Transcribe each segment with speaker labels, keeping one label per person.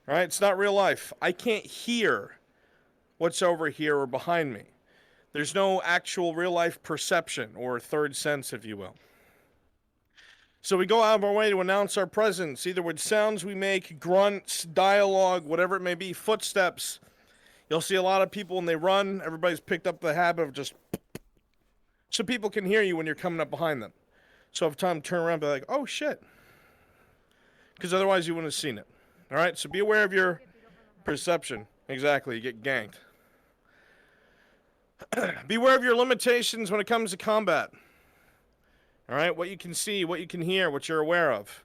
Speaker 1: All right, it's not real life. I can't hear what's over here or behind me. There's no actual real life perception or third sense, if you will. So we go out of our way to announce our presence, either with sounds we make, grunts, dialogue, whatever it may be, footsteps. You'll see a lot of people when they run, everybody's picked up the habit of just so people can hear you when you're coming up behind them. So if time to turn around and be like, oh shit. Because otherwise you wouldn't have seen it. All right, so be aware of your perception. Exactly, you get ganked. Beware of your limitations when it comes to combat. All right, what you can see, what you can hear, what you're aware of.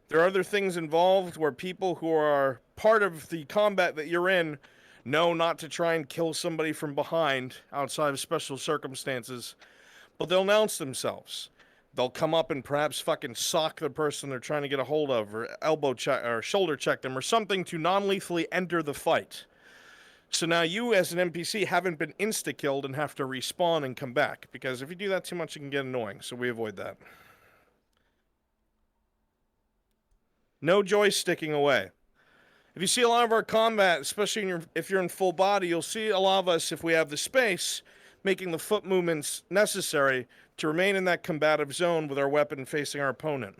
Speaker 1: There are other things involved where people who are part of the combat that you're in know not to try and kill somebody from behind outside of special circumstances, but they'll announce themselves. They'll come up and perhaps fucking sock the person they're trying to get a hold of, or elbow check, or shoulder check them, or something to non-lethally enter the fight. So now you, as an NPC, haven't been insta-killed and have to respawn and come back, because if you do that too much, it can get annoying, so we avoid that. No joysticking away. If you see a lot of our combat, especially if you're in full body, you'll see a lot of us, if we have the space, making the foot movements necessary to remain in that combative zone with our weapon facing our opponent.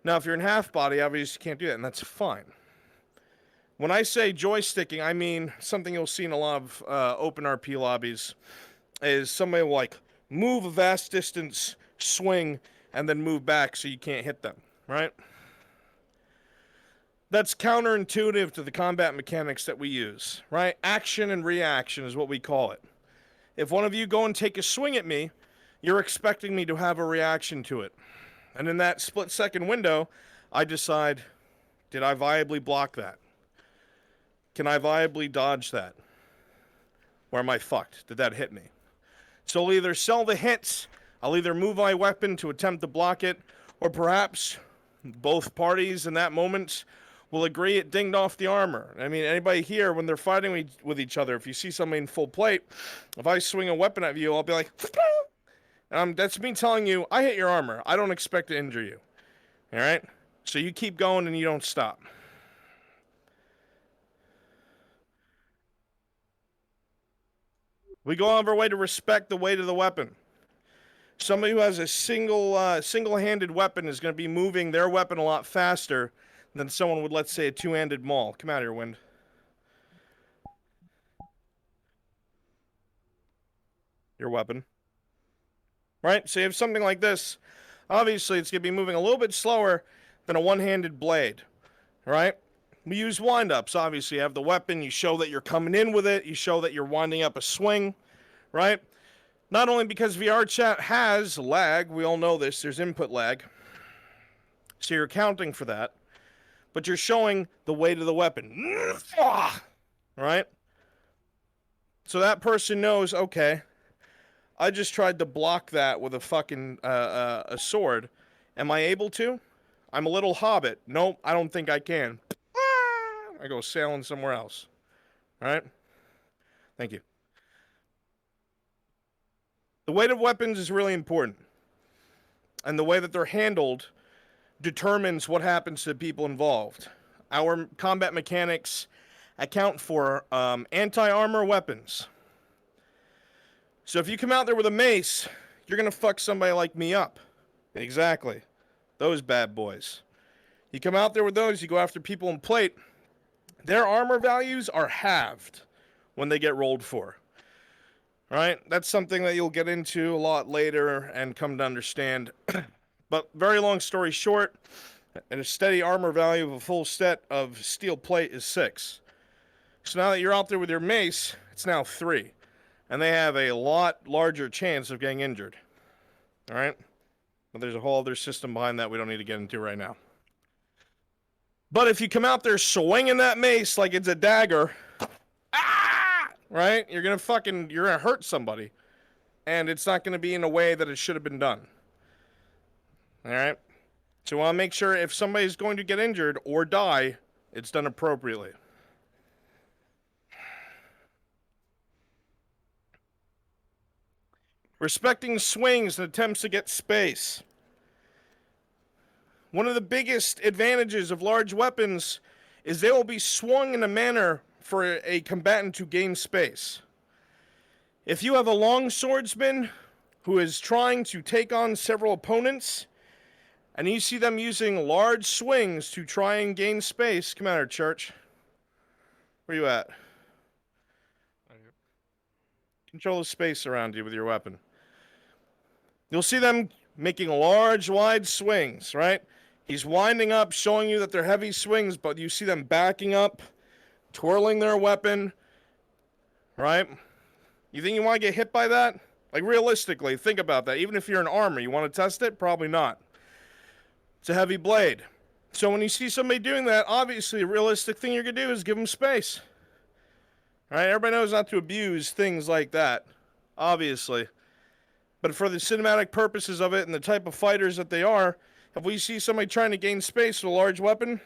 Speaker 1: Now, if you're in half body, obviously you can't do that, and that's fine. When I say joysticking, I mean something you'll see in a lot of open RP lobbies is somebody will like move a vast distance, swing, and then move back so you can't hit them, right? That's counterintuitive to the combat mechanics that we use, right? Action and reaction is what we call it. If one of you go and take a swing at me, you're expecting me to have a reaction to it. And in that split-second window, I decide, did I viably block that? Can I viably dodge that? Or am I fucked? Did that hit me? So I'll either sell the hits, I'll either move my weapon to attempt to block it, or perhaps both parties in that moment will agree it dinged off the armor. I mean, anybody here, when they're fighting with each other, if you see somebody in full plate, if I swing a weapon at you, I'll be like, that's me telling you, I hit your armor. I don't expect to injure you. All right? So you keep going and you don't stop. We go out of our way to respect the weight of the weapon. Somebody who has a single-handed weapon is going to be moving their weapon a lot faster than someone with, let's say, a two-handed maul. Come out here, Wind. Your weapon. Right? So you have something like this. Obviously, it's going to be moving a little bit slower than a one-handed blade. Right? We use wind-ups, obviously. You have the weapon, you show that you're coming in with it, you show that you're winding up a swing, right? Not only because VR chat has lag, we all know this, there's input lag, so you're accounting for that, but you're showing the weight of the weapon, right? So that person knows, okay, I just tried to block that with a fucking a sword. Am I able to? I'm a little hobbit. Nope, I don't think I can. I go sailing somewhere else. All right? Thank you. The weight of weapons is really important. And the way that they're handled determines what happens to the people involved. Our combat mechanics account for anti-armor weapons. So if you come out there with a mace, you're going to fuck somebody like me up. Exactly. Those bad boys. You come out there with those, you go after people in plate, their armor values are halved when they get rolled for. All right? That's something that you'll get into a lot later and come to understand. But very long story short, and a steady armor value of a full set of steel plate is 6. So now that you're out there with your mace, it's now 3. And they have a lot larger chance of getting injured. All right? But there's a whole other system behind that we don't need to get into right now. But if you come out there swinging that mace like it's a dagger, right? You're gonna hurt somebody. And it's not gonna be in a way that it should have been done. All right? So you want to make sure if somebody's going to get injured or die, it's done appropriately. Respecting swings and attempts to get space. One of the biggest advantages of large weapons is they will be swung in a manner for a combatant to gain space. If you have a long swordsman who is trying to take on several opponents, and you see them using large swings to try and gain space, come out here, church. Where you at? Control the space around you with your weapon. You'll see them making large, wide swings, right? He's winding up, showing you that they're heavy swings, but you see them backing up, twirling their weapon, right? You think you want to get hit by that? Like, realistically, think about that. Even if you're in armor, you want to test it? Probably not. It's a heavy blade. So when you see somebody doing that, obviously, a realistic thing you're going to do is give them space. All right? Everybody knows not to abuse things like that, obviously. But for the cinematic purposes of it and the type of fighters that they are, if we see somebody trying to gain space with a large weapon,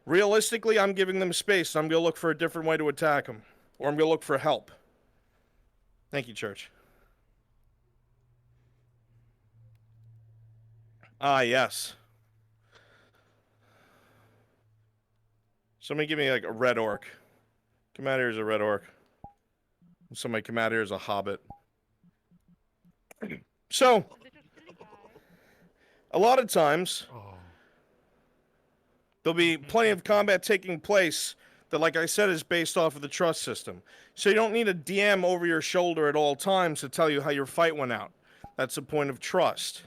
Speaker 1: realistically, I'm giving them space. I'm going to look for a different way to attack them. Or I'm going to look for help. Thank you, church. Ah, yes. Somebody give me, like, a red orc. Come out here as a red orc. Somebody come out here as a hobbit. So, a lot of times, there'll be plenty of combat taking place that, like I said, is based off of the trust system. So you don't need a DM over your shoulder at all times to tell you how your fight went out. That's a point of trust.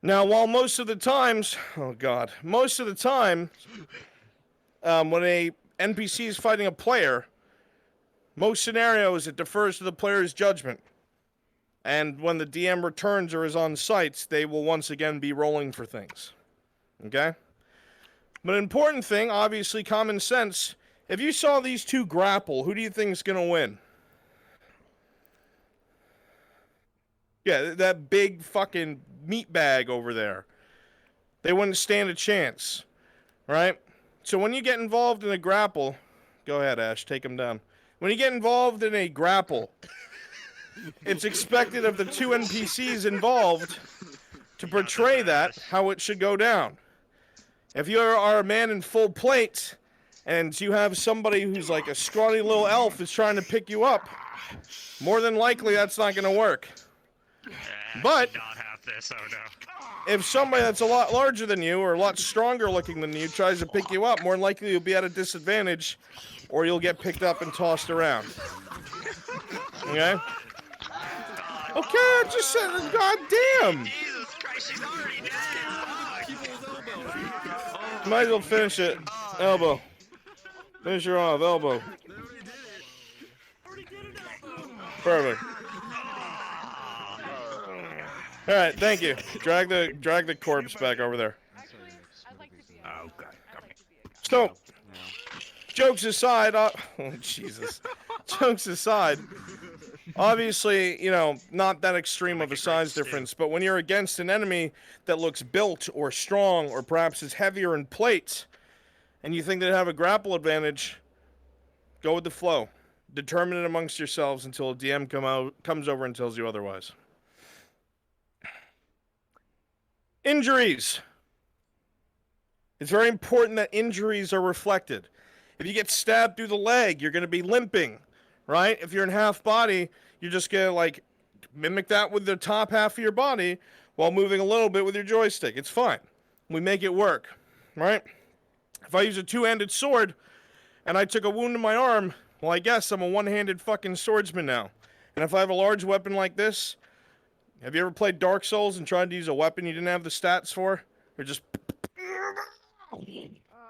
Speaker 1: Now, while most of the times, most of the time, when a NPC is fighting a player, most scenarios it defers to the player's judgment. And when the DM returns or is on site, they will once again be rolling for things. Okay? But an important thing, obviously common sense, if you saw these two grapple, who do you think is going to win? Yeah, that big fucking meat bag over there. They wouldn't stand a chance, right? So when you get involved in a grapple, go ahead, Ash, take him down. When you get involved in a grapple, it's expected of the two NPCs involved to portray that, how it should go down. If you are a man in full plate, and you have somebody who's like a scrawny little elf is trying to pick you up, more than likely that's not going to work. But
Speaker 2: not have this. Oh no.
Speaker 1: If somebody that's a lot larger than you or a lot stronger looking than you tries to pick you up, more than likely you'll be at a disadvantage, or you'll get picked up and tossed around. Okay? Okay, I just said, God damn!
Speaker 2: Jesus Christ, she's already dead!
Speaker 1: Might as well finish it. Elbow. Finish her off, elbow. Perfect. Alright, thank you. Drag the corpse back over there.
Speaker 2: Oh, God.
Speaker 1: So, jokes aside, oh, Jesus. Jokes aside, obviously, you know, not that extreme of a size difference, but when you're against an enemy that looks built or strong or perhaps is heavier in plate, and you think they have a grapple advantage, go with the flow. Determine it amongst yourselves until a DM comes over and tells you otherwise. Injuries. It's very important that injuries are reflected. If you get stabbed through the leg, you're going to be limping, right? If you're in half body, you're just going to like mimic that with the top half of your body while moving a little bit with your joystick. It's fine. We make it work, right? If I use a two-handed sword and I took a wound in my arm, well, I guess I'm a one-handed fucking swordsman now. And if I have a large weapon like this, have you ever played Dark Souls and tried to use a weapon you didn't have the stats for? You're just...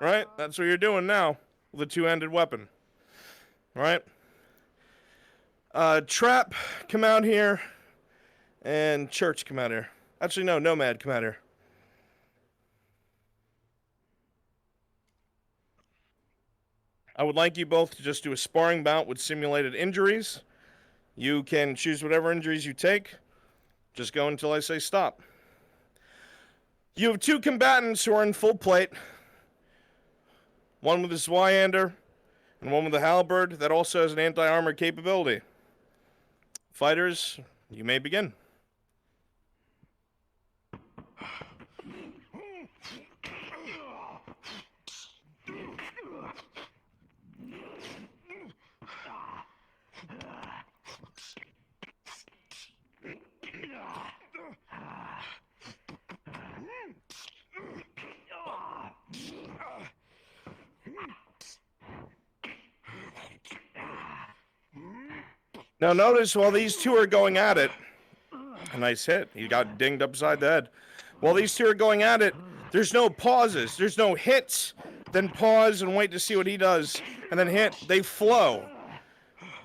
Speaker 1: Right? That's what you're doing now with a two-handed weapon. Right? Trap, come out here. And Church, come out here. Actually, no, Nomad, come out here. I would like you both to just do a sparring bout with simulated injuries. You can choose whatever injuries you take. Just go until I say stop. You have two combatants who are in full plate. One with a Zweihander and one with a halberd that also has an anti-armor capability. Fighters, you may begin. Now notice while these two are going at it, a nice hit. He got dinged upside the head. While these two are going at it, there's no pauses. There's no hits, then pause and wait to see what he does, and then hit. They flow.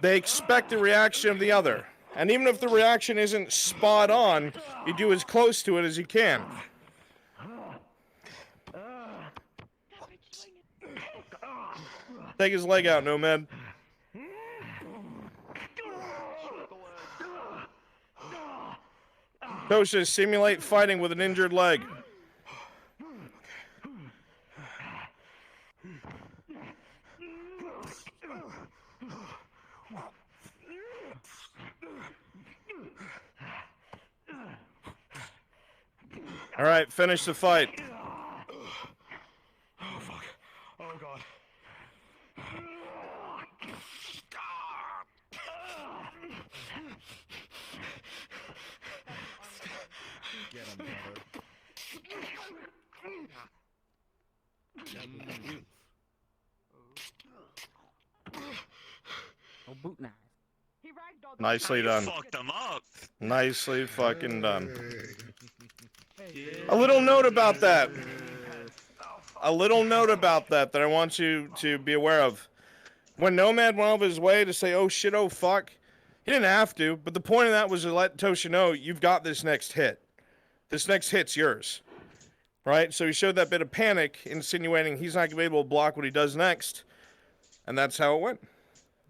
Speaker 1: They expect the reaction of the other. And even if the reaction isn't spot on, you do as close to it as you can. Take his leg out, Nomad. Tosha, simulate fighting with an injured leg. All right, finish the fight.
Speaker 3: Oh, fuck. Oh, God.
Speaker 4: Get him, brother.
Speaker 5: Oh, boot knife.
Speaker 1: Nicely done.
Speaker 2: Fucked him up.
Speaker 1: Nicely fucking done. A little note about that. A little note about that I want you to be aware of. When Nomad went out of his way to say, oh shit, oh fuck, he didn't have to, but the point of that was to let Tosha know, you've got this next hit. This next hit's yours. Right? So he showed that bit of panic, insinuating he's not going to be able to block what he does next. And that's how it went.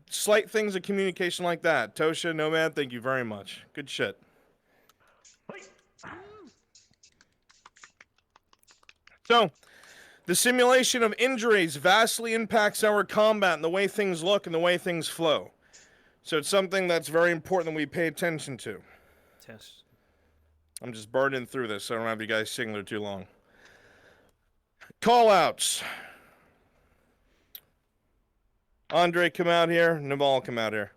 Speaker 1: Slight things of communication like that. Tosha, Nomad, thank you very much. Good shit. So, the simulation of injuries vastly impacts our combat and the way things look and the way things flow. So it's something that's very important that we pay attention to.
Speaker 4: Test.
Speaker 1: I'm just burning through this so I don't have you guys sitting there too long. Call-outs. Andre, come out here. Naval, come out here.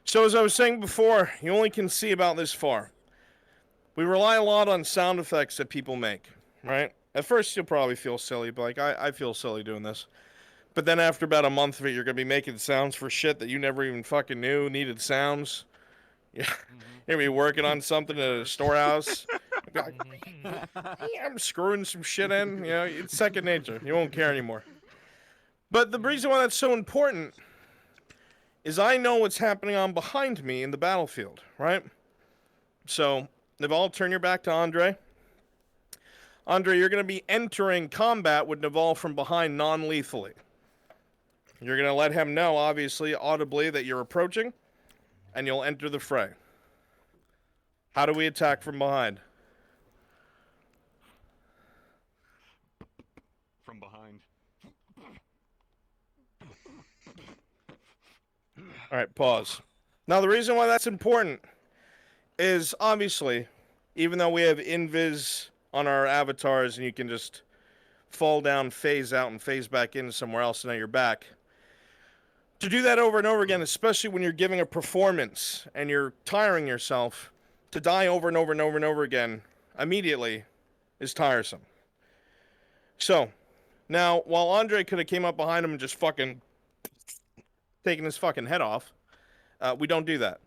Speaker 1: So as I was saying before, you only can see about this far. We rely a lot on sound effects that people make, right? At first, you'll probably feel silly, but like, I feel silly doing this. But then after about a month of it, you're going to be making sounds for shit that you never even fucking knew needed sounds. Yeah. You're going to be working on something at a storehouse. Like, yeah, I'm screwing some shit in. You know, it's second nature. You won't care anymore. But the reason why that's so important is I know what's happening on behind me in the battlefield, right? So, Naval, turn your back to Andre. Andre, you're going to be entering combat with Naval from behind non-lethally. You're going to let him know, obviously, audibly, that you're approaching, and you'll enter the fray. How do we attack from behind?
Speaker 3: From behind.
Speaker 1: All right, pause. Now, the reason why that's important is, obviously, even though we have invis on our avatars and you can just fall down, phase out, and phase back in somewhere else, and now you're back. To do that over and over again, especially when you're giving a performance and you're tiring yourself, to die over and over and over and over again immediately is tiresome. So, now, while Andre could have came up behind him and just fucking taken his fucking head off, we don't do that.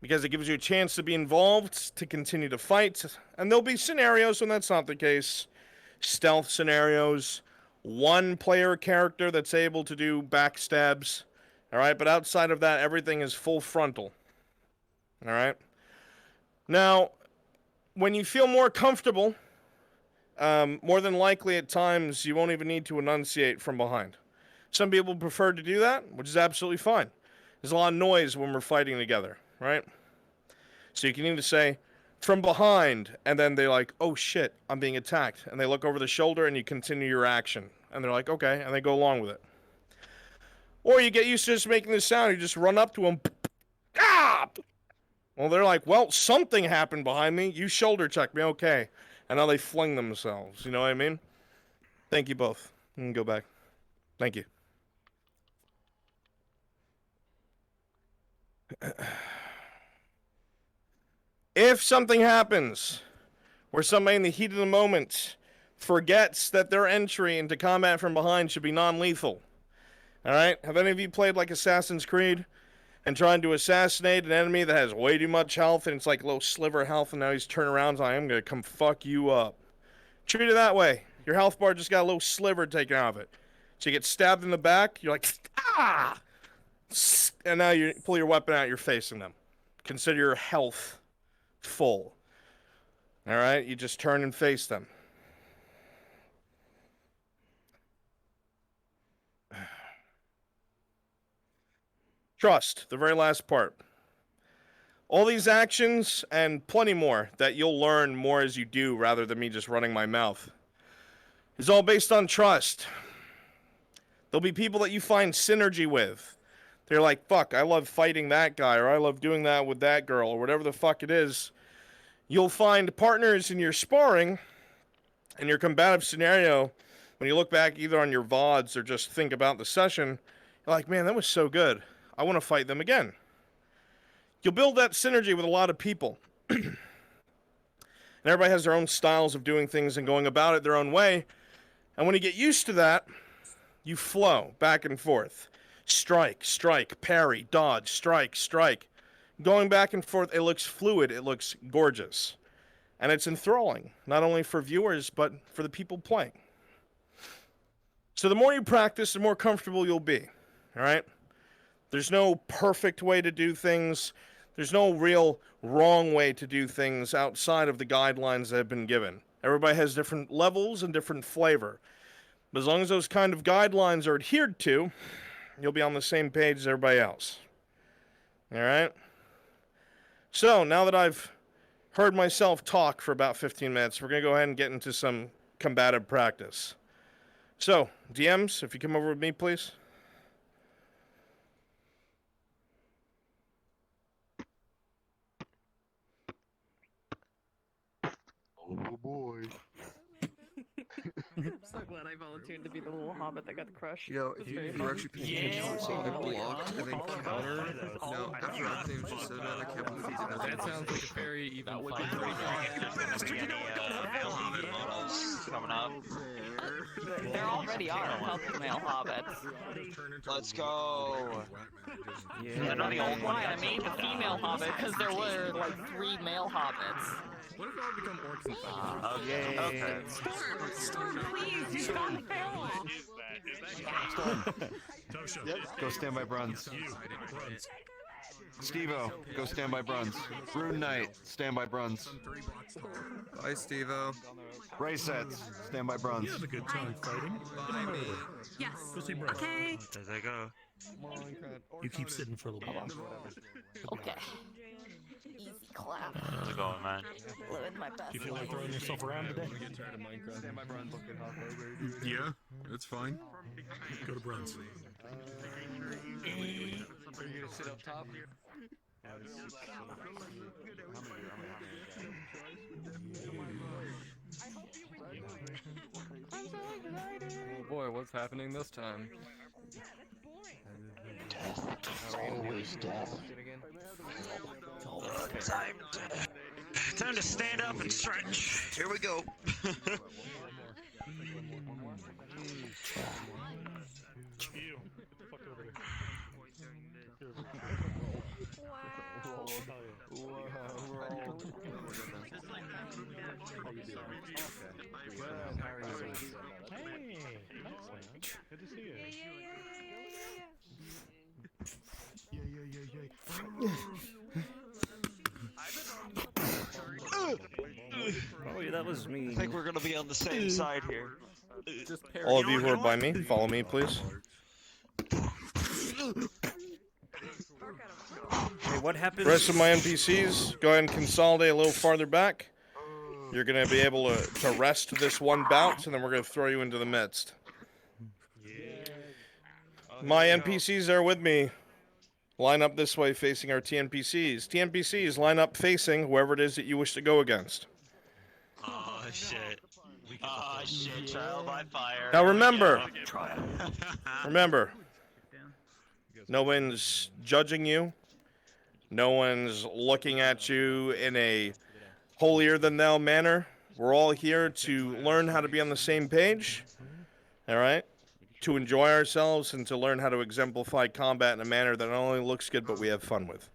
Speaker 1: Because it gives you a chance to be involved, to continue to fight, and there'll be scenarios when that's not the case. Stealth scenarios, one player character that's able to do backstabs, alright? But outside of that, everything is full frontal, alright? Now, when you feel more comfortable, more than likely at times you won't even need to enunciate from behind. Some people prefer to do that, which is absolutely fine. There's a lot of noise when we're fighting together, right? So you can either say, from behind, and then they're like, oh shit, I'm being attacked. And they look over the shoulder and you continue your action. And they're like, okay, and they go along with it. Or you get used to just making this sound, you just run up to them, ah! Well, they're like, well, something happened behind me, you shoulder check me, okay. And now they fling themselves, you know what I mean? Thank you both. You can go back. Thank you. If something happens where somebody in the heat of the moment forgets that their entry into combat from behind should be non-lethal, all right? Have any of you played like Assassin's Creed? and trying to assassinate an enemy that has way too much health, and it's like a little sliver of health, and now he's turning around and like, I'm going to come fuck you up. Treat it that way. Your health bar just got a little sliver taken out of it. So you get stabbed in the back, you're like, ah! And now you pull your weapon out, you're facing them. Consider your health full. Alright, you just turn and face them. Trust, the very last part. All these actions and plenty more that you'll learn more as you do rather than me just running my mouth is all based on trust. There'll be people that you find synergy with. They're like, fuck, I love fighting that guy, or I love doing that with that girl, or whatever the fuck it is. You'll find partners in your sparring, in your combative scenario, when you look back either on your VODs or just think about the session, you're like, man, that was so good. I want to fight them again. You'll build that synergy with a lot of people. And everybody has their own styles of doing things and going about it their own way. And when you get used to that, you flow back and forth. Strike, strike, parry, dodge, strike, strike. Going back and forth, it looks fluid, it looks gorgeous. And it's enthralling, not only for viewers, but for the people playing. So the more you practice, the more comfortable you'll be, all right? There's no perfect way to do things. There's no real wrong way to do things outside of the guidelines that have been given. Everybody has different levels and different flavor. But as long as those kind of guidelines are adhered to, you'll be on the same page as everybody else. All right? So, now that I've heard myself talk for about 15 minutes, we're going to go ahead and get into some combative practice. So, DMs, if you come over with me, please.
Speaker 3: Oh boy.
Speaker 5: I'm so glad I volunteered to be the little hobbit that got crushed.
Speaker 6: Yo, if you were actually paying attention, so I blocked and then counter. No, after that thing was just so bad, I can't believe he's in
Speaker 7: That sounds like a very even fight.
Speaker 2: Coming up.
Speaker 5: There already are healthy male hobbits.
Speaker 2: Let's go.
Speaker 5: Yeah. That's why I made the female hobbit, because there were like 3 male hobbits.
Speaker 7: What if we all become orcs and fighters?
Speaker 2: Okay.
Speaker 5: Storm, please, you've gone
Speaker 3: Yep. Go stand by Bruns. Steve-O, go stand by Bruns. Rune Knight, stand by Bruns.
Speaker 6: Bye, Steve-O.
Speaker 3: Ray Sets, stand by Bruns.
Speaker 8: You have a good time fighting.
Speaker 6: Bye, me.
Speaker 8: Yes. Go see Brett.
Speaker 5: Okay.
Speaker 2: There they go.
Speaker 8: You keep sitting for a little while.
Speaker 5: Okay. Easy clap.
Speaker 2: How's it going, man?
Speaker 5: Living my best
Speaker 8: Do you feel like
Speaker 5: life.
Speaker 8: throwing yourself around today?
Speaker 6: Yeah, it's fine.
Speaker 8: Go to Bruns.
Speaker 3: Are you gonna sit up top?
Speaker 7: Oh boy, what's happening this time?
Speaker 2: Time to stand up and stretch. Here we go.
Speaker 8: Hey! Good to see you.
Speaker 4: Oh, yeah, that was me.
Speaker 2: I think we're gonna be on the same side here.
Speaker 7: Just parry.
Speaker 1: All of you who are by me, follow me, please.
Speaker 4: Hey, what happens?
Speaker 1: The rest of my NPCs, go ahead and consolidate a little farther back. You're going to be able to rest this one bout, and then we're going to throw you into the midst. My NPCs are with me. Line up this way facing our TNPCs. TNPCs, line up facing whoever it is that you wish to go against.
Speaker 2: Oh shit. Oh shit, trial by fire.
Speaker 1: Now remember, no one's judging you. No one's looking at you in a holier-than-thou manner. We're all here to learn how to be on the same page. All right? to enjoy ourselves and to learn how to exemplify combat in a manner that not only looks good, but we have fun with.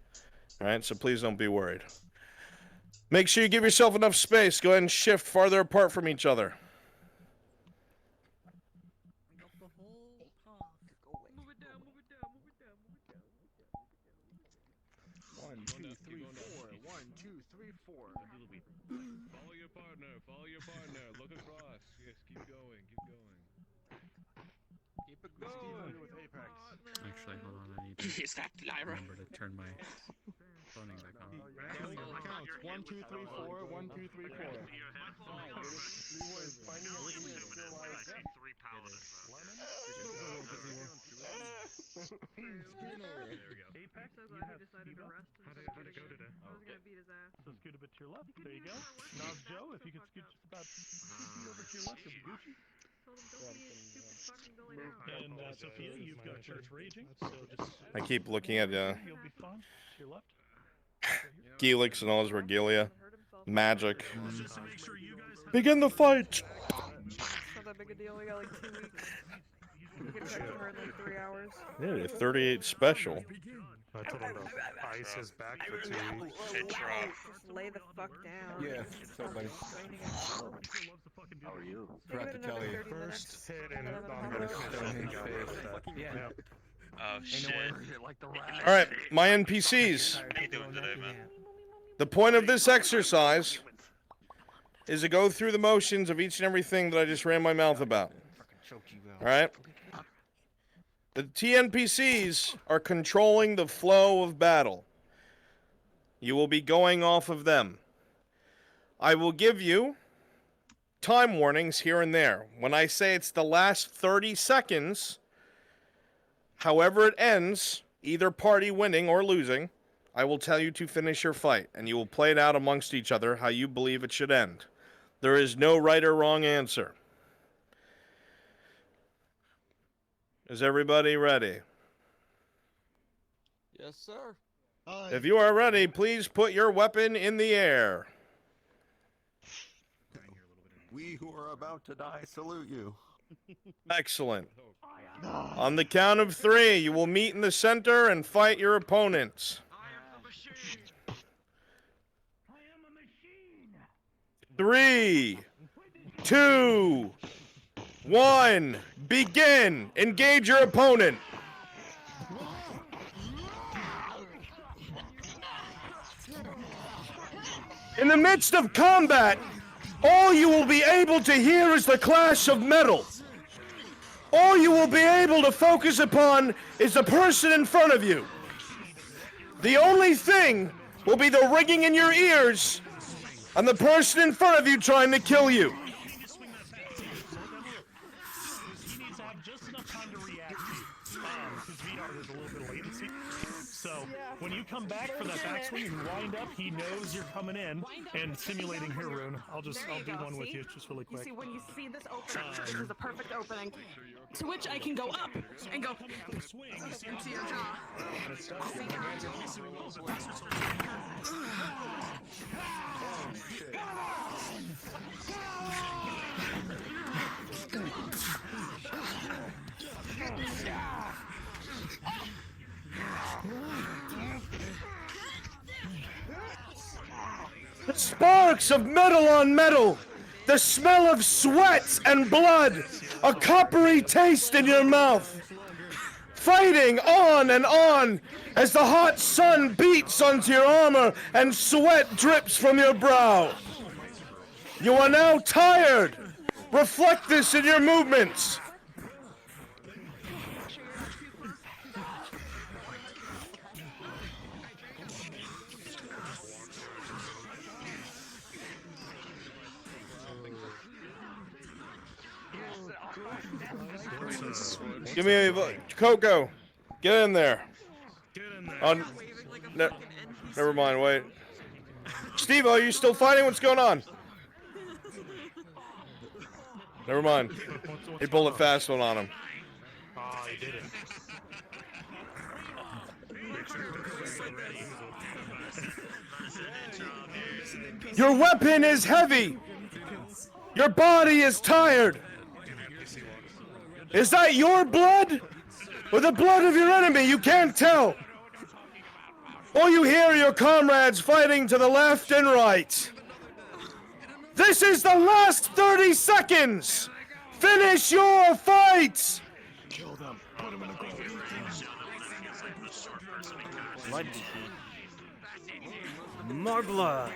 Speaker 1: All right, so please don't be worried. Make sure you give yourself enough space. Go ahead and shift farther apart from each other.
Speaker 8: Follow your partner. Follow your partner. Look across. Yes, keep going. Keep going.
Speaker 6: Keep it going.
Speaker 3: With Apex.
Speaker 9: Actually, hold on. I need to
Speaker 2: Is that Lyra?
Speaker 9: remember to turn my phoning back on.
Speaker 3: Counts. 1, 2, 3, 4. 1, 2, 3, 4.
Speaker 8: Apex, you have decided to rest. How'd it go today? I was gonna beat his ass. So scoot a bit to your left. There you go. Nas Joe, if you could scoot just about 2 feet over to your left, you'll be Gucci. And Sophia, you've got church raging, so just
Speaker 1: I keep looking at
Speaker 8: you'll be fine. To your left.
Speaker 1: Gelix and all his regalia. Magic.
Speaker 8: Just to make sure you guys have
Speaker 1: Begin the fight!
Speaker 5: Not that big a deal. We got like 2 weeks. We can check her in like 3 hours.
Speaker 1: Yeah, 38 special.
Speaker 3: I told him to ice his back for 2 weeks.
Speaker 5: Just lay the fuck down.
Speaker 7: Yeah, so buddy.
Speaker 8: How
Speaker 7: are you?
Speaker 5: Forgot
Speaker 7: Forgot to tell you.
Speaker 3: First hit and
Speaker 5: I'm
Speaker 3: I'm
Speaker 5: gonna
Speaker 3: gonna stone him face.
Speaker 7: Yeah.
Speaker 3: Yep.
Speaker 2: Oh shit.
Speaker 1: All right, my NPCs.
Speaker 2: How you doing today, man?
Speaker 1: The point of this exercise is to go through the motions of each and everything that I just ran my mouth about. All right? The TNPCs are controlling the flow of battle. You will be going off of them. I will give you time warnings here and there. When I say it's the last 30 seconds, however it ends, either party winning or losing, I will tell you to finish your fight, and you will play it out amongst each other how you believe it should end. There is no right or wrong answer. Is everybody ready?
Speaker 7: Yes, sir.
Speaker 1: If you are ready, please put your weapon in the air.
Speaker 10: We who are about to die salute you.
Speaker 1: Excellent. On the count of 3, you will meet in the center and fight your opponents. 3, 2, 1, begin! Engage your opponent! In the midst of combat, all you will be able to hear is the clash of metal. All you will be able to focus upon is the person in front of you. The only thing will be the ringing in your ears and the person in front of you trying to kill you.
Speaker 3: He needs to have just enough time to react to you. Because VR has a little bit of latency. So when you come back for that backswing and wind up, he knows you're coming in and simulating here, Rune. I'll do one with you just really
Speaker 5: You
Speaker 3: quick.
Speaker 5: see, when you see this opening, this is a perfect opening to which I can go up and go
Speaker 3: Swing.
Speaker 5: into your jaw.
Speaker 1: The sparks of metal on metal, the smell of sweat and blood, a coppery taste in your mouth. Fighting on and on as the hot sun beats onto your armor and sweat drips from your brow. You are now tired. Reflect this in your movements. Give me a Coco. Get in there.
Speaker 3: Get in there.
Speaker 1: On. Never mind. Wait. Steve, are you still fighting? What's going on? Never mind. He pulled a fast one on him.
Speaker 3: Ah, he did it.
Speaker 1: Your weapon is heavy. Your body is tired. Is that your blood? Or the blood of your enemy? You can't tell. All you hear are your comrades fighting to the left and right. This is the last 30 seconds! Finish your fight!
Speaker 3: Kill them. Put them in a grave.
Speaker 4: Blood. More blood.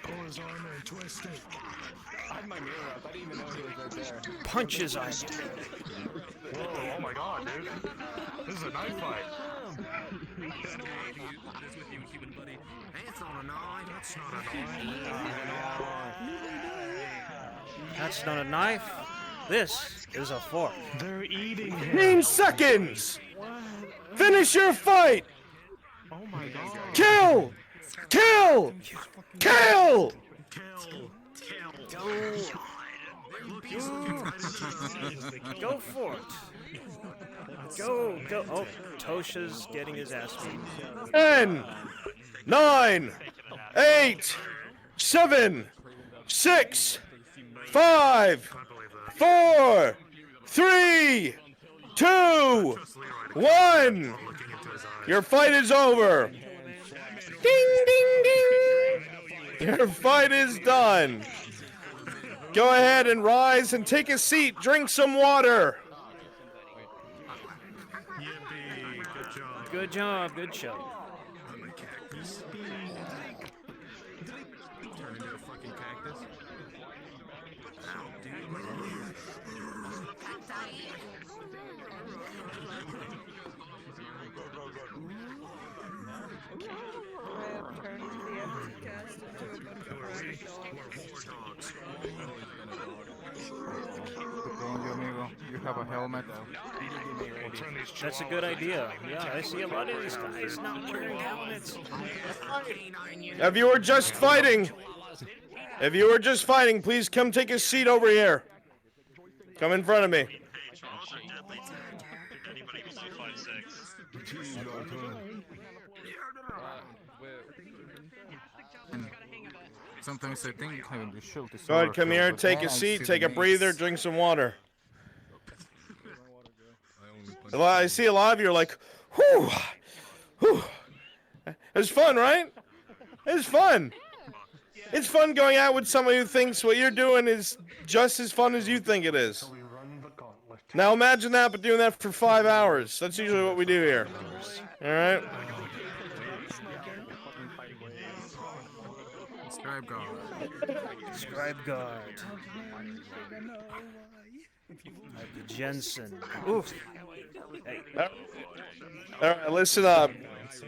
Speaker 3: Pull his arm and twist it.
Speaker 7: I had my mirror up. I didn't even know he was right there.
Speaker 4: Punches on.
Speaker 3: Whoa, oh my god, dude. This is a knife fight.
Speaker 4: That's not a knife. This is a fork.
Speaker 3: They're eating him.
Speaker 1: 15 seconds! Finish your fight!
Speaker 3: Oh my god.
Speaker 1: Kill! Kill! Kill!
Speaker 4: Go for it. Go, go. Oh, Tosha's getting his ass beat.
Speaker 1: 10, 9, 8, 7, 6, 5, 4, 3, 2, 1. Your fight is over. Ding, ding, ding. Your fight is done. Go ahead and rise and take a seat. Drink some water.
Speaker 4: Good job, good show.
Speaker 6: You have a helmet.
Speaker 4: That's a good idea. Yeah, I see a lot of these guys not wearing helmets.
Speaker 1: If you were just fighting, please come take a seat over here. Come in front of me.
Speaker 6: Sometimes I think having the shield is
Speaker 1: Go ahead, come here, take a seat, take a breather, drink some water. I see a lot of you are like, whew, whew. It's fun, right? It's fun. It's fun going out with someone who thinks what you're doing is just as fun as you think it is. Now imagine that, but doing that for 5 hours. That's usually what we do here. All right?
Speaker 6: Scribe guard.
Speaker 4: Scribe guard. Jensen. Oof. Hey.
Speaker 1: All right, listen up,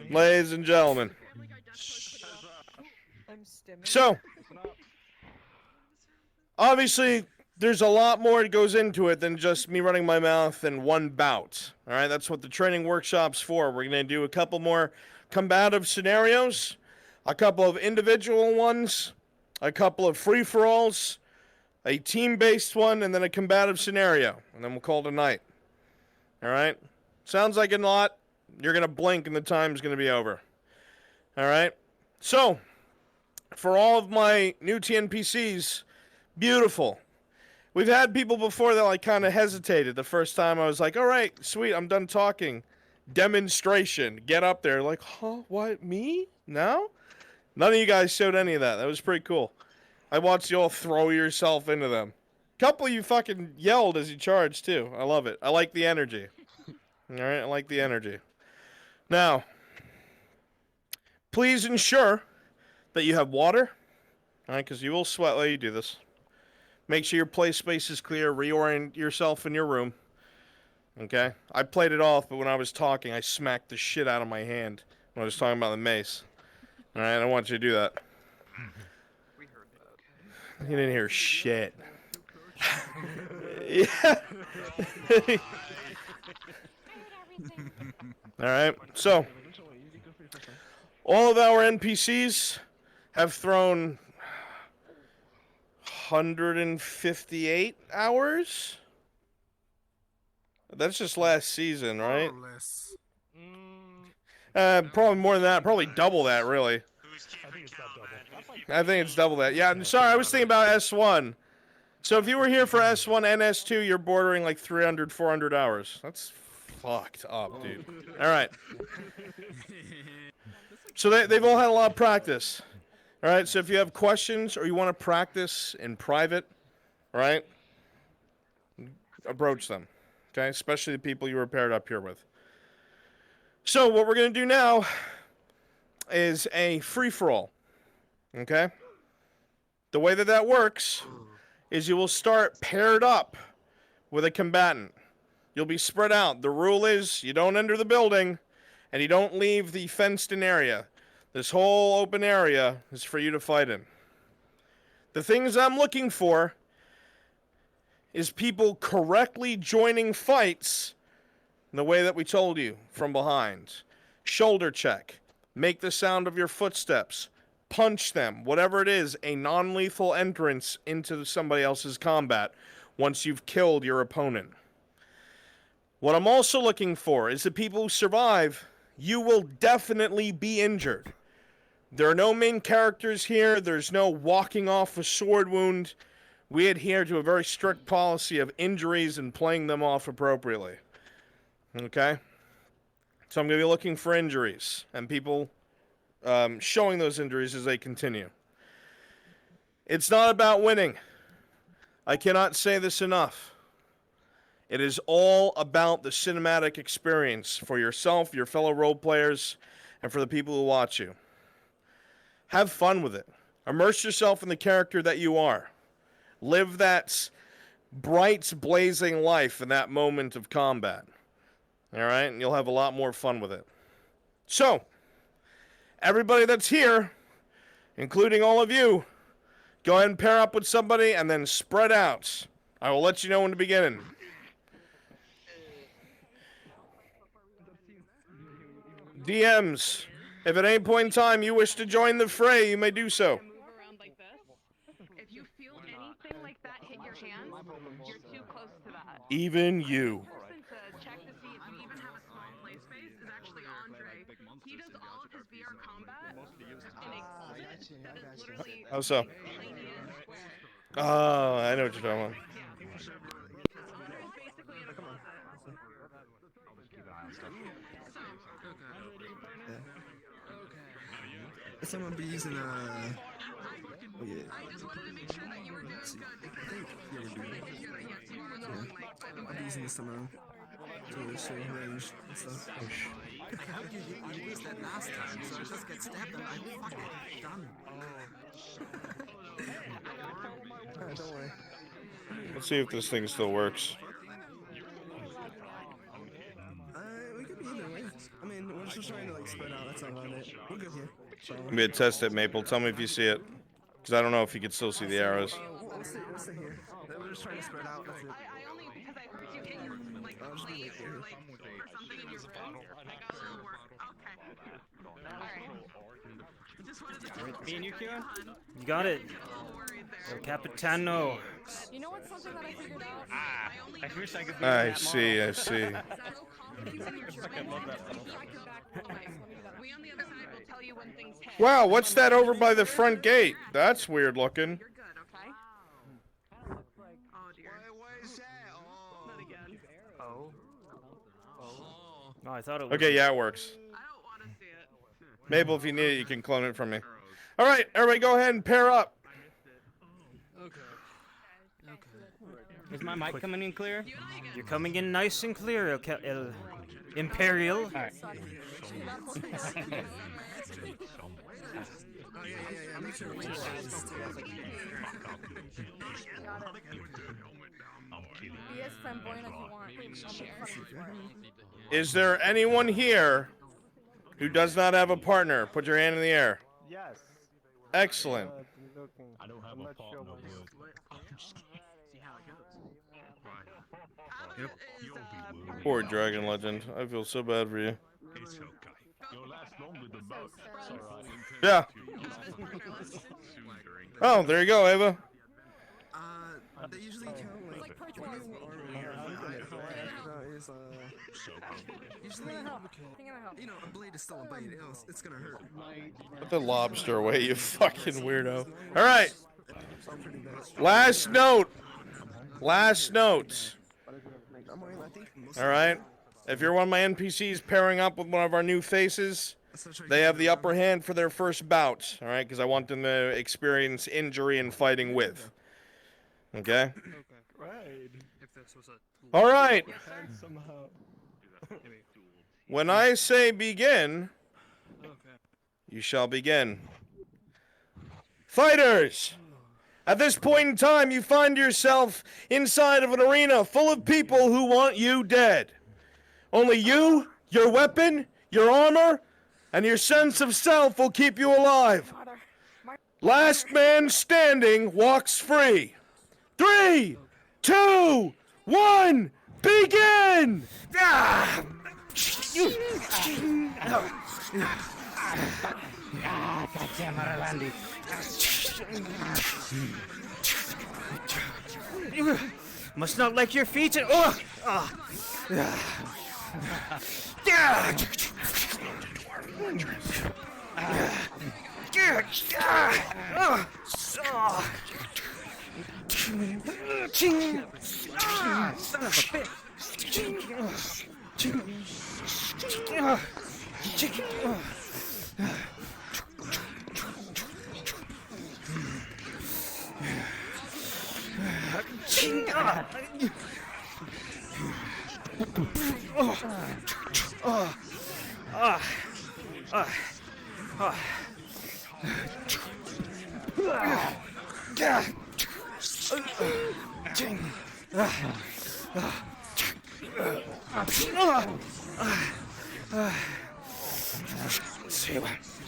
Speaker 1: ladies and gentlemen. So, obviously, there's a lot more that goes into it than just me running my mouth and one bout. All right, that's what the training workshop's for. We're going to do a couple more combative scenarios, a couple of individual ones, a couple of free-for-alls, a team-based one, and then a combative scenario. And then we'll call it a night. All right? Sounds like a lot. You're going to blink and the time's going to be over. All right? So, for all of my new TNPCs, beautiful. We've had people before that like kind of hesitated. The first time I was like, all right, sweet, I'm done talking. Demonstration. Get up there. Like, huh? What? Me? No? None of you guys showed any of that. That was pretty cool. I watched you all throw yourself into them. Couple of you fucking yelled as you charged, too. I love it. I like the energy. All right? I like the energy. Now, please ensure that you have water. All right? Because you will sweat while you do this. Make sure your play space is clear. Reorient yourself in your room. Okay? I played it off, but when I was talking, I smacked the shit out of my hand when I was talking about the mace. All right? I want you to do that. You didn't hear shit. Yeah. All right. So, all of our NPCs have thrown 158 hours. That's just last season, right? Probably more than that. Probably double that, really. I think it's double that. Yeah, I'm sorry. I was thinking about S1. So if you were here for S1 and S2, you're bordering like 300, 400 hours. That's fucked up, dude. All right. So they've all had a lot of practice. All right, so if you have questions or you want to practice in private, all right, approach them, okay? Especially the people you were paired up here with. So what we're going to do now is a free-for-all, okay? The way that that works is you will start paired up with a combatant. You'll be spread out. The rule is you don't enter the building and you don't leave the fenced-in area. This whole open area is for you to fight in. The things I'm looking for is people correctly joining fights in the way that we told you, from behind. Shoulder check. Make the sound of your footsteps. Punch them. Whatever it is, a non-lethal entrance into somebody else's combat once you've killed your opponent. What I'm also looking for is the people who survive, you will definitely be injured. There are no main characters here. There's no walking off a sword wound. We adhere to a very strict policy of injuries and playing them off appropriately. Okay? So I'm going to be looking for injuries and people showing those injuries as they continue. It's not about winning. I cannot say this enough. It is all about the cinematic experience for yourself, your fellow role players, and for the people who watch you. Have fun with it. Immerse yourself in the character that you are. Live that bright, blazing life in that moment of combat. All right? And you'll have a lot more fun with it. So, everybody that's here, including all of you, go ahead and pair up with somebody and then spread out. I will let you know when to begin. DMs, if at any point in time you wish to join the fray, you may do so.
Speaker 11: Move around like this. If you feel anything like that hit your hand, you're too close to that.
Speaker 1: Even you.
Speaker 11: Person to check to see if you even have a small play space is actually Andre. He does all of his VR combat in a closet that is literally
Speaker 1: How so?
Speaker 11: tiny and square.
Speaker 1: Oh, I know what you're talking about.
Speaker 11: Andre's basically in a closet.
Speaker 6: Someone be using oh yeah.
Speaker 11: I just wanted to make sure that you were good.
Speaker 6: Yeah, we're doing it. Yeah. I'll be using this tomorrow to show range and stuff. How did you use that last time? So I just get stabbed and I'm fucking done. Alright, don't worry.
Speaker 1: Let's see if this thing still works.
Speaker 6: We could be either way. I mean, we're just trying to like spread out. That's all about it. We're good here. So.
Speaker 1: I'm going to test it, Maple. Tell me if you see it. Because I don't know if you can still see the arrows.
Speaker 6: We'll stay here. We're just trying to spread out. That's it.
Speaker 11: I only because I heard you hit your like blade or like or something in your ribs. I got a little work. Okay. Alright. Just wanted to check.
Speaker 4: Me and you, Kieran? You got it. El Capitano.
Speaker 12: You know what's something that I figured out?
Speaker 3: I wish I could.
Speaker 1: I see, I see.
Speaker 11: We on the other side will tell you when things hit.
Speaker 1: Wow, what's that over by the front gate? That's weird looking.
Speaker 11: You're good, okay? Oh dear. Not again.
Speaker 4: Oh, I thought it was.
Speaker 1: Okay, yeah, it works.
Speaker 11: I don't want to see it.
Speaker 1: Maple, if you need it, you can clone it from me. All right, everybody go ahead and pair up.
Speaker 4: Is my mic coming in clear? You're coming in nice and clear, El Imperial. All right.
Speaker 12: Be as flamboyant as you want.
Speaker 1: Is there anyone here who does not have a partner? Put your hand in the air.
Speaker 13: Yes.
Speaker 1: Excellent.
Speaker 13: I don't have a partner.
Speaker 1: Yep. Poor Dragon Legend. I feel so bad for you.
Speaker 10: It's okay. You'll last longer than both.
Speaker 1: Yeah. Oh, there you go, Ava.
Speaker 6: They usually count like usually, you know, a blade is still a blade. It's gonna hurt.
Speaker 1: Put the lobster away, you fucking weirdo. All right. Last note. Last note. All right. If you're one of my NPCs pairing up with one of our new faces, they have the upper hand for their first bout. All right, because I want them to experience injury and fighting with. Okay.
Speaker 3: Right.
Speaker 1: All right.
Speaker 3: Somehow.
Speaker 1: When I say begin, you shall begin. Fighters! At this point in time, you find yourself inside of an arena full of people who want you dead. Only you, your weapon, your armor, and your sense of self will keep you alive. Last man standing walks free. 3, 2, 1, begin!
Speaker 4: Ah, goddamn Orlandi. Must not like your feet. Son of a bitch.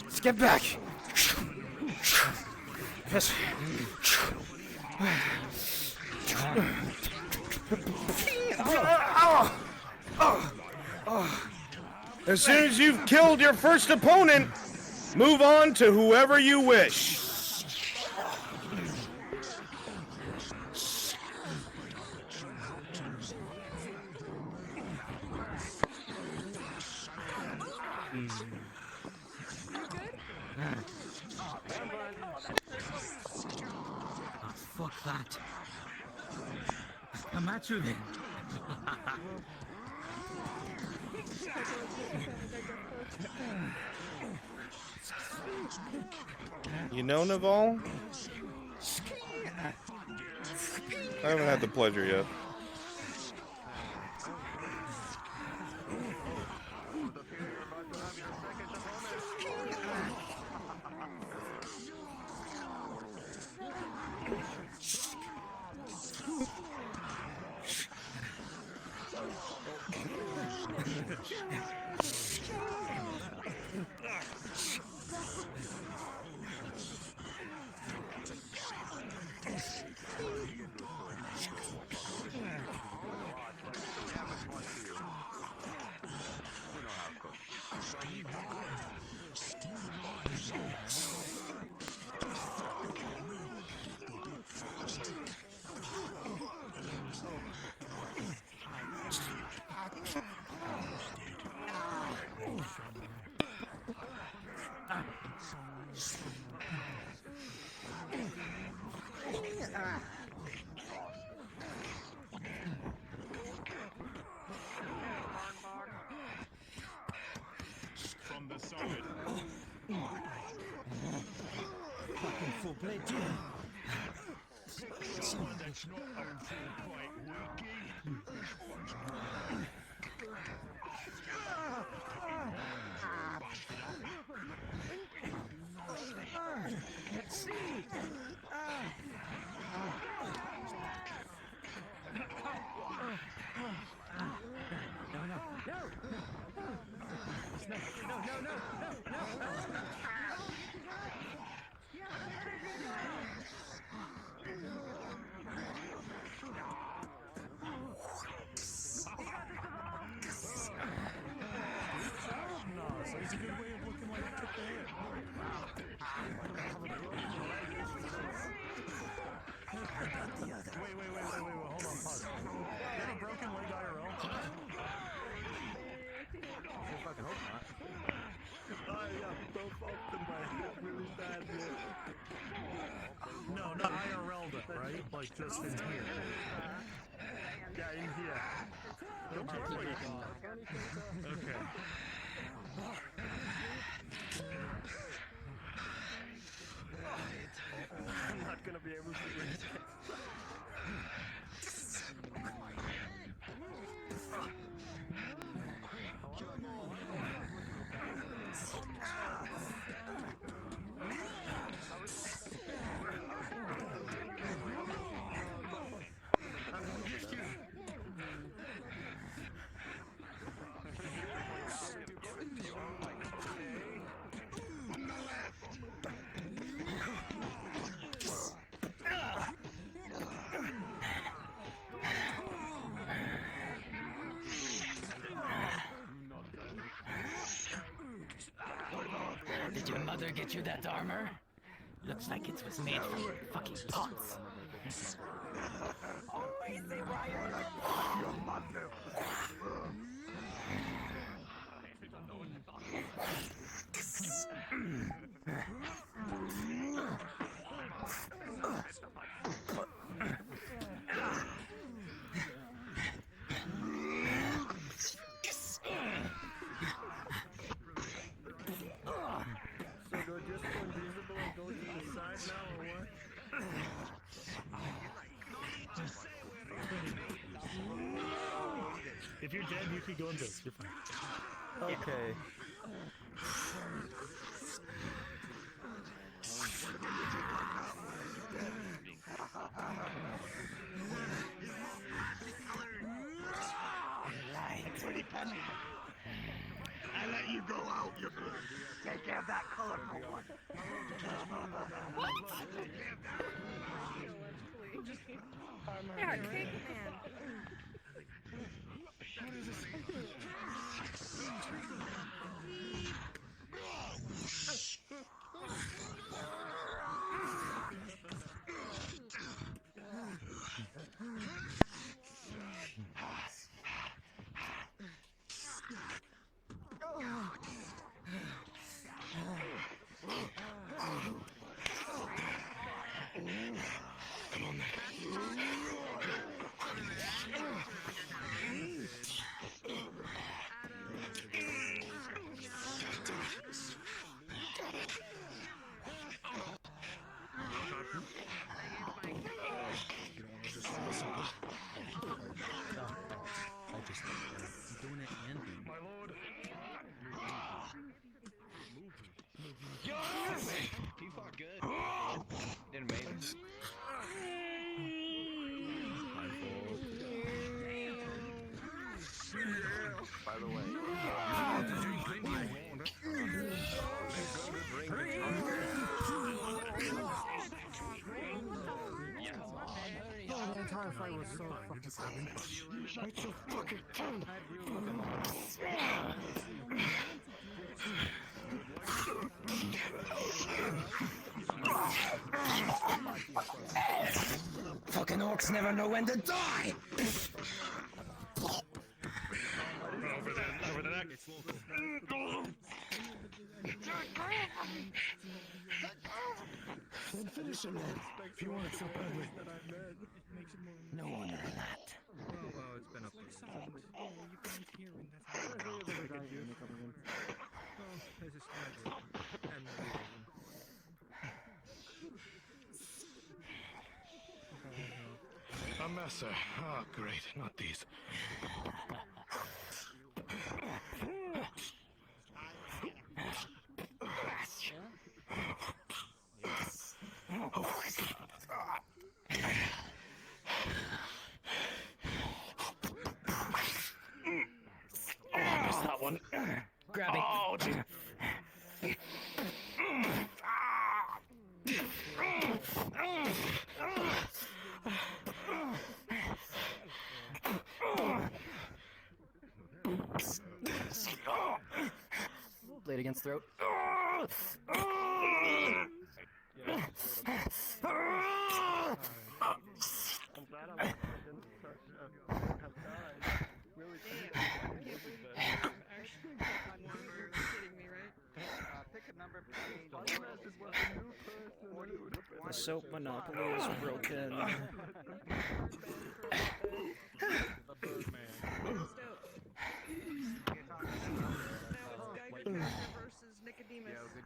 Speaker 4: Let's get back. Yes.
Speaker 1: As soon as you've killed your first opponent, move on to whoever you wish.
Speaker 14: Fuck that. Come at you then.
Speaker 1: You know, Naval? I haven't had the pleasure yet.
Speaker 10: From the summit.
Speaker 14: Fucking full plate, too.
Speaker 10: Someone that's not quite
Speaker 14: Let's see.
Speaker 3: It's a good way of looking like you took the hit. Wait, hold on, pause. You have a broken leg IRL?
Speaker 13: I fucking hope not.
Speaker 3: I got both up in my head really bad, man. No, not IRL though, right? Like like just in here. Yeah, in here. Don't you worry. Okay. I'm not gonna be able to do it.
Speaker 14: Did your mother get you that armor? Looks like it was made from fucking pots. Oh, easy, Ryan! Your mother!
Speaker 3: So do I just go invisible and go to the side now, or what? If you're dead, you could go in this. You're fine.
Speaker 4: Okay.
Speaker 14: I let you go out, you take care of that colorful one.
Speaker 12: Yeah, cake man.
Speaker 14: Come on,
Speaker 9: I'm doing it ending.
Speaker 3: My lord.
Speaker 2: He fought good. Didn't make it.
Speaker 13: By the way,
Speaker 6: Oh, the entire fight was so fucking savage. Bite your fucking tongue!
Speaker 14: fucking orcs never know when to die!
Speaker 3: Over the neck.
Speaker 6: Then finish him, man. If you want it so badly.
Speaker 14: No wonder of that.
Speaker 9: Well, it's been up there.
Speaker 3: A messer. Oh, great. Not these.
Speaker 14: That one. Grab it.
Speaker 3: Oh, geez.
Speaker 14: Blade against throat.
Speaker 3: I'm glad I didn't have died. Really
Speaker 11: Actually, pick a number. You're kidding me, right? Pick a number between.
Speaker 4: The soap monopoly is broken.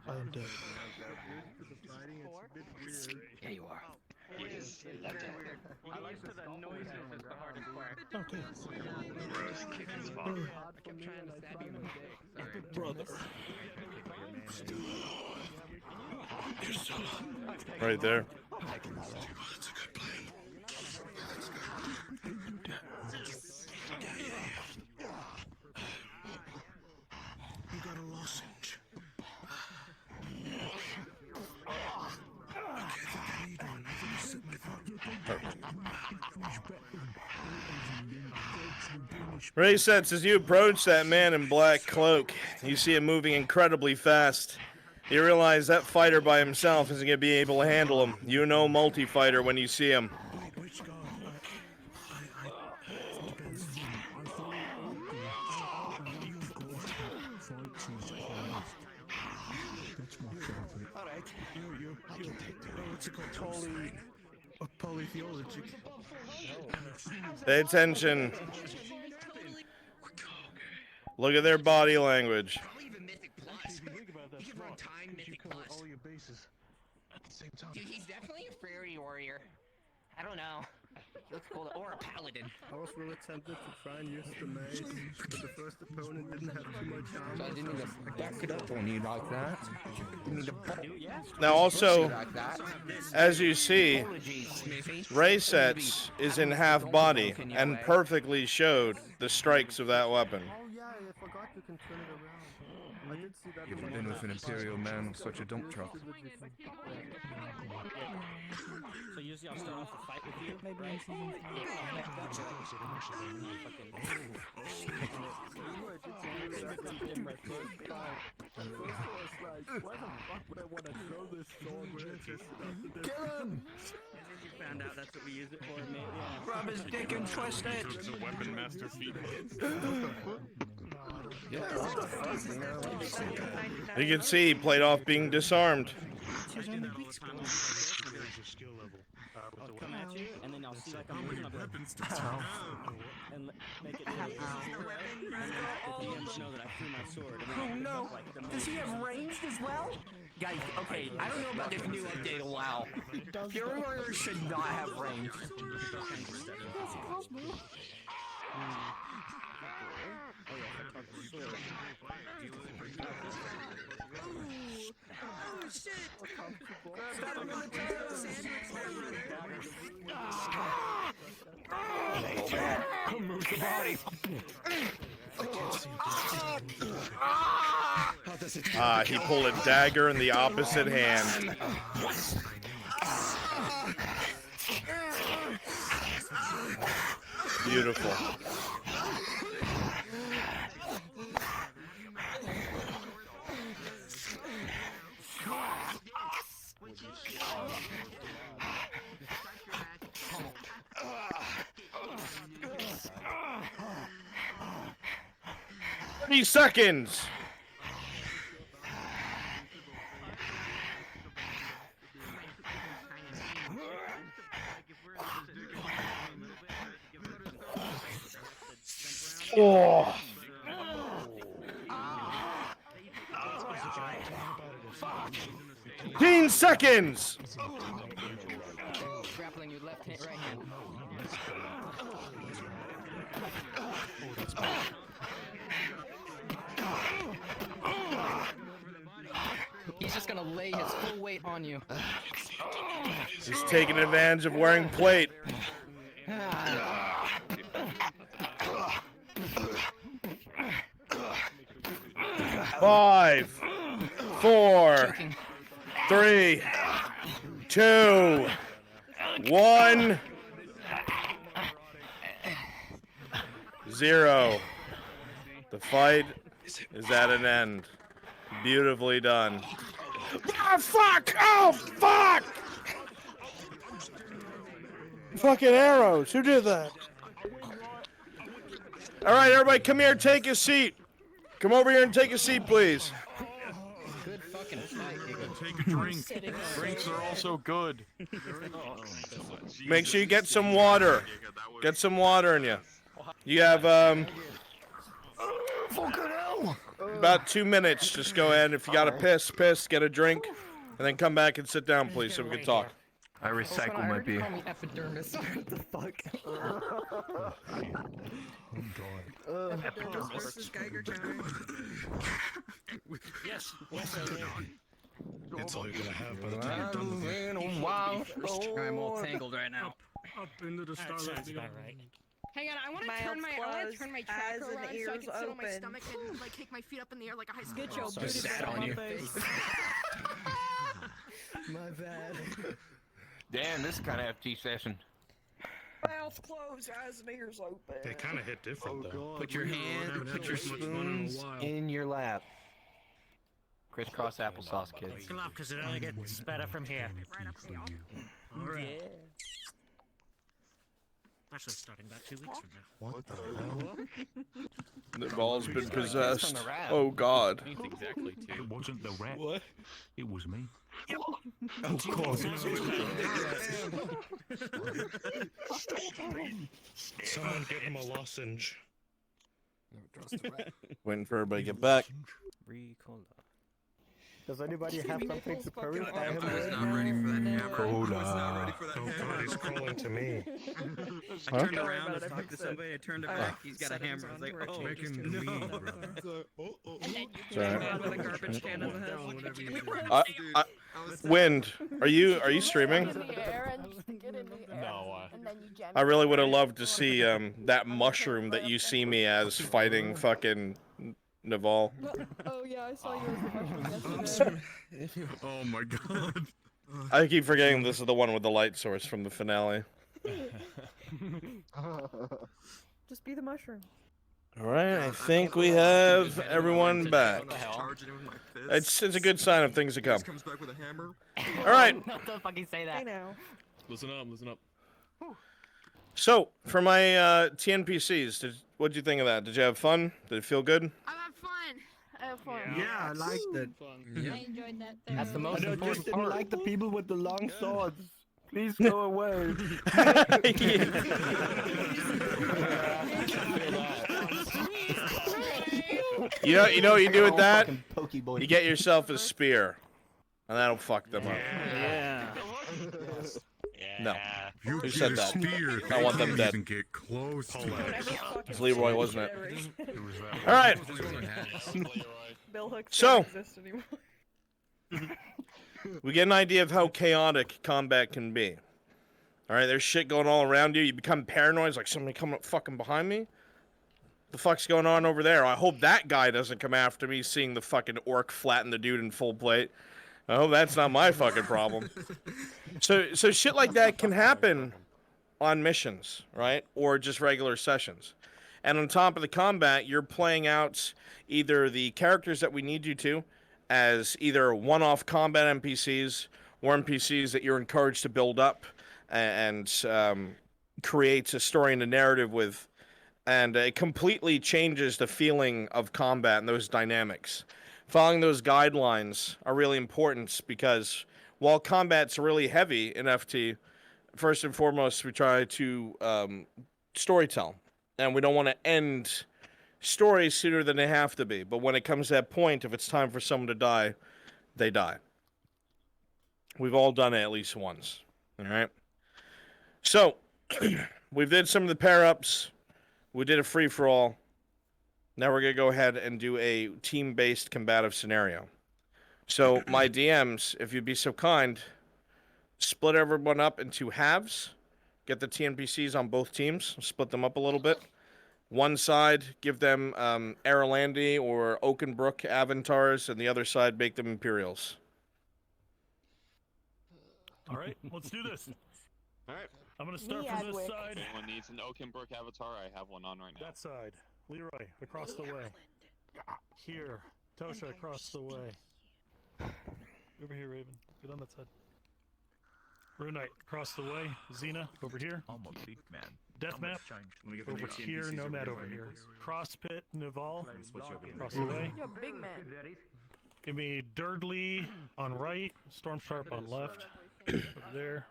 Speaker 11: I'm dead.
Speaker 14: Yeah, you are.
Speaker 8: I like the noise is the hardest part.
Speaker 11: Okay.
Speaker 14: I kept trying to stab you in the dick. Sorry.
Speaker 11: Brother.
Speaker 1: Right there.
Speaker 11: That's a good plan. You got a lozenge. I think I need one. I think it's sitting
Speaker 1: Ray sets as you approach that man in black cloak, you see him moving incredibly fast. You realize that fighter by himself isn't going to be able to handle him. You know multi-fighter when you see him.
Speaker 11: Wait, which guy?
Speaker 6: Alright.
Speaker 11: What's it called? Polytheology.
Speaker 1: Pay attention. Look at their body language.
Speaker 8: You can run time, Mythic Plus. All your bases at the same time.
Speaker 14: Dude, he's definitely a fairy warrior. I don't know. He looks cool, or a paladin.
Speaker 15: I was really tempted to try and use the mace, but the first opponent didn't have too much armor.
Speaker 6: So I didn't need to back it up on you like that. Didn't need to
Speaker 1: Now also, as you see, Ray sets is in half body and perfectly showed the strikes of that weapon.
Speaker 15: Oh yeah, I forgot you can turn it around. I did see that.
Speaker 6: You haven't been with an Imperial man with such a dump truck.
Speaker 4: So usually I'll start off the fight with you, right?
Speaker 6: Kill him!
Speaker 4: You found out that's what we use it for, mate. Yeah.
Speaker 6: Grab his dick and twist it!
Speaker 3: It's a weapon master feat.
Speaker 1: You can see he played off being disarmed.
Speaker 4: I'll come at you, and then I'll see like I'm moving, I'll be like, and make it really easy, and then the DMs know that I threw my sword. And then
Speaker 14: Oh no! Does he have ranged as well? Guys, okay, I don't know about this new update of WoW. Fury Warriors should not have range.
Speaker 12: Oh shit!
Speaker 6: Move the body!
Speaker 1: He pulled a dagger in the opposite hand. Beautiful. Seconds. Oh. 15 seconds.
Speaker 14: Grappling your left hand, right hand. He's just gonna lay his full weight on you.
Speaker 1: He's taking advantage of wearing plate. 5, 4, 3, 2, 1, 0. The fight is at an end. Beautifully done. Ah, fuck! Oh, fuck! Fucking arrows. Who did that? All right, everybody, come here and take a seat. Come over here and take a seat, please.
Speaker 14: Good fucking fight, Eagles.
Speaker 10: take a drink. Drinks are also good.
Speaker 1: Make sure you get some water. Get some water in you. You have about 2 minutes. Just go ahead. If you got to piss, get a drink, and then come back and sit down, please, so we can talk.
Speaker 7: I recycle my beer.
Speaker 12: Call me epidermis. What the fuck? Epidermis versus Geiger counter.
Speaker 3: Yes.
Speaker 10: It's all you're gonna have by the
Speaker 6: time you're done with it.
Speaker 9: I'm all tangled right now.
Speaker 15: Up into the
Speaker 3: That
Speaker 15: starlight.
Speaker 3: sounds about right.
Speaker 12: Hang on, I want to turn my tracker around so I can sit on my stomach and like kick my feet up in the air like a high school
Speaker 9: Get
Speaker 12: girl.
Speaker 9: your booty
Speaker 7: sat
Speaker 9: back
Speaker 7: on
Speaker 9: on
Speaker 7: you.
Speaker 9: my face.
Speaker 6: My bad.
Speaker 7: Damn, this is kind of FT session.
Speaker 12: Mouth closed, eyes and ears open.
Speaker 3: They kind of hit different though.
Speaker 7: Put your spoons in your lap. Crisscross applesauce, kids.
Speaker 3: Come up, because it only gets better from here.
Speaker 12: Alright.
Speaker 3: Actually, starting about 2 weeks from now.
Speaker 10: What the hell?
Speaker 1: The ball's been possessed. Oh God.
Speaker 10: Exactly, too.
Speaker 3: It wasn't the rat.
Speaker 10: What?
Speaker 3: It was me.
Speaker 10: Of course.
Speaker 3: Someone get him a lozenge.
Speaker 1: Waiting for everybody to get back.
Speaker 7: Ricola.
Speaker 15: Does anybody have something to curry?
Speaker 6: I was not ready for that hammer. I was not ready for that
Speaker 3: Oh
Speaker 6: hammer.
Speaker 3: God, he's crawling to me.
Speaker 6: I turned around to talk to somebody. I turned it back. He's got a hammer. I was like, oh, no.
Speaker 1: Sorry.
Speaker 12: With a garbage can in the head.
Speaker 1: Wind, are you streaming?
Speaker 3: No,
Speaker 1: I really would have loved to see that mushroom that you see me as fighting fucking Naval.
Speaker 12: Oh yeah, I saw you as the mushroom yesterday.
Speaker 10: Oh my God.
Speaker 1: I keep forgetting this is the one with the light source from the finale.
Speaker 12: Just be the mushroom.
Speaker 1: All right, I think we have everyone back.
Speaker 6: Charging him with my fist.
Speaker 1: It's a good sign of things to come.
Speaker 6: He comes back with a hammer.
Speaker 1: All right.
Speaker 5: Not the fucking say that.
Speaker 12: Hey now.
Speaker 10: Listen up, listen up.
Speaker 1: So for my TNPCs, what'd you think of that? Did you have fun? Did it feel good?
Speaker 12: I had fun. I had fun.
Speaker 15: Yeah, I liked it.
Speaker 12: I enjoyed that.
Speaker 7: That's the most
Speaker 15: I
Speaker 7: important
Speaker 15: just didn't
Speaker 7: part.
Speaker 15: like the people with the long swords. Please go away.
Speaker 1: You know what you do with that? You get yourself a spear, and that'll fuck them up.
Speaker 3: Yeah.
Speaker 1: No.
Speaker 10: You
Speaker 1: Who
Speaker 10: get
Speaker 1: said
Speaker 10: a
Speaker 1: that?
Speaker 10: spear.
Speaker 1: I want them
Speaker 10: Don't
Speaker 1: dead.
Speaker 10: even get close to it.
Speaker 1: It's Leroy, wasn't it?
Speaker 3: It was that
Speaker 1: All right.
Speaker 12: Bill Hooks
Speaker 1: So-
Speaker 12: don't exist anymore.
Speaker 1: We get an idea of how chaotic combat can be. All right, there's shit going all around you. You become paranoid. It's like somebody coming up fucking behind me. The fuck's going on over there? I hope that guy doesn't come after me, seeing the fucking orc flatten the dude in full plate. I hope that's not my fucking problem. So shit like that can happen on missions, right? Or just regular sessions. And on top of the combat, you're playing out either the characters that we need you to as either one-off combat NPCs or NPCs that you're encouraged to build up and creates a story and a narrative with. And it completely changes the feeling of combat and those dynamics. Following those guidelines are really important because while combat's really heavy in FT, first and foremost, we try to storytell. And we don't want to end stories sooner than they have to be. But when it comes to that point, if it's time for someone to die, they die. We've all done it at least once. All right? So, we did some of the pair-ups. We did a free-for-all. Now we're going to go ahead and do a team-based combative scenario. So, my DMs, if you'd be so kind, split everyone up into halves. Get the TNPCs on both teams. Split them up a little bit. One side, give them Aralandi or Oakenbrook avatars, and the other side, make them Imperials.
Speaker 3: All right, let's do this.
Speaker 16: All right.
Speaker 3: I'm gonna start from this side.
Speaker 16: Anyone needs an Oakenbrook avatar? I have one on right now.
Speaker 3: That side. Leroy, across the way. Here. Tosha, across the way. Over here, Raven. Get on that side. Runite, across the way. Xena, over here.
Speaker 9: I'm a big man.
Speaker 3: Deathmap, over here. Nomad over here. Crosspit, Naval, across the way.
Speaker 12: You're a big man.
Speaker 3: Give me Durdley on right, Storm Sharp on left. Over there.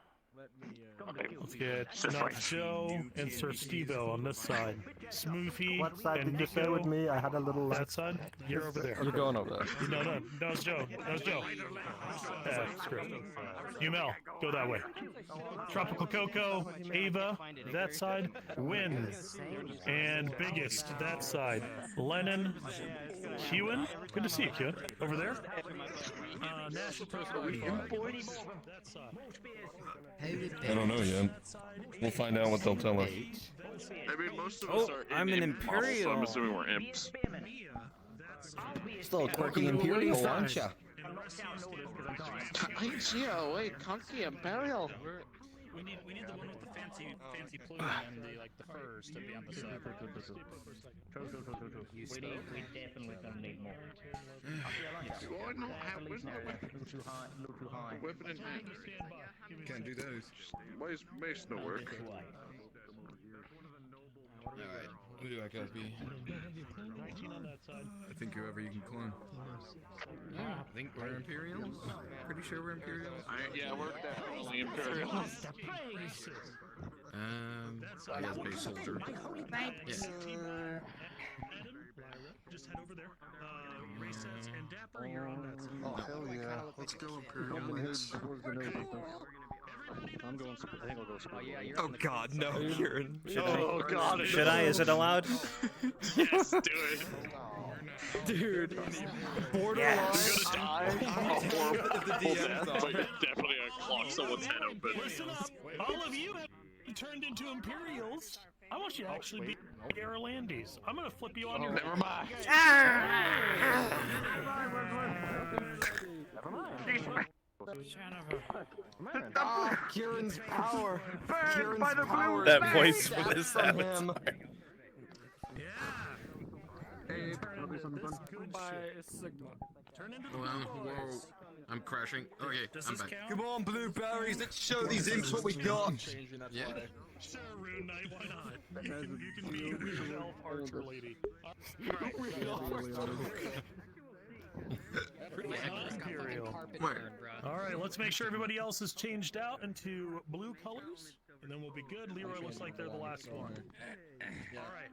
Speaker 3: Let's get Nuts Joe and Sir Steve-O on this side. Smoothie
Speaker 15: What side
Speaker 3: and
Speaker 15: did you say with
Speaker 3: Nico.
Speaker 15: me? I had a little
Speaker 3: That side? You're over there.
Speaker 17: You're going over there.
Speaker 3: No, it's Joe. It's Joe. Screw it. Umel, go that way. Tropical Coco, Ava, that side. Win. And Biggest, that side. Lennon, Kewen. Good to see you, Kewen. Over there. National Prosperity. That side.
Speaker 17: I don't know yet. We'll find out what they'll tell us.
Speaker 16: I mean, most of us are
Speaker 7: I'm an
Speaker 16: imp models, so
Speaker 7: Imperial.
Speaker 16: I'm assuming we're imps.
Speaker 7: Still a quirky Imperial, aren't ya?
Speaker 16: Yeah, wait, Conky Imperial.
Speaker 4: We need the one with the fancy plume and the the furs to be on the side. We definitely gonna need more.
Speaker 16: Do I not have where's my weapon? Weapon in hand.
Speaker 10: Can't do those.
Speaker 16: Why is mace not working?
Speaker 17: Alright, who do I copy?
Speaker 3: 19 on that side.
Speaker 10: I think whoever you can clone. I think we're Imperials. Pretty sure we're Imperials.
Speaker 16: Yeah, we're definitely Imperials.
Speaker 10: I guess base soldier. Yeah.
Speaker 3: Just head over there. Resets and Dapper, you're on that side.
Speaker 6: Oh, hell yeah. Let's go, Imperial Knights.
Speaker 4: I'm going. I think I'll go.
Speaker 7: Oh God, no, Kieran.
Speaker 16: Oh God.
Speaker 18: Should I? Is it allowed?
Speaker 16: Yes, do it.
Speaker 7: Dude.
Speaker 18: Yes.
Speaker 16: You're gonna die. Oh, horrible. But you're definitely gonna clock someone's head open.
Speaker 3: Listen up, all of you have turned into Imperials. I want you to actually be Arolandis. I'm gonna flip you on your.
Speaker 16: Never mind.
Speaker 7: Kieran's power. Kieran's power.
Speaker 1: That voice for this
Speaker 7: from
Speaker 1: avatar.
Speaker 7: him.
Speaker 10: Whoa. I'm crashing. Okay, I'm back.
Speaker 7: Come on, blueberries. Let's show these imps what we got.
Speaker 10: Yeah.
Speaker 3: Sure, Rune Knight, why not? You can be Elf Archer Lady. Imperial. Alright, let's make sure everybody else is changed out into blue colors, and then we'll be good. Leroy looks like they're the last one. Alright.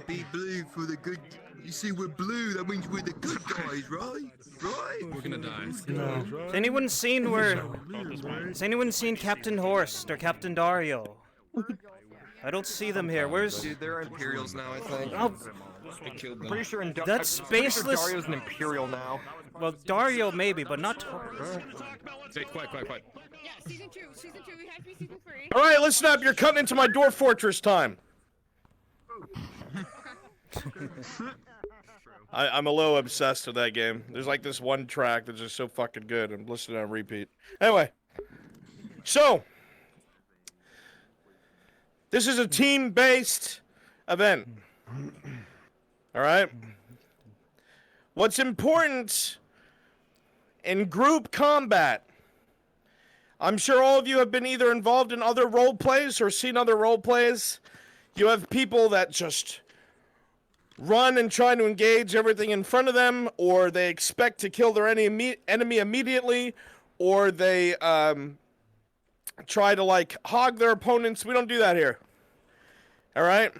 Speaker 6: Be blue for the good. You see, we're blue. That means we're the good guys, right? Right?
Speaker 10: We're gonna die.
Speaker 18: No. Has anyone seen where? Has anyone seen Captain Horst or Captain Dario? I don't see them here. Where's?
Speaker 7: Dude, they're Imperials now, I think.
Speaker 18: Oh,
Speaker 17: I killed them.
Speaker 7: Pretty sure
Speaker 18: that's
Speaker 7: pretty sure
Speaker 18: spaceless.
Speaker 7: Dario's an Imperial now.
Speaker 18: Well, Dario maybe, but not.
Speaker 10: Say quiet.
Speaker 12: Yeah, season 2. Season 2. We have to be season 3.
Speaker 1: All right, listen up. You're cutting into my Dwarf Fortress time. I'm a little obsessed with that game. There's like this one track that's just so fucking good. I'm listening on repeat. Anyway, so this is a team-based event. All right. What's important in group combat? I'm sure all of you have been either involved in other role plays or seen other role plays. You have people that just run and try to engage everything in front of them, or they expect to kill their enemy immediately, or they try to like hog their opponents. We don't do that here. All right?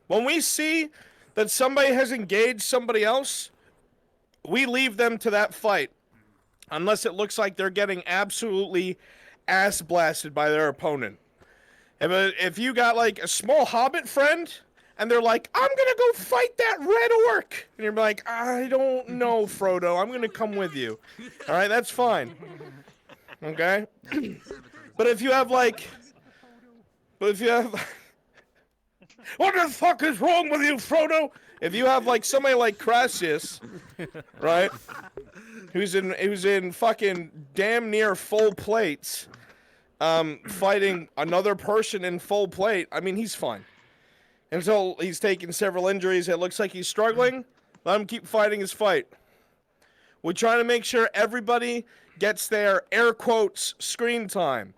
Speaker 1: When we see that somebody has engaged somebody else, we leave them to that fight unless it looks like they're getting absolutely ass blasted by their opponent. If you got like a small hobbit friend and they're like, I'm gonna go fight that red orc, and you're like, I don't know, Frodo, I'm gonna come with you. All right, that's fine. Okay? But if you have like, what the fuck is wrong with you, Frodo? If you have like somebody like Crassius, right, who's in fucking damn near full plates, fighting another person in full plate, I mean, he's fine. Until he's taken several injuries, it looks like he's struggling, let him keep fighting his fight. We try to make sure everybody gets their, air quotes, screen time.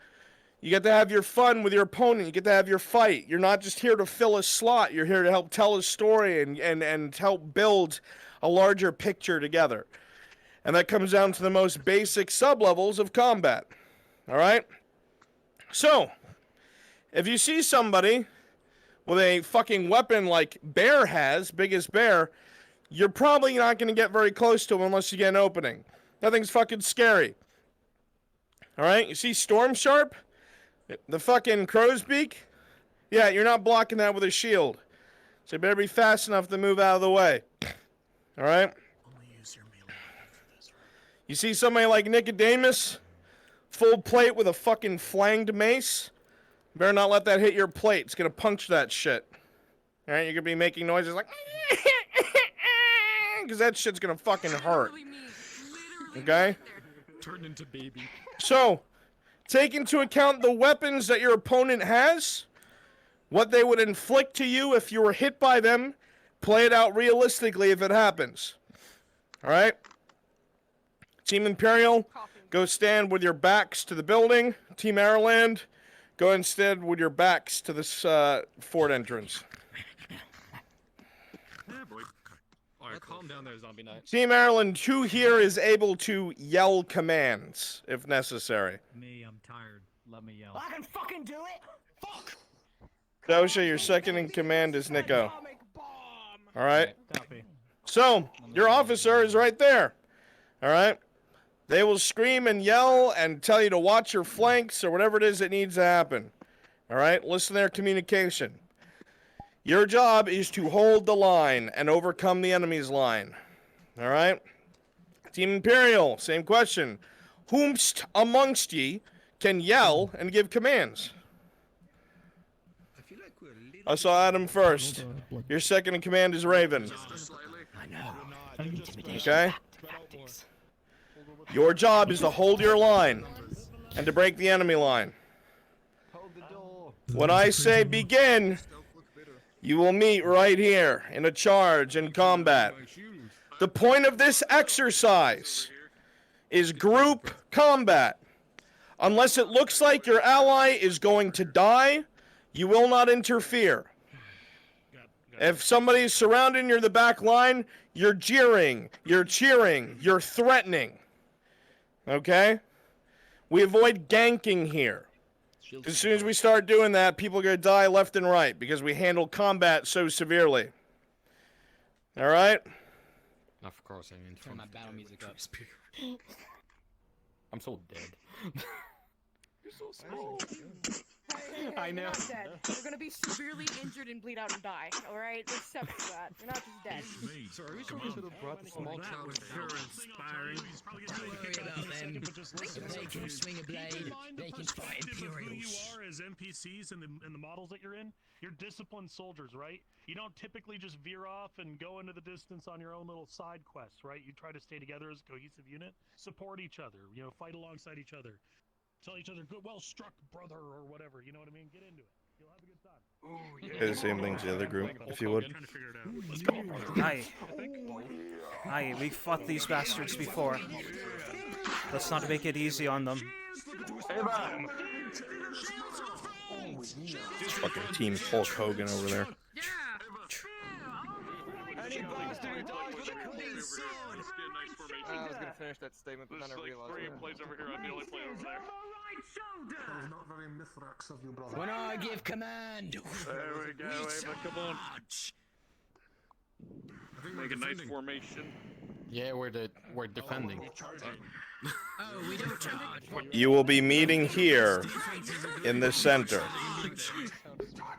Speaker 1: You get to have your fun with your opponent. You get to have your fight. You're not just here to fill a slot. You're here to help tell a story and help build a larger picture together. And that comes down to the most basic sub-levels of combat. All right? So, if you see somebody with a fucking weapon like Bear has, biggest Bear, you're probably not going to get very close to him unless you get an opening. That thing's fucking scary. All right? You see Storm Sharp? The fucking crow's beak? Yeah, you're not blocking that with a shield. So you better be fast enough to move out of the way. All right? You see somebody like Nicodemus? Full plate with a fucking flanged mace? Better not let that hit your plate. It's going to puncture that shit. All right? You're going to be making noises like... because that shit's going to fucking hurt. Okay?
Speaker 10: Turn into baby.
Speaker 1: So, take into account the weapons that your opponent has, what they would inflict to you if you were hit by them, play it out realistically if it happens. Alright? Team Imperial, go stand with your backs to the building. Team Airland, go instead with your backs to this fort entrance.
Speaker 10: Yeah, boy. Alright, calm down there, Zombie Knight.
Speaker 1: Team Ireland, who here is able to yell commands if necessary?
Speaker 9: Me, I'm tired. Let me yell.
Speaker 14: I can fucking do it! Fuck!
Speaker 1: Dosha, your second in command is Nico. Alright?
Speaker 9: Copy.
Speaker 1: So, your officer is right there. Alright? They will scream and yell and tell you to watch your flanks or whatever it is that needs to happen. Alright? Listen to their communication. Your job is to hold the line and overcome the enemy's line. Alright? Team Imperial, same question. Whomst amongst ye can yell and give commands? I saw Adam first. Your second in command is Raven.
Speaker 14: I know.
Speaker 1: Okay? Your job is to hold your line and to break the enemy line. When I say begin, you will meet right here in a charge and combat. The point of this exercise is group combat. Unless it looks like your ally is going to die, you will not interfere. If somebody is surrounding you in the back line, you're jeering, you're cheering, you're threatening. Okay? We avoid ganking here. As soon as we start doing that, people are going to die left and right because we handle combat so severely. All right?
Speaker 7: Of course, I mean,
Speaker 4: Turn my battle music up.
Speaker 7: I'm so dead.
Speaker 12: You're so small. Hey,
Speaker 7: I know.
Speaker 12: You're not dead. You're gonna be severely injured and bleed out and die. All right, accept that. You're not just dead.
Speaker 10: So are we sure we should have brought the small child
Speaker 15: was sure inspiring.
Speaker 8: Don't
Speaker 9: worry about them. They can swing a blade. They can fight
Speaker 3: Who you
Speaker 9: Imperials.
Speaker 3: are as NPCs and the models that you're in, you're disciplined soldiers, right? You don't typically just veer off and go into the distance on your own little side quests, right? You try to stay together as a cohesive unit, support each other, fight alongside each other. Tell each other, good, well struck, brother, or whatever. You know what I mean? Get into it. You'll have a good time.
Speaker 1: Oh, yeah. The same thing to the other group, if you would.
Speaker 3: Let's go.
Speaker 18: Aye. Aye, we fought these bastards before. Let's not make it easy on them.
Speaker 1: It's fucking Team Hulk Hogan over there.
Speaker 13: I was gonna finish that statement, but then I realized.
Speaker 3: Plays over here. I'm the only player over there.
Speaker 15: That was not very Mithrax of you, brother.
Speaker 9: When I give command,
Speaker 3: There we go, Ava. Come on. Make a nice formation.
Speaker 7: Yeah, we're defending.
Speaker 9: oh, we don't charge.
Speaker 1: You will be meeting here in the center.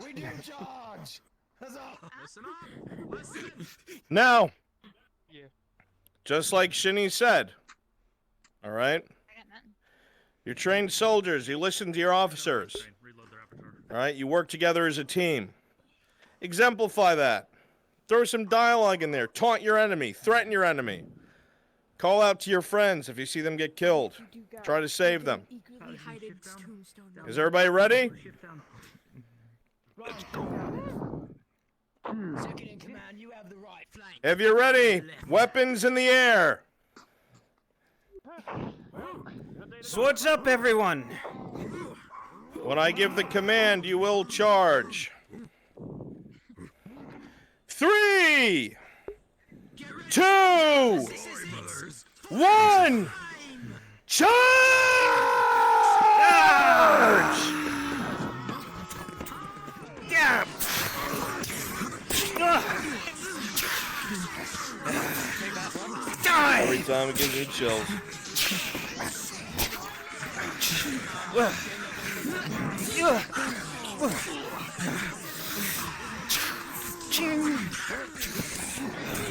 Speaker 14: We do charge! Huzzah!
Speaker 10: Listen up! Listen!
Speaker 1: Now, just like Shinny said, all right? You're trained soldiers. You listen to your officers. All right? You work together as a team. Exemplify that. Throw some dialogue in there. Taunt your enemy. Threaten your enemy. Call out to your friends if you see them get killed. Try to save them. Is everybody ready?
Speaker 9: Second in command, you have the right flank.
Speaker 1: If you're ready, weapons in the air.
Speaker 18: Swords up, everyone!
Speaker 1: When I give the command, you will charge. 3, 2, 1. Charge!
Speaker 18: Yeah. Die.
Speaker 1: Every time it gives me chills.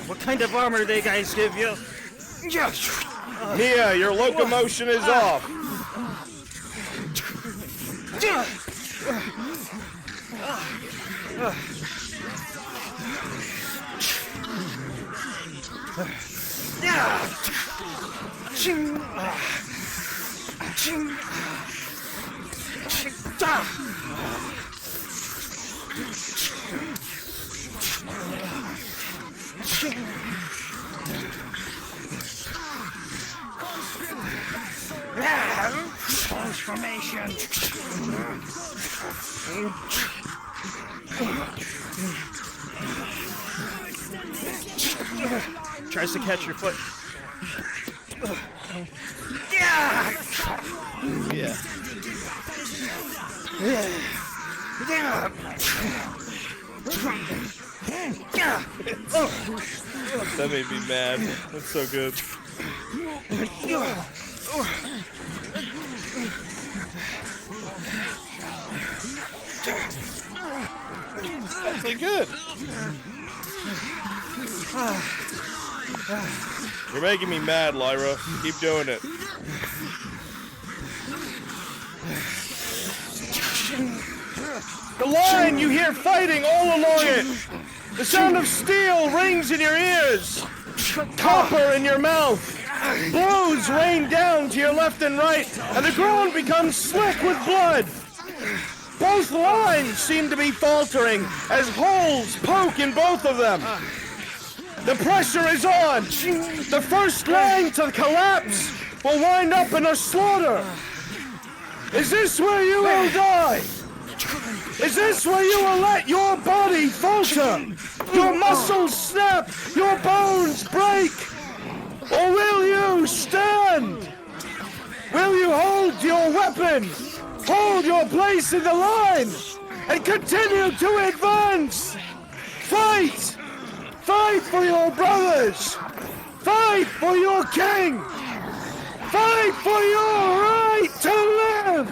Speaker 18: What kind of armor do they guys give you?
Speaker 1: Mia, your locomotion is off.
Speaker 18: Transformation. Tries to catch your foot. Yeah.
Speaker 1: Yeah. That made me mad. That's so good. Actually good. You're making me mad, Lyra. Keep doing it. The line you hear fighting all along it. The sound of steel rings in your ears. Copper in your mouth. Blows rain down to your left and right, and the ground becomes slick with blood. Both lines seem to be faltering as holes poke in both of them. The pressure is on. The first line to collapse will wind up in a slaughter. Is this where you will die? Is this where you will let your body falter? Your muscles snap, your bones break? Or will you stand? Will you hold your weapon? Hold your place in the line and continue to advance. Fight! Fight for your brothers. Fight for your king. Fight for your right to live.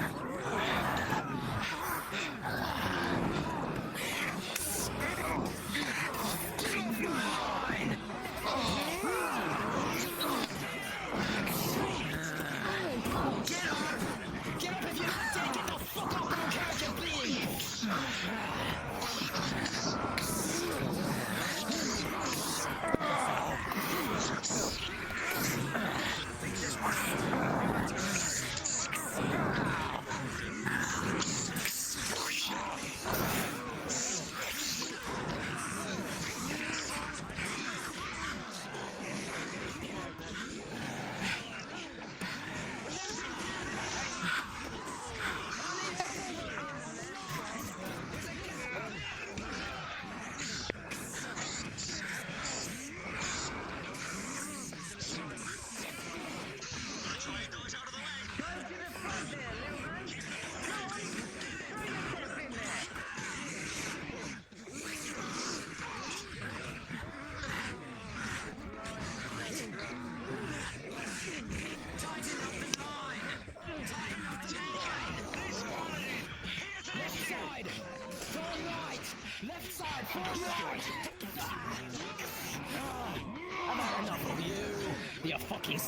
Speaker 9: You fucking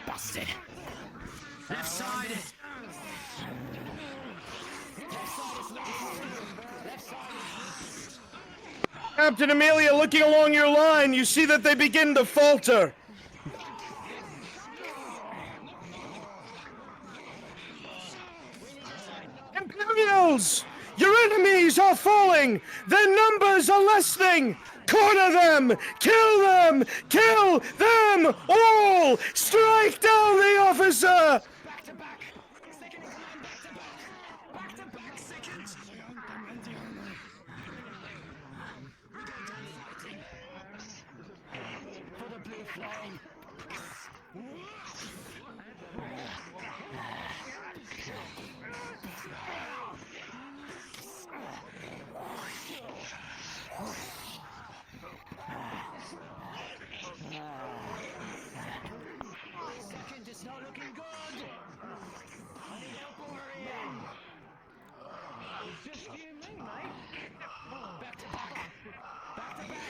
Speaker 9: bastard.
Speaker 14: Left side.
Speaker 1: Captain Amelia, looking along your line, you see that they begin to falter. Imperials! Your enemies are falling! Their numbers are lessening! Corner them! Kill them! Kill them all! Strike down the officer!
Speaker 9: Second, it's not looking good. I need help over here. It's just you and me, mate. Back to back. Back to back.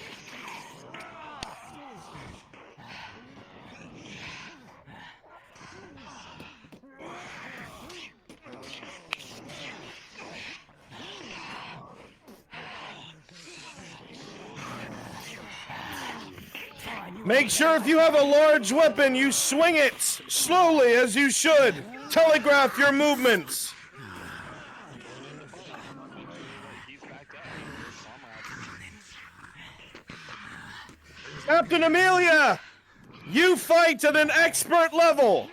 Speaker 1: Make sure if you have a large weapon, you swing it slowly as you should. Telegraph your movements. Captain Amelia, you fight at an expert level.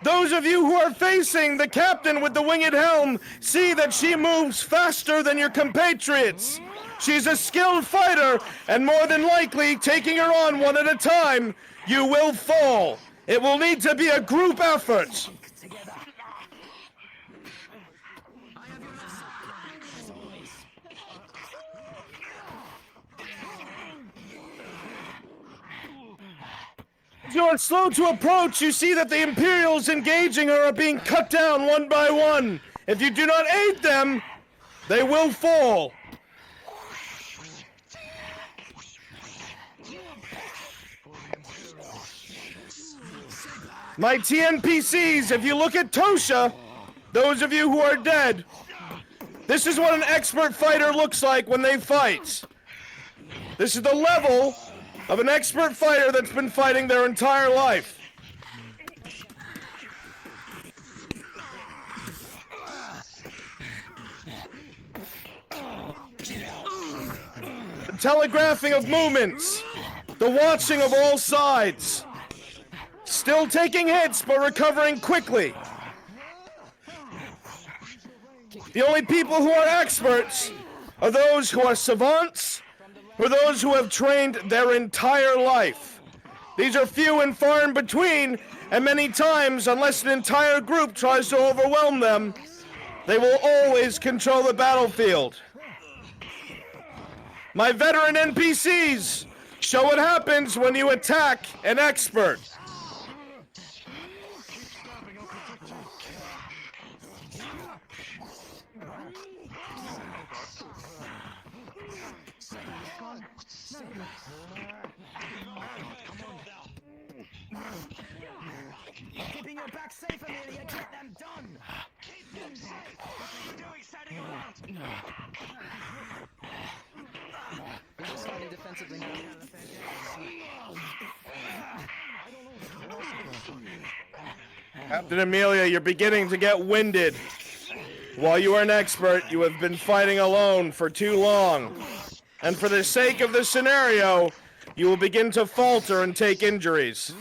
Speaker 1: Those of you who are facing the captain with the winged helm see that she moves faster than your compatriots. She's a skilled fighter, and more than likely, taking her on one at a time, you will fall. It will need to be a group effort. As you are slow to approach, you see that the Imperials engaging her are being cut down one by one. If you do not aid them, they will fall. My NPCs, if you look at Tosha, those of you who are dead, this is what an expert fighter looks like when they fight. This is the level of an expert fighter that's been fighting their entire life. The telegraphing of movements, the watching of all sides. Still taking hits, but recovering quickly. The only people who are experts are those who are savants, or those who have trained their entire life. These are few and far in between, and many times, unless an entire group tries to overwhelm them, they will always control the battlefield. My veteran NPCs show what happens when you attack an expert.
Speaker 9: Keeping your back safe, Amelia. Get them done. Keep them safe. What are you doing standing around?
Speaker 4: We're just fighting defensively now.
Speaker 1: Captain Amelia, you're beginning to get winded. While you are an expert, you have been fighting alone for too long. And for the sake of the scenario, you will begin to falter and take injuries.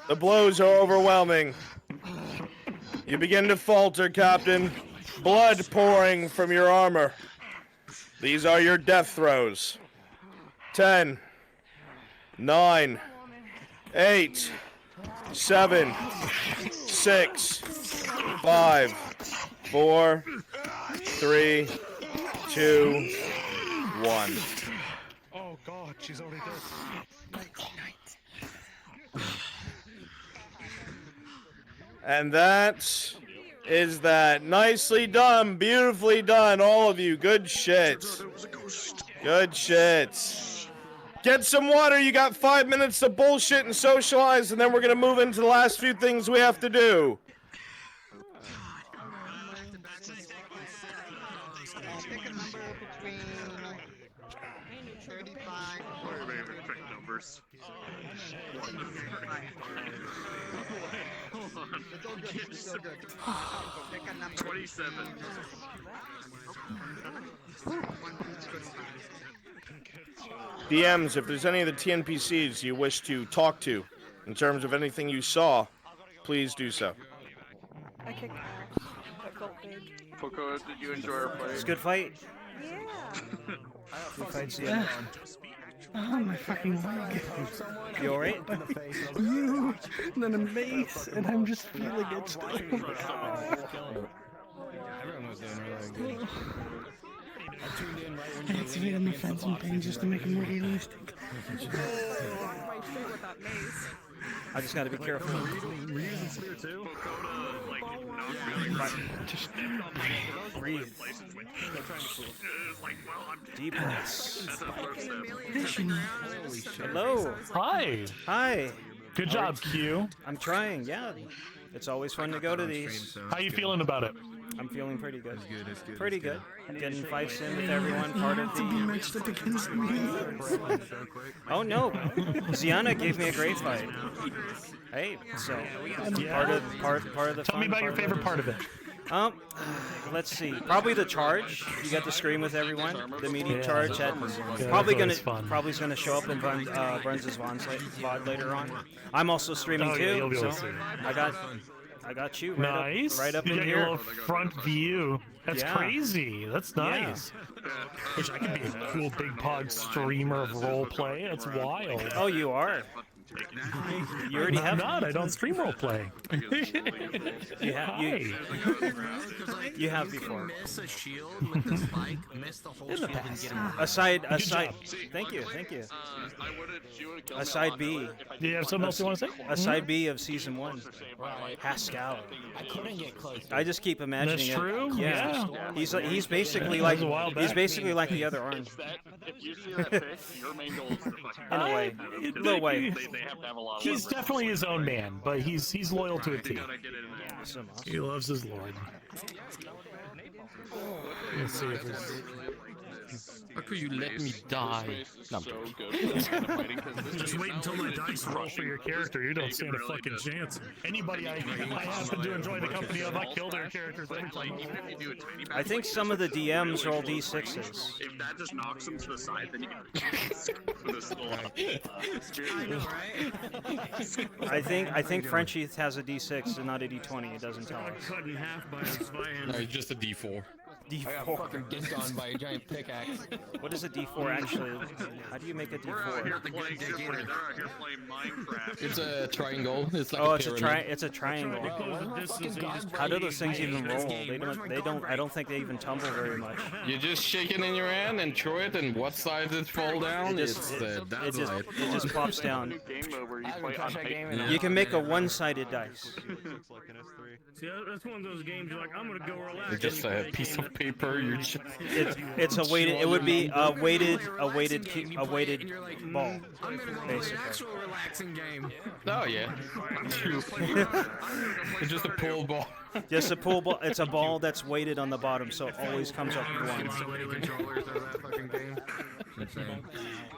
Speaker 1: The blows are overwhelming. You begin to falter, Captain. Blood pouring from your armor. These are your death throws. 10, 9, 8, 7, 6, 5, 4, 3, 2, 1.
Speaker 3: Oh God, she's already dead.
Speaker 1: And that is that. Nicely done, beautifully done, all of you. Good shit. Good shit. Get some water. You got 5 minutes to bullshit and socialize, and then we're gonna move into the last few things we have to do.
Speaker 13: 35. Wait, check numbers. Hold on. It's all good. It's all good. Pick a number. 27.
Speaker 1: DMs, if there's any of the TNPCs you wish to talk to in terms of anything you saw, please do so.
Speaker 12: I kicked ass. I felt good.
Speaker 13: Poco, did you enjoy our play?
Speaker 18: It's a good fight.
Speaker 12: Yeah.
Speaker 18: Good fights, yeah.
Speaker 15: Oh, my fucking leg.
Speaker 18: You alright?
Speaker 15: You, and then a mace, and I'm just feeling it still.
Speaker 7: Everyone was doing really good. I tuned in right when you were
Speaker 15: Activate on the fence and bang just to make him more realistic.
Speaker 18: I just gotta be careful. Just breathe. Deep breaths. Hello.
Speaker 3: Hi.
Speaker 18: Hi.
Speaker 3: Good job, Q.
Speaker 18: I'm trying, yeah. It's always fun to go to these.
Speaker 3: How you feeling about it?
Speaker 18: I'm feeling pretty good. Pretty good. Getting fights in with everyone, part of the... Oh no, Ziana gave me a great fight. Hey, so part of the.
Speaker 3: Tell me about your favorite part of it.
Speaker 18: Let's see. Probably the charge. You get to scream with everyone. The immediate charge. Probably gonna show up in Burns' VOD later on. I'm also streaming too. So I got you right up in
Speaker 3: got
Speaker 18: here.
Speaker 3: Your little front view. That's crazy. That's nice. Wish I could be a cool big pod streamer of roleplay. That's wild.
Speaker 18: Oh, you are. You already have.
Speaker 3: I'm not. I don't stream roleplay.
Speaker 18: You have before.
Speaker 6: Miss a shield with the spike, miss the whole shield and get him.
Speaker 18: Aside. Thank you. A side B.
Speaker 3: Do you have something else you want to say?
Speaker 18: A side B of season 1. Pascal.
Speaker 7: I couldn't get close.
Speaker 18: I just keep imagining
Speaker 3: That's
Speaker 18: it.
Speaker 3: true?
Speaker 18: Yeah. He's basically like the other arm.
Speaker 13: If you see that pic, your main goal is to fucking
Speaker 18: In a way. No way.
Speaker 13: They have to have a lot of
Speaker 3: He's definitely his own man, but he's loyal to a team.
Speaker 18: Awesome.
Speaker 3: He loves his lord. Let's see if there's...
Speaker 17: How could you let me die? No,
Speaker 3: Just wait until my dice roll for your character. You don't stand a fucking chance. Anybody I happen to enjoy the company of, I kill their characters every time.
Speaker 18: I think some of the DMs roll D6s.
Speaker 13: If that just knocks them to the side, then you
Speaker 18: I think Frenchie has a D6 and not a D20. It doesn't tell us.
Speaker 15: Cut in half by his
Speaker 17: No, it's just a D4.
Speaker 7: I got fucking dicked on by a giant pickaxe.
Speaker 18: What is a D4 actually? How do you make a D4?
Speaker 17: It's a triangle. It's like
Speaker 18: it's a triangle. How do those things even roll? They don't. I don't think they even tumble very much.
Speaker 17: You just shake it in your hand and throw it, and what side it fall down?
Speaker 18: It just plops down. You can make a one-sided dice.
Speaker 15: See, that's one of those games you're like, I'm gonna go relax.
Speaker 17: It's just a piece of paper. You're just...
Speaker 18: It's a weighted. It would be a weighted ball.
Speaker 6: I'm gonna go to an actual relaxing game.
Speaker 17: Oh yeah. It's just a pool ball.
Speaker 18: Just a pool ball. It's a ball that's weighted on the bottom, so it always comes up with one.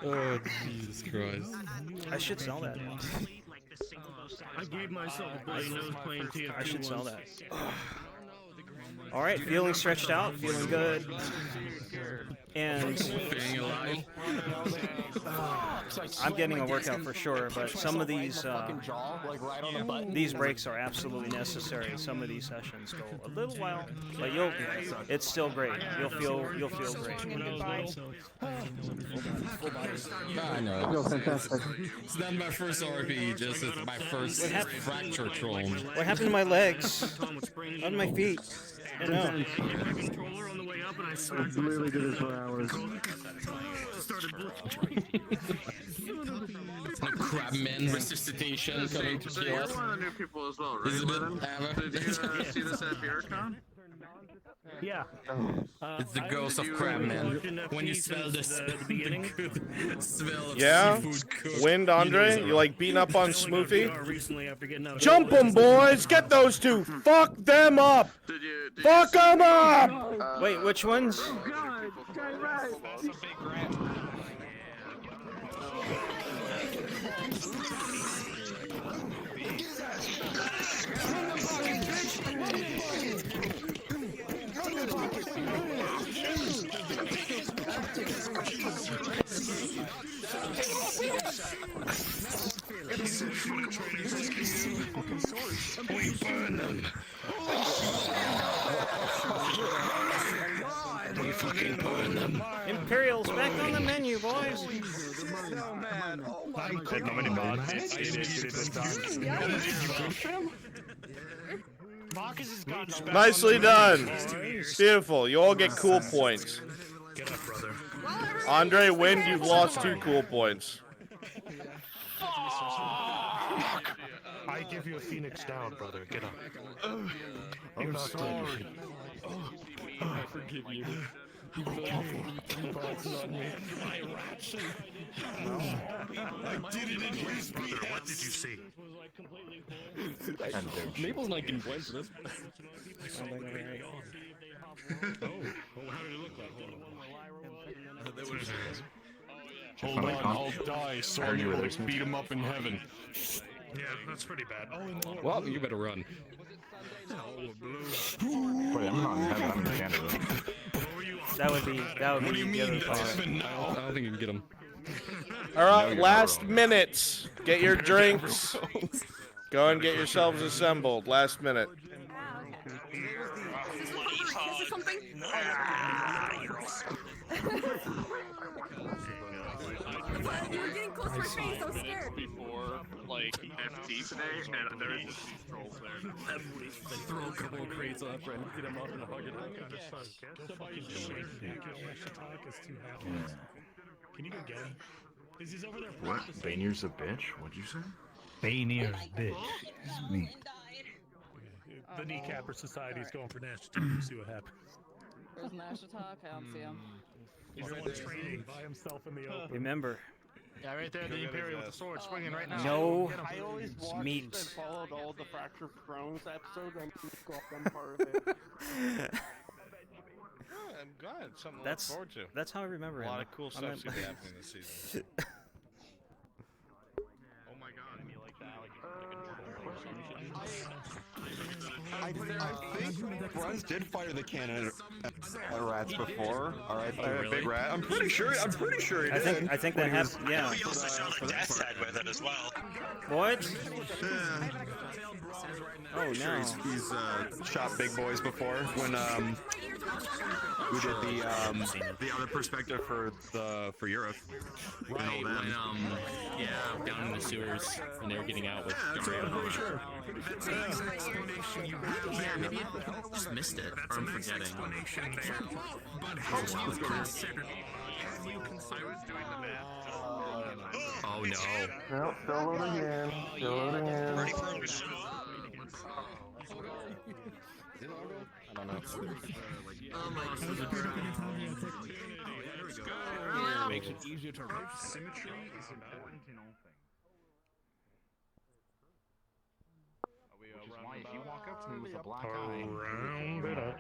Speaker 17: Oh Jesus Christ!
Speaker 18: I should sell that.
Speaker 15: I gave myself a bloody nose playing TF2.
Speaker 18: I should sell that. All right, feeling stretched out, feeling good, and I'm getting a workout for sure. But some of these breaks are absolutely necessary. Some of these sessions go a little while, but it's still great. You'll feel great.
Speaker 17: I know.
Speaker 15: Fantastic.
Speaker 17: It's not my first RP, just it's my first fracture troll.
Speaker 18: What happened to my legs? On my feet? I know.
Speaker 15: Controller on the way up, and I literally did it for hours.
Speaker 17: Crabman resuscitation coming to kill us.
Speaker 13: You're one of the new people as well, right? Did you see this at BeerCon?
Speaker 3: Yeah.
Speaker 17: It's the ghost of Crabman. When you smell this, the good smell of seafood cooked.
Speaker 1: Wind, Andre? You like beating up on Smoofy? Jump them, boys! Get those two! Fuck them up! Fuck them up!
Speaker 18: Wait, which ones?
Speaker 17: We burn them. We fucking burn them.
Speaker 18: Imperial's back on the menu, boys.
Speaker 13: Oh man, oh my
Speaker 3: Take how many mods
Speaker 4: Marcus has gotten
Speaker 1: Nicely done. Beautiful. You all get cool points.
Speaker 3: Get up, brother.
Speaker 1: Andre, win. You've lost 2 cool points.
Speaker 3: I give you a phoenix down, brother. Get up.
Speaker 17: I'm sorry.
Speaker 3: I forgive you. You I did it in his brother. What did you see?
Speaker 10: Mabel's not getting points for this.
Speaker 3: Oh, how did it look like? Hold on, I'll die so I can beat him up in heaven. Yeah, that's pretty bad.
Speaker 10: Well, you better run.
Speaker 19: Wait, I'm not in heaven, I'm in Canada.
Speaker 18: That would be the other part.
Speaker 10: I don't think you can get him.
Speaker 1: All right, last minutes. Get your drinks. Go and get yourselves assembled. Last minute.
Speaker 11: Is this something? You were getting close to my face, I was scared.
Speaker 20: Before, like, FT today, and there was just these trolls there.
Speaker 10: Throw a couple of crates up and get him up and hug it.
Speaker 3: Can you go get him? He's over there.
Speaker 19: What? Bainier's a bitch? What'd you say?
Speaker 3: Bainier's bitch. It's me. The Kneecapper Society's going for Nash Attack. See what happens.
Speaker 5: Where's Nash Attack? I don't see him.
Speaker 3: He's the one training by himself in the open.
Speaker 18: Remember.
Speaker 20: Yeah, right there, the Imperial with the sword swinging right now.
Speaker 18: No
Speaker 20: I always watched
Speaker 18: meat.
Speaker 20: and followed all the Fractured Thrones episodes. I'm just part of it.
Speaker 1: I'm glad. Something to
Speaker 18: That's
Speaker 1: look forward to.
Speaker 18: That's how I remember
Speaker 1: A
Speaker 18: him.
Speaker 1: lot of cool stuff's gonna be happening this season.
Speaker 20: Oh my god. You like that?
Speaker 21: I think Bruns did fire the cannon at rats before. Alright, big rat. I'm pretty sure he did.
Speaker 18: I think that happened. Yeah.
Speaker 2: He also shot a death tag with it as well.
Speaker 18: What? Oh no.
Speaker 21: He's shot big boys before when we did the other perspective for Europe.
Speaker 10: Right, when yeah, down in the sewers when they were getting out with Gabriel.
Speaker 17: Yeah, maybe I just missed it, or I'm forgetting.
Speaker 20: But have you considered? I was doing the math.
Speaker 10: Oh no.
Speaker 15: Nope, still loading in. Still loading in.
Speaker 2: Ready for it?
Speaker 10: I don't know.
Speaker 21: Oh my
Speaker 10: God. Makes it easier to reach.
Speaker 20: Symmetry is important in all things.
Speaker 19: Which is why if you walk up to me with a black eye,
Speaker 3: Round it up.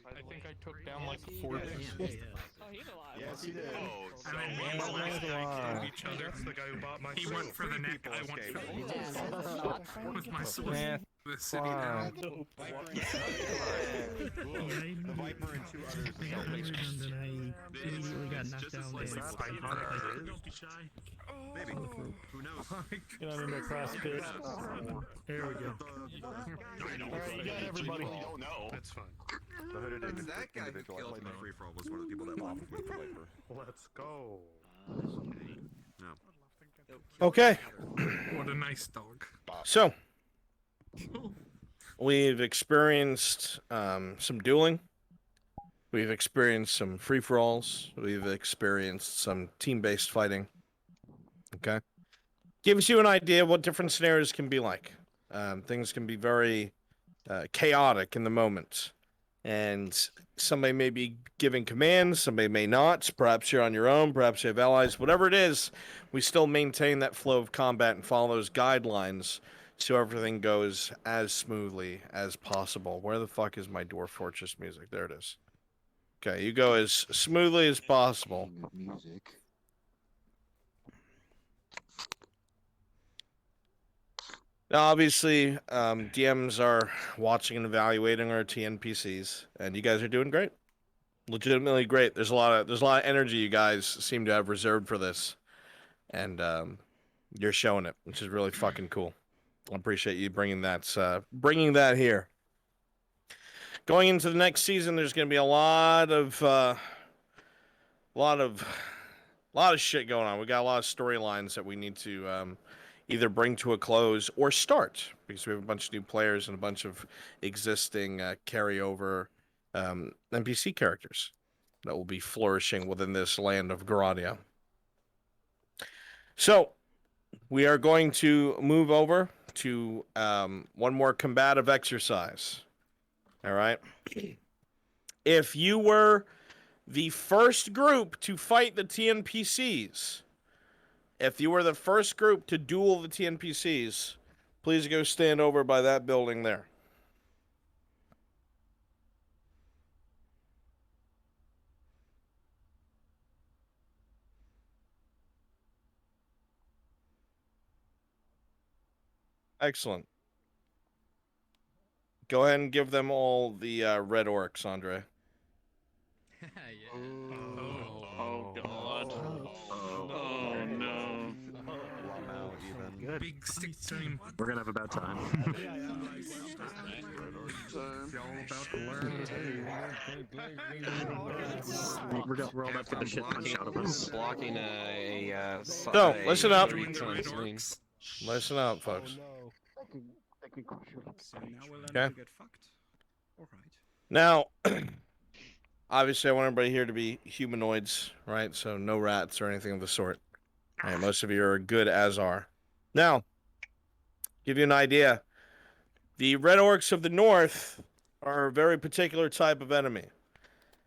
Speaker 3: I think I took down like 4 people.
Speaker 5: Oh, he's alive.
Speaker 21: Yes, he did.
Speaker 20: Oh, so
Speaker 3: And then me and the last guy killed each other. That's the guy who bought my sword.
Speaker 20: he went for the neck, I went for the with my sword.
Speaker 15: Man,
Speaker 20: The city now.
Speaker 15: fine.
Speaker 21: The Viper and 2 others. Maybe. Who knows?
Speaker 3: Get on into CrossFit. There we go. Alright, you got everybody.
Speaker 20: Oh no.
Speaker 3: That's fine.
Speaker 19: The hooded
Speaker 21: That guy who
Speaker 19: individual I
Speaker 21: killed
Speaker 19: played in
Speaker 21: me.
Speaker 19: the free-for-all was one of the people that offered me the Viper.
Speaker 3: Let's go.
Speaker 21: No.
Speaker 1: Okay.
Speaker 20: What a nice dog.
Speaker 1: So, we've experienced some dueling. We've experienced some free-for-alls. We've experienced some team-based fighting. Okay? Gives you an idea of what different scenarios can be like. Things can be very chaotic in the moment. And somebody may be giving commands, somebody may not. Perhaps you're on your own, perhaps you have allies. Whatever it is, we still maintain that flow of combat and follow those guidelines so everything goes as smoothly as possible. Where the fuck is my Dwarf Fortress music? There it is. Okay, you go as smoothly as possible.
Speaker 19: Music.
Speaker 1: Now, obviously, DMs are watching and evaluating our TNPCs, and you guys are doing great. Legitimately great. There's a lot of energy you guys seem to have reserved for this, and you're showing it, which is really fucking cool. I appreciate you bringing that here. Going into the next season, there's going to be a lot of shit going on. We got a lot of storylines that we need to either bring to a close or start, because we have a bunch of new players and a bunch of existing carryover NPC characters that will be flourishing within this land of Garadia. So we are going to move over to one more combative exercise. All right. If you were the first group to fight the TNPCs, if you were the first group to duel the TNPCs, please go stand over by that building there. Excellent. Go ahead and give them all the red orcs, Andre.
Speaker 20: Oh god. Oh no.
Speaker 10: Big stick time.
Speaker 4: We're gonna have a bad time. We're all about to get the shit punched out of us.
Speaker 7: Blocking a
Speaker 1: So, listen up.
Speaker 7: Slings.
Speaker 1: Listen up, folks.
Speaker 6: So now we'll learn
Speaker 1: Okay.
Speaker 6: to get fucked. Alright.
Speaker 1: Now, obviously, I want everybody here to be humanoids, right? So no rats or anything of the sort. All right, most of you are good as are. Now, give you an idea. The Red Orcs of the North are a very particular type of enemy.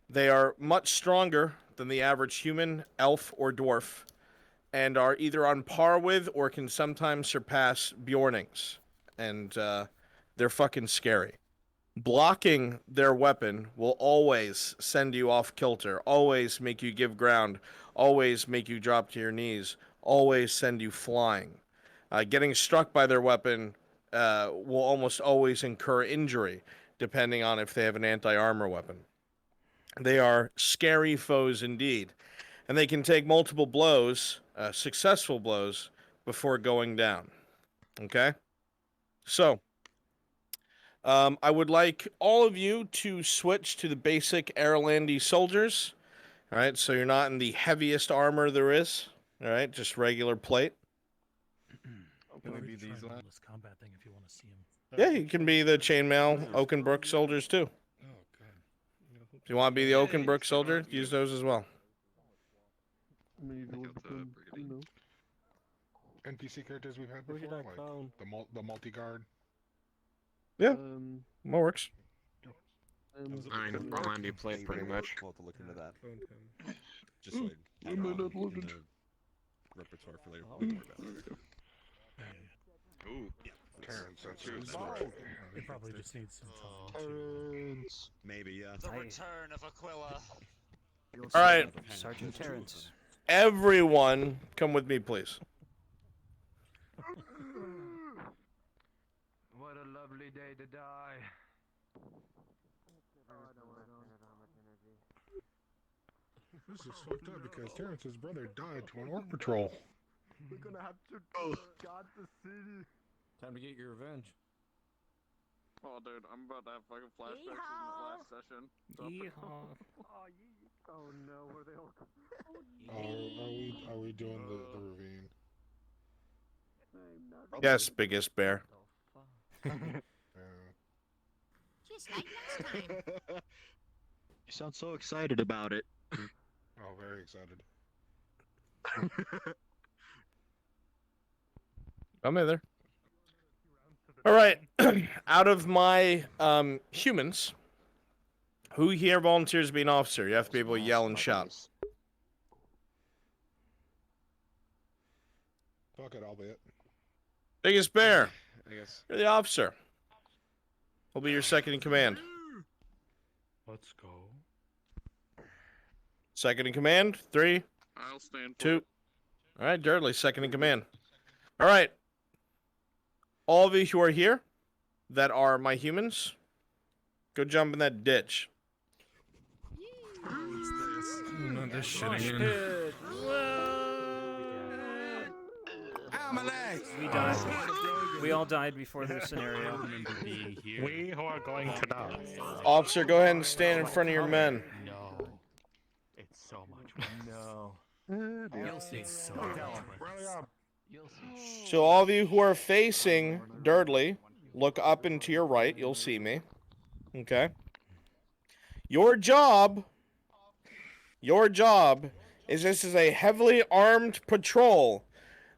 Speaker 1: They are much stronger than the average human, elf, or dwarf, and are either on par with or can sometimes surpass Bjornings. And they're fucking scary. Blocking their weapon will always send you off kilter, always make you give ground, always make you drop to your knees, always send you flying. Getting struck by their weapon will almost always incur injury, depending on if they have an anti-armor weapon. They are scary foes indeed, and they can take multiple blows, successful blows, before going down. Okay? So, I would like all of you to switch to the basic Airlandy soldiers. All right, so you're not in the heaviest armor there is. All right, just regular plate.
Speaker 3: Can I be these last combat thing if you want to see him?
Speaker 1: Yeah, you can be the chainmail Oakenbrook soldiers too.
Speaker 3: Oh god.
Speaker 1: If you want to be the Oakenbrook soldier, use those as well.
Speaker 16: NPC characters we've had before, like the multi-guard.
Speaker 1: Yeah, that works.
Speaker 7: Fine, Orlando played pretty much.
Speaker 21: We'll have to look into that. Just
Speaker 16: Hmm.
Speaker 21: like
Speaker 16: I might not look
Speaker 21: in
Speaker 16: it.
Speaker 21: the repertoire for later. We'll worry about it.
Speaker 20: Ooh.
Speaker 16: Terrence, that's
Speaker 20: True.
Speaker 3: It probably just needs some time.
Speaker 16: Terrence.
Speaker 21: Maybe, yeah.
Speaker 2: The return of Aquila.
Speaker 1: All right,
Speaker 18: Sergeant Terrence.
Speaker 1: everyone, come with me, please.
Speaker 8: What a lovely day to die.
Speaker 16: This is fucked up because Terrence's brother died to an orc patrol.
Speaker 15: We're gonna have to guard the city.
Speaker 7: Time to get your revenge.
Speaker 20: Oh, dude, I'm about to have fucking flashbacks from the last session.
Speaker 15: Oh no, were they all?
Speaker 16: Are we doing the ravine?
Speaker 1: Yes, biggest bear.
Speaker 11: Just like last time.
Speaker 4: You sound so excited about it.
Speaker 16: Oh, very excited.
Speaker 1: I'm in there. All right, out of my humans, who here volunteers to be an officer? You have to be able to yell and shout.
Speaker 16: Fuck it, I'll be it.
Speaker 1: Biggest bear,
Speaker 21: I guess.
Speaker 1: you're the officer. He'll be your second in command.
Speaker 3: Let's go.
Speaker 1: Second in command, 3,
Speaker 20: I'll stand for
Speaker 1: 2.
Speaker 20: it.
Speaker 1: All right, Dudley, second in command. All right. all of you who are here that are my humans, go jump in that ditch.
Speaker 17: No, this shit again.
Speaker 18: We died. We all died before this scenario.
Speaker 3: We who are going to die.
Speaker 1: Officer, go ahead and stand in front of your men.
Speaker 3: No. It's so much. No.
Speaker 10: You'll see.
Speaker 1: So all of you who are facing Durdley, look up and to your right. You'll see me. Okay. Your job is this is a heavily armed patrol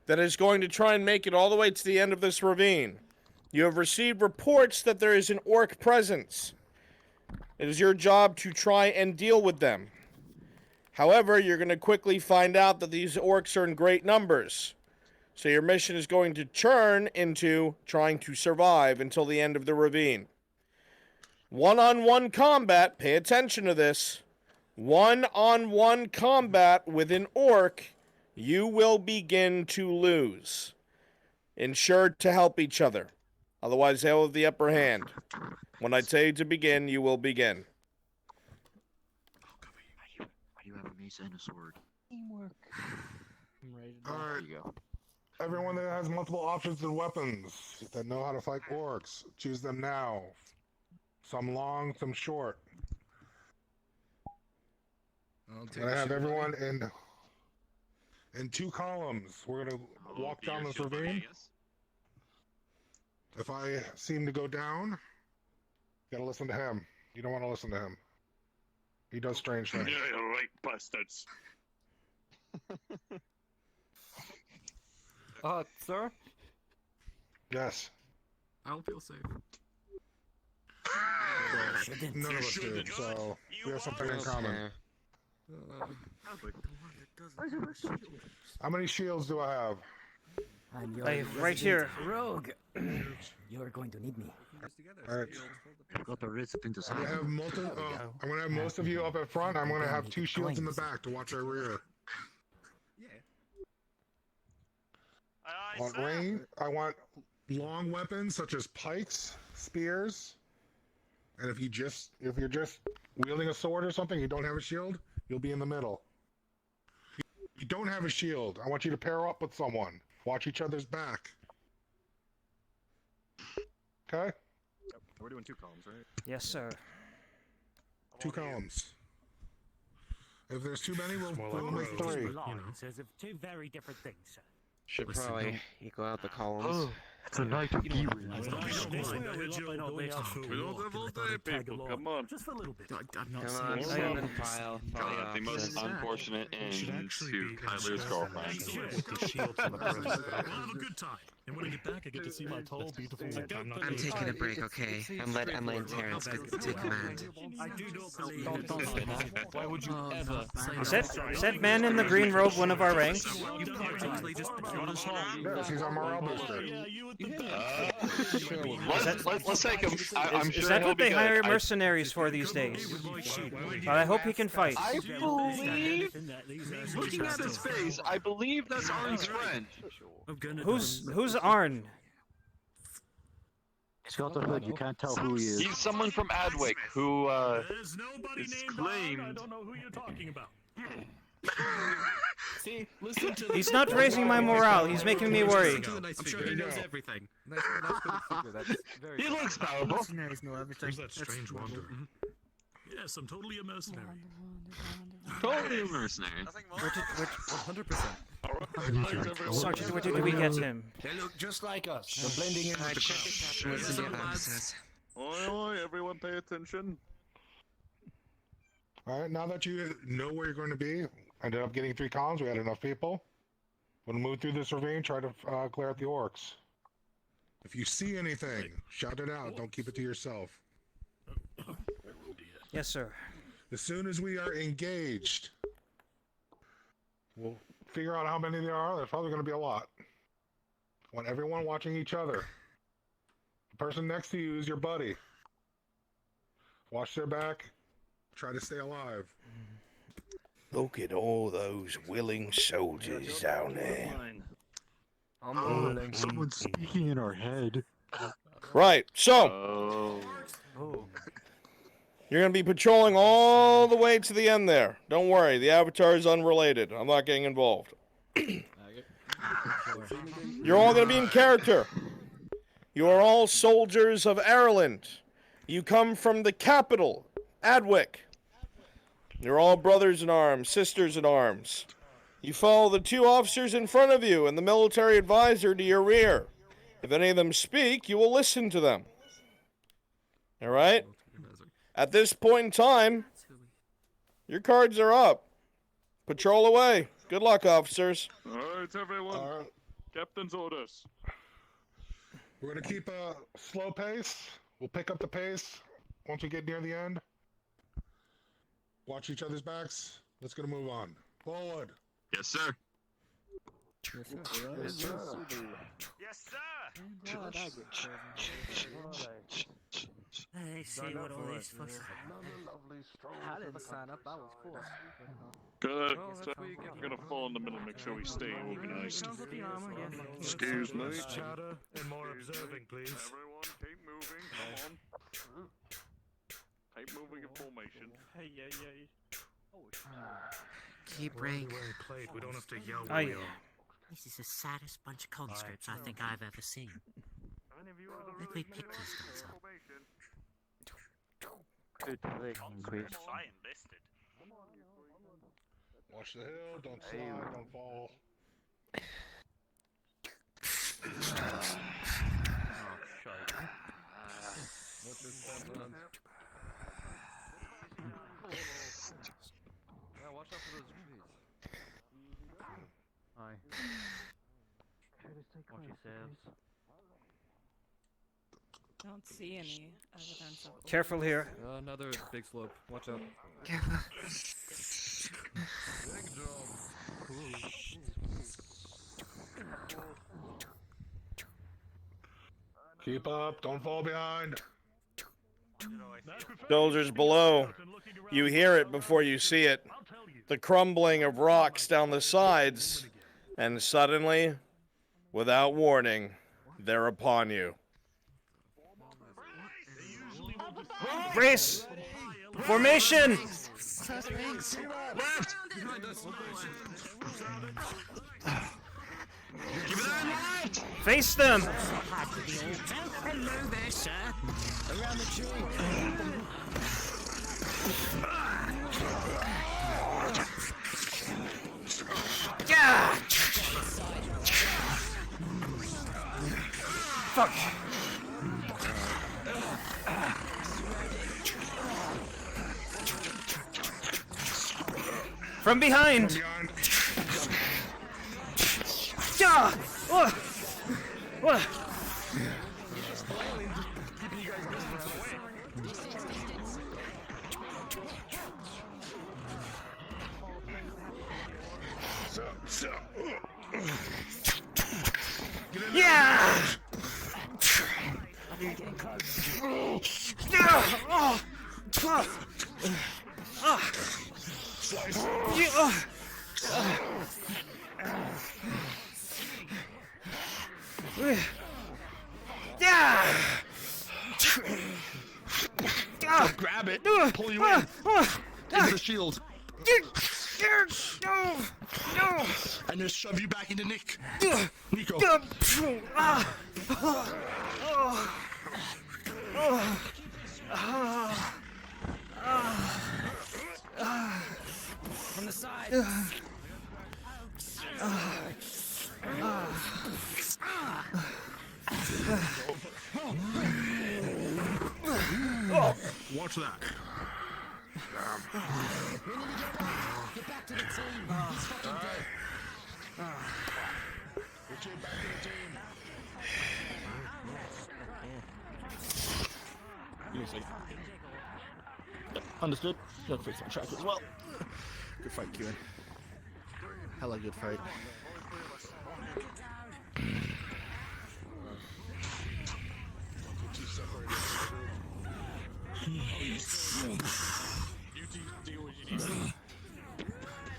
Speaker 1: that is going to try and make it all the way to the end of this ravine. You have received reports that there is an orc presence. It is your job to try and deal with them. However, you're going to quickly find out that these orcs are in great numbers. So your mission is going to turn into trying to survive until the end of the ravine. One-on-one combat, pay attention to this. One-on-one combat with an orc, you will begin to lose. Ensure to help each other. Otherwise, they'll have the upper hand. When I tell you to begin, you will begin.
Speaker 14: Why do you have a mace and a sword?
Speaker 9: Teamwork.
Speaker 16: Alright. Everyone that has multiple options and weapons that know how to fight orcs, choose them now. Some long, some short. And I have everyone in 2 columns. We're gonna walk down this ravine. If I seem to go down, you gotta listen to him. You don't want to listen to him. He does strange things.
Speaker 20: Yeah, right, bastards.
Speaker 10: Sir?
Speaker 16: Yes.
Speaker 10: I don't feel safe.
Speaker 16: None of us do, so we have something in common. How many shields do I have?
Speaker 18: Right here.
Speaker 14: Rogue. You're going to need me.
Speaker 16: Alright.
Speaker 14: I've got the recipe to
Speaker 16: I'm gonna have most of you up at front. I'm gonna have 2 shields in the back to watch our rear. I want long weapons such as pikes, spears, and if you're just wielding a sword or something, you don't have a shield, you'll be in the middle. If you don't have a shield, I want you to pair up with someone. Watch each other's back. Okay?
Speaker 21: We're doing 2 columns, right?
Speaker 18: Yes, sir.
Speaker 16: 2 columns. If there's too many, we'll make 3.
Speaker 9: Says of 2 very different things, sir.
Speaker 7: Should probably equal out the columns.
Speaker 20: It's a night of evil.
Speaker 3: We don't have all day, people. Come on.
Speaker 9: Just a little bit.
Speaker 7: Come on, 7 file.
Speaker 20: The most unfortunate end to Kyler's girlfriend.
Speaker 3: We'll have a good time. And when I get back, I get to see my tall, beautiful...
Speaker 7: I'm taking a break, okay? I'm letting Terrence take command.
Speaker 3: Why would you ever...
Speaker 18: Is that man in the green robe one of our ranks?
Speaker 16: Yes, he's our morale booster.
Speaker 20: Let's take him. I'm sure
Speaker 18: is that
Speaker 20: he'll
Speaker 18: what
Speaker 20: be
Speaker 18: they
Speaker 20: good.
Speaker 18: hire mercenaries for these days? But I hope he can fight.
Speaker 20: I believe, looking at his face, I believe that's Arn's friend.
Speaker 18: Who's Arn?
Speaker 14: He's got the hood. You can't tell who he is.
Speaker 20: He's someone from Adwick who
Speaker 3: There's nobody
Speaker 20: is
Speaker 3: named
Speaker 20: claimed.
Speaker 3: Arn. I don't know who you're talking about.
Speaker 10: See, listen to
Speaker 18: He's not raising my morale. He's making me worry.
Speaker 10: I'm sure he knows everything.
Speaker 20: He looks powerful.
Speaker 3: Who's that strange wanderer? Yes, I'm totally a mercenary.
Speaker 20: Totally a mercenary.
Speaker 10: 100%.
Speaker 18: Sergeant, where did we get him?
Speaker 7: They look just like us. They're blending in with the crowd. What's the deal?
Speaker 20: Oi, oi, everyone pay attention.
Speaker 16: Alright, now that you know where you're going to be, ended up getting 3 columns, we had enough people. When we move through this ravine, try to clear out the orcs. If you see anything, shout it out, don't keep it to yourself.
Speaker 18: Yes, sir.
Speaker 16: As soon as we are engaged, we'll figure out how many there are. There's probably going to be a lot. I want everyone watching each other. The person next to you is your buddy. Watch their back. Try to stay alive.
Speaker 1: Look at all those willing soldiers down there.
Speaker 14: Someone's speaking in our head.
Speaker 1: Right. So you're gonna be patrolling all the way to the end there. Don't worry, the avatar is unrelated. I'm not getting involved. You're all gonna be in character. You are all soldiers of Ireland. You come from the capital, Adwick. You're all brothers in arms, sisters in arms. You follow the two officers in front of you and the military advisor to your rear. If any of them speak, you will listen to them. All right? At this point in time, your cards are up. Patrol away. Good luck, officers.
Speaker 20: All right, everyone. Captain's orders.
Speaker 16: We're going to keep a slow pace. We'll pick up the pace once we get near the end. Watch each other's backs. Let's get to move on. Forward.
Speaker 21: Yes, sir.
Speaker 9: Yes, sir.
Speaker 4: Hey, see what all this fuss.
Speaker 9: I didn't sign up. I was forced.
Speaker 20: I'm gonna fall in the middle, make sure we stay organized. Excuse me.
Speaker 3: Less chatter and more observing, please.
Speaker 20: Everyone, keep moving. Come on. Keep moving in formation.
Speaker 4: Hey, yeah.
Speaker 9: Keep break.
Speaker 3: We don't have to yell.
Speaker 9: This is the saddest bunch of conscripts I think I've ever seen. I think we picked these guys up.
Speaker 14: Good thinking, Chris.
Speaker 2: I enlisted.
Speaker 16: Watch the hill. Don't slide. Don't fall.
Speaker 14: Yeah, watch out for those zombies. Hi. Watch yourselves.
Speaker 5: Don't see any evidence of.
Speaker 18: Careful here.
Speaker 10: Another big slope. Watch out.
Speaker 9: Careful.
Speaker 16: Keep up. Don't fall behind.
Speaker 1: Soldiers below, you hear it before you see it. The crumbling of rocks down the sides, and suddenly, without warning, they're upon you.
Speaker 18: Brace! Formation!
Speaker 21: Left! Give it that left!
Speaker 18: Face them!
Speaker 9: Hello there, sir. Around the tree.
Speaker 18: Yeah! Fuck! From behind! Yeah! Yeah!
Speaker 21: Just grab it, pull you in. Into the shield.
Speaker 18: No! No!
Speaker 21: And just shove you back into Nick. Nico.
Speaker 9: From the side.
Speaker 16: Watch that.
Speaker 9: Get back to the team. He's fucking dead.
Speaker 16: Get back to the team.
Speaker 21: Give me a second. Understood. Gotta fix my track as well. Good fight, Kieran. Hella good fight.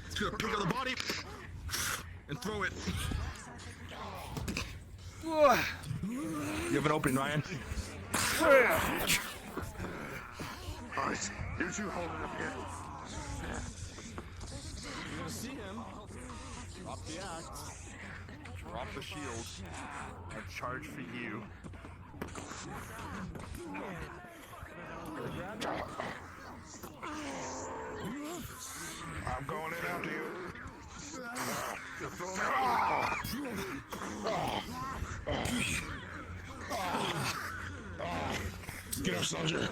Speaker 21: It's gonna pick up the body and throw it. You have an opening, Ryan.
Speaker 9: Nice. You two hold it up here.
Speaker 21: You're gonna see him. Drop the axe. Drop the shield. And charge for you.
Speaker 9: I'm going in after you.
Speaker 16: Get up, soldier.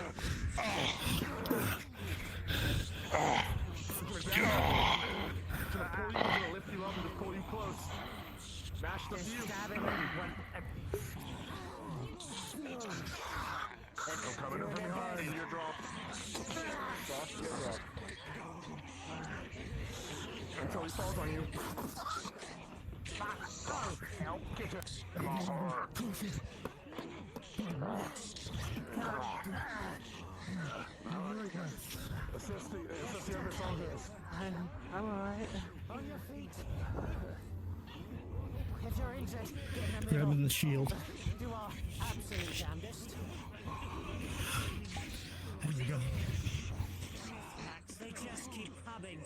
Speaker 9: Lift you up and just pull you close. Smash the view. I'm coming in from behind. You're dropped. Soft tear drop. Until he falls on you. Help kick it. Come on. Assist the other soldiers.
Speaker 5: I'm alright.
Speaker 9: On your feet.
Speaker 4: If you're injured, get in the
Speaker 3: Grab
Speaker 4: middle.
Speaker 3: him the shield.
Speaker 4: Do our absolute damnedest.
Speaker 3: There we go.
Speaker 4: They just keep hubbing.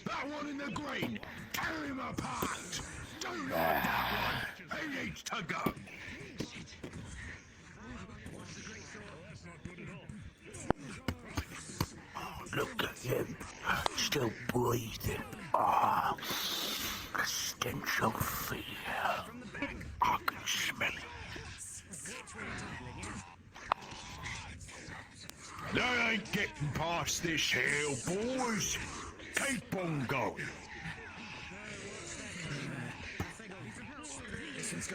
Speaker 9: That one in the green! Tear him apart! Don't like that one! He needs to go!
Speaker 12: Look at him, still breathing. Ah, the stench of fear. I can smell it.
Speaker 9: They ain't getting past this hill, boys! Keep on going!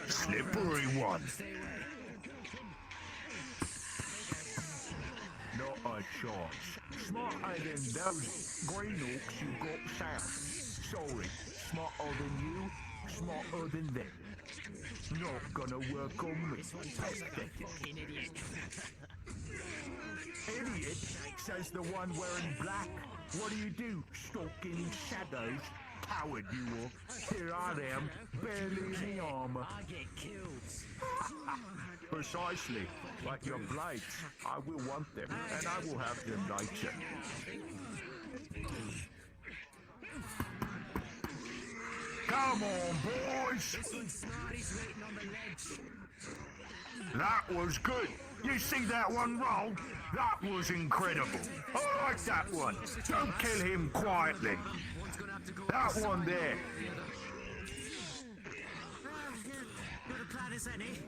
Speaker 9: Slippery one! Not a chance. Smarter than those green orcs you got south. Sorry, smarter than you, smarter than them. Not gonna work on me. Pathetic. Idiot, says the one wearing black. What do? Stalking shadows? Coward you are. Here I am, barely in the armor.
Speaker 4: I get killed.
Speaker 9: Precisely. Like your blades. I will want them, and I will have them later. Come on, boys! That was good. You see that one roll? That was incredible. I like that one. Don't kill him quietly. That one there.
Speaker 4: Good plan is any.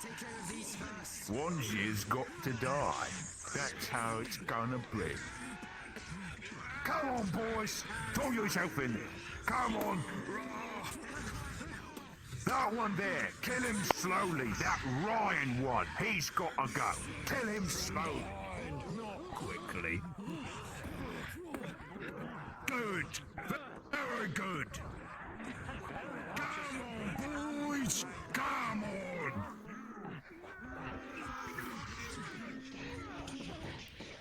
Speaker 4: Take care of these first.
Speaker 9: One's got to die. That's how it's gonna be. Come on, boys. Throw yourself in there. Come on. That one there. Kill him slowly. That Ryan one. He's got to go. Kill him slowly. Not quickly. Good. Very good. Come on, boys. Come on.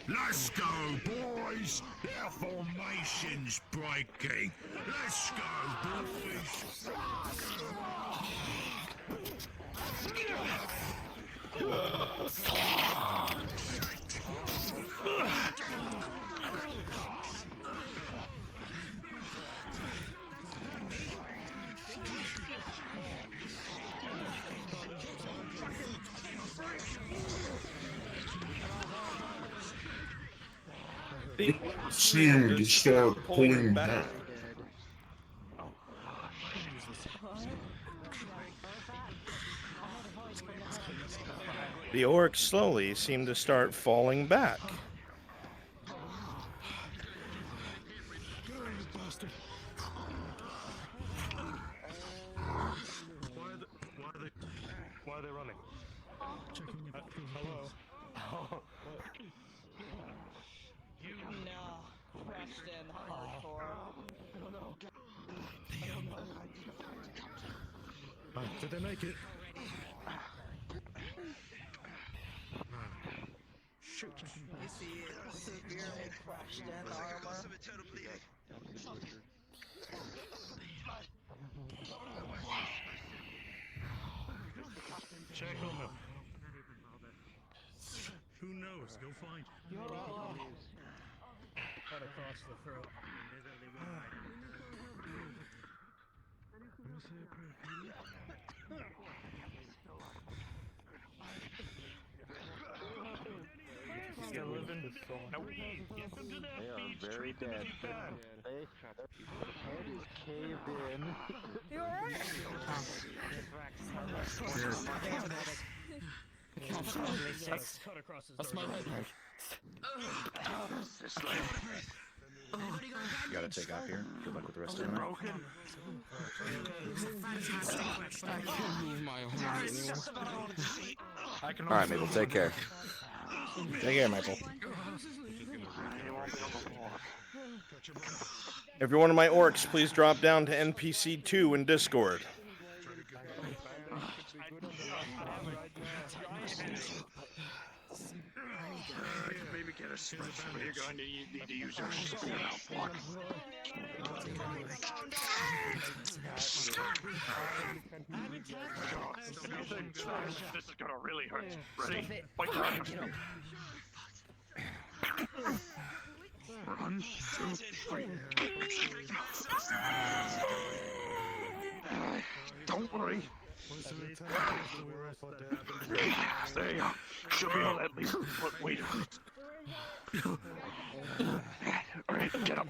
Speaker 9: Let's go, boys! Their formation's breaking! Let's go, boys!
Speaker 16: Seemed to start pulling back.
Speaker 1: The orcs slowly seem to start falling back.
Speaker 3: Why are they running? Hello?
Speaker 5: No, crushed in hardcore.
Speaker 3: I don't know. Did they make it?
Speaker 6: Shoot. You see it.
Speaker 5: Severely crushed in armor.
Speaker 3: Check on them. Who knows? Go find.
Speaker 4: Cut across the throat.
Speaker 3: Still living? Nope.
Speaker 20: They are very dead. They caved in.
Speaker 11: You alright?
Speaker 3: That's my head.
Speaker 19: You gotta take off here. Good luck with the rest of the night.
Speaker 17: I can't move my arm.
Speaker 19: Alright, Maple, take care. Take care, Maple.
Speaker 1: Every one of my orcs, please drop down to NPC 2 in Discord.
Speaker 12: Maybe get a sprint, but you're going to need to use your speed outlook. This is gonna really hurt. Ready? Fight back. Run. Fight. Don't worry. There you go. Should be all at least. But wait. Alright, get up.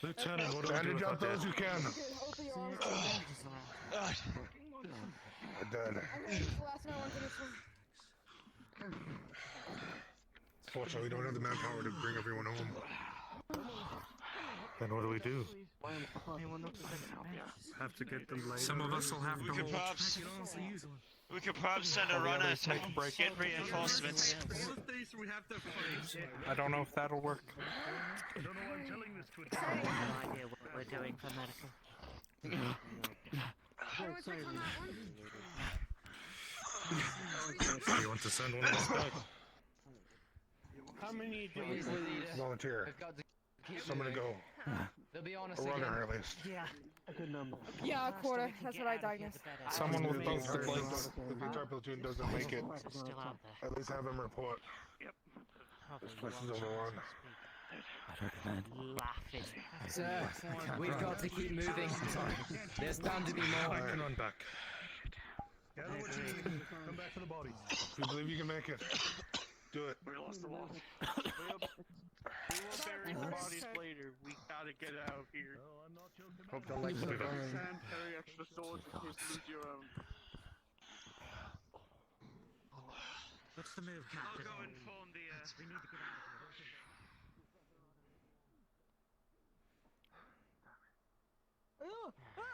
Speaker 3: Lieutenant, what do we do
Speaker 16: Bandage
Speaker 3: about
Speaker 16: up those who can. Dead. Fortunately, we don't have the manpower to bring everyone home.
Speaker 3: Then what do we do?
Speaker 15: Have to get them later.
Speaker 17: Some of us will have to hold.
Speaker 2: We could perhaps send a runner to get reinforcements.
Speaker 17: I don't know if that'll work.
Speaker 3: I don't know why I'm telling this to a
Speaker 5: I have no idea what we're doing for medical.
Speaker 3: You want to send one of us back?
Speaker 4: How many do we need?
Speaker 16: Volunteer. Someone to go.
Speaker 4: They'll be on
Speaker 16: A runner, at least.
Speaker 4: Yeah, a good number.
Speaker 11: Yeah, a quarter. That's what I diagnosed.
Speaker 17: Someone with both the blades.
Speaker 16: If the entire platoon doesn't make it, at least have them report.
Speaker 2: Yep.
Speaker 16: This place is overrun.
Speaker 4: Sir, we've got to keep moving. There's bound to be more.
Speaker 3: I can run back. Gather what you need. Come back for the bodies.
Speaker 16: If you believe you can make it, do it.
Speaker 20: We lost the wall. We will bury the bodies later. We gotta get out of here.
Speaker 3: Oh, I'm not joking.
Speaker 16: Hope the lights are done.
Speaker 20: Sam, carry extra swords in case you lose your own.
Speaker 4: What's the move, Captain?
Speaker 20: I'll go inform the.
Speaker 4: We need to get out of here.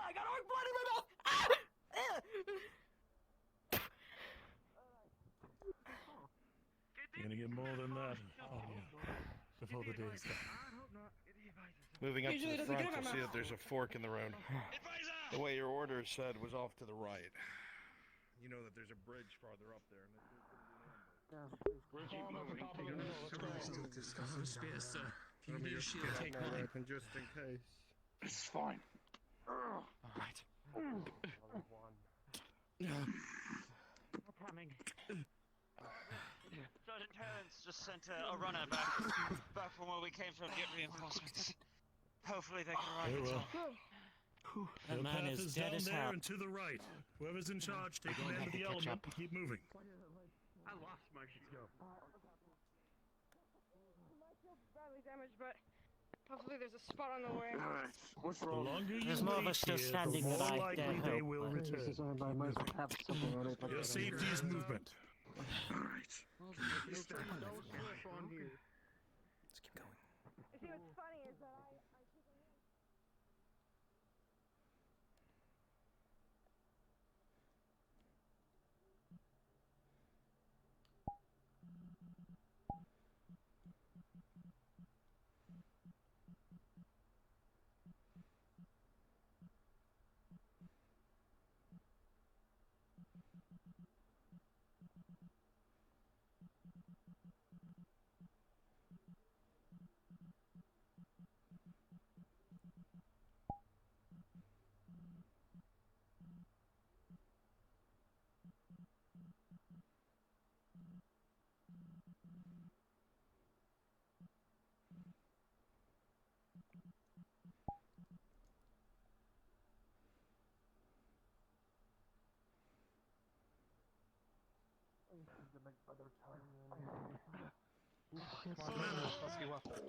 Speaker 5: I got orc blood in my mouth!
Speaker 3: You're gonna get more than that. Oh, yeah. Before the day is done.
Speaker 1: Moving up
Speaker 11: Usually
Speaker 1: to
Speaker 11: it
Speaker 1: the
Speaker 11: doesn't
Speaker 1: front,
Speaker 11: get in
Speaker 1: you'll
Speaker 11: my
Speaker 1: see
Speaker 11: mouth.
Speaker 1: that there's a fork in the road. The way your order said was off to the right. You know that there's a bridge farther up there.
Speaker 17: Spears, sir. If you need a shield, take mine.
Speaker 15: Just in case.
Speaker 12: It's fine.
Speaker 17: Alright.
Speaker 5: Coming.
Speaker 2: Sergeant Terrence just sent a runner back from where we came from to get reinforcements. Hopefully they can arrive in time.
Speaker 3: The path is down there and to the right. Whoever's in charge, take command of the element and keep moving.
Speaker 20: I lost my shield.
Speaker 11: Badly damaged, but hopefully there's a spot on the way.
Speaker 20: Alright, what's
Speaker 3: The
Speaker 20: wrong?
Speaker 3: longer you
Speaker 5: There's more of
Speaker 3: wait
Speaker 5: us still
Speaker 3: here,
Speaker 5: standing
Speaker 3: the
Speaker 5: than
Speaker 3: more
Speaker 5: I
Speaker 3: likely
Speaker 5: dare
Speaker 3: they
Speaker 5: hope,
Speaker 3: will
Speaker 5: but-
Speaker 3: return. Your safety is movement.
Speaker 18: Let's keep going.
Speaker 11: See, what's funny is that I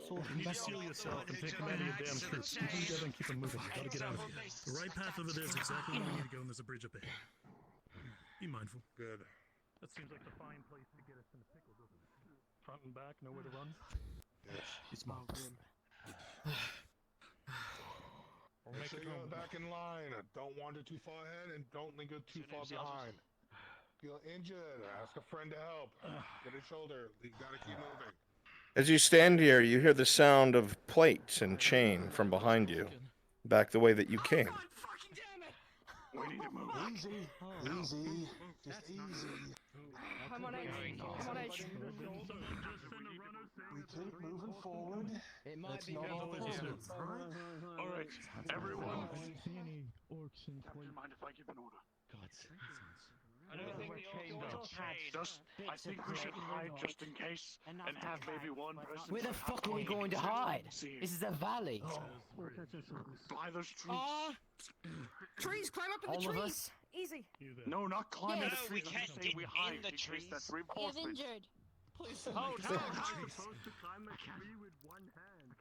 Speaker 3: You need to seal yourself and take command of your damn troops. Keep them together and keep them moving. We gotta get out of here. The right path over there is exactly where we need to go, and there's a bridge up ahead. Be mindful.
Speaker 16: Good.
Speaker 3: That seems like the fine place to get us in a pickle, doesn't it? Front and back, nowhere to run?
Speaker 16: Yes.
Speaker 3: Be smart.
Speaker 16: Make sure you're back in line. Don't wander too far ahead and don't linger too far behind. Feel injured, ask a friend to help. Get a shoulder. You gotta keep moving.
Speaker 1: As you stand here, you hear the sound of plates and chain from behind you, back the way that you came.
Speaker 12: We need to move.
Speaker 9: Easy. Easy. Just easy.
Speaker 11: I'm on edge. I'm on edge.
Speaker 9: We keep moving forward. It's not all performance.
Speaker 12: Alright, everyone.
Speaker 8: Orcs in
Speaker 12: Captain, mind if I give an order?
Speaker 2: I don't think the orcs
Speaker 12: I think we should hide just in case and have maybe one person.
Speaker 7: Where the fuck are we going to hide? This is a valley.
Speaker 12: By those trees.
Speaker 11: Trees, climb up in the
Speaker 7: All of
Speaker 11: trees.
Speaker 7: us?
Speaker 11: Easy.
Speaker 12: No, not climbing
Speaker 11: Yes.
Speaker 12: the
Speaker 2: No,
Speaker 12: trees.
Speaker 2: we
Speaker 12: I'm
Speaker 2: can't
Speaker 12: just saying
Speaker 2: get
Speaker 12: we hide
Speaker 2: in the
Speaker 12: in case
Speaker 2: trees.
Speaker 12: that's
Speaker 11: He is
Speaker 12: reinforcement.
Speaker 11: injured.
Speaker 8: Please.
Speaker 12: Oh, no.
Speaker 8: You're supposed to climb a tree with one hand.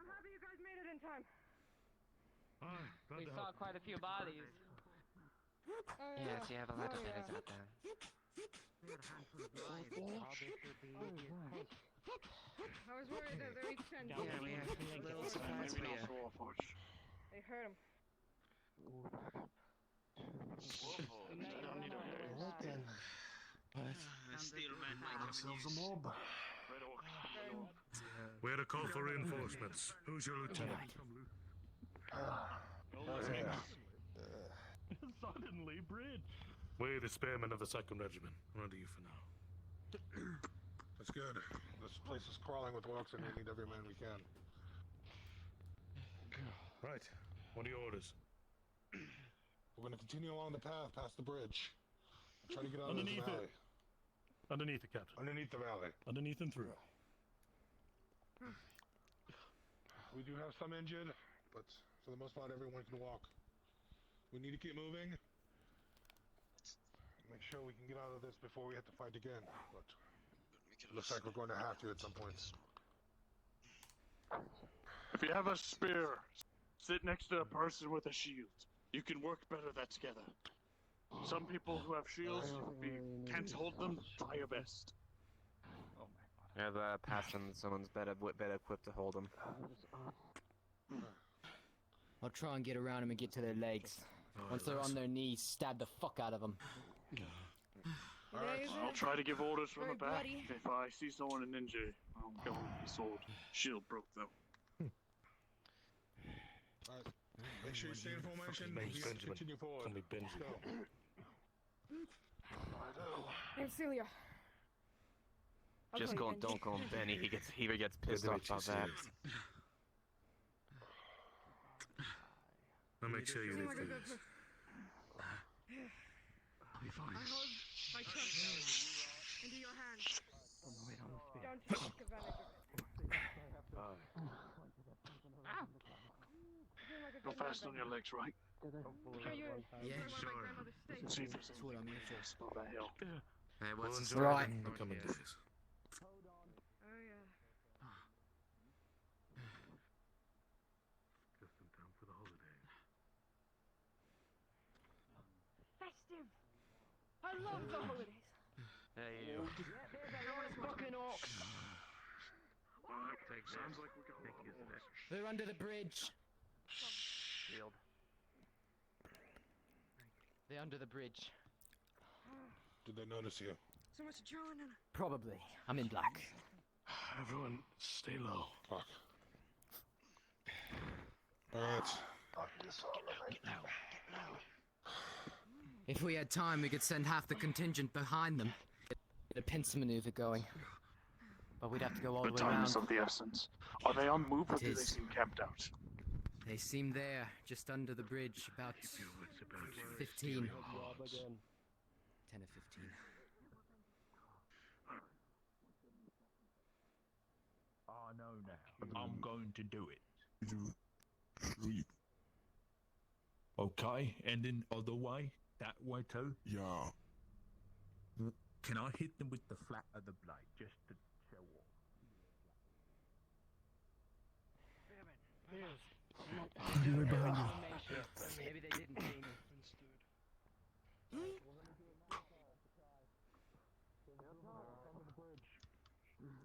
Speaker 11: I'm happy you guys made it in time.
Speaker 5: We saw quite a few bodies.
Speaker 14: Yes, you have a lot of bodies out there.
Speaker 11: I was worried that they reached 10.
Speaker 14: Yeah, we have little spots for you.
Speaker 11: They hurt him.
Speaker 3: We're to call for reinforcements. Who's your lieutenant? Suddenly, Bridge. We're the spearmen of the 2nd Regiment. We're under you for now.
Speaker 16: That's good. This place is crawling with orcs and we need every man we can.
Speaker 3: Right. What are your orders?
Speaker 16: We're gonna continue along the path past the bridge. Try to get out
Speaker 3: Underneath
Speaker 16: of this valley.
Speaker 3: Underneath the Captain.
Speaker 16: Underneath the valley.
Speaker 3: Underneath and through.
Speaker 16: We do have some injured, but for the most part, everyone can walk. We need to keep moving. Make sure we can get out of this before we have to fight again. But looks like we're going to have to at some point.
Speaker 12: If you have a spear, sit next to a person with a shield. You can work better that together. Some people who have shields, if you can't hold them, try your best.
Speaker 14: Yeah, the pass them someone's better equipped to hold them.
Speaker 7: I'll try and get around them and get to their legs. Once they're on their knees, stab the fuck out of them.
Speaker 12: Alright, I'll try to give orders from the
Speaker 11: Very
Speaker 12: back.
Speaker 11: bloody.
Speaker 12: If I see someone in ninja, I'll go with the sword. Shield broke though.
Speaker 16: Alright, make sure you stay in formation. We
Speaker 3: Name's
Speaker 16: have to
Speaker 3: Benjamin.
Speaker 16: continue forward.
Speaker 3: Call me Benjamin.
Speaker 11: Name's Celia.
Speaker 14: Just don't call him Benny. He gets pissed off about that.
Speaker 3: I'll make sure you
Speaker 11: Seem
Speaker 3: live
Speaker 11: like a
Speaker 3: through
Speaker 11: good
Speaker 3: this.
Speaker 11: person. I hold my trust into your hands. Don't take advantage of it. Seem like a
Speaker 12: Go fast on your legs, right?
Speaker 6: Yeah, sure.
Speaker 12: See if there's
Speaker 6: That's what I'm here for.
Speaker 12: on that hill.
Speaker 6: Hey, what's this?
Speaker 7: Right.
Speaker 15: No coming days.
Speaker 11: Oh yeah.
Speaker 8: Just in time for the holidays.
Speaker 11: Festive. I love the holidays.
Speaker 14: Hey, you.
Speaker 11: Fucking orcs.
Speaker 12: Sounds like we got a lot of orcs.
Speaker 7: They're under the bridge.
Speaker 14: Shield.
Speaker 7: They're under the bridge.
Speaker 16: Did they notice you?
Speaker 11: So much adrenaline.
Speaker 7: Probably. I'm in black.
Speaker 12: Everyone, stay low.
Speaker 16: Fuck. Alright.
Speaker 7: If we had time, we could send half the contingent behind them. Get a pincer maneuver going. But we'd have to go all
Speaker 12: The
Speaker 7: the way
Speaker 12: time
Speaker 7: around.
Speaker 12: is of the essence. Are they on move or
Speaker 7: It
Speaker 12: do they
Speaker 7: is.
Speaker 12: seem camped out?
Speaker 7: They seem there, just under the bridge, about 15. 10 or 15.
Speaker 9: I know now. I'm going to do it. Okay, and then other way? That way too?
Speaker 16: Yeah.
Speaker 9: Can I hit them with the flat of the blade just to show off?
Speaker 8: Right behind you.
Speaker 7: Maybe they didn't see me.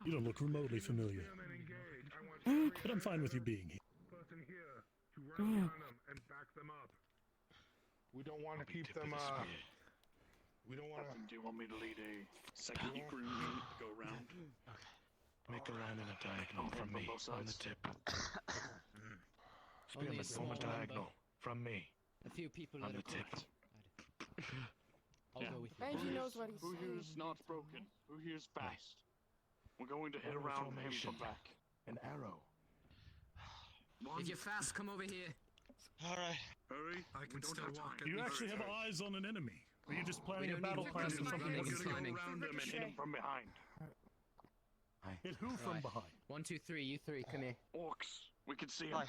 Speaker 8: You don't look remotely familiar. But I'm fine with you being here.
Speaker 16: Person here to run behind them and back them up. We don't want to keep them. We don't want to.
Speaker 12: Do you want me to lead a second group go round?
Speaker 20: Okay. Make a line in a diagonal from me on the tip.
Speaker 7: Only a small
Speaker 20: diagonal from me
Speaker 7: A few people
Speaker 20: on
Speaker 7: at
Speaker 20: the
Speaker 7: a
Speaker 20: tip.
Speaker 7: I'll go with you.
Speaker 11: Benji knows what he's
Speaker 12: Who
Speaker 11: saying.
Speaker 12: here's not broken? Who here's fast? We're going to hit around him from back.
Speaker 20: An arrow.
Speaker 7: If you're fast, come over here.
Speaker 20: Alright.
Speaker 12: Hurry.
Speaker 6: I can still walk.
Speaker 8: Do you actually have eyes on an enemy? Or are you just planning a
Speaker 7: don't need
Speaker 8: battle
Speaker 7: to
Speaker 8: plan
Speaker 7: do
Speaker 8: for something
Speaker 7: anything.
Speaker 8: that's
Speaker 12: Go
Speaker 7: Timing.
Speaker 12: around him and hit him from behind.
Speaker 8: Hit who from
Speaker 7: Right.
Speaker 8: behind?
Speaker 7: 1, 2, 3. You three, come here.
Speaker 12: Orcs. We can see him.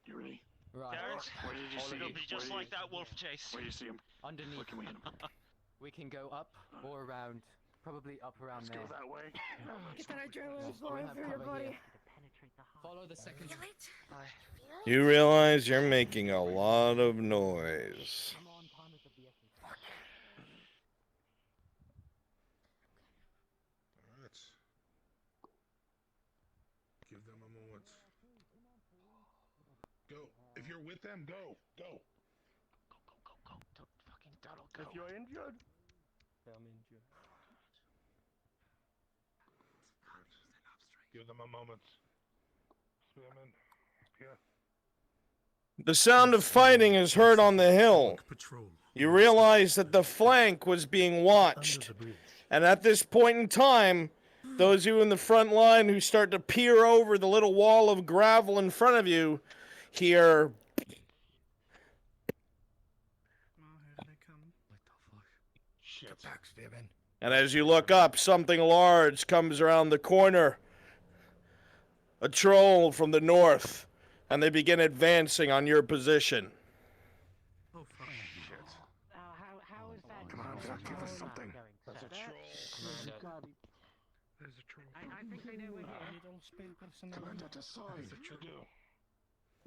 Speaker 12: You ready?
Speaker 7: Right.
Speaker 2: Garrett,
Speaker 12: Where did you see
Speaker 2: it'll
Speaker 12: him?
Speaker 2: be just
Speaker 12: Where
Speaker 2: like that wolf chase.
Speaker 12: Where do you see him?
Speaker 7: Underneath.
Speaker 12: Where can we hit him?
Speaker 7: We can go up or around. Probably up around
Speaker 12: Let's
Speaker 7: there.
Speaker 12: go that way.
Speaker 11: Get that adrenaline
Speaker 7: We'll
Speaker 11: flowing
Speaker 7: have
Speaker 11: through your
Speaker 7: cover
Speaker 11: body.
Speaker 7: here. Follow the second.
Speaker 1: You realize you're making a lot of noise.
Speaker 7: Come on, time is of the essence.
Speaker 16: Alright. Give them a moment. Go. If you're with them, go. Go.
Speaker 20: If you're injured.
Speaker 3: I'm injured.
Speaker 16: Give them a moment. Spearman. Here.
Speaker 1: The sound of fighting is heard on the hill.
Speaker 8: Patrol.
Speaker 1: You realize that the flank was being watched. And at this point in time, those of you in the front line who start to peer over the little wall of gravel in front of you hear.
Speaker 16: Shit. Back, Spearman.
Speaker 1: And as you look up, something large comes around the corner. A troll from the north. And they begin advancing on your position.
Speaker 6: Oh, fuck.
Speaker 16: Shit.
Speaker 11: How is that?
Speaker 16: Come on, give us something.
Speaker 12: That's a troll.
Speaker 6: There's a troll.
Speaker 11: I think they know we're here.
Speaker 12: Commander, decide.
Speaker 16: That's what you do.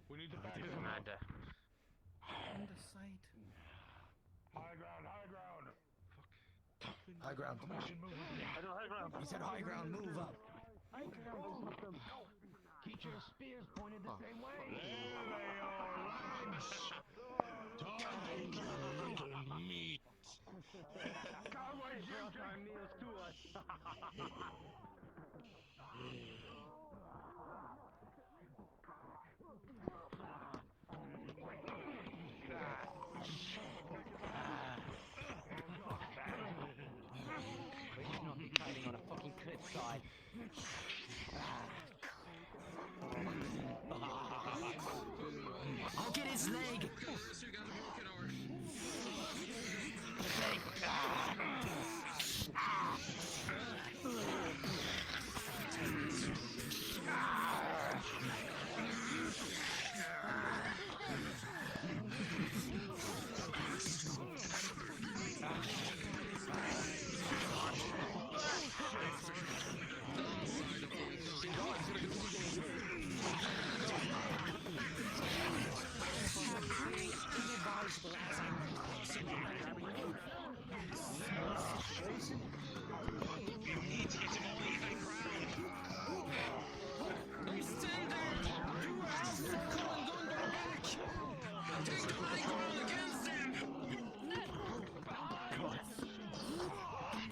Speaker 16: We need to back him up.
Speaker 14: Commander.
Speaker 6: On the side.
Speaker 16: High ground, high ground.
Speaker 6: High ground.
Speaker 12: High ground.
Speaker 6: He said high ground, move up.
Speaker 11: High ground. Keep your spears pointed the same way.
Speaker 16: Meat.
Speaker 11: Can't wait showtime meals to us.
Speaker 7: We should not be fighting on a fucking cliffside. I'll get his leg!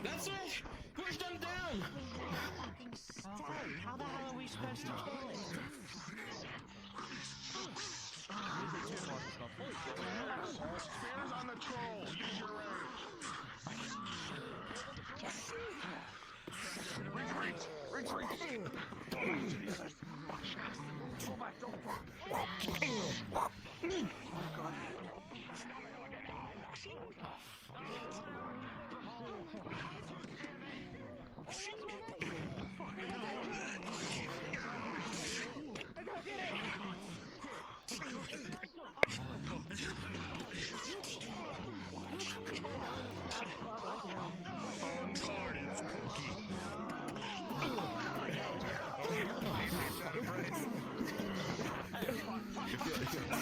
Speaker 17: That's it! Push them down!
Speaker 2: How the hell are we supposed to kill it?
Speaker 9: Spears on the troll. Use your range. Retreat. Oh, Jesus. Go back. Don't fall. Oh, God.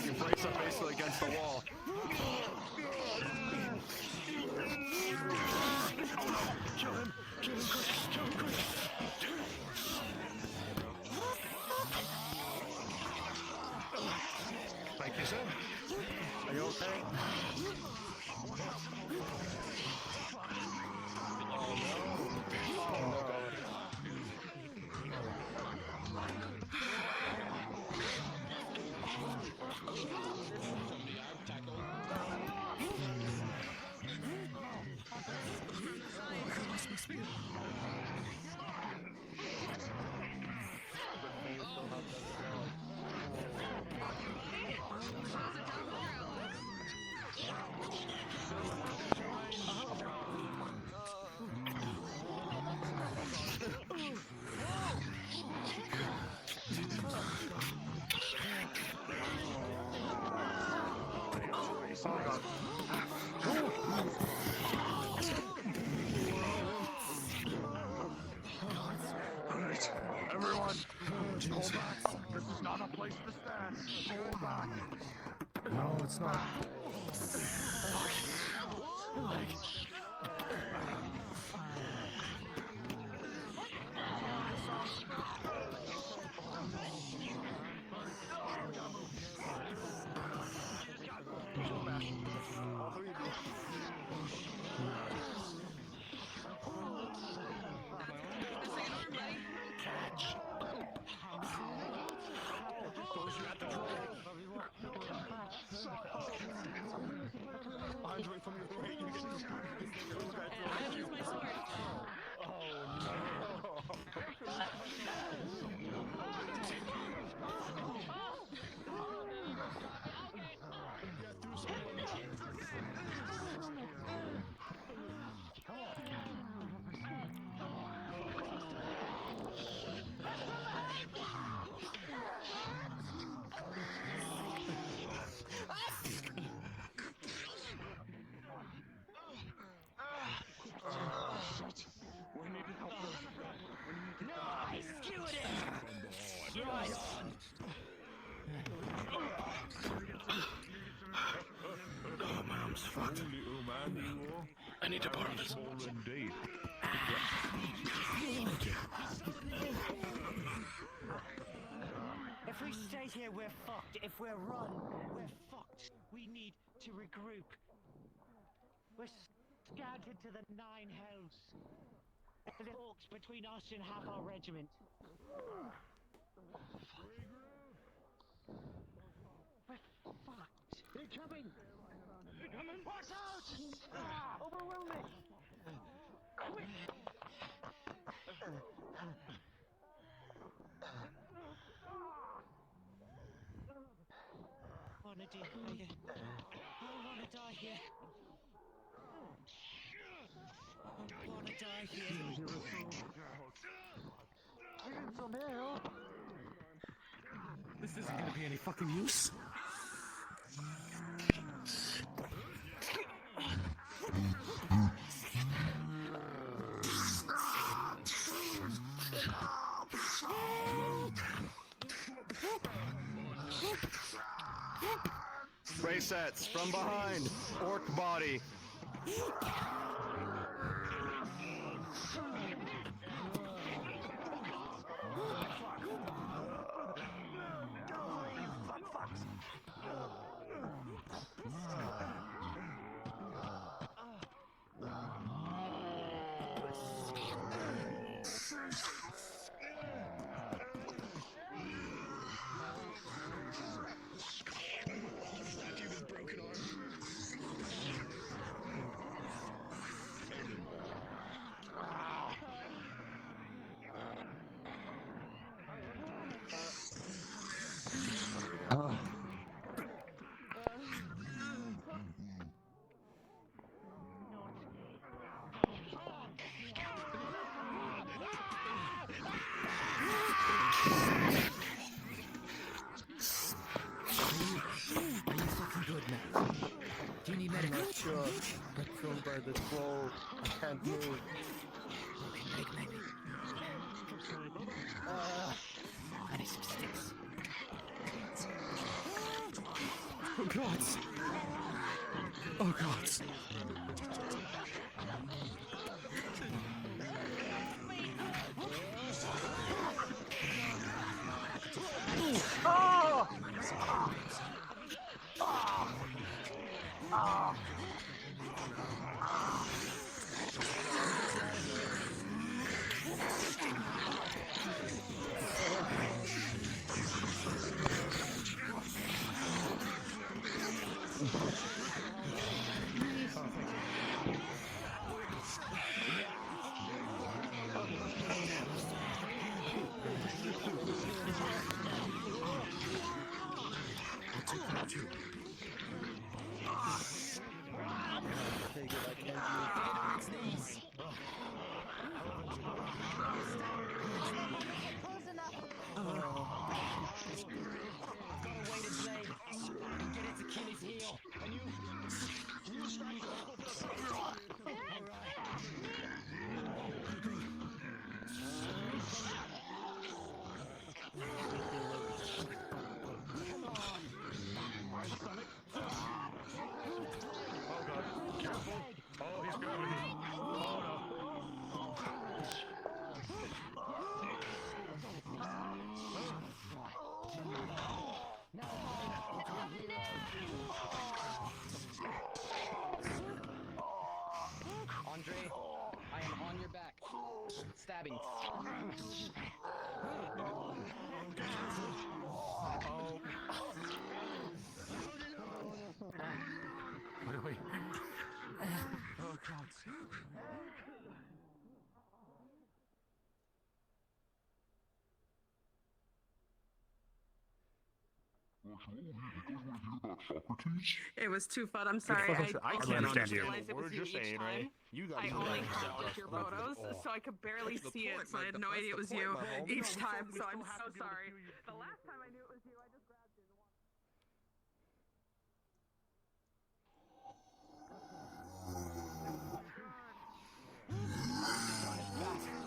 Speaker 21: You brace up basically against the wall.
Speaker 9: Kill him quick.
Speaker 21: Thank you, sir.
Speaker 12: Are you okay?
Speaker 9: Alright, everyone, hold back. This is not a place to stand. Hold back.
Speaker 16: No, it's not.
Speaker 9: Andre, from your right, you shit. We need to help them. We need to
Speaker 2: Nice! Do it! Right on!
Speaker 9: Oh, my arm's fucked. I need to borrow this. Indeed.
Speaker 2: If we stay here, we're fucked. If we're run, we're fucked. We need to regroup. We're scouted to the nine hells. The orcs between us and half our regiment. We're fucked. They're coming! They're coming! Watch out! Overwhelming! Quick! I wanna die here. I wanna die here. I need some help.
Speaker 17: This isn't gonna be any fucking use.
Speaker 21: Spray sets from behind. Orc body.
Speaker 7: Do you need
Speaker 15: I'm
Speaker 7: medical?
Speaker 15: not sure. I'm thrown by this ball. I can't move.
Speaker 7: Medic. I need some sticks.
Speaker 6: Oh god! Oh god!
Speaker 20: Oh!
Speaker 7: Andre, I am on your back. Stabbing.
Speaker 20: Wait. Oh god.
Speaker 11: It was too fun. I'm sorry.
Speaker 3: I can't understand you.
Speaker 11: realize it was you each time. I only caught your photos, so I could barely see it, so I had no idea it was you each time, so I'm so sorry. The last time I knew it was you, I just grabbed you.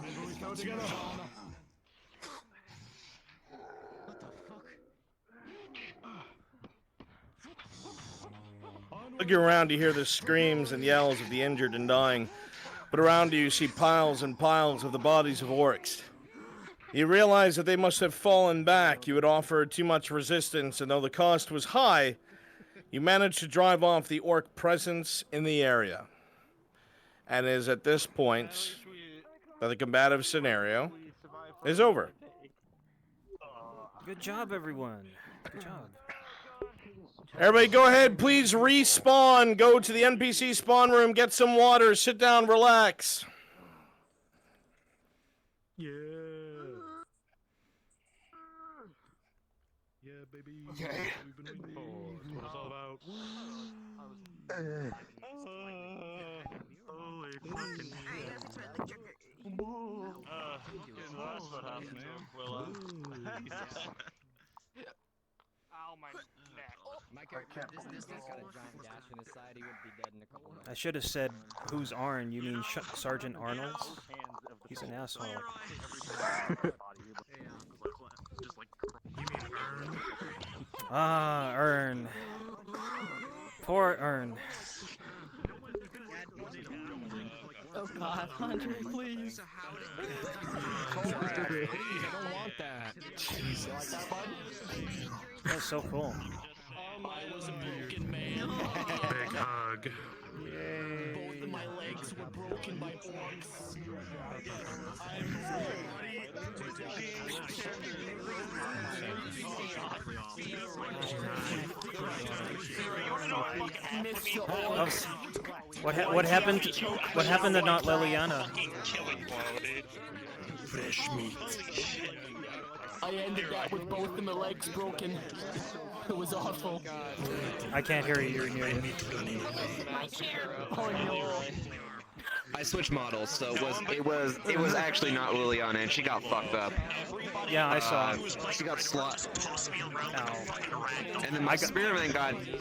Speaker 3: Maybe we go together.
Speaker 1: Looking around, you hear the screams and yells of the injured and dying, but around you see piles and piles of the bodies of orcs. You realize that they must have fallen back. You had offered too much resistance, and though the cost was high, you managed to drive off the orc presence in the area. And it is at this point that the combative scenario is over.
Speaker 18: Good job, everyone. Good job.
Speaker 1: Everybody go ahead, please respawn. Go to the NPC spawn room, get some water, sit down, relax.
Speaker 15: Yeah. Yeah, baby.
Speaker 3: Okay.
Speaker 15: We've been waiting for.
Speaker 3: That's what it's all about.
Speaker 15: Holy fucking
Speaker 20: That's what happened to him, Willa. Ow, my neck.
Speaker 7: My character, this guy's got a giant gash in his side. He would be dead in a couple minutes.
Speaker 18: I should have said, who's Arn? You mean Sergeant Arnold's? He's an asshole. Ah, Ern. Poor Ern.
Speaker 5: Oh god, Andre, please.
Speaker 3: Please, I don't want that. Jeez, you like that, bud?
Speaker 18: That's so cool.
Speaker 3: I was a broken man.
Speaker 15: big hug.
Speaker 18: Yay.
Speaker 3: Both of my legs were broken by orcs.
Speaker 18: What happened? What happened to not Liliana?
Speaker 3: Fresh meat. I ended that with both of my legs broken. It was awful.
Speaker 18: I can't hear you. You're near me.
Speaker 3: Oh no.
Speaker 14: I switched models, so it was actually not Liliana, and she got fucked up.
Speaker 18: Yeah, I saw.
Speaker 14: She got slot. And then my spearman got 3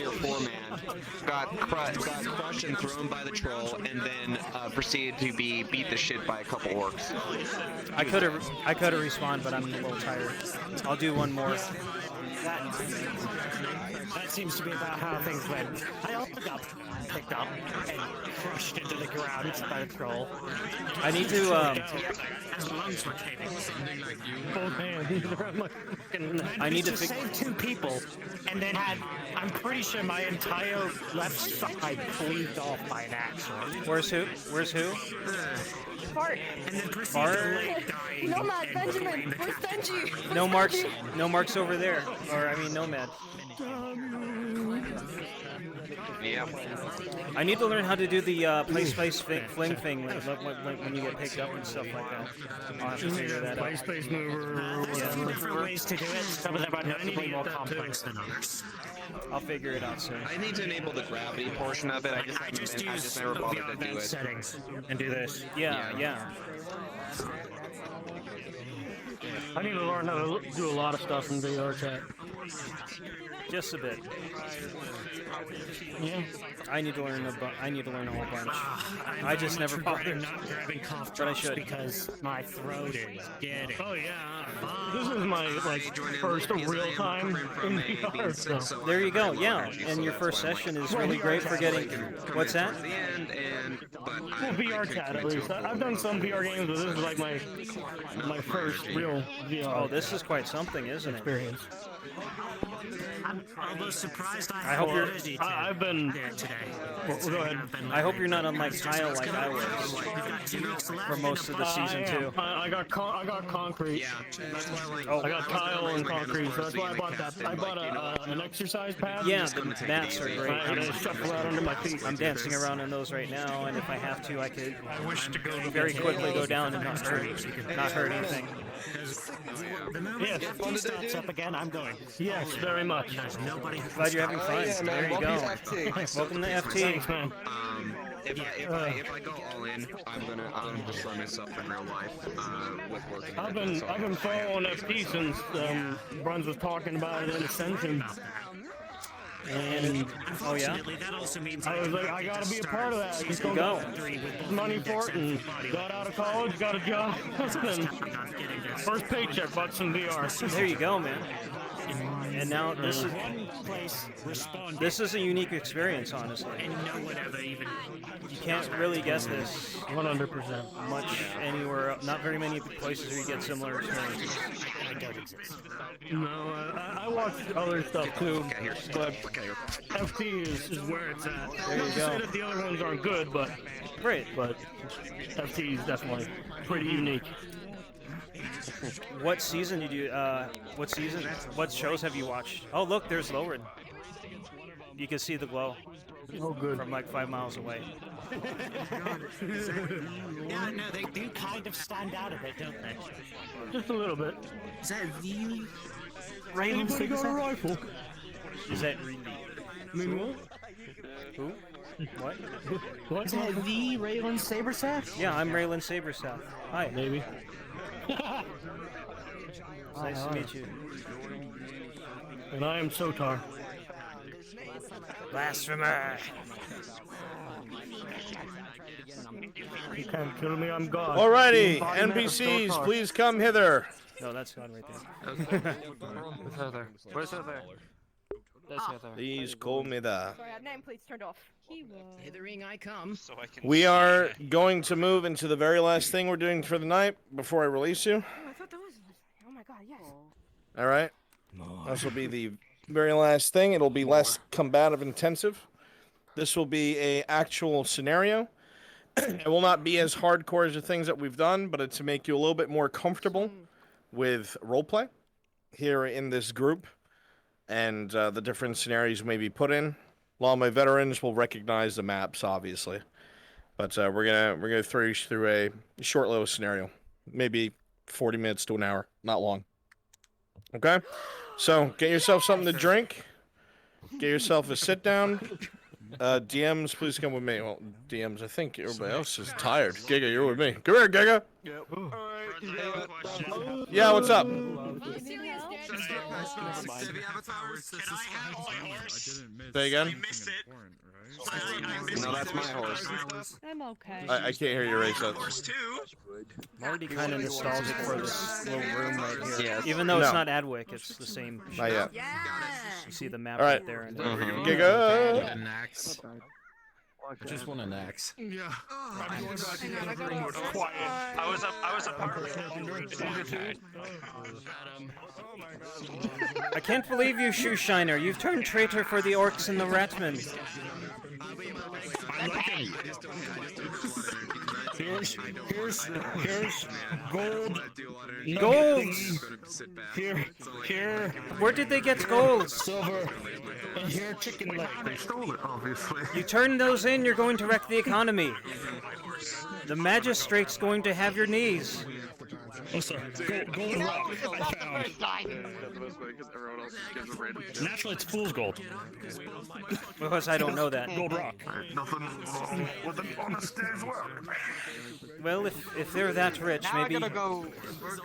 Speaker 14: or 4 man, got crushed and thrown by the troll, and then proceeded to be beat the shit by a couple orcs.
Speaker 18: I could have respawned, but I'm a little tired. I'll do one more.
Speaker 2: That seems to be about how things went. I also got picked up and crushed into the ground by a troll.
Speaker 18: I need to.
Speaker 2: His lungs were caving.
Speaker 18: I need to
Speaker 2: save 2 people, and then had. I'm pretty sure my entire left side cleaved off by an axe.
Speaker 18: Where's who? Where's who?
Speaker 13: Fart.
Speaker 2: And then
Speaker 18: Fart.
Speaker 13: Nomad, Benjamin, where's Benji?
Speaker 18: No marks. No marks over there. Or I mean, Nomad.
Speaker 14: Yeah.
Speaker 18: I need to learn how to do the place fling thing when you get picked up and stuff like that. I'll have to figure that out.
Speaker 2: Place mover. Different ways to do it. Some of them are definitely more complex than others.
Speaker 18: I'll figure it out soon.
Speaker 14: I need to enable the gravity portion of it. I just never bothered to do it.
Speaker 2: Settings and do this.
Speaker 18: Yeah.
Speaker 2: I need to learn how to do a lot of stuff in VR chat.
Speaker 18: Just a bit.
Speaker 2: Yeah.
Speaker 18: I need to learn a whole bunch. I just never bothered.
Speaker 2: Not grabbing cough
Speaker 18: But I
Speaker 2: drops
Speaker 18: should.
Speaker 2: because my throat is getting. Oh yeah. This is my first real time in VR. So.
Speaker 18: There you go. Yeah, and your first session is really great for getting. What's that?
Speaker 2: VR chat at least. I've done some VR games, but this is like my first real VR.
Speaker 18: Oh, this is quite something, isn't it?
Speaker 2: Experience. I'm almost surprised
Speaker 18: I hope you're.
Speaker 2: I've been there today. Go ahead.
Speaker 18: I hope you're not on like Kyle like I was for most of the season 2.
Speaker 2: I got concrete.
Speaker 14: Yeah.
Speaker 2: I got tile and concrete, so that's why I bought that. I bought an exercise pad.
Speaker 18: Yeah, the mats are great.
Speaker 2: And I shuffle out under my feet.
Speaker 18: I'm dancing around in those right now, and if I have to, I could very quickly go down and not hurt anything.
Speaker 2: Yes, FT starts up again. I'm going. Yes, very much.
Speaker 18: Glad you're having fun. There you go. Welcome to FT.
Speaker 2: Thanks, man.
Speaker 14: If I go all in, I'm gonna destroy myself in real life with working.
Speaker 2: I've been following FT since Bruns was talking about it in Ascension. And
Speaker 18: oh yeah,
Speaker 2: that also means I was like, I gotta be a part of that. Just go. Money for it, and got out of college, got a job, and first paycheck, bought some VR.
Speaker 18: There you go, man. And now this is a unique experience, honestly. You can't really get this
Speaker 2: 100%
Speaker 18: much anywhere. Not very many places where you get similar experiences.
Speaker 2: No, I watched other stuff too, but FT is where it's at.
Speaker 18: There you
Speaker 2: Not to
Speaker 18: go.
Speaker 2: say that the other ones aren't good, but FT is definitely pretty unique.
Speaker 18: What season did you? What shows have you watched? Oh, look, there's Lowrin. You can see the glow.
Speaker 2: Oh, good.
Speaker 18: From like 5 miles away.
Speaker 2: Yeah, no, they do kind of stand out a bit, don't they? Just a little bit.
Speaker 6: Is that the
Speaker 2: Raylan got a rifle?
Speaker 18: Is that really?
Speaker 2: I mean, what?
Speaker 18: Who? What?
Speaker 2: What's that? The Raylan Sabersath?
Speaker 18: Yeah, I'm Raylan Sabersath. Hi.
Speaker 2: Maybe.
Speaker 18: It's nice to meet you.
Speaker 2: And I am Sotar.
Speaker 18: Blasphemer!
Speaker 2: You can't kill me, I'm God.
Speaker 1: Alrighty, NPCs, please come hither.
Speaker 18: No, that's God right there.
Speaker 14: Where's Heather? Where's Heather?
Speaker 1: Please call me there.
Speaker 13: Sorry, I had nameplates turned off.
Speaker 7: Hithering I come.
Speaker 1: We are going to move into the very last thing we're doing for the night before I release you.
Speaker 13: Oh, I thought that was. Oh my God, yes.
Speaker 1: All right. This will be the very last thing. It'll be less combative intensive. This will be a actual scenario. It will not be as hardcore as the things that we've done, but it's to make you a little bit more comfortable with roleplay here in this group and the different scenarios we may be put in. A lot of my veterans will recognize the maps, obviously, but we're gonna throw you through a short little scenario, maybe 40 minutes to an hour, not long. Okay, so get yourself something to drink, get yourself a sit down, DMs, please come with me. Well, DMs, I think everybody else is tired. Giga, you're with me. Come here, Giga.
Speaker 21: Yep. Alright,
Speaker 1: Yeah, what's up? Say again?
Speaker 14: No, that's my horse.
Speaker 13: I'm okay.
Speaker 1: I can't hear you, Ray.
Speaker 18: I'm already kind of nostalgic for this little room right here.
Speaker 14: Yes.
Speaker 18: Even though
Speaker 1: No.
Speaker 18: it's not Adwick, it's the same.
Speaker 1: Not yet.
Speaker 18: You see the map
Speaker 1: All right.
Speaker 18: right there. And
Speaker 1: Giga.
Speaker 17: An axe. I just want an axe.
Speaker 3: Yeah. I'm going back to the room where it's quiet.
Speaker 12: I was a part of the council.
Speaker 18: I can't believe you, Shoe Shiner. You've turned traitor for the orcs and the ratmen.
Speaker 3: I like him. Here's gold.
Speaker 18: Gold.
Speaker 3: Here.
Speaker 18: Where did they get gold?
Speaker 3: Silver. And here, chicken leg.
Speaker 16: They stole it, obviously.
Speaker 18: You turn those in, you're going to wreck the economy. The magistrate's going to have your knees.
Speaker 3: Oh, sorry. Gold rock. I found. Naturally, it's fool's gold.
Speaker 18: Because I don't know that.
Speaker 3: Gold rock.
Speaker 16: Nothing wrong with an honest day's work.
Speaker 18: Well, if they're that rich,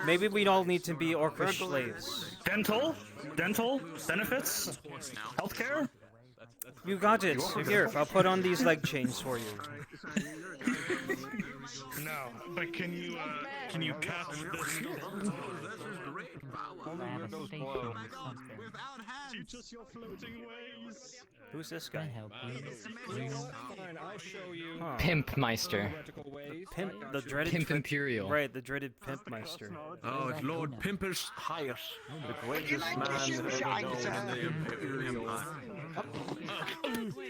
Speaker 18: maybe we'd all need to be orcish slaves.
Speaker 3: Dental benefits, healthcare.
Speaker 18: You got it. Here, I'll put on these leg chains for you.
Speaker 3: No, but can you catch this? Teach us your floating ways.
Speaker 18: Who's this guy?
Speaker 3: Fine, I'll show you.
Speaker 18: Huh.
Speaker 7: Pimp Meister.
Speaker 18: Pimp, the dreaded
Speaker 7: Pimp Imperial.
Speaker 18: Right, the dreaded Pimp Meister.
Speaker 9: Oh, it's Lord Pimpus Highest, the greatest man that ever known in the Imperial Empire.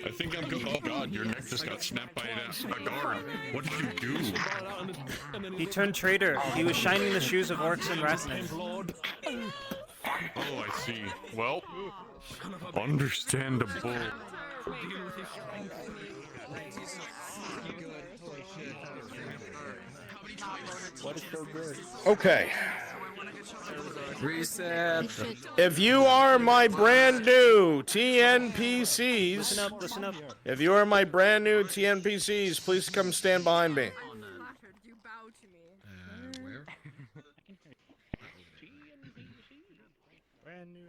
Speaker 19: I think I'm good. Oh god, your neck just got snapped by a guard. What did you do?
Speaker 18: He turned traitor. He was shining the shoes of orcs and ratmen.
Speaker 19: Oh, I see. Well, understandable.
Speaker 21: What is so good?
Speaker 1: Okay.
Speaker 17: Reset.
Speaker 1: If you are my brand new TNPCs,
Speaker 18: listen up.
Speaker 1: If you are my brand new TNPCs, please come stand behind me.
Speaker 17: Where?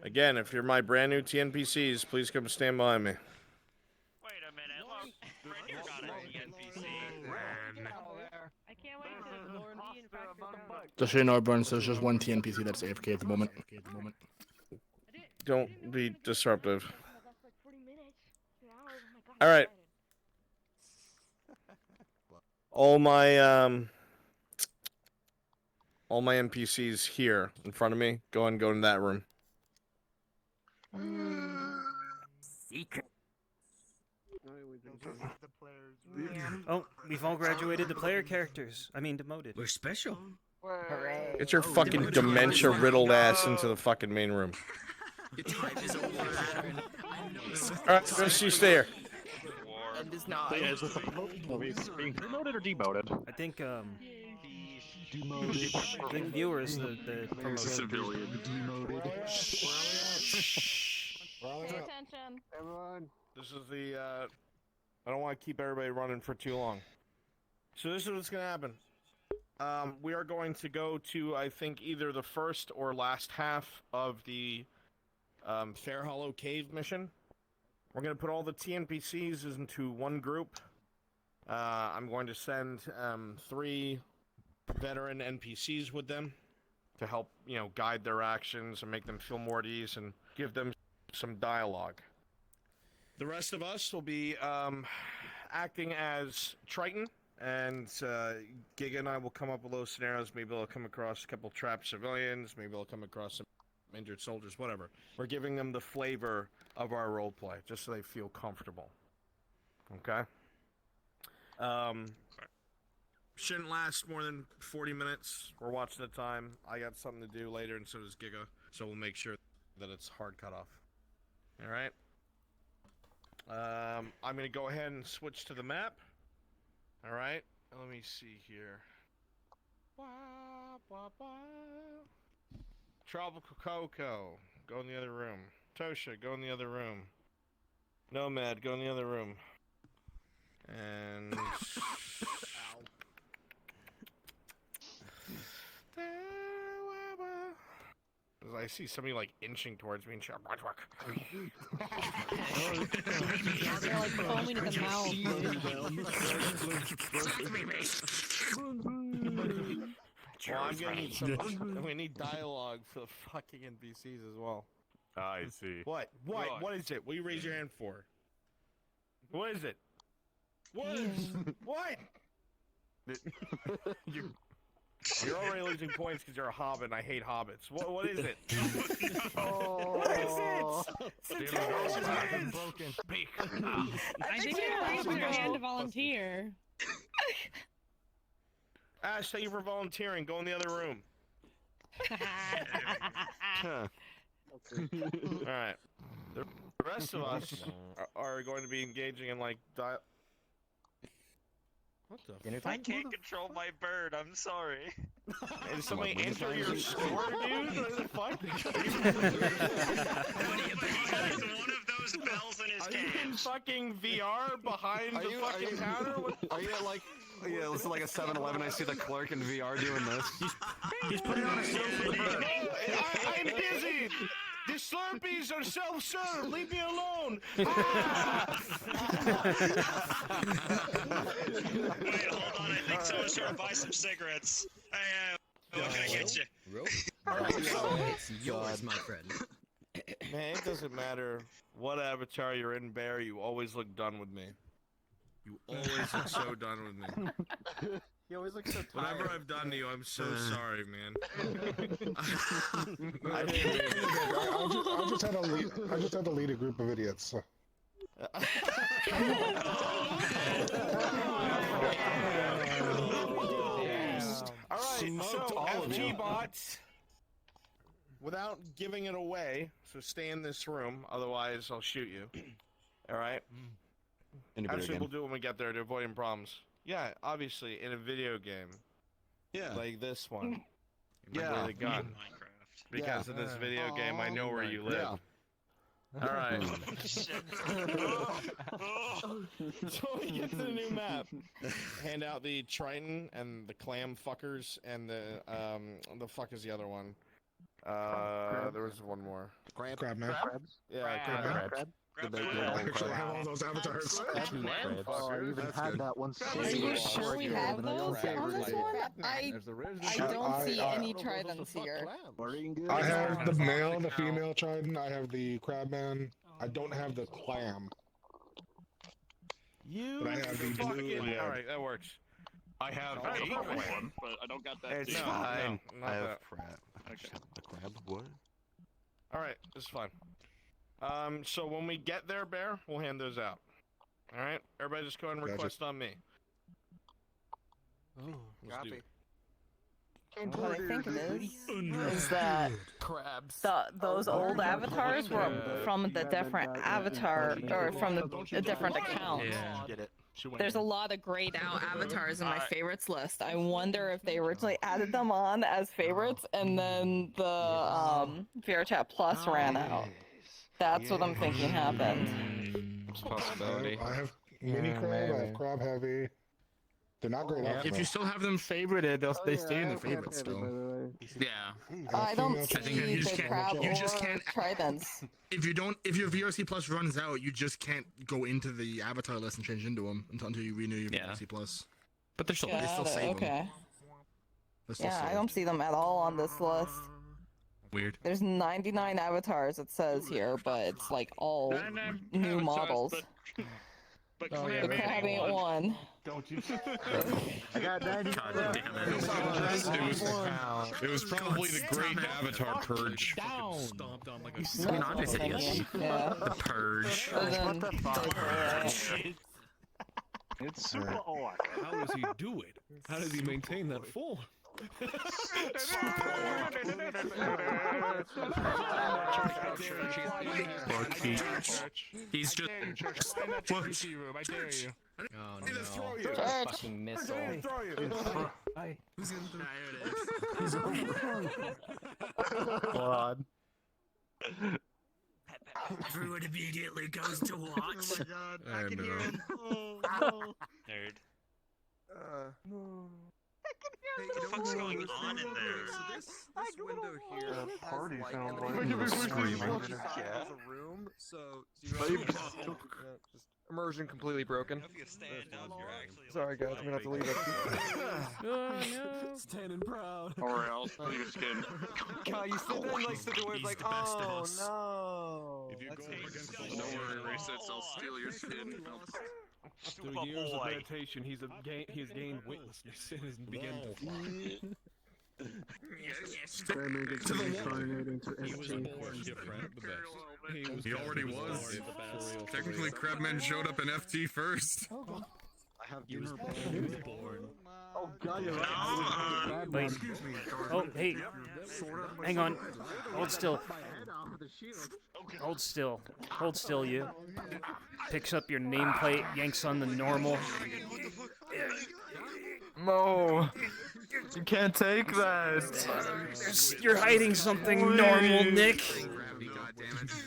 Speaker 1: Again, if you're my brand new TNPCs, please come stand behind me.
Speaker 12: Wait a minute, look. You're not an NPC.
Speaker 13: I can't wait to lure me and practice.
Speaker 10: Just so you know, Burns, there's just one TNPC that's AFK at the moment.
Speaker 1: Don't be disruptive. All right. All my NPCs here in front of me. Go ahead and go in that room.
Speaker 6: Secret.
Speaker 18: Oh, we've all graduated to player characters. I mean, demoted.
Speaker 6: We're special.
Speaker 13: Hooray.
Speaker 1: Get your fucking dementia-riddled ass into the fucking main room.
Speaker 6: Your time is over.
Speaker 1: Alright, Chris, you stay here.
Speaker 13: And is not.
Speaker 19: Yeah, is this being promoted or demoted?
Speaker 18: I think,
Speaker 19: Demoted.
Speaker 18: I think viewer is the promotion.
Speaker 19: Civilian. Demoted.
Speaker 13: Pay attention.
Speaker 1: Everyone. This is the, I don't want to keep everybody running for too long. So this is what's going to happen. We are going to go to, I think, either the first or last half of the Fair Hollow Cave mission. We're going to put all the TNPCs into one group. I'm going to send 3 veteran NPCs with them to help, guide their actions and make them feel more at ease and give them some dialogue. The rest of us will be acting as Triton, and Giga and I will come up with those scenarios. Maybe they'll come across a couple trapped civilians, maybe they'll come across some injured soldiers, whatever. We're giving them the flavor of our roleplay, just so they feel comfortable. Okay? Shouldn't last more than 40 minutes. We're watching the time. I got something to do later, and so does Giga, so we'll make sure that it's hard cut off. Alright? I'm going to go ahead and switch to the map. Alright? Let me see here. Tropical Coco, go in the other room. Tosha, go in the other room. Nomad, go in the other room. And I see somebody like inching towards me and shit.
Speaker 13: They're like foaming at the mouth.
Speaker 1: Well, I'm gonna need dialogue for the fucking NPCs as well.
Speaker 19: I see.
Speaker 1: What? What is it? What do you raise your hand for? What is it? What? What? You're already losing points because you're a hobbit and I hate hobbits. What is it? What is it?
Speaker 19: Broken.
Speaker 1: Speak.
Speaker 13: I think you raised your hand to volunteer.
Speaker 1: Ash, thank you for volunteering. Go in the other room. Alright. The rest of us are going to be engaging in like What the fuck?
Speaker 4: I can't control my bird, I'm sorry.
Speaker 1: Did somebody enter your store, dude? What the fuck?
Speaker 4: He has one of those bells in his
Speaker 1: Are you in fucking VR behind the fucking counter?
Speaker 14: Are you at like... Yeah, this is like a 7-Eleven. I see the clerk in VR doing this.
Speaker 19: He's putting on a sofa.
Speaker 1: I'm busy! The Slurpees are self-serve! Leave me alone!
Speaker 4: Wait, hold on, I think someone's trying to buy some cigarettes. I'm gonna get you.
Speaker 1: Really? Alright, so...
Speaker 7: It's yours, my friend.
Speaker 1: Man, it doesn't matter what avatar you're in, Bear, you always look done with me. You always look so done with me.
Speaker 22: You always look so tired.
Speaker 1: Whatever I've done to you, I'm so sorry, man.
Speaker 16: I just had to lead a group of idiots. So.
Speaker 1: Alright, so FG bots, without giving it away, so stay in this room, otherwise I'll shoot you. Alright? Actually, we'll do it when we get there to avoid any problems. Yeah, obviously, in a video game.
Speaker 14: Yeah.
Speaker 1: Like this one.
Speaker 14: Yeah.
Speaker 1: With a gun. Because in this video game, I know where you live.
Speaker 14: Yeah.
Speaker 1: Alright. So we get to the new map. Hand out the Triton and the clam fuckers and the fuck is the other one? There was one more.
Speaker 16: Crab man.
Speaker 1: Yeah, crab.
Speaker 16: Actually, I have all those avatars.
Speaker 22: Oh, I even had that one.
Speaker 13: Are you sure we have those on this one? I don't see any tridents here.
Speaker 16: I have the male, the female trident. I have the crabman. I don't have the clam.
Speaker 1: You
Speaker 16: but I have the blue and red.
Speaker 1: Alright, that works.
Speaker 12: I have a one, but I don't got that.
Speaker 1: It's
Speaker 12: deep.
Speaker 1: fine.
Speaker 12: No,
Speaker 1: I
Speaker 12: not
Speaker 1: have
Speaker 12: that.
Speaker 1: crab.
Speaker 12: Okay.
Speaker 14: The crab? What?
Speaker 1: Alright, it's fine. So when we get there, Bear, we'll hand those out. Alright? Everybody just go ahead and request on me.
Speaker 22: Copy.
Speaker 23: What I think it is that those old avatars were from the different avatar, or from the different account.
Speaker 14: Get it.
Speaker 23: There's a lot of grayed out avatars in my favorites list. I wonder if they originally added them on as favorites and then the VRChat Plus ran out. That's what I'm thinking happened.
Speaker 14: It's a possibility.
Speaker 16: I have mini crab, I have crab heavy. They're not great out.
Speaker 10: If you still have them favorited, they stay in the favorites still.
Speaker 17: Yeah.
Speaker 23: I don't see the crab or tridents.
Speaker 10: If your VRC Plus runs out, you just can't go into the avatar list and change into them until you renew your VRC Plus.
Speaker 17: But they're still
Speaker 10: save
Speaker 23: okay.
Speaker 10: them.
Speaker 23: Yeah, I don't see them at all on this list.
Speaker 10: Weird.
Speaker 23: There's 99 avatars, it says here, but it's like all new models.
Speaker 12: But
Speaker 23: The crab ain't one.
Speaker 12: Don't you?
Speaker 22: I got 90.
Speaker 17: God damn
Speaker 19: It was probably the great Avatar Purge.
Speaker 10: Stomped on like a...
Speaker 17: I mean, Andre said yes.
Speaker 23: Yeah.
Speaker 17: The Purge.
Speaker 23: And then,
Speaker 12: It's super orc.
Speaker 15: How does he do it? How does he maintain that form?
Speaker 17: He's just...
Speaker 15: I dare you.
Speaker 10: Oh
Speaker 1: I'm gonna throw you.
Speaker 5: Fucking missile.
Speaker 1: I'm gonna throw you.
Speaker 10: Who's gonna
Speaker 22: Hold on.
Speaker 7: Everyone immediately goes to watch.
Speaker 22: Oh my god,
Speaker 10: I can hear
Speaker 22: him.
Speaker 4: Nerd.
Speaker 6: Hey,
Speaker 4: What the fuck's going on in there?
Speaker 6: So this window here has
Speaker 21: party
Speaker 6: light
Speaker 21: sounds
Speaker 6: in it.
Speaker 21: like.
Speaker 6: And
Speaker 21: Look at
Speaker 6: the
Speaker 21: screaming.
Speaker 6: other side is a room, so you're just immersion completely broken. Sorry guys, I'm gonna have to leave it.
Speaker 7: Oh no!
Speaker 6: Standing proud.
Speaker 12: Or else your skin.
Speaker 6: God, you sit there and like sit there where it's like, oh no.
Speaker 21: If you go against the
Speaker 12: Don't worry, Resets, I'll steal your skin.
Speaker 8: Through years of meditation, he's gained weightlessness and began to fly.
Speaker 15: Spider-Man gets reincarnated into
Speaker 17: He was
Speaker 15: ST.
Speaker 17: born different, the best.
Speaker 10: He already was.
Speaker 17: The best.
Speaker 10: Technically, Crabman showed up in FT first.
Speaker 21: I have
Speaker 17: You were born.
Speaker 22: Oh god, you're right.
Speaker 18: Wait.
Speaker 21: Excuse me.
Speaker 18: Oh, hey. Hang on. Hold still. Hold still. Hold still, you. Picks up your nameplate, yanks on the normal.
Speaker 6: No. You can't take that.
Speaker 18: You're hiding something normal, Nick.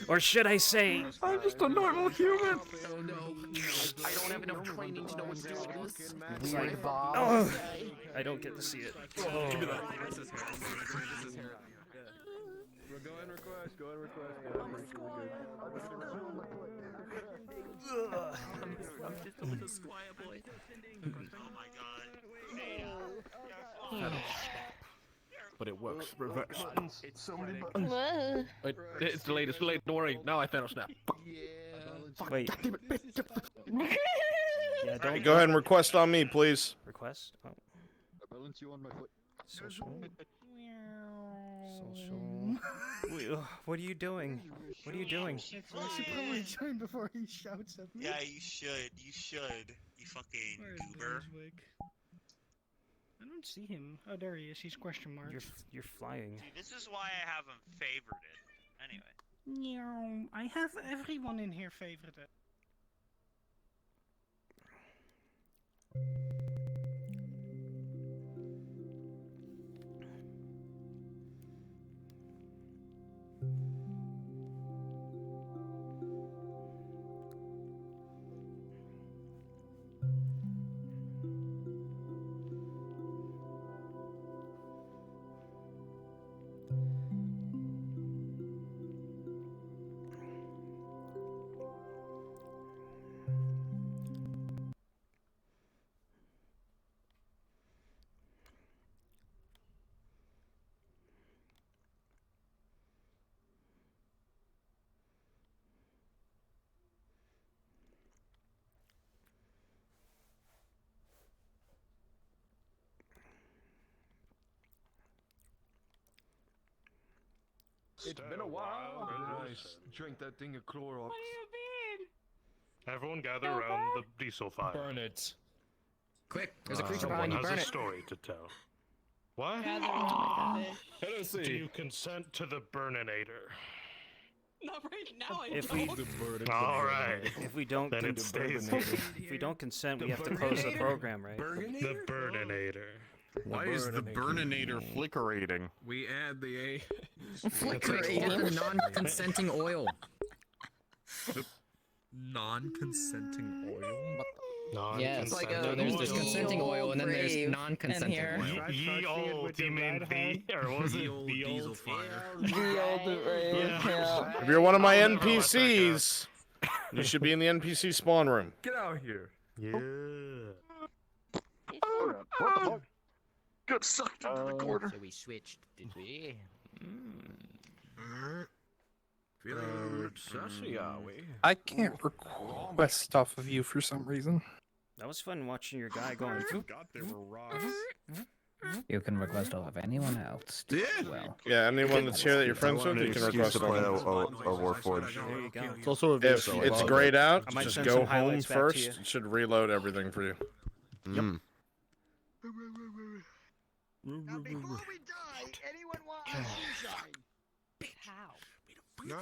Speaker 18: Or should I say,
Speaker 6: I'm just a normal human.
Speaker 7: Oh no! I don't have enough training to know what to do with this.
Speaker 18: it's like, oh, I don't get to see it. Oh.
Speaker 8: Give me that. Go and request. Go and request.
Speaker 7: I'm just a little squire boy.
Speaker 4: Oh my god.
Speaker 8: But it works. Reverse.
Speaker 21: It's so many
Speaker 23: Whoa.
Speaker 8: It's delayed. It's delayed. Don't worry. Now I Thanos now.
Speaker 18: Wait. Yeah, don't
Speaker 1: Go ahead and request on me, please.
Speaker 18: request. Oh.
Speaker 21: I balance you on my foot.
Speaker 18: Social. Wait, what are you doing? What are you doing?
Speaker 11: I should probably join before he shouts at me.
Speaker 4: Yeah, you should. You should. You fucking goober.
Speaker 11: I don't see him. Oh, there he is. He's question mark.
Speaker 18: You're flying.
Speaker 4: See, this is why I have him favorited. Anyway.
Speaker 11: No, I have everyone in here favorited.
Speaker 8: It's been a while. Nice. Drink that thing of Clorox.
Speaker 3: Everyone gather around the diesel fire.
Speaker 17: Burn it.
Speaker 7: Quick, there's a creature
Speaker 3: Someone
Speaker 7: behind you.
Speaker 3: has
Speaker 7: Burn
Speaker 3: a
Speaker 7: it.
Speaker 3: story to tell. What?
Speaker 17: Hello,
Speaker 3: Do you consent to the Burninator?
Speaker 7: Not right now.
Speaker 18: If we,
Speaker 3: All right.
Speaker 18: if we don't,
Speaker 3: Then it stays.
Speaker 18: if we don't consent, we have to close the program, right?
Speaker 3: The Burninator.
Speaker 10: Why is the Burninator
Speaker 21: flickerating?
Speaker 6: We add the A.
Speaker 7: Get the non-consenting oil.
Speaker 6: Non-consenting oil?
Speaker 7: Yes, there's consenting oil and then there's non-consenting oil.
Speaker 3: Ye old, you mean V? Or was it the
Speaker 6: diesel fire?
Speaker 1: If you're one of my NPCs, you should be in the NPC spawn room.
Speaker 8: Get out here.
Speaker 3: Yeah.
Speaker 12: What the fuck? Got sucked into the corner.
Speaker 7: So we switched, did we?
Speaker 8: Feeling sassy, are we?
Speaker 20: I can't request stuff of you for some reason.
Speaker 18: That was fun watching your guy going.
Speaker 21: Forgot there were rocks.
Speaker 24: You can request off of anyone else. Well,
Speaker 1: Yeah, anyone that's here that you're friends with, you can request
Speaker 21: to play
Speaker 1: on.
Speaker 21: a Warforged.
Speaker 18: There you go.
Speaker 21: It's also a
Speaker 1: If it's grayed out,
Speaker 18: I might
Speaker 1: just
Speaker 18: send
Speaker 1: go
Speaker 18: some
Speaker 1: home
Speaker 18: highlights back to
Speaker 1: first.
Speaker 18: you.
Speaker 1: It should reload everything for you.
Speaker 21: Mm.
Speaker 2: Now, before we die, anyone want a moonshine? How?
Speaker 16: No.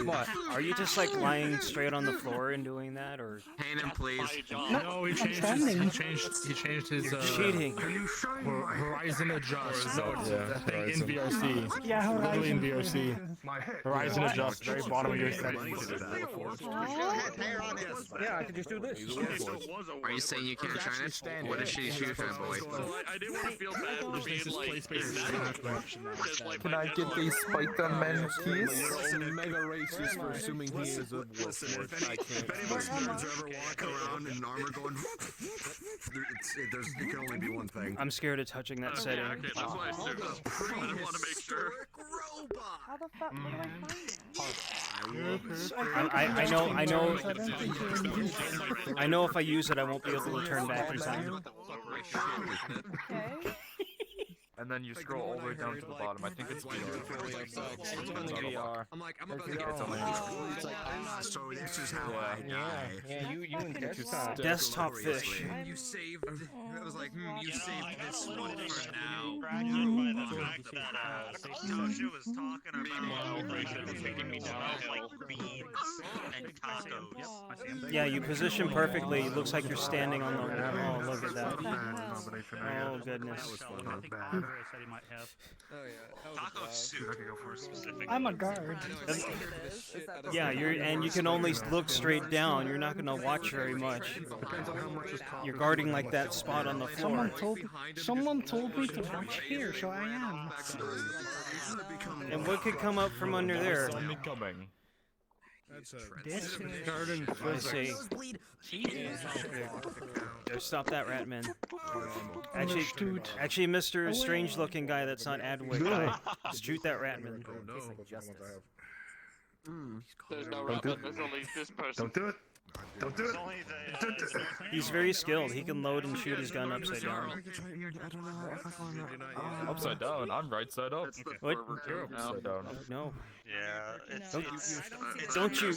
Speaker 18: What? Are you just like lying straight on the floor and doing that, or?
Speaker 6: Hand him, please.
Speaker 3: No, he changed his.
Speaker 18: You're cheating.
Speaker 16: Are you sure
Speaker 10: Horizon Adjust.
Speaker 8: No, it's a thing in VRC.
Speaker 11: Yeah,
Speaker 8: Literally in
Speaker 11: Horizon.
Speaker 8: VRC. Horizon Adjust, very bottom of your settings.
Speaker 15: Yeah, I can just do this.
Speaker 6: Are you saying you can't try it? What a shitty shoe fanboy.
Speaker 12: I didn't want to feel bad for being like.
Speaker 20: Can I get these Spider Man keys?
Speaker 15: Mega racist for assuming he is a
Speaker 6: Listen, if any of us nerds ever walk around in armor going, it can only be one thing.
Speaker 18: I'm scared of touching that setting.
Speaker 12: Okay, that's why I said that. I want to make sure.
Speaker 23: How the fuck would I find it?
Speaker 18: I know if I use it, I won't be able to turn back in time.
Speaker 23: Okay.
Speaker 8: And then you scroll all the way down to the bottom. I think it's VR.
Speaker 6: I'm like, I'm about to get
Speaker 8: It's only
Speaker 6: so this is how I die.
Speaker 15: Yeah, you and
Speaker 18: Desktop fish.
Speaker 6: You saved. I was like, you saved this one for now.
Speaker 4: By the fact that Tosha was talking about taking me down like beans and tacos.
Speaker 18: Yeah, you position perfectly. It looks like you're standing on the. Oh, look at that. Oh goodness.
Speaker 4: Said he might have. Taco soup. Specifically.
Speaker 11: I'm a guard.
Speaker 18: Yeah, you can only look straight down. You're not gonna watch very much. You're guarding like that spot on the floor.
Speaker 11: Someone told me to watch here, so I am.
Speaker 18: And what could come up from under there?
Speaker 11: This
Speaker 8: garden.
Speaker 18: Let's see. Stop that, Ratman. Actually, Mr. Strange-looking guy that's not Adwick guy. Shoot that Ratman.
Speaker 12: There's no Ratman, there's only this person.
Speaker 16: Don't do it. Don't do it.
Speaker 18: He's very skilled. He can load and shoot his gun upside down.
Speaker 8: Upside down? I'm right side up.
Speaker 18: What?
Speaker 8: You're upside down.
Speaker 18: No.
Speaker 4: Yeah,
Speaker 18: Don't you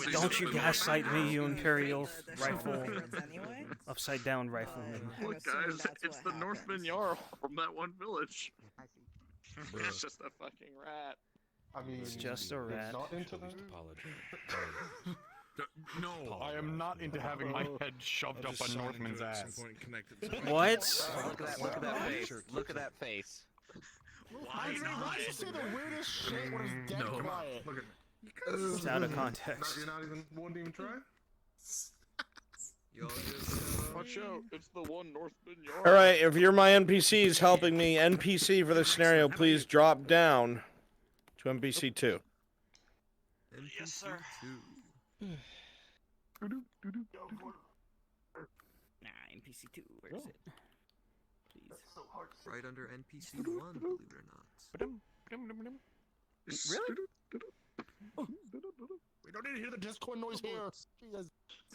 Speaker 18: gaslight me, you Imperial rifle, upside down rifleman.
Speaker 12: Look, guys, it's the Northman Jarl from that one village. It's just a fucking rat.
Speaker 21: I mean,
Speaker 18: It's just a rat.
Speaker 21: Not into that?
Speaker 8: No, I am not into having my head shoved up a Northman's ass.
Speaker 18: What?
Speaker 9: Look at that face. Look at that face.
Speaker 12: Why not?
Speaker 21: You say the weirdest shit when it's dead quiet.
Speaker 16: Look at
Speaker 18: It's out of context.
Speaker 16: You're not even wouldn't even try.
Speaker 12: Watch out! It's the one Northman Jarl.
Speaker 1: All right, if you're my NPCs helping me NPC for this scenario, please drop down to NPC 2.
Speaker 4: Yes, sir.
Speaker 7: Nah, NPC 2, where is it? Please.
Speaker 6: Right under NPC 1, believe it or not.
Speaker 7: Really?
Speaker 21: We don't need to hear the Discord noise here. Jesus.
Speaker 6: I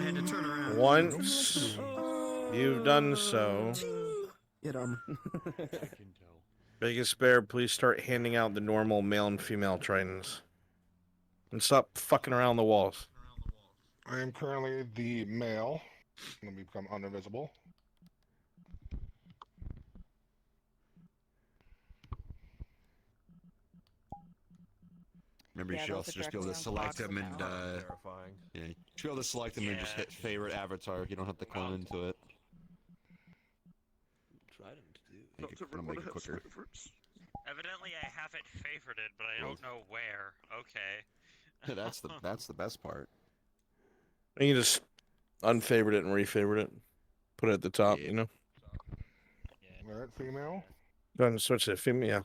Speaker 6: had to turn around.
Speaker 1: Once you've done so,
Speaker 20: Get him.
Speaker 1: Biggest Bear, please start handing out the normal male and female trains. And stop fucking around the walls.
Speaker 16: I am currently the male. Let me become uninvisible.
Speaker 21: Remember, you should also just be able to select them and, yeah, you should be able to select them and just hit favorite avatar. You don't have to clone into it. Make it quicker.
Speaker 4: Evidently, I have it favorited, but I don't know where. Okay.
Speaker 21: That's the best part.
Speaker 1: You can just unfavorite it and refavorite it. Put it at the top, you know?
Speaker 16: Alright, female.
Speaker 1: Go ahead and switch to female.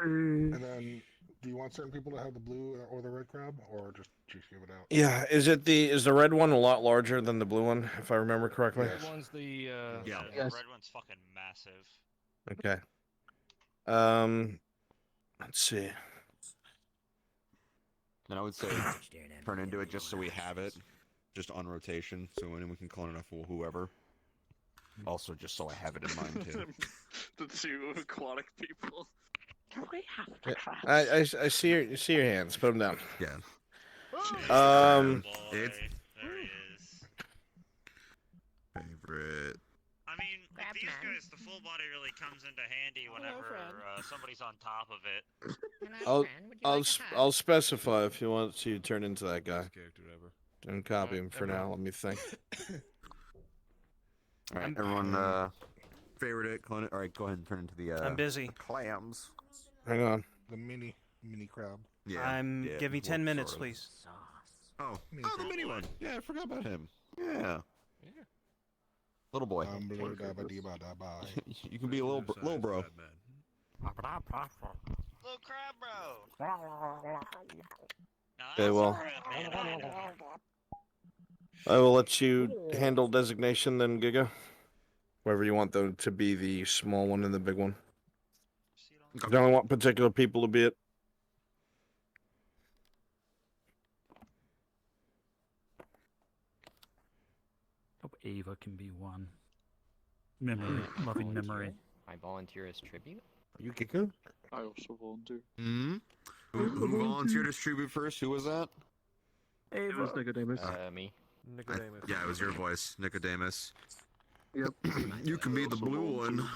Speaker 16: And then, do you want certain people to have the blue or the red crab, or just give it out?
Speaker 1: Yeah, is the red one a lot larger than the blue one, if I remember correctly?
Speaker 4: The red one's the red one's fucking massive.
Speaker 1: Okay. Let's see.
Speaker 21: And I would say turn into it just so we have it, just on rotation, so anyone can clone enough for whoever. Also, just so I have it in mind too.
Speaker 12: The two aquatic people. Do we have
Speaker 1: Yeah,
Speaker 12: to crab?
Speaker 1: I see your hands. Put them down.
Speaker 21: Yeah. It's favorite.
Speaker 4: I mean, these guys, the full body really comes into handy whenever somebody's on top of it.
Speaker 1: I'll specify if you want to turn into that guy.
Speaker 8: Character ever.
Speaker 1: And copy him for now. Let me think.
Speaker 21: All right, everyone. Favorite it. Clone it. All right, go ahead and turn into the.
Speaker 18: I'm busy.
Speaker 21: The clams.
Speaker 1: Hang on.
Speaker 16: The mini crab.
Speaker 21: Yeah.
Speaker 18: Give me 10 minutes, please.
Speaker 21: Oh, the mini one. Yeah, I forgot about him. Yeah. Little boy. You can be a little bro.
Speaker 4: Little crab bro.
Speaker 1: Okay, well, I will let you handle designation then, Giga. Wherever you want them to be, the small one and the big one. I don't want particular people to be it.
Speaker 5: Hope Ava can be one. Memory, loving memory.
Speaker 7: I volunteer as tribute.
Speaker 21: You Giga?
Speaker 12: I also volunteer.
Speaker 21: Hmm. Who volunteered as tribute first? Who was that?
Speaker 15: It was Nicodemus.
Speaker 7: Me.
Speaker 8: Nicodemus.
Speaker 21: Yeah, it was your voice, Nicodemus.
Speaker 15: Yep.
Speaker 21: You can be the blue one.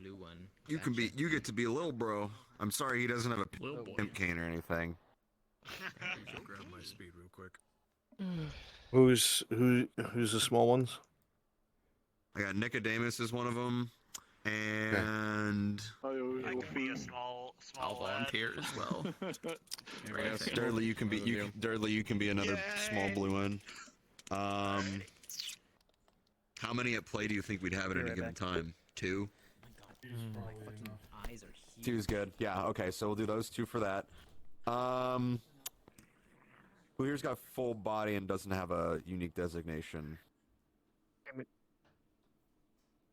Speaker 7: Blue one.
Speaker 21: You can be. You get to be a little bro. I'm sorry, he doesn't have a pimp cane or anything.
Speaker 10: Grab my speed real quick.
Speaker 1: Who's the small ones?
Speaker 21: I got Nicodemus as one of them, and
Speaker 4: I can be a small
Speaker 17: I'll volunteer as well.
Speaker 21: Dudley, you can be Dudley, you can be another small blue one. How many at play do you think we'd have at any given time? 2?
Speaker 7: Eyes are huge.
Speaker 21: 2's good. Yeah. Okay. So we'll do those 2 for that. Who here's got full body and doesn't have a unique designation?
Speaker 1: I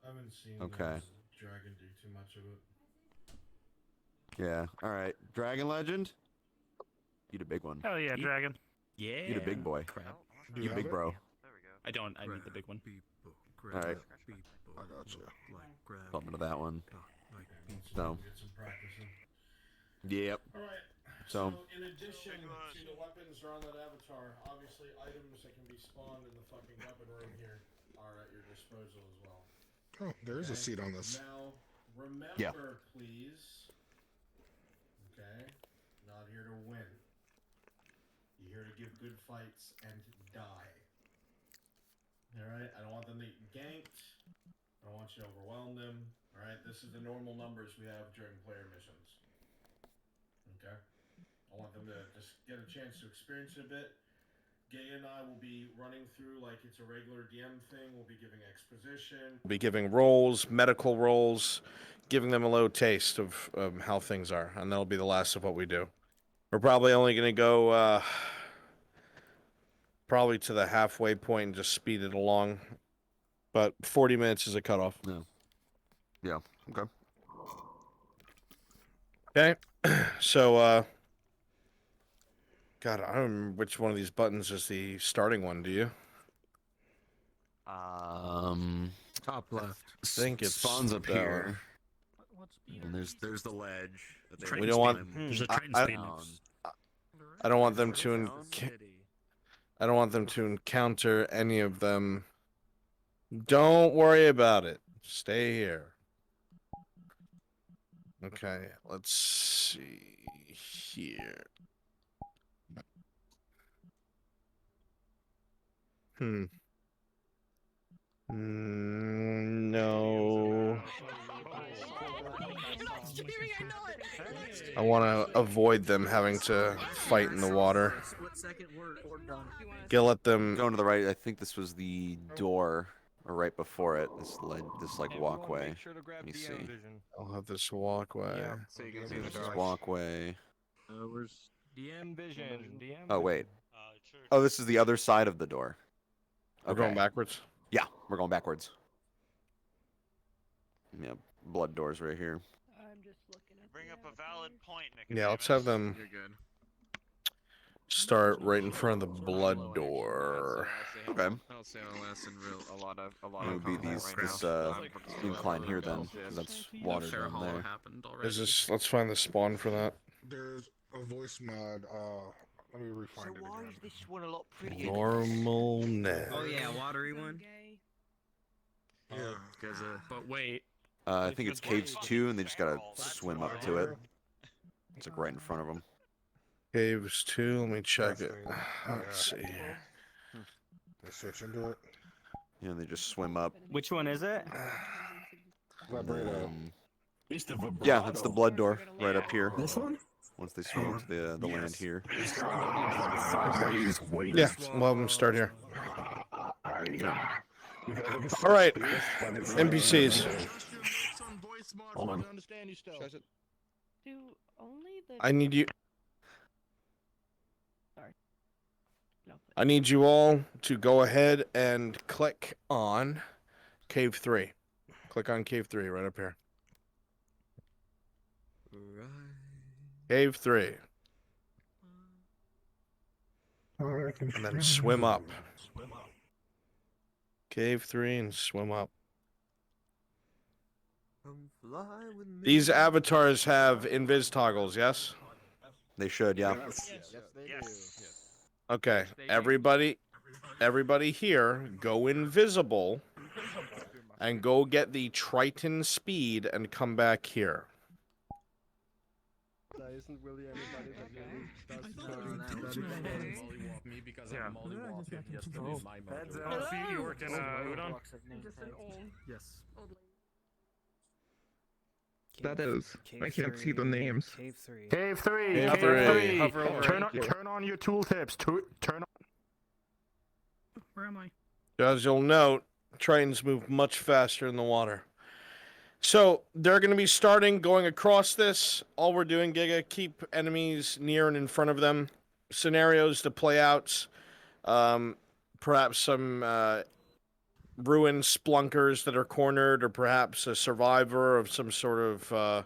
Speaker 1: haven't seen
Speaker 21: Okay.
Speaker 1: Dragon do too much of it.
Speaker 21: Yeah. All right. Dragon Legend. You the big one.
Speaker 5: Hell yeah, dragon.
Speaker 17: Yeah.
Speaker 21: You the big boy.
Speaker 17: Crap.
Speaker 21: You big bro.
Speaker 17: I don't. I need the big one.
Speaker 21: All right.
Speaker 16: I got you.
Speaker 21: Bump into that one. So.
Speaker 1: Get some practicing.
Speaker 21: Yep.
Speaker 1: All right.
Speaker 21: So.
Speaker 1: In addition to the weapons that are on that avatar, obviously items that can be spawned in the fucking weapon room here are at your disposal as well.
Speaker 16: Oh, there is a seat on this.
Speaker 1: Now, remember, please. Okay, not here to win. You're here to give good fights and die. All right. I don't want them to get ganked. I don't want you to overwhelm them. All right. This is the normal numbers we have during player missions. Okay. I want them to just get a chance to experience it a bit. Gay and I will be running through like it's a regular DM thing. We'll be giving exposition. We'll be giving roles, medical roles, giving them a little taste of how things are. And that'll be the last of what we do. We're probably only going to go probably to the halfway point and just speed it along. But 40 minutes is a cutoff.
Speaker 21: Yeah. Okay.
Speaker 1: Okay. So, God, I don't remember which one of these buttons is the starting one. Do you?
Speaker 21: Top left.
Speaker 1: I think it
Speaker 21: spawns up
Speaker 1: that
Speaker 21: here.
Speaker 1: one.
Speaker 21: And there's the ledge. That they
Speaker 1: We don't want.
Speaker 5: There's a Triton
Speaker 1: I,
Speaker 5: speed.
Speaker 1: I don't want them to. I don't want them to encounter any of them. Don't worry about it. Stay here. Okay, let's see here. No. I want to avoid them having to fight in the water. Gonna let them
Speaker 21: Going to the right. I think this was the door, or right before it. This like walkway. Let me see.
Speaker 1: I'll have this walkway.
Speaker 21: So you can see this walkway.
Speaker 15: Where's
Speaker 8: DM vision. DM.
Speaker 21: Oh wait. Oh, this is the other side of the door.
Speaker 1: We're going backwards.
Speaker 21: Yeah, we're going backwards. Yeah, blood doors right here.
Speaker 4: Bring up a valid point, Nick.
Speaker 1: Yeah, let's have them start right in front of the blood door.
Speaker 21: Okay.
Speaker 9: I'll say I'll last in a lot of
Speaker 21: It would be
Speaker 9: combat
Speaker 21: this incline here then, because that's water down there.
Speaker 1: Is this? Let's find the spawn for that.
Speaker 16: There's a voice mod. Let me refine it
Speaker 2: Why
Speaker 16: again.
Speaker 2: is this one a lot prettier?
Speaker 1: Normal net.
Speaker 6: Oh yeah, watery one. Yeah, because
Speaker 17: But wait.
Speaker 21: I think it's caves 2, and they just gotta swim up to it. It's like right in front of them.
Speaker 1: Caves 2, let me check it. Let's see here.
Speaker 16: They switch into it.
Speaker 21: Yeah, they just swim up.
Speaker 18: Which one is it?
Speaker 21: Yeah, that's the blood door right up here.
Speaker 6: This one?
Speaker 21: Once they swim into the land here.
Speaker 1: Yeah, well, I'm start here. All right, NPCs.
Speaker 8: Hold on.
Speaker 13: Do only the.
Speaker 1: I need you.
Speaker 13: Sorry. No.
Speaker 1: I need you all to go ahead and click on Cave 3. Click on Cave 3 right up here. Cave 3. And then swim up. Cave 3 and swim up. These avatars have invis toggles, yes?
Speaker 21: They should, yeah.
Speaker 1: Okay, everybody here, go invisible and go get the Triton speed and come back here.
Speaker 15: There isn't really anybody that really does
Speaker 3: Me because I'm mollywalking yesterday in my mojo.
Speaker 15: See, you work in Udon?
Speaker 6: Yes.
Speaker 15: That is. I can't see the names.
Speaker 18: Cave 3.
Speaker 12: Cave 3.
Speaker 1: Cave
Speaker 12: Cave
Speaker 1: 3.
Speaker 12: 3.
Speaker 18: Hover over
Speaker 12: Turn on your tooltips. Turn on.
Speaker 11: Where am I?
Speaker 1: As you'll note, Tritons move much faster in the water. So they're going to be starting going across this. All we're doing, Giga, keep enemies near and in front of them. Scenarios to play out. Perhaps some ruined splunkers that are cornered, or perhaps a survivor of some sort of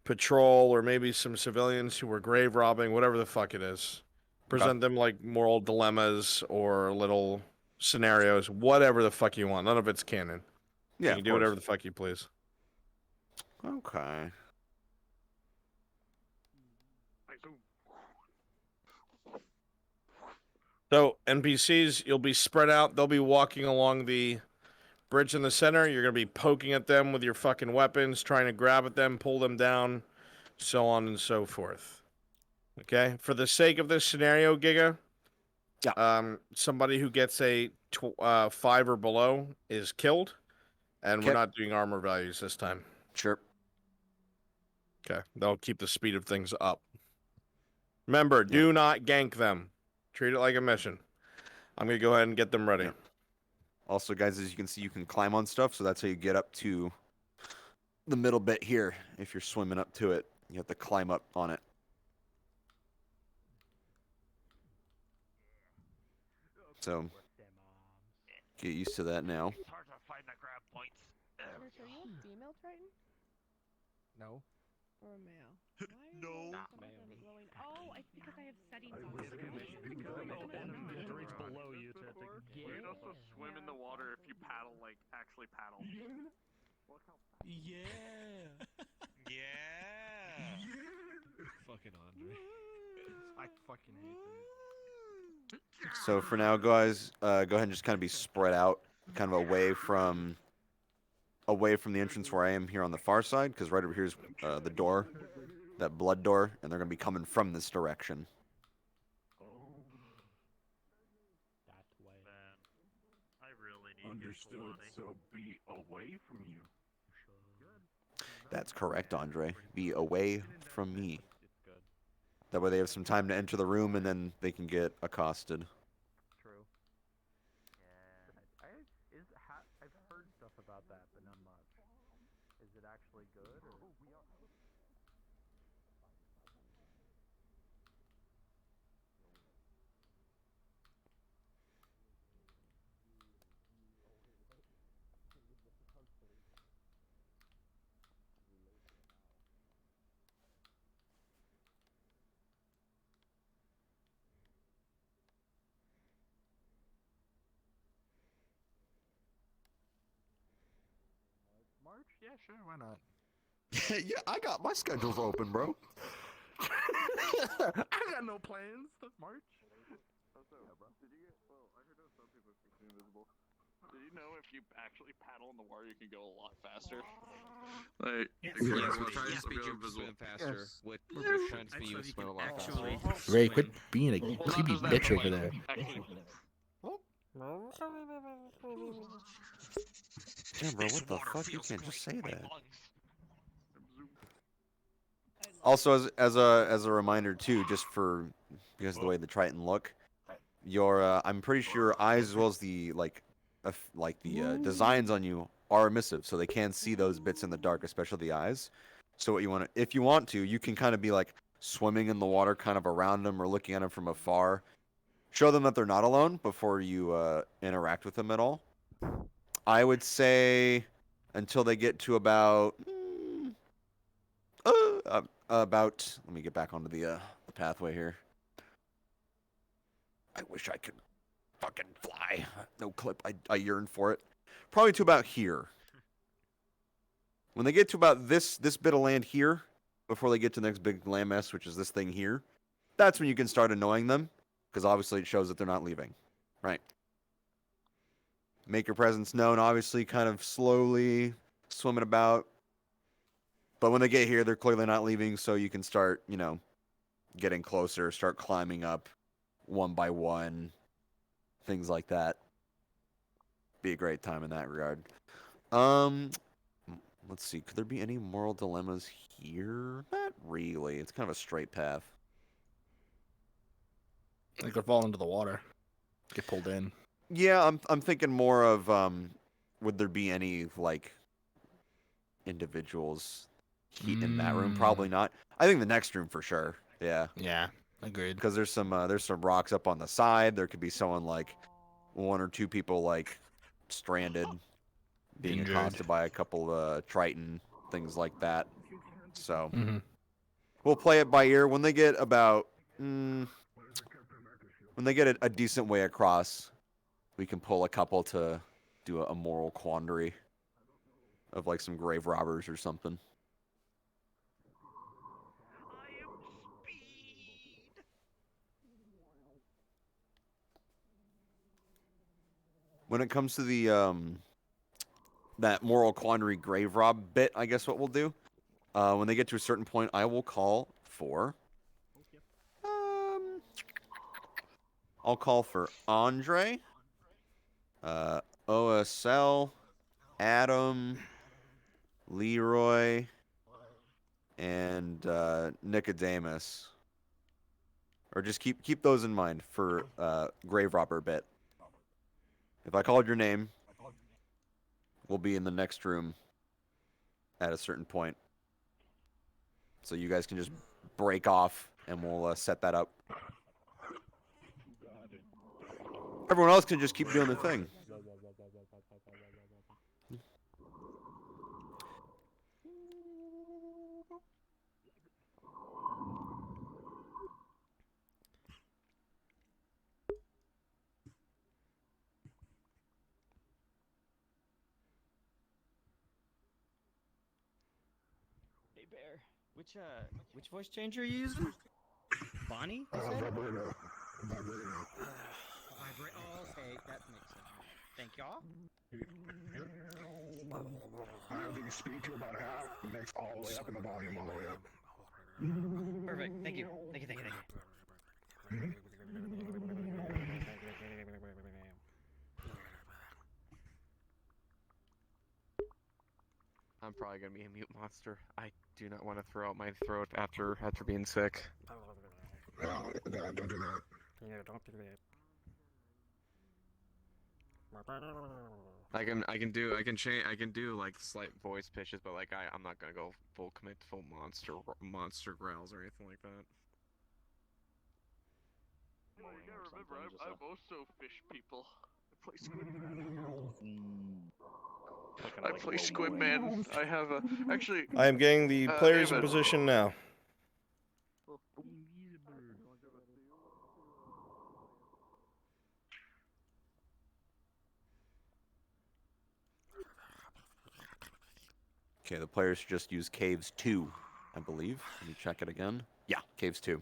Speaker 1: patrol, or maybe some civilians who were grave robbing, whatever the fuck it is. Present them like moral dilemmas or little scenarios, whatever the fuck you want. None of it's canon.
Speaker 21: Yeah,
Speaker 1: you can do whatever the fuck you please.
Speaker 21: Okay.
Speaker 1: So, NPCs, you'll be spread out. They'll be walking along the bridge in the center. You're going to be poking at them with your fucking weapons, trying to grab at them, pull them down, so on and so forth. Okay? For the sake of this scenario, Giga, somebody who gets a 5 or below is killed, and we're not doing armor values this time.
Speaker 21: Sure.
Speaker 1: Okay. That'll keep the speed of things up. Remember, do not gank them. Treat it like a mission. I'm going to go ahead and get them ready.
Speaker 21: Also, guys, as you can see, you can climb on stuff, so that's how you get up to the middle bit here. If you're swimming up to it, you have to climb up on it. So, get used to that now.
Speaker 2: It's hard to find the grab points.
Speaker 13: Are you a female Triton?
Speaker 6: No.
Speaker 13: Or a male?
Speaker 2: No.
Speaker 13: Oh, it's because I have settings on.
Speaker 3: It's below you to
Speaker 12: You can also swim in the water if you paddle, like, actually paddle.
Speaker 8: Yeah.
Speaker 4: Yeah.
Speaker 8: Fucking Andre.
Speaker 6: I fucking hate them.
Speaker 21: So for now, guys, go ahead and just kind of be spread out, kind of away from the entrance where I am here on the far side, because right over here is the door, that blood door, and they're going to be coming from this direction.
Speaker 4: I really need
Speaker 15: Understood, so be away from you.
Speaker 21: That's correct, Andre. Be away from me. That way they have some time to enter the room, and then they can get accosted.
Speaker 5: True. Yeah. I've heard stuff about that, but not much. Is it actually good? Or...
Speaker 6: March? Yeah, sure, why not?
Speaker 21: Yeah, I got my schedule's open, bro.
Speaker 6: I got no plans. That's March.
Speaker 12: Did you get? Well, I heard of some people speaking invisible. Did you know if you actually paddle in the water, you can go a lot faster? Like,
Speaker 17: Yes,
Speaker 12: it
Speaker 17: yes,
Speaker 12: was
Speaker 17: try to
Speaker 12: real
Speaker 17: speed you
Speaker 12: visual.
Speaker 17: swim faster.
Speaker 12: Yes.
Speaker 17: With
Speaker 12: Yes.
Speaker 17: trying to speed you swim a lot
Speaker 11: actually
Speaker 17: faster.
Speaker 14: Ray, quit being a
Speaker 12: Well,
Speaker 14: creepy
Speaker 12: not
Speaker 14: bitch
Speaker 12: that,
Speaker 14: over
Speaker 12: but,
Speaker 14: there.
Speaker 12: Actually,
Speaker 21: Damn, bro, what the fuck? You can't just say that. Also, as a reminder too, just for because of the way the Triton look, your I'm pretty sure eyes as well as the designs on you are emissive, so they can see those bits in the dark, especially the eyes. So what you want to, if you want to, you can kind of be like swimming in the water, kind of around them or looking at them from afar. Show them that they're not alone before you interact with them at all. I would say until they get to about let me get back onto the pathway here. I wish I could fucking fly. No clip. I yearn for it. Probably to about here. When they get to about this bit of land here, before they get to the next big landmass, which is this thing here, that's when you can start annoying them, because obviously it shows that they're not leaving. Right. Make your presence known, obviously, kind of slowly swimming about. But when they get here, they're clearly not leaving, so you can start, getting closer, start climbing up one by one, things like that. Be a great time in that regard. Let's see. Could there be any moral dilemmas here? Not really. It's kind of a straight path.
Speaker 14: They could fall into the water, get pulled in.
Speaker 21: Yeah, I'm thinking more of would there be any individuals in that room? Probably not. I think the next room for sure. Yeah.
Speaker 14: Yeah, agreed.
Speaker 21: Because there's some rocks up on the side. There could be someone one or two people stranded, being
Speaker 14: Injured.
Speaker 21: accosted by a couple Triton, things like that. So
Speaker 14: Mm-hmm.
Speaker 21: we'll play it by ear. When they get about when they get a decent way across, we can pull a couple to do a moral quandary of some grave robbers or something. When it comes to the that moral quandary grave rob bit, I guess what we'll do, when they get to a certain point, I will call for I'll call for Andre, OSL, Adam, Leroy, and Nicodemus. Or just keep those in mind for grave robber bit. If I called your name, we'll be in the next room at a certain point. So you guys can just break off and we'll set that up. Everyone else can just keep doing their thing.
Speaker 11: Hey Bear, which voice changer are you using? Bonnie?
Speaker 16: Vibrato.
Speaker 11: Oh, okay, that makes sense. Thank y'all.
Speaker 16: I have the speed to about half, the next all the way up, and the volume all the way up.
Speaker 11: Perfect. Thank you. Thank you.
Speaker 9: I'm probably gonna be a mute monster. I do not want to throw out my throat after being sick.
Speaker 16: No, don't do that.
Speaker 11: Yeah, don't do that.
Speaker 9: I can do slight voice pitches, but I'm not gonna go full commit to full monster growls or anything like that.
Speaker 12: Well, you gotta remember, I'm also fish people. I play Squid I play Squid Man. I have a actually.
Speaker 1: I am getting the players in
Speaker 12: David.
Speaker 1: position now.
Speaker 21: Okay, the players should just use Caves 2, I believe. Let me check it again. Yeah, Caves 2.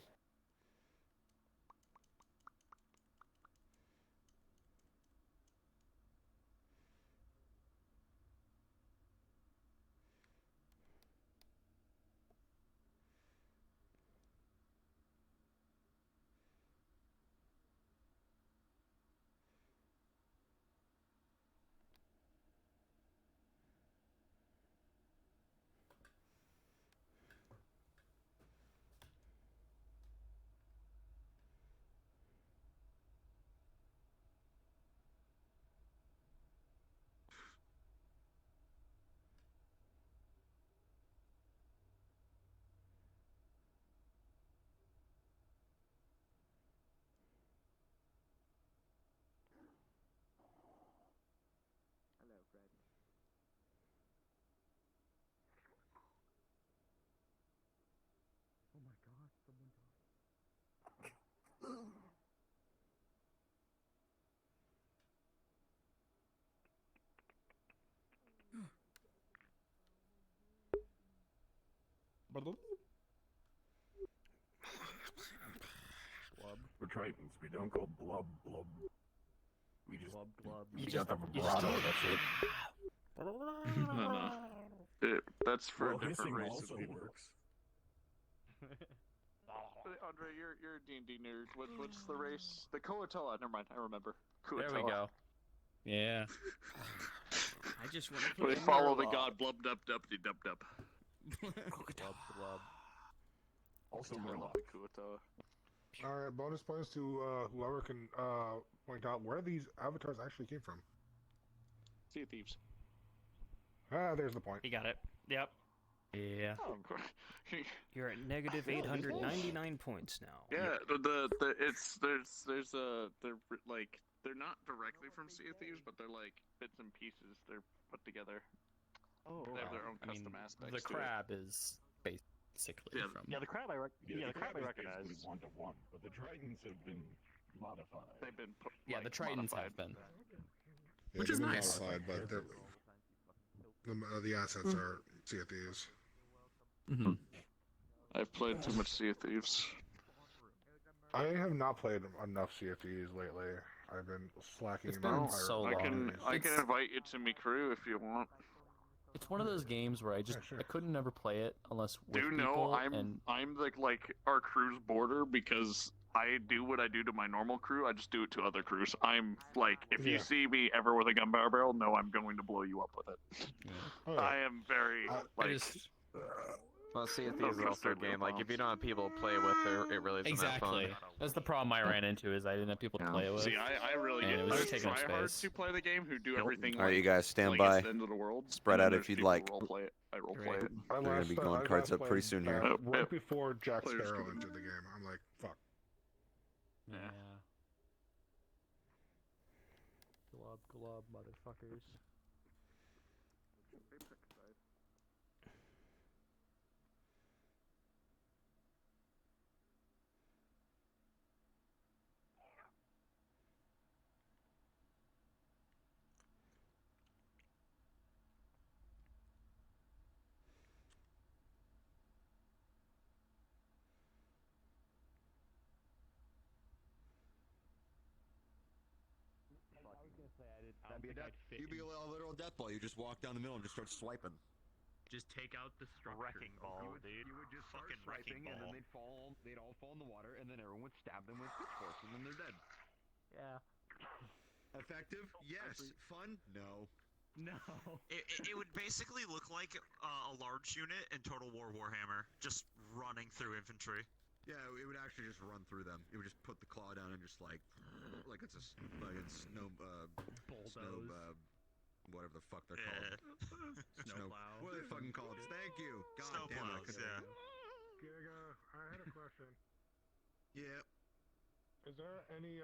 Speaker 8: We're Tritons. We don't go blub blub. We just
Speaker 11: You
Speaker 8: got the vibrato. That's it.
Speaker 12: No. That's for
Speaker 8: Well,
Speaker 12: a different
Speaker 8: hissing
Speaker 12: race
Speaker 8: also
Speaker 12: of people.
Speaker 8: works.
Speaker 12: Andre, you're a D&D nerd. What's the race? The Kuatoa. Never mind. I remember.
Speaker 19: There we
Speaker 12: Kuatoa.
Speaker 19: go. Yeah.
Speaker 11: I just want to
Speaker 12: They
Speaker 11: put
Speaker 12: follow the god blub dub dub de dub dub.
Speaker 8: Also,
Speaker 12: I love the Kuatoa.
Speaker 16: All right, bonus points to whoever can point out where these avatars actually came from.
Speaker 12: Sea of Thieves.
Speaker 16: Ah, there's the point.
Speaker 18: You got it. Yep.
Speaker 19: Yeah.
Speaker 12: Oh,
Speaker 18: You're at negative 899 points now.
Speaker 12: yeah, they're not directly from Sea of Thieves, but they're like bits and pieces. They're put together.
Speaker 11: Oh,
Speaker 12: They have their own custom aspects.
Speaker 19: The
Speaker 12: to
Speaker 19: crab is basically from.
Speaker 11: Yeah, the crab I
Speaker 8: the
Speaker 11: crab I
Speaker 8: is
Speaker 11: recognize.
Speaker 8: basically 1 to 1, but the Tritons have been modified.
Speaker 12: They've been put.
Speaker 19: Yeah, the Tritons
Speaker 12: modified.
Speaker 19: have been.
Speaker 16: Yeah,
Speaker 19: Which is
Speaker 16: they've been
Speaker 19: nice.
Speaker 16: modified, but the assets are Sea of Thieves.
Speaker 19: Mm-hmm.
Speaker 12: I've played too much Sea of Thieves.
Speaker 16: I have not played enough Sea of Thieves lately. I've been slacking.
Speaker 19: It's
Speaker 16: in
Speaker 19: been
Speaker 16: my
Speaker 19: so
Speaker 12: I can
Speaker 19: long. It's-
Speaker 12: invite you to me crew if you want.
Speaker 19: It's one of those games where I couldn't never play it unless with
Speaker 12: Do you
Speaker 19: people
Speaker 12: know I'm like our crew's border because I do what I do to my normal crew. I just do it to other crews. I'm like, if you
Speaker 16: Yeah.
Speaker 12: see me ever with a gunpowder barrel, no, I'm going to blow you up with it.
Speaker 16: Oh, yeah.
Speaker 12: I am very like.
Speaker 9: Well, Sea of Thieves is also a game, like, if you don't have people to play with, it really isn't that fun.
Speaker 19: Exactly. That's the problem I ran into, is I didn't have people to play with.
Speaker 12: See, I really
Speaker 19: and
Speaker 12: get
Speaker 19: it was
Speaker 12: those
Speaker 19: taking up
Speaker 12: tryhards
Speaker 19: space.
Speaker 12: who play the game who do everything.
Speaker 21: All right, you guys stand
Speaker 12: like
Speaker 21: by.
Speaker 12: It's the end of the world.
Speaker 21: Spread
Speaker 12: and then
Speaker 21: out if
Speaker 12: there's
Speaker 21: you'd
Speaker 12: people
Speaker 21: like.
Speaker 12: who role play it. I role play it.
Speaker 21: They're gonna be going cards up pretty soon here.
Speaker 16: Right before Jack
Speaker 12: Players
Speaker 16: Sparrow
Speaker 12: can-
Speaker 16: entered the game, I'm like, fuck.
Speaker 19: Yeah.
Speaker 5: Glub, motherfuckers.
Speaker 22: You'd be a literal death ball. You just walk down the middle and just start swiping.
Speaker 5: Just take out the structure.
Speaker 11: Wrecking ball,
Speaker 5: dude.
Speaker 11: You would just
Speaker 5: Fucking
Speaker 11: start
Speaker 5: wrecking
Speaker 11: swiping, and then
Speaker 5: ball.
Speaker 11: they'd all fall in the water, and then everyone would stab them with pitchforks, and then they're dead.
Speaker 5: Yeah.
Speaker 22: Effective? Yes. Fun? No.
Speaker 11: No.
Speaker 4: It would basically look like a large unit in Total War Warhammer, just running through infantry.
Speaker 22: Yeah, it would actually just run through them. It would just put the claw down and just like it's a fucking snow, whatever the fuck they're called.
Speaker 11: Snowplow.
Speaker 22: What are they fucking called? Thank you. God damn it. I
Speaker 4: Snowplows,
Speaker 22: couldn't
Speaker 4: yeah.
Speaker 22: think.
Speaker 16: Giga, I had a question.
Speaker 22: Yeah.
Speaker 16: Is there any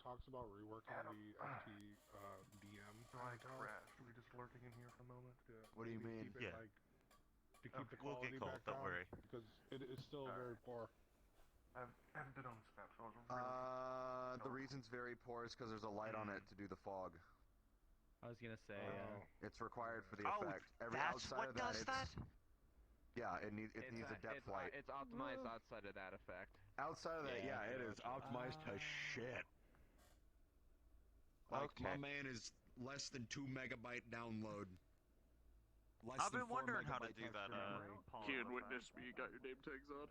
Speaker 16: talks about reworking the FT DM?
Speaker 5: Should we just lurking in here for a moment?
Speaker 22: What do you mean?
Speaker 16: Keep it,
Speaker 5: Yeah.
Speaker 16: like, to keep the
Speaker 5: We'll
Speaker 16: quality
Speaker 5: get cold,
Speaker 16: back
Speaker 5: don't
Speaker 16: down?
Speaker 5: worry.
Speaker 16: Because it is still very poor.
Speaker 5: I haven't been on this map, so I was really...
Speaker 22: The reason's very poor is because there's a light on it to do the fog.
Speaker 11: I was gonna say,
Speaker 22: It's required for the
Speaker 2: Oh,
Speaker 22: effect.
Speaker 2: that's
Speaker 22: outside
Speaker 2: what
Speaker 22: of that,
Speaker 2: does
Speaker 22: it's-
Speaker 2: that?
Speaker 22: Yeah, it needs a depth light.
Speaker 11: It's optimized outside of that effect.
Speaker 22: Outside of that, yeah, it is optimized to shit. Like, my man is less than 2 megabyte download. Less
Speaker 4: I've
Speaker 22: than
Speaker 4: been
Speaker 22: 4
Speaker 4: wondering how to
Speaker 22: megabyte
Speaker 4: do that.
Speaker 12: Key and witness me. You got your name tags on.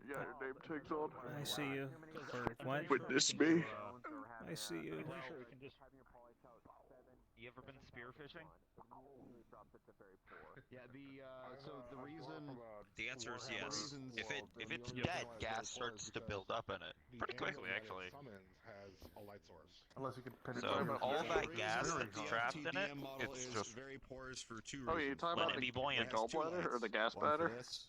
Speaker 12: You got your name tags on.
Speaker 18: I see you. What?
Speaker 12: Witness me.
Speaker 18: I see you.
Speaker 11: You ever been spearfishing? Yeah, so the reason...
Speaker 4: The answer is yes. If it's dead, gas starts to build up in it pretty quickly, actually.
Speaker 16: Summons has a light source.
Speaker 5: Unless you can pin it
Speaker 4: So
Speaker 5: down.
Speaker 4: all that gas that's
Speaker 22: The
Speaker 4: trapped in it,
Speaker 22: FTDM model
Speaker 4: it's
Speaker 22: is
Speaker 4: just
Speaker 22: very porous for 2 reasons.
Speaker 12: Oh, you talking
Speaker 4: Let
Speaker 12: about
Speaker 4: it be
Speaker 12: the
Speaker 4: buoyant.
Speaker 12: gallbladder or the gas
Speaker 22: One for
Speaker 12: bladder?
Speaker 22: this,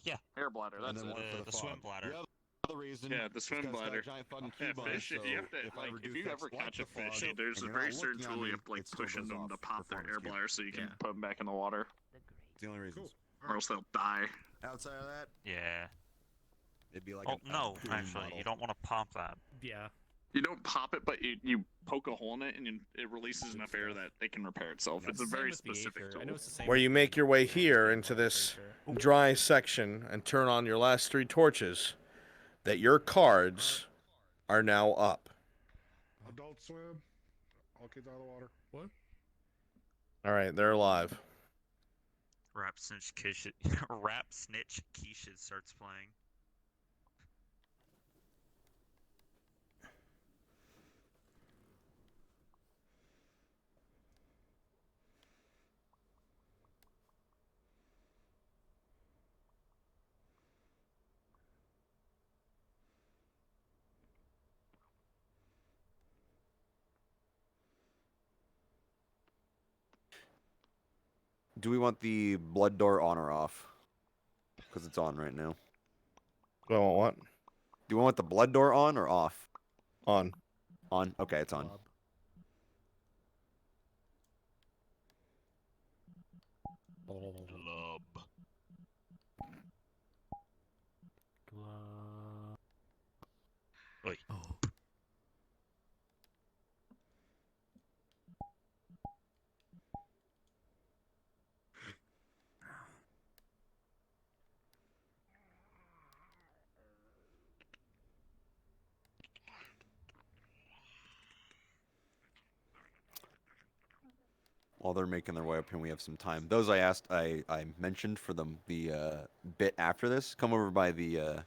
Speaker 4: yeah.
Speaker 12: Air bladder.
Speaker 22: and
Speaker 12: That's
Speaker 22: then
Speaker 12: it.
Speaker 22: one for
Speaker 4: The
Speaker 22: the
Speaker 4: swim
Speaker 22: fog.
Speaker 4: bladder.
Speaker 22: The other reason,
Speaker 12: Yeah, the
Speaker 22: is
Speaker 12: swim
Speaker 22: 'cause it's got a
Speaker 12: bladder.
Speaker 22: giant fucking
Speaker 12: Yeah,
Speaker 22: cube on it,
Speaker 12: fish.
Speaker 22: so
Speaker 12: You have to
Speaker 22: if I ever
Speaker 12: like
Speaker 22: do
Speaker 12: if you
Speaker 22: fix
Speaker 12: ever
Speaker 22: like
Speaker 12: catch
Speaker 22: the
Speaker 12: a fish,
Speaker 22: fog,
Speaker 12: there's
Speaker 22: and
Speaker 12: a
Speaker 22: you're
Speaker 12: very
Speaker 22: not
Speaker 12: certain
Speaker 22: looking
Speaker 12: tool
Speaker 22: at
Speaker 12: you
Speaker 22: me,
Speaker 12: have to like
Speaker 22: it still
Speaker 12: push into
Speaker 22: goes
Speaker 12: them to
Speaker 22: off
Speaker 12: pop their air
Speaker 22: performance cube.
Speaker 12: bladder so you can
Speaker 22: Yeah.
Speaker 12: put them back in the water,
Speaker 22: It's the only reasons.
Speaker 12: or else they'll die.
Speaker 22: Outside of that,
Speaker 4: Yeah.
Speaker 22: it'd be like
Speaker 4: Oh
Speaker 22: a
Speaker 4: no,
Speaker 22: Doom
Speaker 4: actually,
Speaker 22: model.
Speaker 4: you don't want to pump that.
Speaker 11: Yeah.
Speaker 12: You don't pop it, but you poke a hole in it, and it releases enough air that it can repair itself. It's a very specific tool.
Speaker 1: Where you make your way here into this dry section and turn on your last 3 torches, that your cards are now up.
Speaker 16: Adult Swim. All kids out of the water.
Speaker 19: What?
Speaker 1: All right, they're alive.
Speaker 4: Rap Snitch Keisha starts playing.
Speaker 21: Do we want the blood door on or off? Because it's on right now.
Speaker 1: Do I want what?
Speaker 21: Do you want the blood door on or off?
Speaker 1: On.
Speaker 21: On? Okay, it's on.
Speaker 4: Glub. Oi.
Speaker 21: While they're making their way up here, we have some time. Those I mentioned for the bit after this, come over by the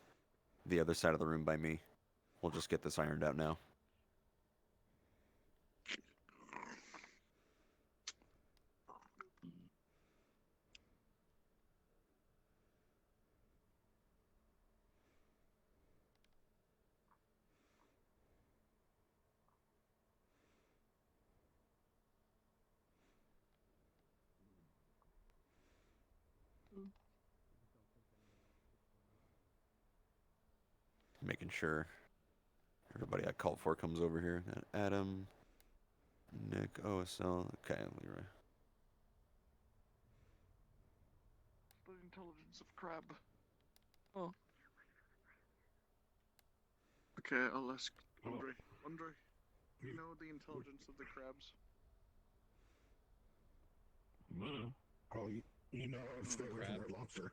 Speaker 21: other side of the room by me. We'll just get this ironed out now. Making sure everybody I called for comes over here. Adam, Nick, OSL. Okay, Leroy.
Speaker 12: The intelligence of crab. Oh. Okay, I'll ask Andre. Andre, you know the intelligence of the crabs?
Speaker 16: Oh, you know, stay away from that lobster.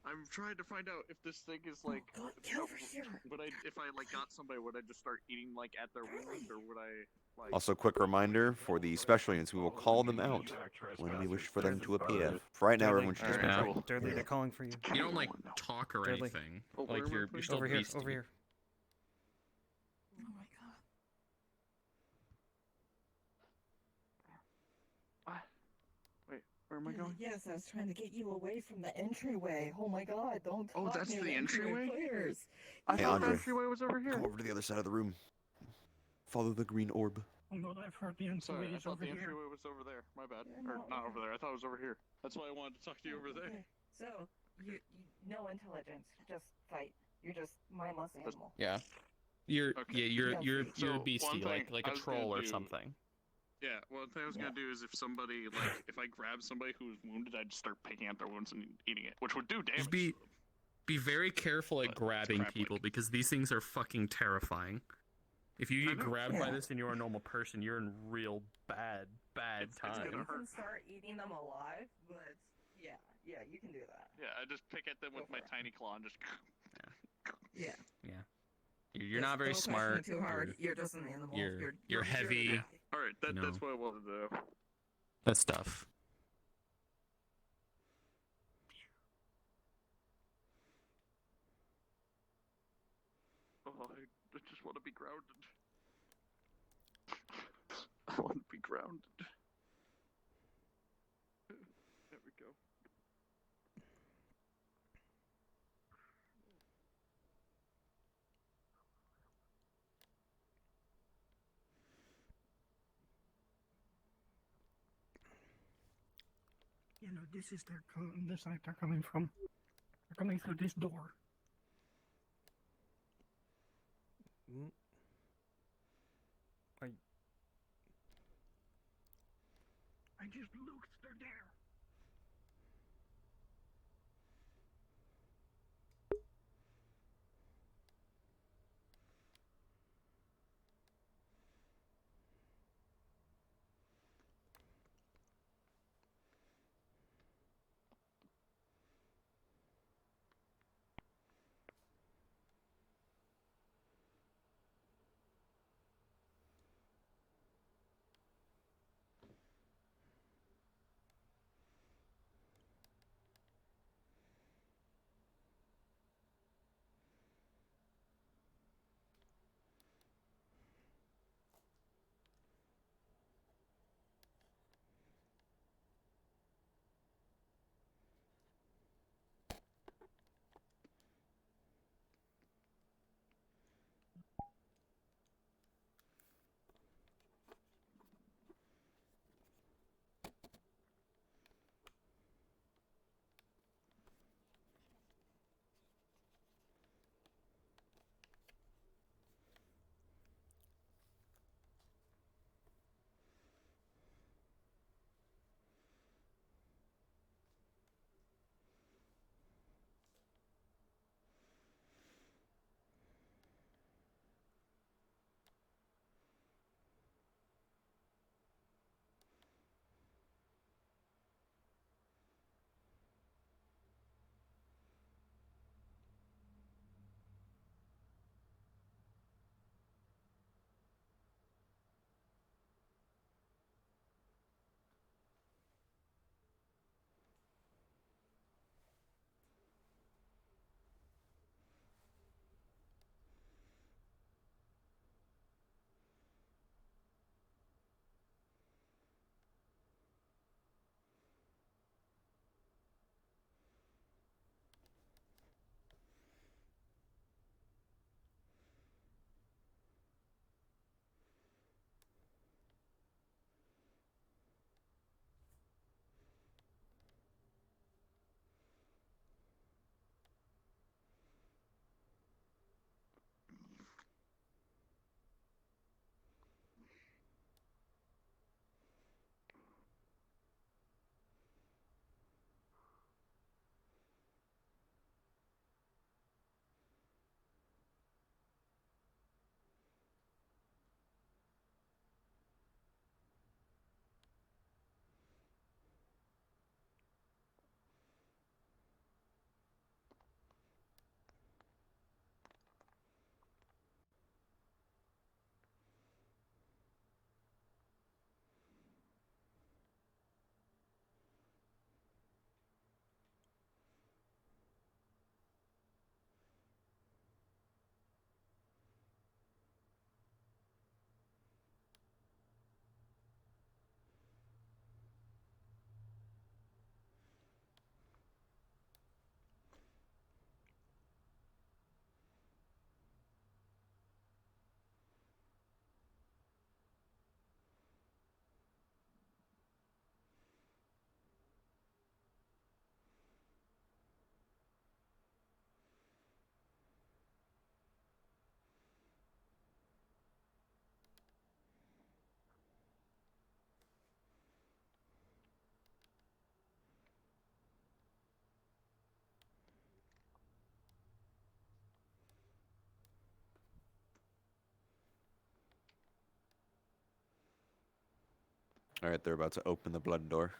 Speaker 12: I'm trying to find out if this thing is like. If I like got somebody, would I just start eating like at their wound, or would I like?
Speaker 21: Also, quick reminder for the special units, we will call them out when we wish for them to appear. For right now, everyone should just be quiet.
Speaker 18: Dudley, they're calling for you.
Speaker 17: You don't like talk or
Speaker 18: Dudley.
Speaker 17: anything. Like you're still
Speaker 18: over here.
Speaker 17: beastie.
Speaker 18: Over here.
Speaker 13: Oh my god.
Speaker 12: Wait, where am I going?
Speaker 10: Yes, I was trying to get you away from the entryway. Oh my god, don't
Speaker 12: Oh,
Speaker 10: talk
Speaker 12: that's
Speaker 10: near
Speaker 12: the entryway?
Speaker 10: players.
Speaker 12: I
Speaker 21: Hey,
Speaker 12: thought the
Speaker 21: Andre.
Speaker 12: entryway was over here.
Speaker 21: Come over to the other side of the room. Follow the green orb.
Speaker 15: Oh no, I've heard the
Speaker 12: Sorry, I
Speaker 15: entryway is
Speaker 12: thought
Speaker 15: over
Speaker 12: the
Speaker 15: here.
Speaker 12: entryway was over there. My bad. Or not over there. I thought it was over here. That's why I wanted to talk to you over there.
Speaker 10: Okay, so, you no intelligence, just fight. You're just mindless animal.
Speaker 17: Yeah. You're you're
Speaker 12: So,
Speaker 17: a beastie,
Speaker 12: one thing
Speaker 17: like
Speaker 12: I
Speaker 17: a
Speaker 12: was gonna
Speaker 17: troll or
Speaker 12: do-
Speaker 17: something.
Speaker 12: Yeah, one thing I was gonna do is if somebody like if I grab somebody who was wounded, I'd start picking at their wounds and eating it, which would do damage.
Speaker 17: Just be very careful at grabbing people because these things are fucking terrifying. If you get grabbed by this and you're a normal person, you're in real bad time.
Speaker 10: You can start eating them alive, but yeah, you can do that.
Speaker 12: Yeah, I just pick at them with my tiny claw and just.
Speaker 10: Yeah.
Speaker 17: Yeah. You're not very
Speaker 10: Don't push me
Speaker 17: smart.
Speaker 10: too hard. You're just an animal.
Speaker 17: You're heavy.
Speaker 12: All right,
Speaker 17: you know.
Speaker 12: that's what I wanted to do.
Speaker 17: That stuff.
Speaker 12: Oh, I just want to be grounded. I want to be grounded. There we go.
Speaker 15: You know, this is the side they're coming from. They're coming through this door. I just looked, they're there.
Speaker 21: All right, they're about to open the blood door.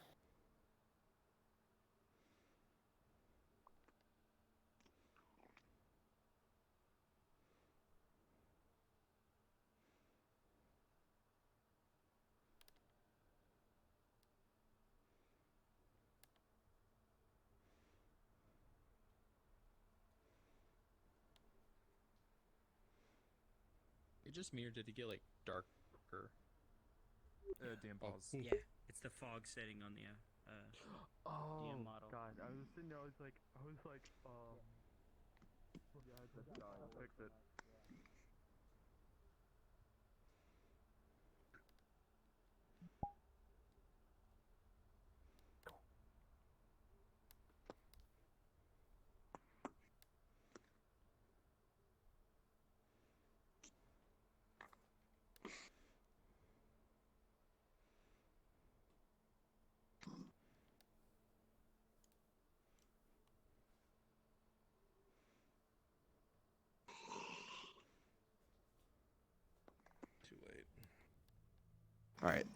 Speaker 17: It just me, or did it get like darker?
Speaker 5: DM pause.
Speaker 11: Yeah, it's the fog setting on the DM model.
Speaker 5: God, I was sitting there, I was like, yeah, that's died. Fix it.
Speaker 1: Too late.
Speaker 21: All right,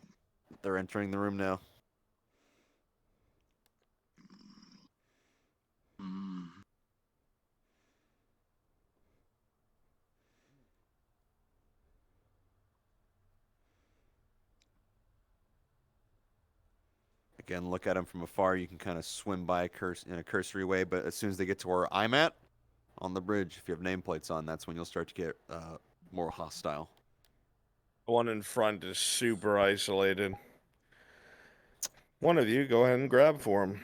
Speaker 21: they're entering the room now. Again, look at them from afar. You can kind of swim by in a cursory way, but as soon as they get to where I'm at, on the bridge, if you have nameplates on, that's when you'll start to get more hostile.
Speaker 1: The one in front is super isolated. One of you, go ahead and grab for him.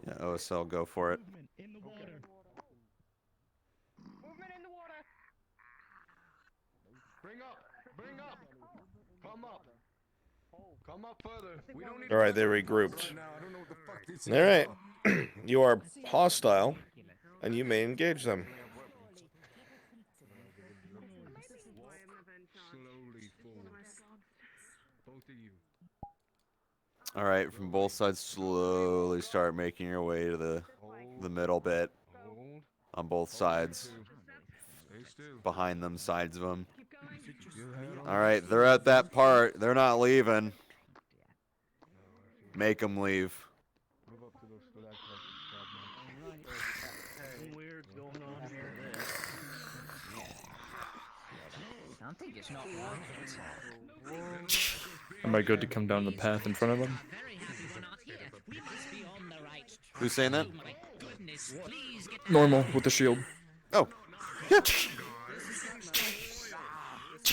Speaker 21: Yeah, OSL, go for it.
Speaker 2: In the water. Movement in the water.
Speaker 15: Bring up! Bring up! Come up! Come up further. We don't need
Speaker 1: All right, they regrouped.
Speaker 15: right now. I don't know what the fuck this
Speaker 1: All right, you are hostile, and you may engage them.
Speaker 15: Slowly forward. Both of you.
Speaker 21: All right, from both sides, slowly start making your way to the middle bit. On both sides. Behind them, sides of them. All right, they're at that part. They're not leaving. Make them leave.
Speaker 5: Move up to those stalactites.
Speaker 11: Weird's going on here. Something is not working.
Speaker 14: Am I good to come down the path in front of them?
Speaker 21: Who's saying that?
Speaker 14: Normal with the shield.
Speaker 21: Oh.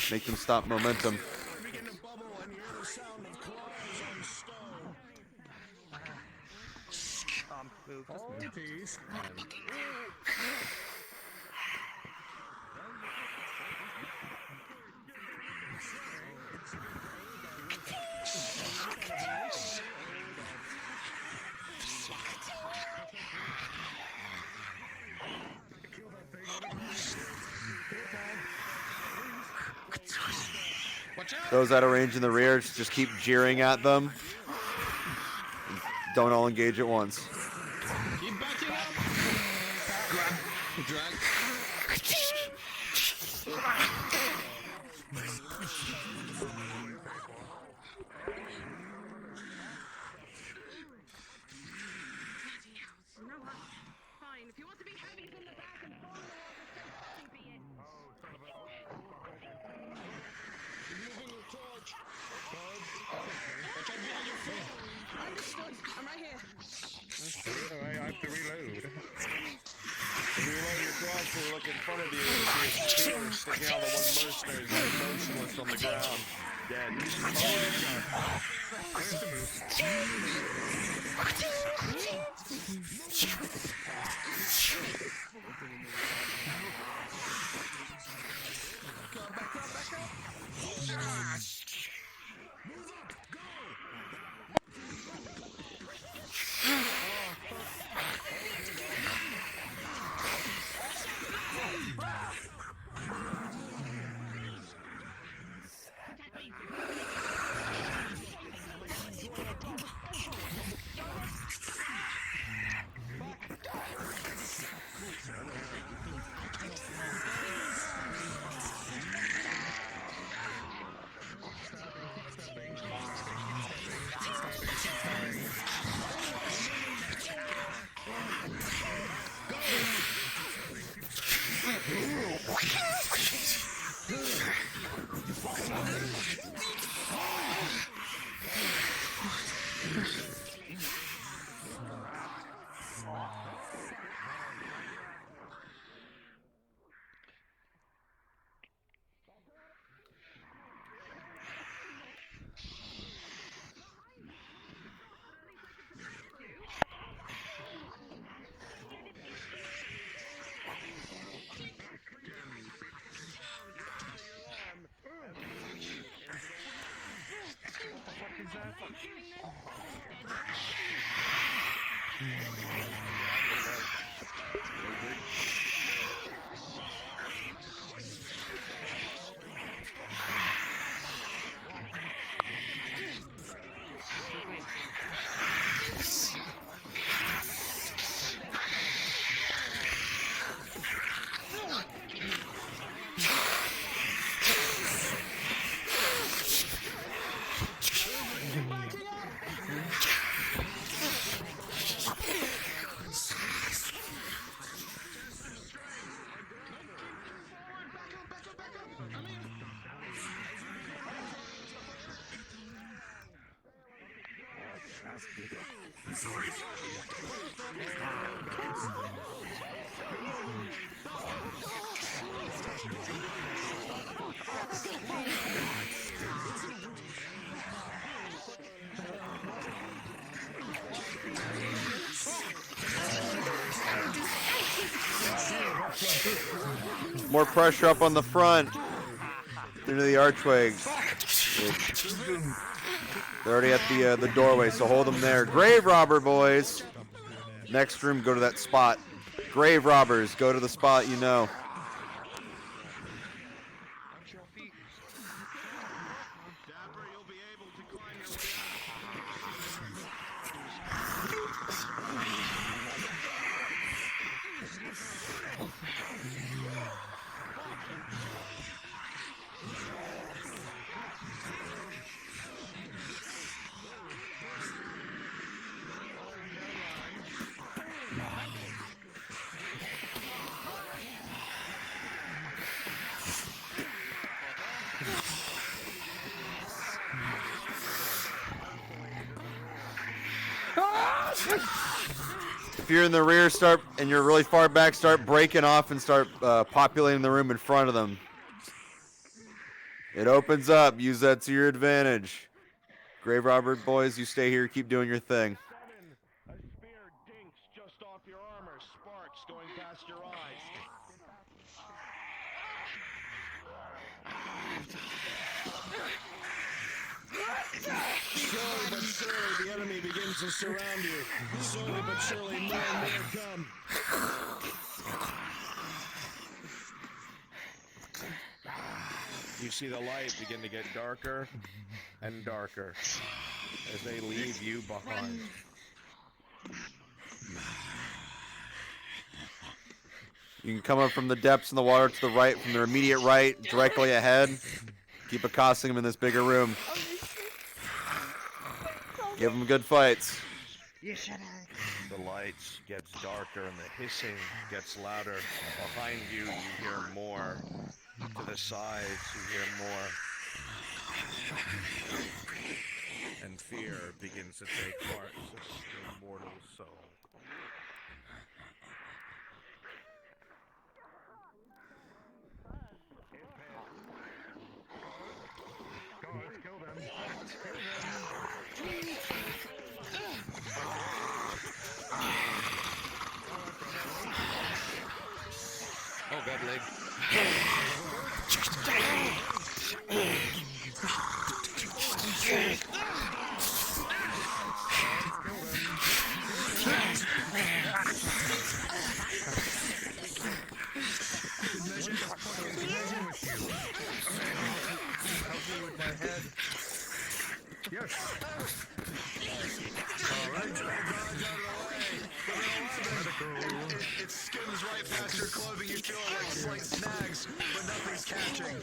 Speaker 21: Make them stop momentum. Those out of range in the rear, just keep jeering at them. Don't all engage at once.
Speaker 17: Keep backing up. Drag.
Speaker 2: Fine. If you want to be heavy in the back and fall be it.
Speaker 15: Moving your torch.
Speaker 2: Understood. I'm right here.
Speaker 15: I have to reload.
Speaker 1: If you reload your crossbow, look in front of you and see a spear sticking out of the one mercenary who's motionless on the ground. Dead.
Speaker 21: More pressure up on the front. Into the archway. They're already at the doorway, so hold them there. Grave robber, boys. Next room, go to that spot. Grave robbers, go to the spot you know. If you're in the rear, and you're really far back, start breaking off and start populating the room in front of them. It opens up. Use that to your advantage. Grave robber boys, you stay here. Keep doing your thing.
Speaker 3: A spear dinks just off your armor, sparks going past your eyes.
Speaker 7: Slowly but surely, the enemy begins to surround you. Slowly but surely, more and more come.
Speaker 1: You see the light begin to get darker and darker as they leave you behind.
Speaker 21: You can come up from the depths in the water to the right, from their immediate right, directly ahead. Keep accosting them in this bigger room. Give them good fights.
Speaker 1: The lights gets darker and the hissing gets louder. Behind you, you hear more. To the sides, you hear more. And fear begins to take part of your mortal soul.
Speaker 8: Oh, God, leg.
Speaker 7: With my head. Yes. All right, dodge out of the way. It skims right past your clothing. You feel it like slight snags, but nothing's catching.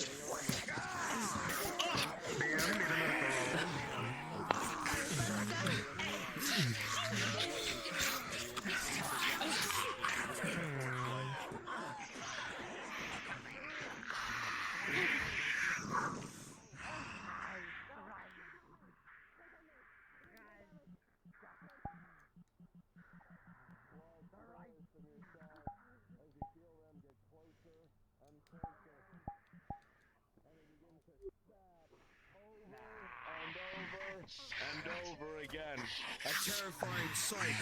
Speaker 1: And over again.
Speaker 7: A terrifying sight.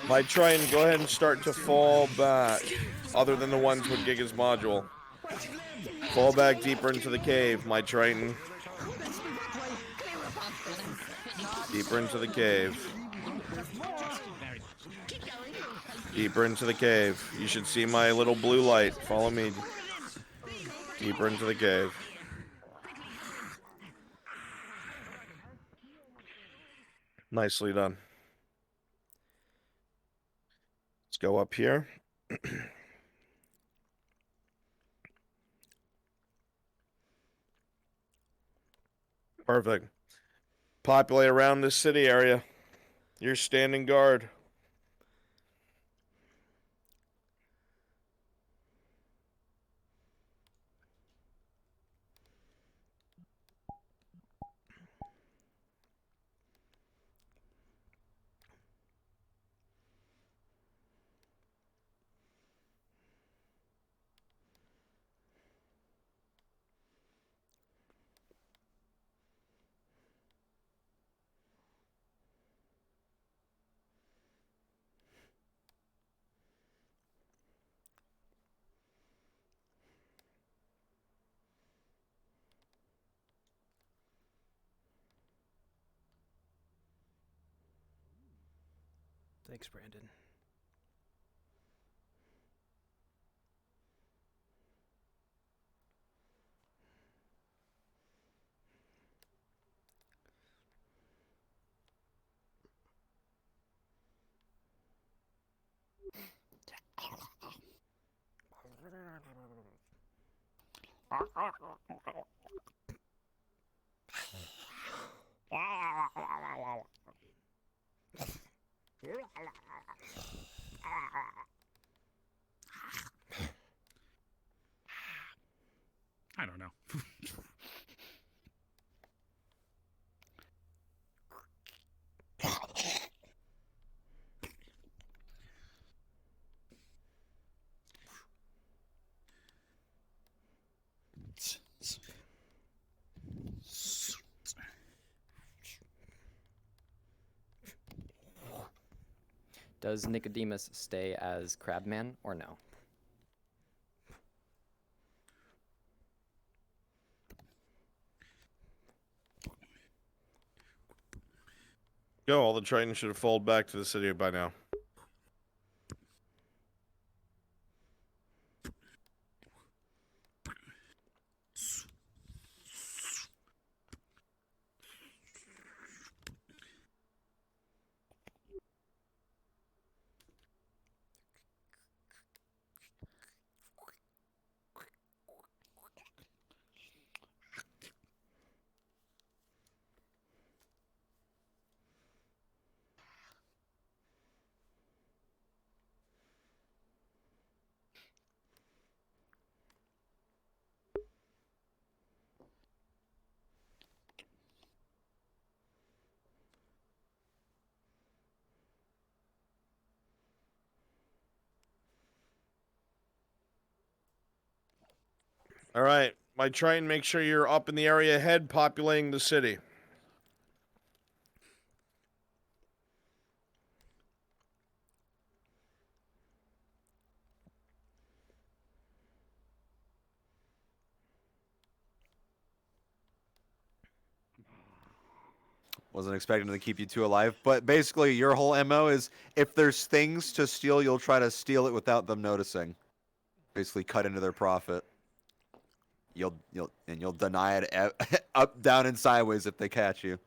Speaker 1: My Triton, go ahead and start to fall back. Other than the ones with Giga's module. Fall back deeper into the cave, my Triton. Deeper into the cave. Deeper into the cave. You should see my little blue light. Follow me. Deeper into the cave. Nicely done. Let's go up here. Perfect. Populate around this city area. You're standing guard.
Speaker 18: Thanks, Brandon.
Speaker 17: I don't know.
Speaker 6: Does Nicodemus stay as Crabman or no?
Speaker 1: Go, all the Tritons should have fallen back to the city by now. All right, my Triton, make sure you're up in the area ahead, populating the city.
Speaker 21: Wasn't expecting to keep you two alive, but basically your whole MO is if there's things to steal, you'll try to steal it without them noticing. Basically, cut into their profit. You'll deny it up, down, and sideways if they catch you.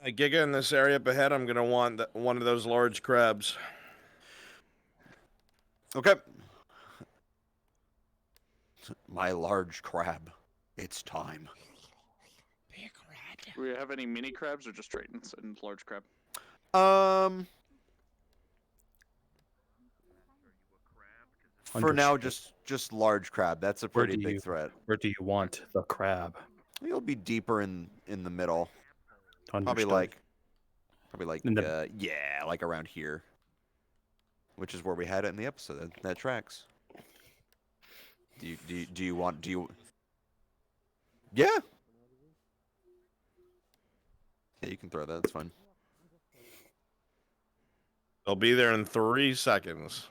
Speaker 1: Giga, in this area up ahead, I'm gonna want one of those large crabs.
Speaker 21: Okay. My large crab. It's time.
Speaker 12: Do we have any mini crabs or just Tritons and large crab?
Speaker 21: For now,
Speaker 14: Understood.
Speaker 21: just large crab. That's a
Speaker 14: Where
Speaker 21: pretty
Speaker 14: do
Speaker 21: big
Speaker 14: you
Speaker 21: threat.
Speaker 14: where do you want the crab?
Speaker 21: You'll be deeper in the middle.
Speaker 14: Understood.
Speaker 21: Probably like
Speaker 14: In the
Speaker 21: yeah, like around here. Which is where we had it in the episode. That tracks. Do you want Yeah. Yeah, you can throw that. That's fine.
Speaker 1: They'll be there in 3 seconds.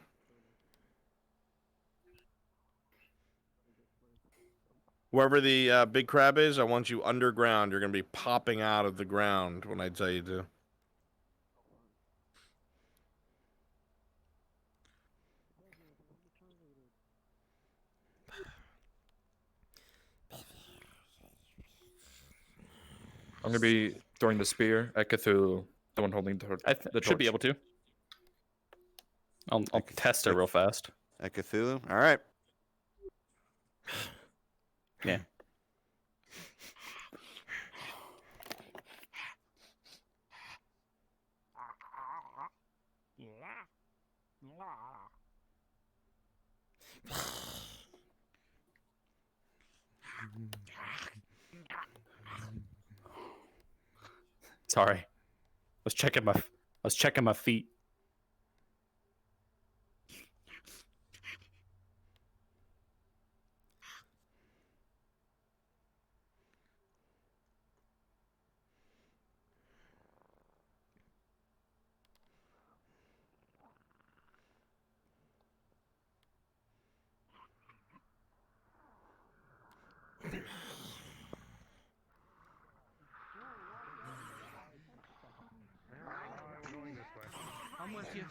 Speaker 1: Wherever the big crab is, I want you underground. You're going to be popping out of the ground when I tell you to.
Speaker 14: I'm gonna be throwing the spear at Cthulhu, the one holding the torch.
Speaker 17: Should be able to. I'll test it real fast.
Speaker 21: At Cthulhu? Alright.
Speaker 17: Yeah. Sorry. I was checking my feet.
Speaker 2: I'm with you.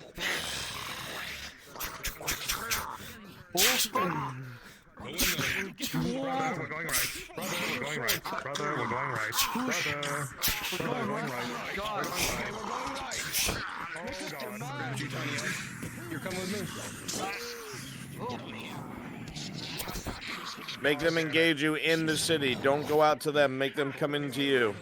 Speaker 16: Brother, we're going right. Brother, we're going right. Brother, we're going right. Brother, we're going right.
Speaker 2: God.
Speaker 16: We're going right. Oh, God.
Speaker 15: You're coming with me.
Speaker 1: Make them engage you in the city. Don't go out to them. Make them come into you.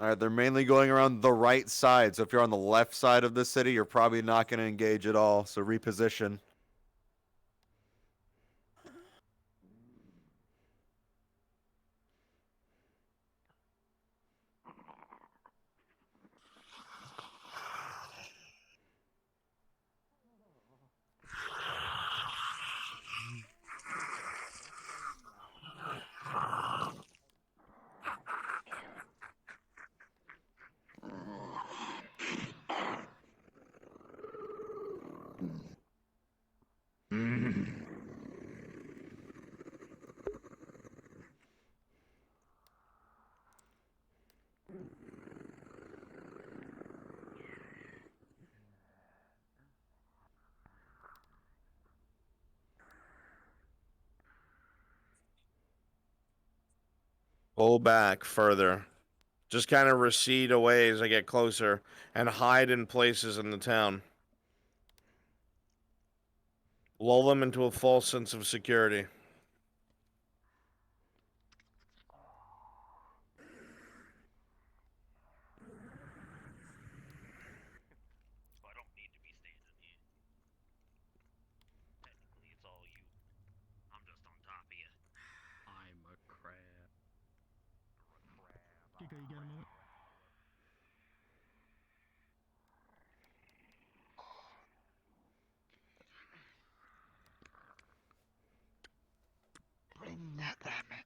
Speaker 21: Alright, they're mainly going around the right side. So if you're on the left side of the city, you're probably not going to engage at all. So reposition.
Speaker 1: Pull back further. Just kind of recede away as I get closer and hide in places in the town. Lull them into a false sense of security.
Speaker 17: I'm a crab.
Speaker 3: Kiko, you got a minute?
Speaker 2: Bring that lemon.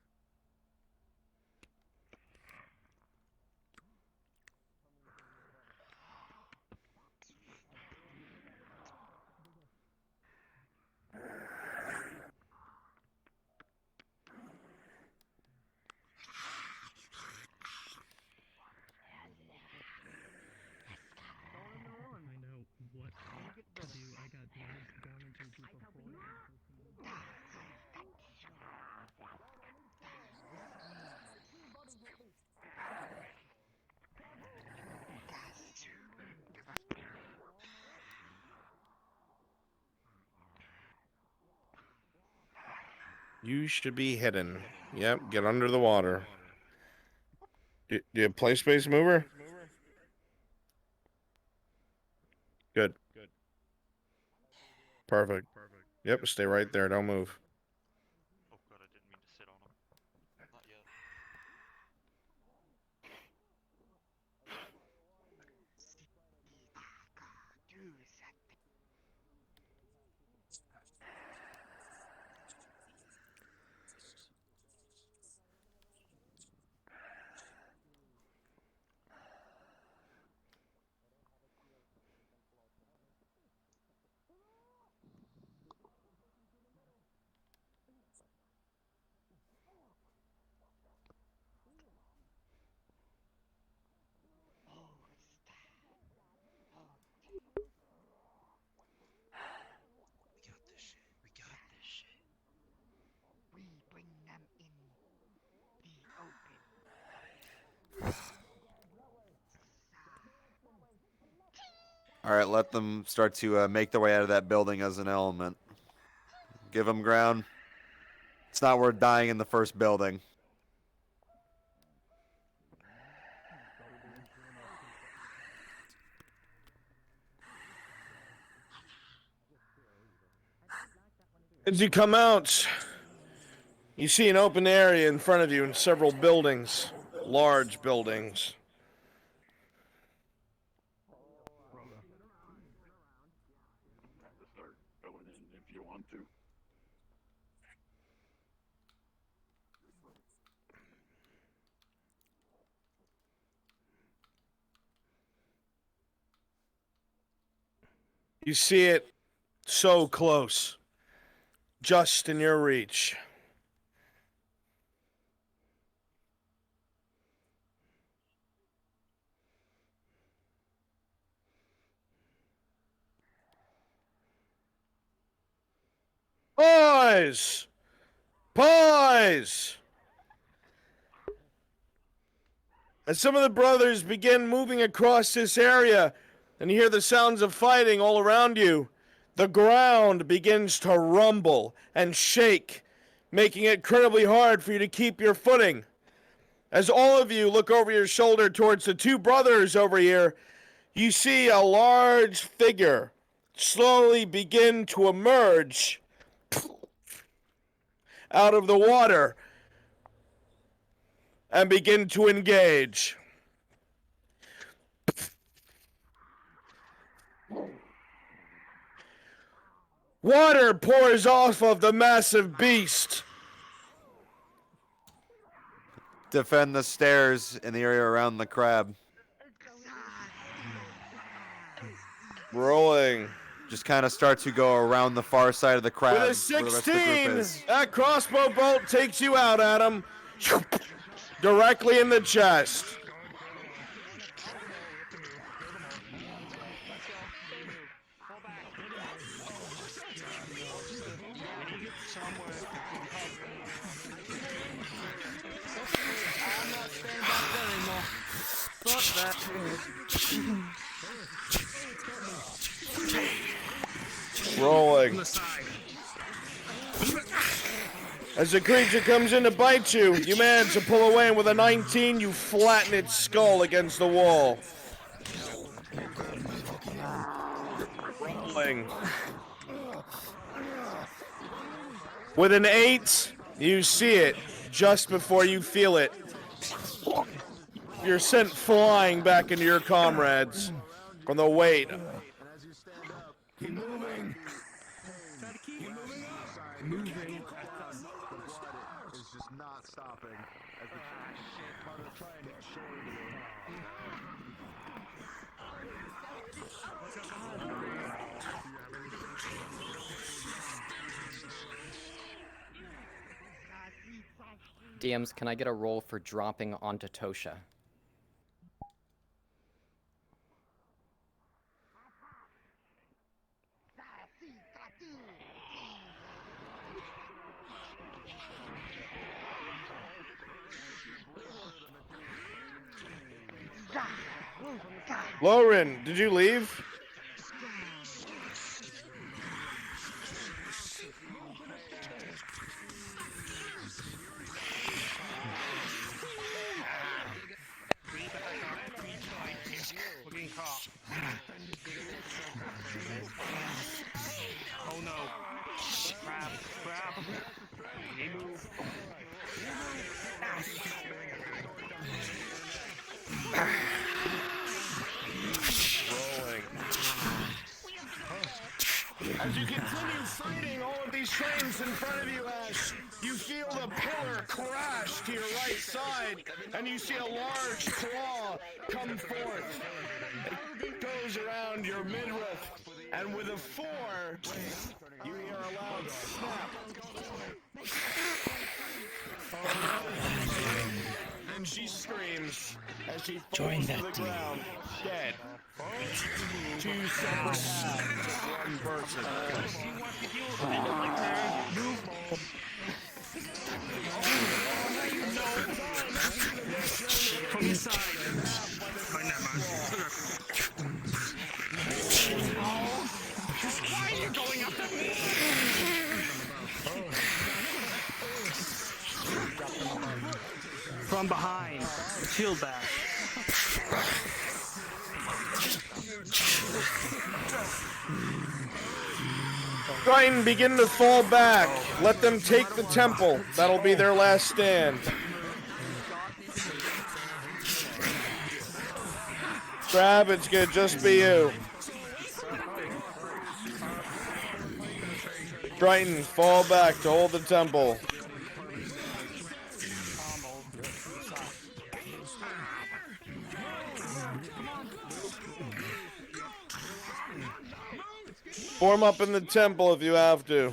Speaker 1: You should be hidden. Yep, get under the water. Do you have play space mover? Good. Perfect. Yep, stay right there. Don't move.
Speaker 4: Oh god, I didn't mean to sit on him. Not yet.
Speaker 2: We bring them in the open.
Speaker 21: All right, let them start to make their way out of that building as an element. Give them ground. It's not worth dying in the first building.
Speaker 1: As you come out, you see an open area in front of you and several buildings, large buildings.
Speaker 12: Start going in if you want to.
Speaker 1: You see it so close, just in your reach. Boys! Boys! As some of the brothers begin moving across this area and you hear the sounds of fighting all around you, the ground begins to rumble and shake, making it incredibly hard for you to keep your footing. As all of you look over your shoulder towards the two brothers over here, you see a large figure slowly begin to emerge out of the water and begin to engage. Water pours off of the massive beast.
Speaker 21: Defend the stairs in the area around the crab.
Speaker 1: Rolling.
Speaker 21: Just kind of start to go around the far side of the crab.
Speaker 1: With a
Speaker 21: where the rest of the group
Speaker 1: 16,
Speaker 21: is.
Speaker 1: that crossbow bolt takes you out, Adam. Directly in the chest.
Speaker 2: I'm not standing back there anymore. Fuck that.
Speaker 1: Rolling. As the creature comes in to bite you, you manage to pull away, and with a 19, you flatten its skull against the wall. Rolling. With an 8, you see it just before you feel it. You're sent flying back into your comrades from the weight.
Speaker 7: Keep moving. Keep moving up. Moving.
Speaker 22: It's just not stopping. As the mother trying to show
Speaker 6: DMs, can I get a roll for dropping onto Tosha?
Speaker 1: Lauren, did you leave? As you continue fighting all of these trains in front of you, Ash, you feel the pillar crash to your right side, and you see a large claw come forth. It goes around your midriff, and with a 4, you hear a loud snap. And she screams as she falls to the ground, dead. 2 separate halves of one person.
Speaker 3: From the side. Oh, never mind.
Speaker 1: Why are you going after me?
Speaker 3: From behind. Shield bash.
Speaker 1: Triton, begin to fall back. Let them take the temple. That'll be their last stand. Crab, it's gonna just be you. Triton, fall back to hold the temple. Form up in the temple if you have to.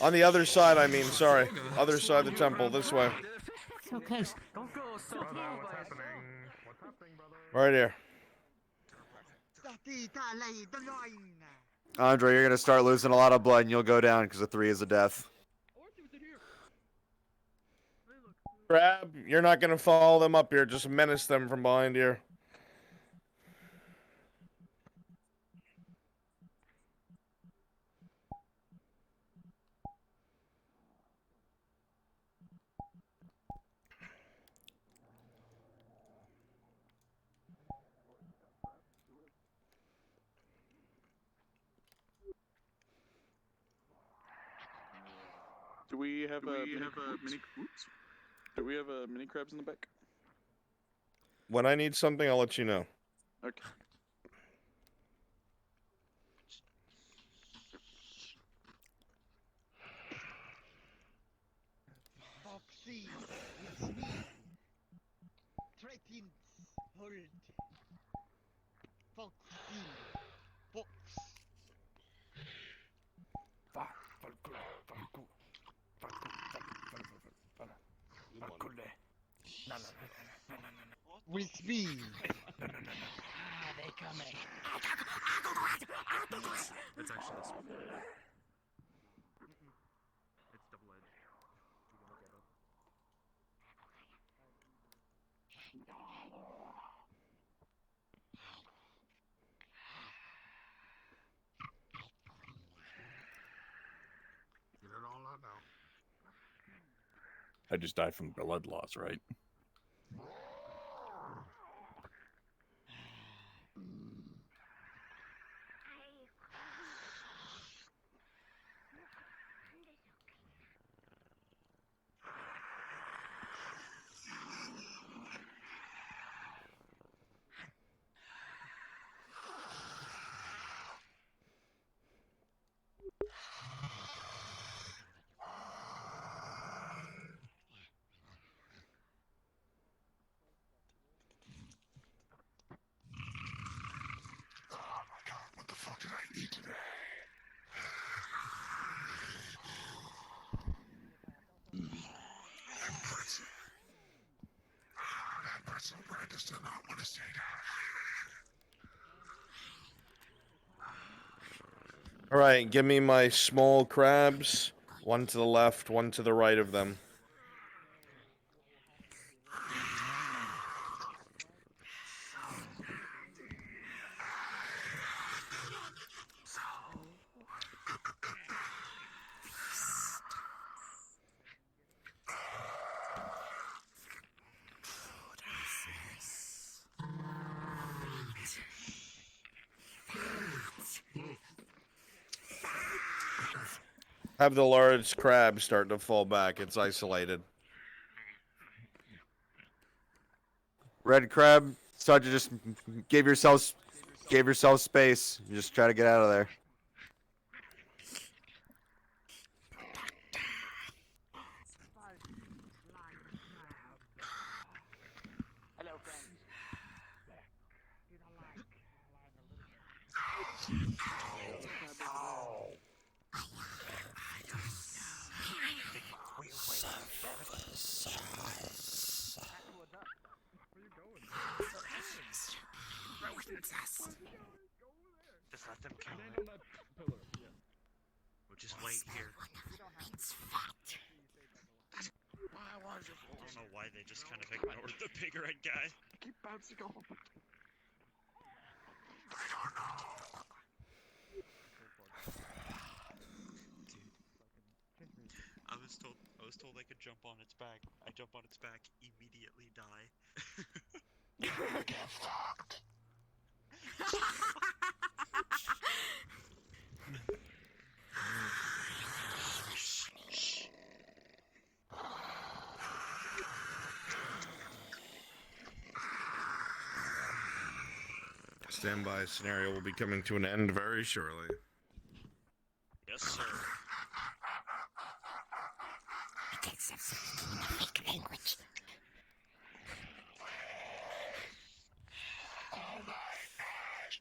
Speaker 1: On the other side, I mean, sorry. Other side of the temple, this way.
Speaker 2: So close.
Speaker 1: Right here.
Speaker 21: Andre, you're gonna start losing a lot of blood, and you'll go down because a 3 is a death.
Speaker 1: Crab, you're not gonna follow them up here. Just menace them from behind here.
Speaker 12: Do we have a mini? Oops. Do we have a mini crabs in the back?
Speaker 1: When I need something, I'll let you know.
Speaker 12: Okay.
Speaker 2: Foxy, it's me. Tritons, hold. Foxy, Fox. With me. Ah, they coming.
Speaker 17: It's actually this one. It's double-edged. You can look at it.
Speaker 16: Get it all out now.
Speaker 14: I just died from blood loss, right?
Speaker 16: What the fuck did I eat today? That pretzel. That pretzel bread does not want to stay down.
Speaker 1: All right, give me my small crabs. One to the left, one to the right of them. Have the large crab start to fall back. It's isolated.
Speaker 21: Red crab, start to just give yourself space. You just try to get out of there.
Speaker 4: don't know why they just kind of ignored the big red guy.
Speaker 12: Keep bouncing off.
Speaker 4: I was told I could jump on its back. I jump on its back, immediately die.
Speaker 16: Get fucked.
Speaker 1: Standby scenario will be coming to an end very shortly.
Speaker 4: Yes, sir.
Speaker 7: Language. Oh my gosh.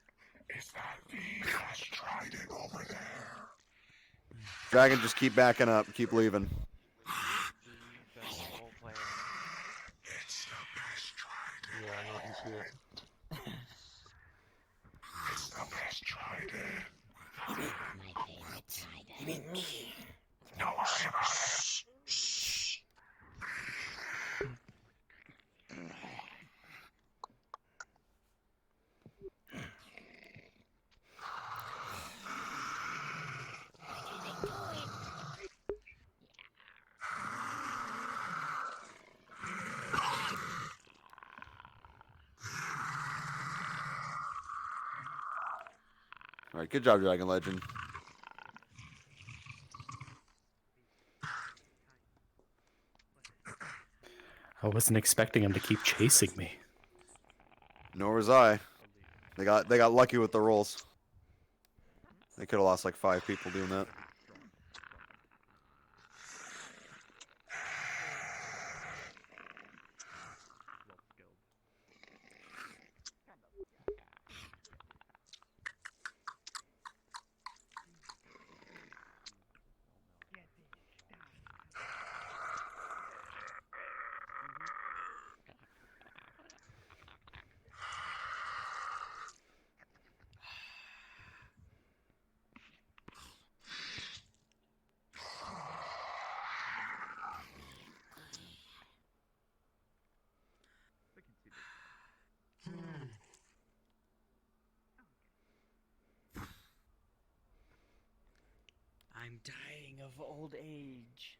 Speaker 7: Is that the best trident over there?
Speaker 21: Dragon, just keep backing up. Keep leaving.
Speaker 7: It's the best trident. Yeah, I know you see it. It's the best trident. You mean me? Don't worry about it. Shh.
Speaker 21: All right, good job, Dragon Legend.
Speaker 17: I wasn't expecting him to keep chasing me.
Speaker 21: Nor was I. They got lucky with the rolls. They could have lost like 5 people doing that.
Speaker 11: I'm dying of old age.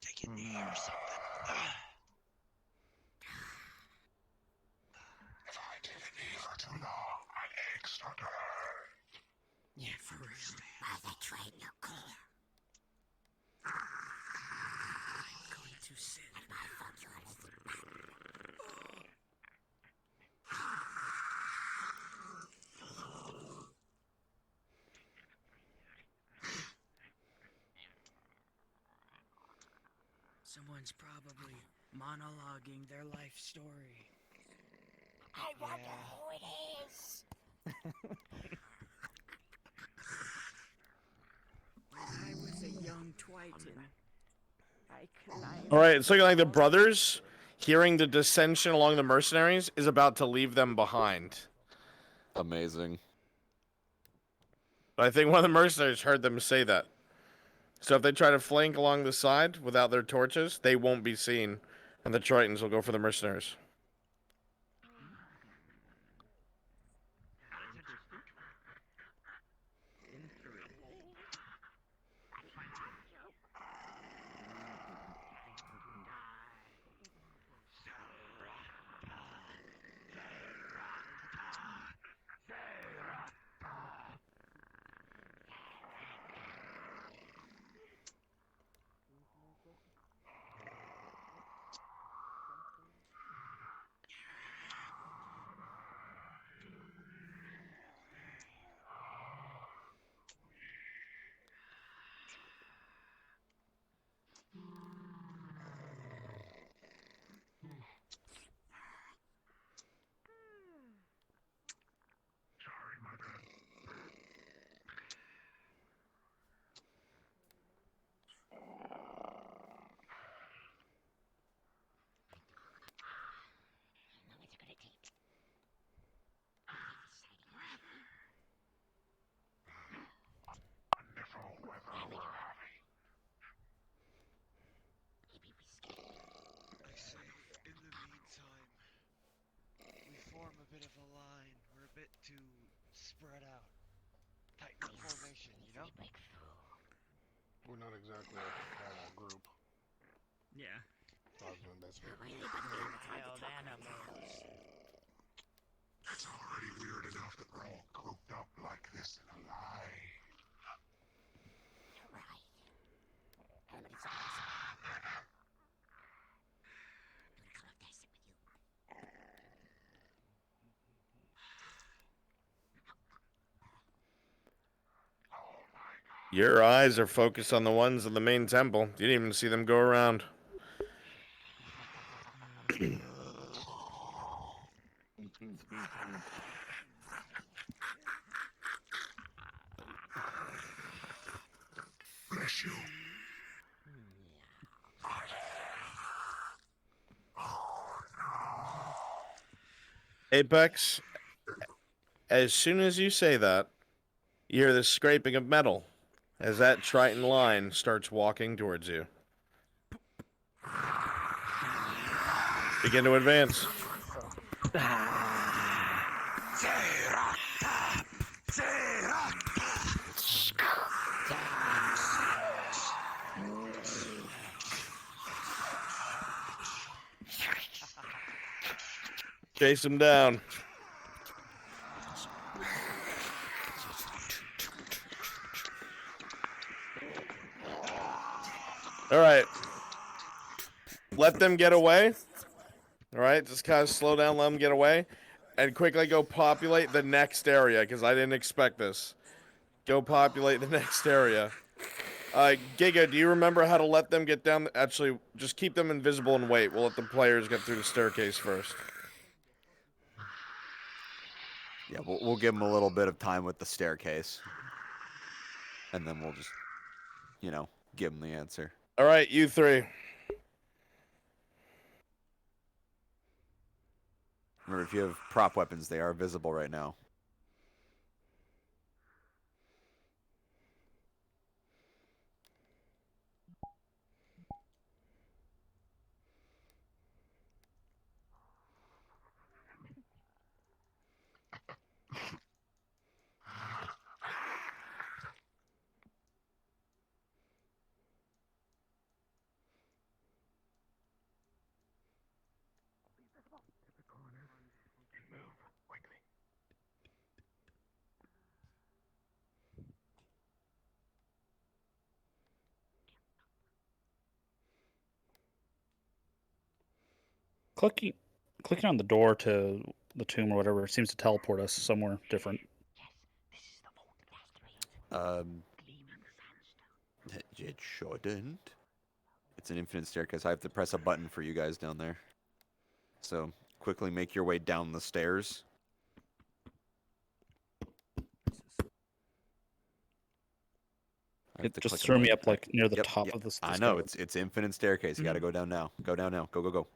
Speaker 4: Taking knee or something.
Speaker 7: If I take a knee for too long, my legs start to hurt.
Speaker 11: Yeah, for real. Why they train your core? I'm going to sit in my functionality. Someone's probably monologuing their life story. I wonder who it is. When I was a young Twiton, I climbed.
Speaker 1: All right, it's looking like the brothers, hearing the dissension along the mercenaries, is about to leave them behind.
Speaker 21: Amazing.
Speaker 1: But I think one of the mercenaries heard them say that. So if they try to flank along the side without their torches, they won't be seen, and the Tritons will go for the mercenaries.
Speaker 2: to spread out, tighten the formation, you know?
Speaker 16: We're not exactly a group.
Speaker 11: Yeah.
Speaker 16: Husband, basically.
Speaker 2: Wild animals.
Speaker 7: It's already weird enough that we're all cooped up like this in a lie.
Speaker 2: You're right. And it's
Speaker 1: Your eyes are focused on the ones in the main temple. You didn't even see them go around.
Speaker 7: Bless you.
Speaker 1: Apex, as soon as you say that, you hear the scraping of metal as that Triton line starts walking towards you. Begin to advance. Chase him down. All right. Let them get away. All right. Just kind of slow down, let them get away. And quickly go populate the next area, because I didn't expect this. Go populate the next area. Giga, do you remember how to let them get down? Actually, just keep them invisible and wait. We'll let the players get through the staircase first.
Speaker 21: Yeah, we'll give them a little bit of time with the staircase. And then we'll just, you know, give them the answer.
Speaker 1: All right, you three.
Speaker 21: Remember, if you have prop weapons, they are visible right now.
Speaker 9: Clicking on the door to the tomb or whatever seems to teleport us somewhere different.
Speaker 21: It shouldn't. It's an infinite staircase. I have to press a button for you guys down there. So quickly make your way down the stairs.
Speaker 9: It just threw me up like near the top of the
Speaker 21: I
Speaker 9: stairs.
Speaker 21: know, it's infinite staircase. You gotta go down now. Go down now. Go, go, go.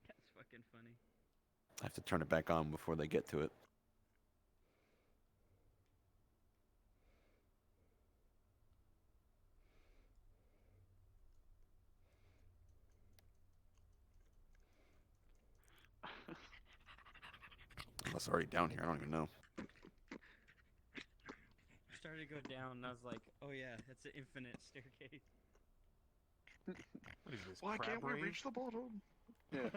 Speaker 11: That's fucking funny.
Speaker 21: I have to turn it back on before they get to it. Unless it's already down here, I don't even know.
Speaker 11: Started to go down, and I was like, oh yeah, it's an infinite staircase.
Speaker 12: What is this? Why can't we reach the bottom? Yeah.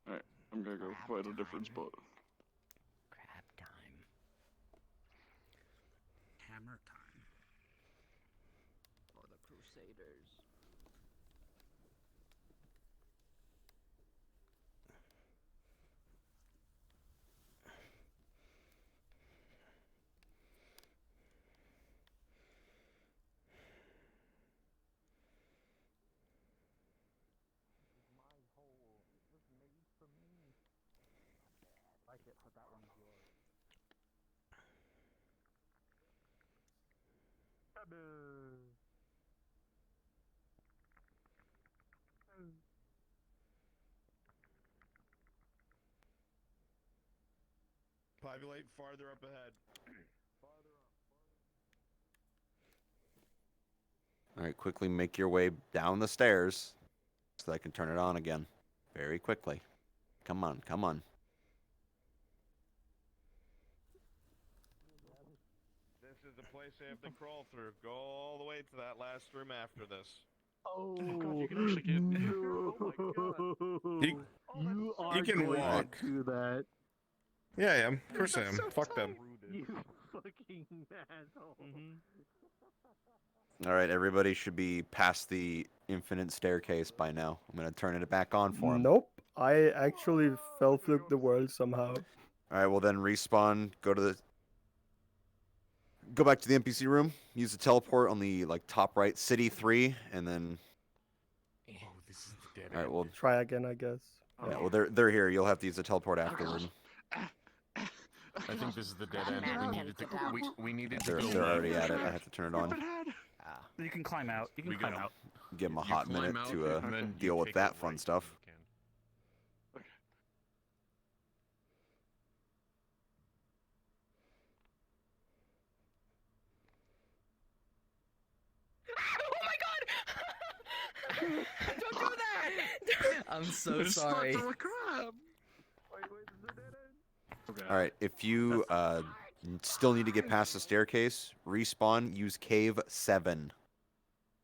Speaker 12: Alright, I'm gonna go find a different spot.
Speaker 11: Crab time. Hammer time. For the Crusaders.
Speaker 5: I like it, but that one's yours.
Speaker 1: Populate farther up ahead.
Speaker 21: All right, quickly make your way down the stairs so that I can turn it on again. Very quickly. Come on, come on.
Speaker 1: This is the place they have to crawl through. Go all the way to that last room after this.
Speaker 12: Oh God, you can actually get in there. Oh my God.
Speaker 1: You can walk.
Speaker 12: Do that.
Speaker 1: Yeah, I am. Of course I am. Fuck them.
Speaker 12: You fucking asshole.
Speaker 21: All right, everybody should be past the infinite staircase by now. I'm going to turn it back on for them.
Speaker 19: Nope. I actually fell through the world somehow.
Speaker 21: All right, well then respawn, go back to the NPC room, use the teleport on the top right, city 3, and then
Speaker 8: This is the dead
Speaker 21: all right, well
Speaker 19: Try again, I guess.
Speaker 21: yeah, well they're here. You'll have to use the teleport afterward.
Speaker 8: I think this is the dead end. We needed to
Speaker 21: They're
Speaker 8: go
Speaker 21: already
Speaker 8: left.
Speaker 21: at it. I have to turn it on.
Speaker 9: You can climb out. You can climb out.
Speaker 21: Give them a
Speaker 8: You
Speaker 21: hot
Speaker 8: climb
Speaker 21: minute
Speaker 8: out,
Speaker 21: to
Speaker 8: and then you
Speaker 21: deal with
Speaker 8: take
Speaker 21: that
Speaker 8: a
Speaker 21: fun
Speaker 8: right
Speaker 21: stuff.
Speaker 11: Don't do that! I'm so sorry.
Speaker 21: All right, if you still need to get past the staircase, respawn. Use cave 7.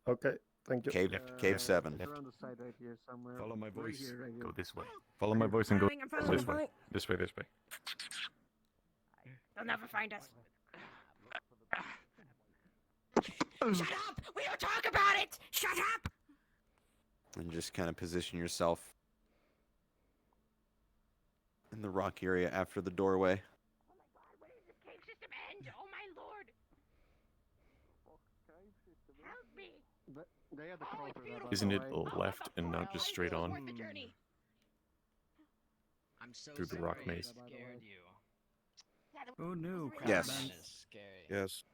Speaker 19: Okay, thank you.
Speaker 21: Cave 7.
Speaker 12: They're on the side right here somewhere.
Speaker 8: Follow my
Speaker 12: Right
Speaker 8: voice.
Speaker 12: here, right here.
Speaker 8: Go this way. Follow my voice and go
Speaker 10: I'm following,
Speaker 8: this way. This way, this way.
Speaker 10: They'll never find us. Shut up! We don't talk about it! Shut up!
Speaker 21: And just kind of position yourself in the rock area after the doorway.
Speaker 10: When does this cave system end? Oh my lord! Help me!
Speaker 12: They have the crawl through that, by
Speaker 8: Isn't
Speaker 12: the
Speaker 8: it
Speaker 12: way.
Speaker 8: left and not just straight on
Speaker 10: Worth the journey.
Speaker 11: I'm so
Speaker 8: through the
Speaker 11: sorry
Speaker 8: rock
Speaker 11: I
Speaker 8: maze?
Speaker 11: scared you.
Speaker 9: Oh no,
Speaker 21: Yes.
Speaker 9: Crabman.
Speaker 11: Scary.
Speaker 1: Yes.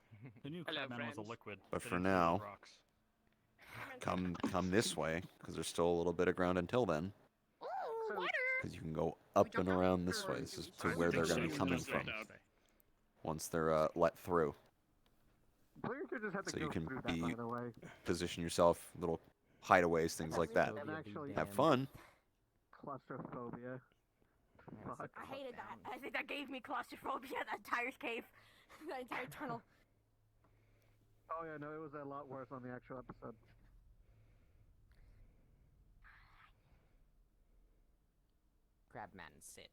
Speaker 9: The new Crabman was a liquid.
Speaker 21: But
Speaker 9: fitting
Speaker 21: for
Speaker 9: through the
Speaker 21: now,
Speaker 9: rocks.
Speaker 21: come this way, because there's still a little bit of ground until then. Because you can go up and around this way. This is to where they're going to be coming from once they're let through.
Speaker 12: Players could just have to
Speaker 21: So
Speaker 12: go
Speaker 21: you can
Speaker 12: through that, by the way.
Speaker 21: position yourself, little hideaways, things like that.
Speaker 12: And actually,
Speaker 21: Have fun.
Speaker 12: claustrophobia. Fuck.
Speaker 10: I hated that. I think that gave me claustrophobia, that entire cave. That entire tunnel.
Speaker 12: Oh yeah, no, it was a lot worse on the actual episode.
Speaker 11: Crabman, sit.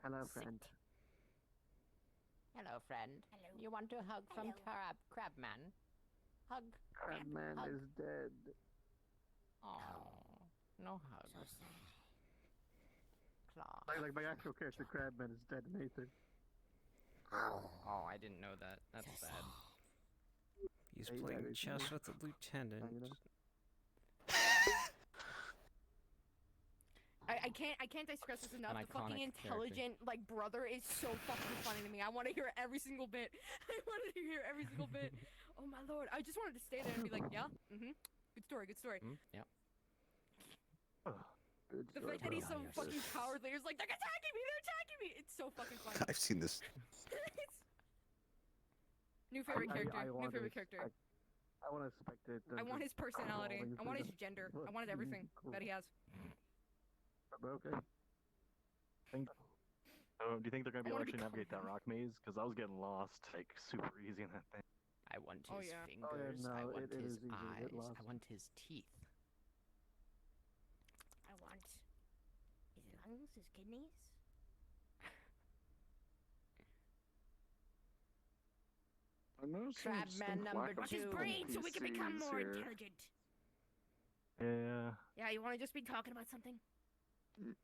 Speaker 12: Hello, friend.
Speaker 11: Hello, friend. Hello. You want a hug from Crabman? Hug.
Speaker 12: Crabman
Speaker 11: hug.
Speaker 12: is dead.
Speaker 11: Oh, no hug. Claw.
Speaker 12: Like my actual character, Crabman, is dead in Aether.
Speaker 11: Oh, I didn't know that. That's bad.
Speaker 18: He's
Speaker 12: Hey,
Speaker 18: playing
Speaker 12: that is
Speaker 18: chess
Speaker 12: nice.
Speaker 18: with the lieutenant.
Speaker 10: I can't digress this enough.
Speaker 11: An
Speaker 10: The fucking
Speaker 11: iconic
Speaker 10: intelligent brother is so fucking funny to me. I want to hear every single bit. I wanted to hear every single bit. Oh my lord! I just wanted to stay there and be like, yeah, good story, good story.
Speaker 11: Yeah.
Speaker 10: The fact that he's so fucking cowardly is like, they're attacking me, they're attacking me. It's so fucking funny.
Speaker 21: I've seen this.
Speaker 10: New favorite character.
Speaker 12: I
Speaker 10: New
Speaker 12: want
Speaker 10: favorite
Speaker 12: his-
Speaker 10: character.
Speaker 12: I want to spectate them.
Speaker 10: I want his
Speaker 12: just
Speaker 10: personality.
Speaker 12: crawling
Speaker 10: I want
Speaker 12: through
Speaker 10: his gender.
Speaker 12: the
Speaker 10: I wanted everything that he has.
Speaker 12: Okay.
Speaker 5: Do you think they're gonna be
Speaker 10: I
Speaker 5: able
Speaker 10: wanna
Speaker 5: to
Speaker 10: be
Speaker 5: actually navigate that rock maze? Because I was getting lost like super easy in that thing.
Speaker 11: I want his
Speaker 10: Oh, yeah.
Speaker 11: fingers.
Speaker 12: Oh, yeah, no,
Speaker 11: I want
Speaker 12: it
Speaker 11: his
Speaker 12: is easy to get
Speaker 11: eyes.
Speaker 12: lost.
Speaker 11: I want his teeth.
Speaker 10: I want his lungs, his kidneys.
Speaker 11: Crabman number
Speaker 10: Want his
Speaker 11: 2.
Speaker 10: brain so we can become more intelligent.
Speaker 5: Yeah.
Speaker 10: Yeah, you want to just be talking about something?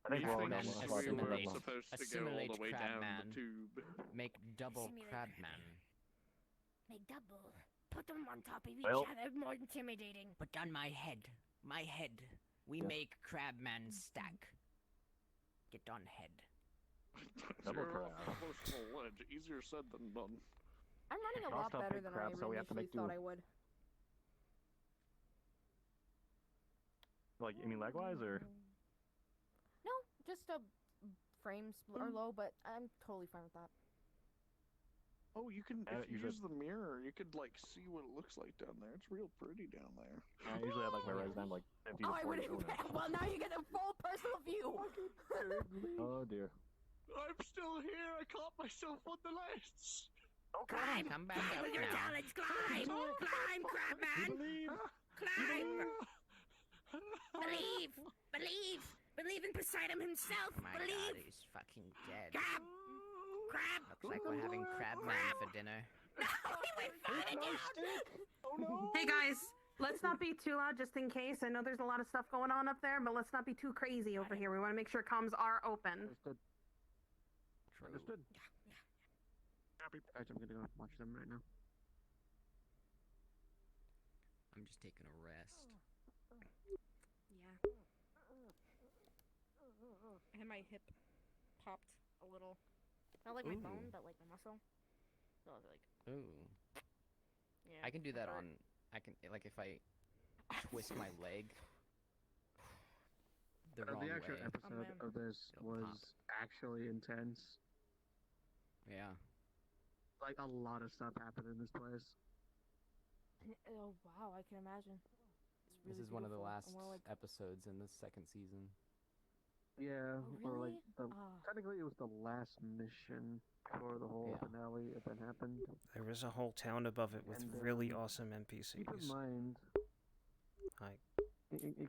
Speaker 5: I think we're all
Speaker 11: Crabman
Speaker 5: gonna
Speaker 12: We were
Speaker 11: assimilate.
Speaker 12: supposed to go all
Speaker 11: Assimilate
Speaker 12: the way down
Speaker 11: Crabman.
Speaker 12: the tube.
Speaker 11: Make double
Speaker 10: Assimilate
Speaker 11: Crabman.
Speaker 10: Make double. Put them on top of each
Speaker 5: Well-
Speaker 10: other, more intimidating.
Speaker 11: But on my head. My head. We make Crabman stack. Get on head.
Speaker 5: Double
Speaker 12: You're
Speaker 5: crab.
Speaker 12: close to the ledge. Easier said than done.
Speaker 10: I'm running a
Speaker 5: I'll
Speaker 10: lot
Speaker 5: stop
Speaker 10: better
Speaker 5: big
Speaker 10: than
Speaker 5: crab,
Speaker 10: I
Speaker 5: so we have to
Speaker 10: initially
Speaker 5: make
Speaker 10: thought
Speaker 5: do.
Speaker 10: I would.
Speaker 5: Like, you mean lag-wise, or?
Speaker 10: No, just a frames are low, but I'm totally fine with that.
Speaker 12: Oh, you can if you
Speaker 5: usually-
Speaker 12: use the mirror, you could like see what it looks like down there. It's real pretty down there.
Speaker 5: I usually have like my resident like 50 to
Speaker 10: Oh, I
Speaker 5: 40
Speaker 10: wouldn't.
Speaker 5: minutes.
Speaker 10: Well, now you get a full personal view.
Speaker 5: Oh dear.
Speaker 12: I'm still here. I caught myself on the lights.
Speaker 11: Climb! Come back up
Speaker 10: With your
Speaker 11: now.
Speaker 10: talents, climb! Climb, Crabman! Climb! Believe! Believe! Believe in Poseidon himself!
Speaker 11: Oh my god,
Speaker 10: Believe!
Speaker 11: he's fucking dead.
Speaker 10: Crab! Crab!
Speaker 11: Looks like we're having crab man for dinner.
Speaker 10: No, he went falling down!
Speaker 13: Hey guys, let's not be too loud just in case. I know there's a lot of stuff going on up there, but let's not be too crazy over here. We want to make sure comms are open.
Speaker 5: Understood. Guys, I'm gonna go watch them right now.
Speaker 11: I'm just taking a rest.
Speaker 10: Yeah. I had my hip popped a little. Not like my
Speaker 11: Ooh.
Speaker 10: bone, but like my muscle. So I was like,
Speaker 11: Ooh.
Speaker 10: yeah.
Speaker 11: I can do that
Speaker 10: hurt.
Speaker 11: on. I can like if I twist my leg the wrong
Speaker 5: The actual
Speaker 11: way.
Speaker 5: episode of this
Speaker 11: It'll
Speaker 5: was
Speaker 11: pop.
Speaker 5: actually intense.
Speaker 11: Yeah.
Speaker 5: Like a lot of stuff happened in this place.
Speaker 10: Oh wow, I can imagine. It's really
Speaker 6: This is one of the
Speaker 10: beautiful,
Speaker 6: last
Speaker 10: and we're like,
Speaker 6: episodes in the second season.
Speaker 5: Yeah,
Speaker 10: Oh,
Speaker 5: or like
Speaker 10: really?
Speaker 5: the
Speaker 10: Ah.
Speaker 5: technically it was the last mission before the whole finale event happened.
Speaker 18: There was a whole town above it with
Speaker 5: And,
Speaker 18: really awesome NPCs.
Speaker 5: Keep in mind,
Speaker 18: Like,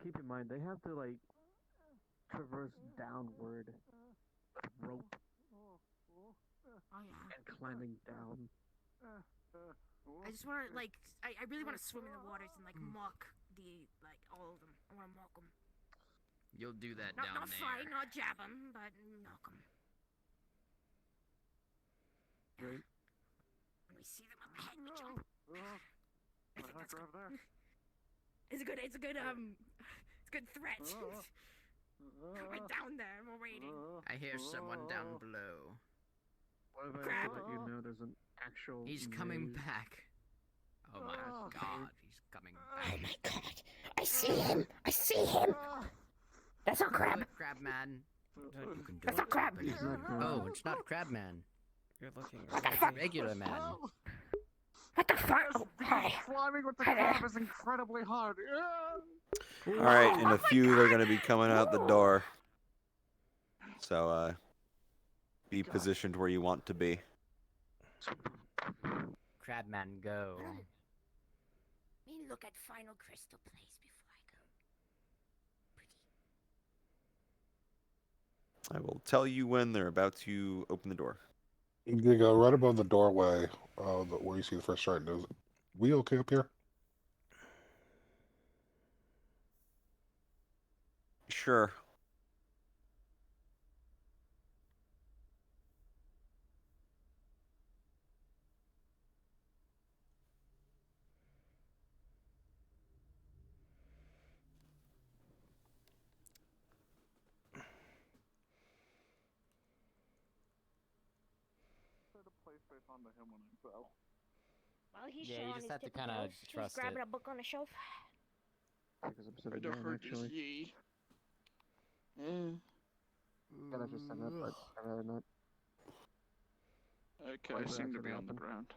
Speaker 5: keep in mind they have to like traverse downward with rope
Speaker 10: oh yeah.
Speaker 5: and climbing down.
Speaker 10: I just want to like, I really want to swim in the waters and like mock the like all of them. I want to mock them.
Speaker 11: You'll do that
Speaker 10: Not
Speaker 11: down
Speaker 10: not
Speaker 11: there.
Speaker 10: fight, not jab them, but knock them.
Speaker 5: Right.
Speaker 10: When we see them up ahead, we jump.
Speaker 12: What the heck over there?
Speaker 10: It's a good. It's a good. It's a good threat. We're down there and we're waiting.
Speaker 11: I hear someone down below.
Speaker 5: What if I
Speaker 10: Crap.
Speaker 5: let you know there's an actual
Speaker 11: He's coming
Speaker 5: maze?
Speaker 11: back. Oh my god, he's coming back.
Speaker 10: Oh my god! I see him! I see him! That's not crab.
Speaker 11: Crab man. You can do
Speaker 10: That's
Speaker 11: it.
Speaker 10: not crab.
Speaker 5: It's not crab.
Speaker 11: Oh, it's not crab man.
Speaker 18: you're looking.
Speaker 11: It's regular man.
Speaker 10: What the fuck? Hi.
Speaker 12: Climbing with the crab is incredibly hard.
Speaker 21: All right, in a few, they're going to be coming out the door. So, be positioned where you want to be.
Speaker 11: Crab man, go.
Speaker 10: Let me look at final crystal place before I go.
Speaker 21: I will tell you when they're about to open the door.
Speaker 16: You go right above the doorway, where you see the first chart. Is we okay up here?
Speaker 21: Sure.
Speaker 12: On to him when I fell.
Speaker 10: While he's
Speaker 6: Yeah, you
Speaker 10: on
Speaker 6: just
Speaker 10: his
Speaker 6: have to
Speaker 10: tippy
Speaker 6: kinda
Speaker 10: toes,
Speaker 6: trust
Speaker 10: he's grabbing
Speaker 6: it.
Speaker 10: a book on the shelf.
Speaker 5: Because I'm sitting
Speaker 12: I don't
Speaker 5: down
Speaker 12: hurt this
Speaker 5: actually.
Speaker 12: ye.
Speaker 5: Gotta just stand up, but I'd rather not.
Speaker 12: Okay,
Speaker 5: Why
Speaker 12: I
Speaker 5: is
Speaker 12: seem to
Speaker 5: that
Speaker 12: be on the
Speaker 5: happen?
Speaker 12: ground.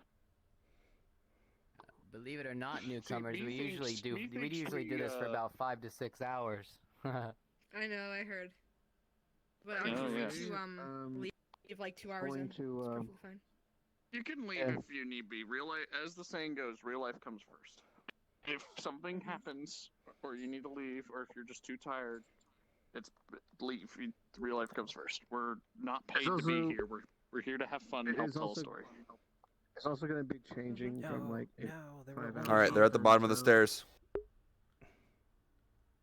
Speaker 17: Believe it or not, newcomers,
Speaker 12: me
Speaker 17: we usually
Speaker 12: thinks-
Speaker 17: do.
Speaker 12: me
Speaker 17: We
Speaker 12: thinks
Speaker 17: usually do
Speaker 12: we,
Speaker 17: this for about 5 to 6 hours.
Speaker 10: I know, I heard. But
Speaker 12: Oh,
Speaker 10: I'm too
Speaker 12: yeah.
Speaker 10: free to leave like 2 hours
Speaker 5: Going
Speaker 10: in.
Speaker 5: to,
Speaker 10: It's perfectly fine.
Speaker 12: You can leave
Speaker 5: Yeah.
Speaker 12: if you need be. Real life, as the saying goes, real life comes first. If something happens, or you need to leave, or if you're just too tired, it's leave. Real life comes first. We're not paid to be
Speaker 5: also-
Speaker 12: here. We're here to have fun and
Speaker 5: It
Speaker 12: help
Speaker 5: is
Speaker 12: tell a
Speaker 5: also-
Speaker 12: story.
Speaker 5: It's also going to be changing from like
Speaker 18: No, they were
Speaker 5: 5
Speaker 18: wrong.
Speaker 5: hours
Speaker 21: All right, they're at the
Speaker 5: long
Speaker 21: bottom of the
Speaker 5: to-
Speaker 21: stairs.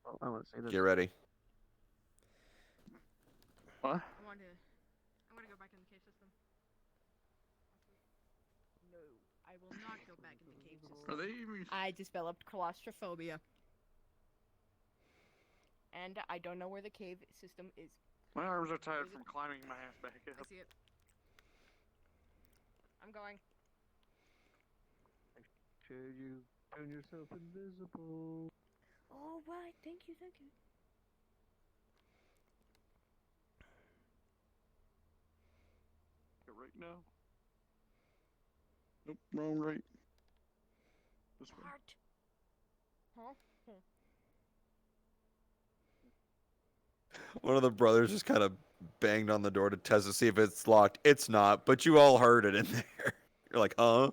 Speaker 5: Oh, I want to say this.
Speaker 21: Get ready.
Speaker 12: What?
Speaker 10: I want to go back in the cave system. No, I will not go back in the cave system.
Speaker 12: Are they even?
Speaker 10: I developed claustrophobia. And I don't know where the cave system is.
Speaker 12: My arms are tired from climbing my ass back
Speaker 10: I
Speaker 12: up.
Speaker 10: see it. I'm going.
Speaker 5: Should you turn yourself invisible?
Speaker 10: All right, thank you, thank you.
Speaker 12: Right now. Nope, wrong, right. This way.
Speaker 10: Huh?
Speaker 21: One of the brothers just kind of banged on the door to test to see if it's locked. It's not, but you all heard it in there. You're like, huh?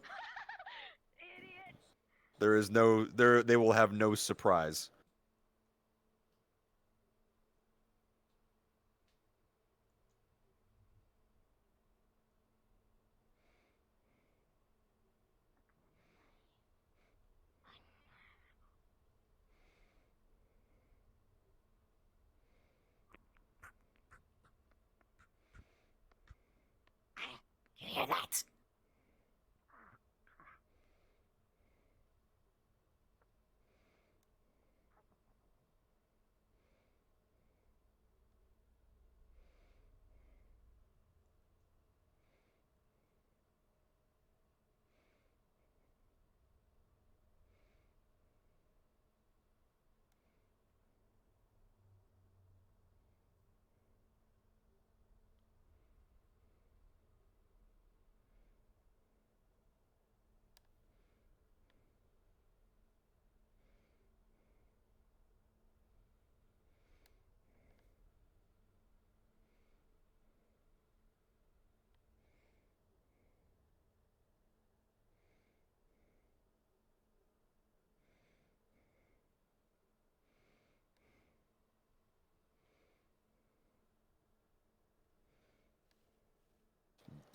Speaker 21: There is no there. They will have no surprise.
Speaker 11: You hear that?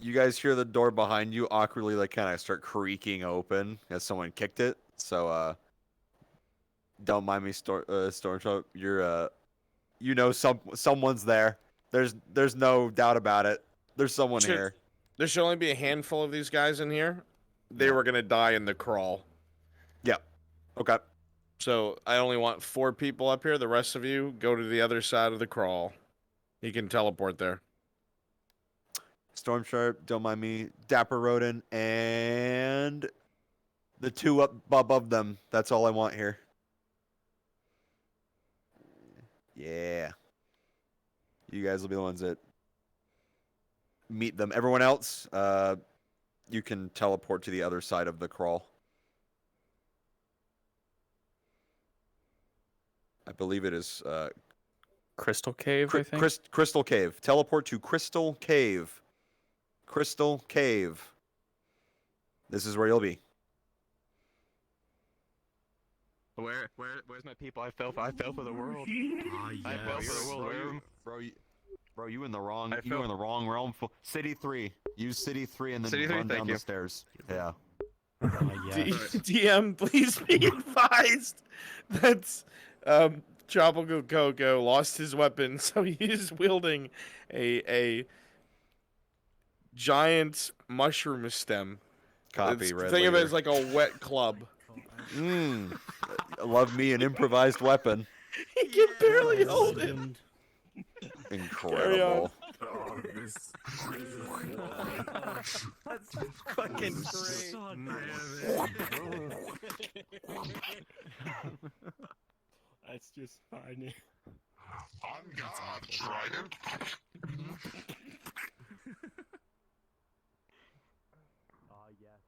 Speaker 21: You guys hear the door behind you awkwardly, like, kind of start creaking open as someone kicked it. So, don't mind me, Stormtrooper. You're, you know, someone's there. There's no doubt about it. There's someone here.
Speaker 1: There should only be a handful of these guys in here. They were gonna die in the crawl.
Speaker 21: Yeah. Okay.
Speaker 1: So I only want 4 people up here. The rest of you go to the other side of the crawl. You can teleport there.
Speaker 21: Stormsharp, don't mind me, Dapper Rodin, and the 2 up above them. That's all I want here. Yeah. You guys will be the ones that meet them. Everyone else, you can teleport to the other side of the crawl. I believe it is
Speaker 9: Crystal Cave, I think.
Speaker 21: Crystal Cave. Teleport to Crystal Cave. Crystal Cave. This is where you'll be.
Speaker 8: Where's my people? I fell for the world. I fell for the world.
Speaker 21: Bro, you in the wrong. You were in the wrong realm. City 3. Use City 3 and then
Speaker 14: City 3,
Speaker 21: run
Speaker 14: thank
Speaker 21: down
Speaker 14: you.
Speaker 21: the stairs. Yeah.
Speaker 1: DM, please be advised that Tropical Coco lost his weapon, so he is wielding a giant mushroom stem.
Speaker 21: Copy, Red
Speaker 1: Think of it
Speaker 21: Leader.
Speaker 1: as like a wet club.
Speaker 21: Love me an improvised weapon.
Speaker 1: He can barely hold it.
Speaker 21: Incredible.
Speaker 18: That's fucking great.
Speaker 19: That's just funny.
Speaker 7: On God, Trident.
Speaker 5: Yes.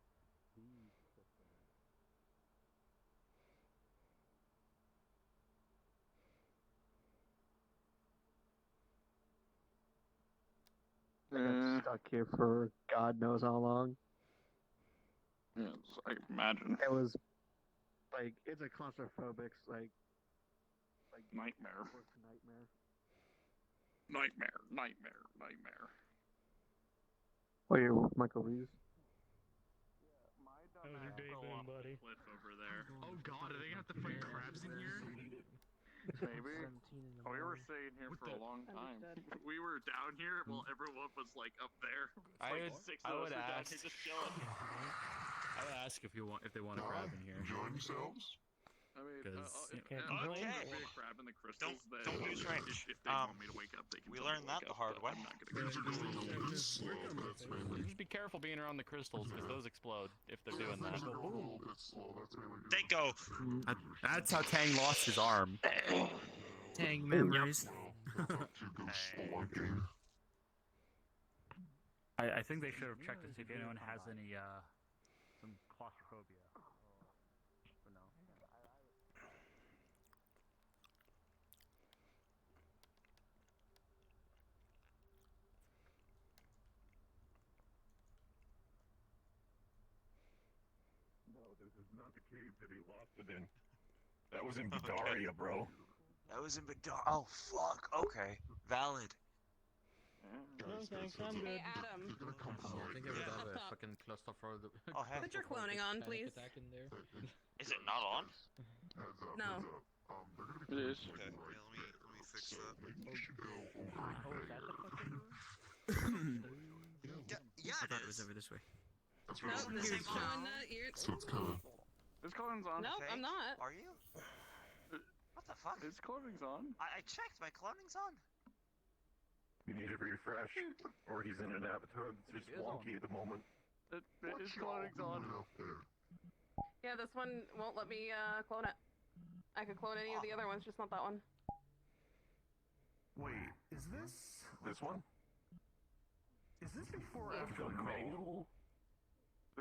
Speaker 5: I got stuck here for God knows how long.
Speaker 12: Yes, I imagine.
Speaker 5: It was like it's a claustrophobic like
Speaker 12: nightmare.
Speaker 5: Nightmare.
Speaker 12: Nightmare.
Speaker 5: Oh, you're Michael Reeves.
Speaker 3: How's your day been, buddy?
Speaker 17: Cliff over there. Oh God, are they gonna have to fight crabs in here?
Speaker 12: Maybe. We were staying here for a long time.
Speaker 17: We were down here while everyone was like up there.
Speaker 3: I
Speaker 17: Like
Speaker 3: would-
Speaker 17: 6
Speaker 3: I
Speaker 17: of us
Speaker 3: would
Speaker 17: were down
Speaker 3: ask-
Speaker 17: here just chilling.
Speaker 3: I would ask if they want a crab in here.
Speaker 7: Enjoy themselves?
Speaker 12: I mean,
Speaker 3: Because
Speaker 12: if
Speaker 3: can't
Speaker 12: I'll
Speaker 3: complain.
Speaker 12: be a crab in the crystals, then
Speaker 4: don't lose range.
Speaker 12: if they want me to wake up, they can.
Speaker 4: We
Speaker 12: tell me
Speaker 4: learned
Speaker 12: to
Speaker 4: that
Speaker 12: wake
Speaker 4: the
Speaker 12: up,
Speaker 4: hard
Speaker 12: but
Speaker 4: way.
Speaker 12: I'm not gonna go.
Speaker 3: Just be careful being around the crystals because those explode if they're doing that.
Speaker 4: They go.
Speaker 17: That's how Tang lost his arm.
Speaker 11: Tang memories.
Speaker 9: I think they should have checked to see if anyone has any
Speaker 5: claustrophobia. But no.
Speaker 8: No, this is not the cave that he lost it in. That was in Vidaria, bro.
Speaker 4: That was in Badar. Oh fuck. Okay. Valid.
Speaker 13: No, thanks, I'm good. Hey, Adam.
Speaker 17: Yeah, I think I would have a
Speaker 13: Up top.
Speaker 17: fucking claustrophobic.
Speaker 4: Oh, hey.
Speaker 13: Put your cloning on, please.
Speaker 17: Attack in there.
Speaker 4: Is it not on?
Speaker 13: No.
Speaker 12: It is.
Speaker 4: Okay. Yeah, let me fix that.
Speaker 5: Oh, is that the fucking
Speaker 4: Yeah,
Speaker 17: I
Speaker 4: it
Speaker 17: thought it
Speaker 4: is.
Speaker 17: was over this way.
Speaker 13: No, this is showing that you're.
Speaker 12: His clothing's on.
Speaker 13: Nope, I'm not.
Speaker 4: Are you? What the fuck?
Speaker 12: His clothing's on.
Speaker 4: I checked. My cloning's on.
Speaker 8: You need to refresh, or he's in an avatar that's just wonky at the moment.
Speaker 12: His clothing's on.
Speaker 13: Yeah, this one won't let me clone it. I could clone any of the other ones, just not that one.
Speaker 8: Wait, is this one? Is this before or after the crawl?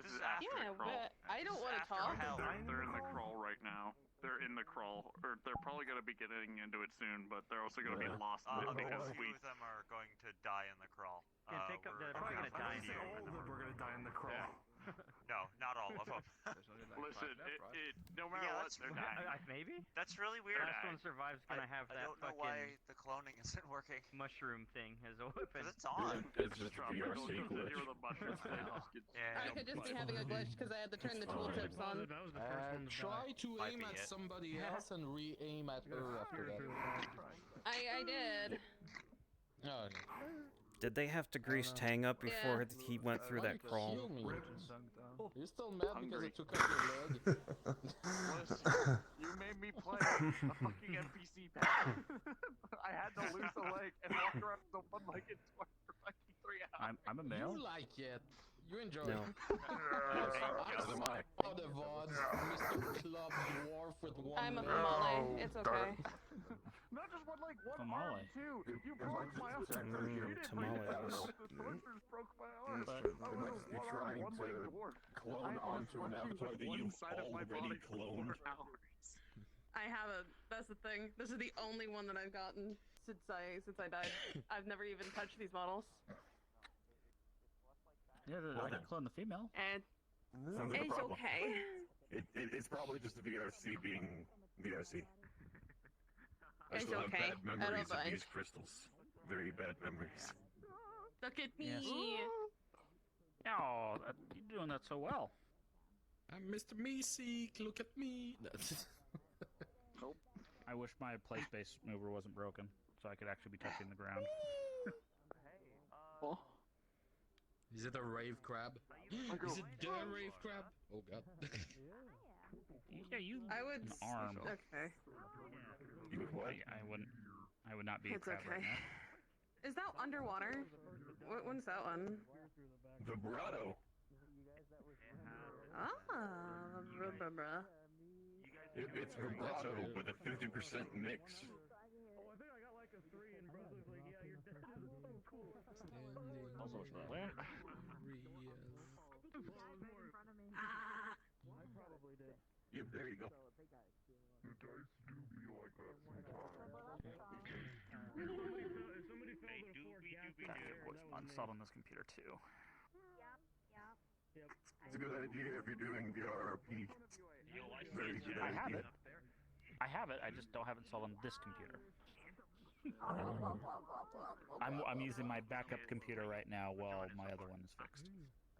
Speaker 12: This is after
Speaker 13: Yeah,
Speaker 12: the crawl.
Speaker 13: but I don't want to
Speaker 4: after
Speaker 13: talk.
Speaker 4: hell.
Speaker 12: They're in the crawl right now. They're in the crawl, or they're probably going to be getting into it soon, but they're also going to be lost in it because
Speaker 4: A few of them are going to die in the crawl.
Speaker 5: they're probably gonna die in here.
Speaker 8: All of them are gonna die in the crawl.
Speaker 4: No, not all of them.
Speaker 12: Listen, no matter what, they're dying.
Speaker 5: Maybe?
Speaker 4: That's really weird.
Speaker 5: Last one survives gonna have
Speaker 4: I
Speaker 5: that
Speaker 4: don't know
Speaker 5: fucking
Speaker 4: why the cloning isn't working.
Speaker 5: mushroom thing as a weapon.
Speaker 4: Because it's on.
Speaker 8: It's just a VRC glitch.
Speaker 13: I could just be having a glitch because I had to turn the tooltips on.
Speaker 15: Try to aim at somebody else and re-aim at her after that.
Speaker 13: I did.
Speaker 15: Oh,
Speaker 18: Did they have to grease Tang up before he went through that crawl?
Speaker 15: You're still mad because I took out your leg.
Speaker 12: You made me play a fucking NPC pack. I had to lose a leg and walk around the one legged for fucking 3 hours.
Speaker 5: I'm a male.
Speaker 15: You like it. You enjoy
Speaker 18: No.
Speaker 15: it. Oh, the VODs. Mr. Club Dwarf with one
Speaker 13: I'm a
Speaker 15: leg.
Speaker 13: famale. It's okay.
Speaker 12: Not just one leg, one
Speaker 5: Tamale.
Speaker 12: arm too. You broke my arm. You didn't
Speaker 18: tamales.
Speaker 12: The torturers broke my arm. I was
Speaker 8: You're trying
Speaker 12: one leg
Speaker 8: to
Speaker 12: dwarf.
Speaker 8: clone onto an avatar that you've already cloned.
Speaker 13: I haven't. That's the thing. This is the only one that I've gotten since I died. I've never even touched these models.
Speaker 5: Yeah, I can clone the female.
Speaker 13: And
Speaker 8: Sounds like a
Speaker 13: it's
Speaker 8: problem.
Speaker 13: okay.
Speaker 8: It's probably just the VRC being VRC. I
Speaker 13: It's
Speaker 8: still have
Speaker 13: okay.
Speaker 8: bad
Speaker 13: I don't
Speaker 8: memories of
Speaker 13: mind.
Speaker 8: these crystals. Very bad memories.
Speaker 13: Look at me.
Speaker 5: Oh, you're doing that so well.
Speaker 15: I'm Mr. Meeseek, look at me.
Speaker 12: Nope.
Speaker 9: I wish my place-based mover wasn't broken, so I could actually be touching the ground.
Speaker 15: Is it a rave crab? Is it the rave crab? Oh god.
Speaker 9: Yeah, you.
Speaker 13: I would.
Speaker 9: An arm.
Speaker 13: Okay.
Speaker 8: You would what?
Speaker 9: I would not be a
Speaker 13: It's
Speaker 9: crab right
Speaker 13: okay.
Speaker 9: now.
Speaker 13: Is that underwater? When's that one?
Speaker 8: Vibrato.
Speaker 13: Ah, bruh.
Speaker 8: It's vibrato with a 50% mix.
Speaker 5: Oh, I think I got like a 3 and brother's like, yeah, you're dead. Oh, cool.
Speaker 13: I
Speaker 5: probably did.
Speaker 8: Yep, there you go.
Speaker 9: Uninstalled on this computer too.
Speaker 8: It's a good idea if you're doing the RRP. Very good
Speaker 9: I have
Speaker 8: idea.
Speaker 9: it. I have it. I just don't have it installed on this computer. I'm using my backup computer right now while my other one is fixed.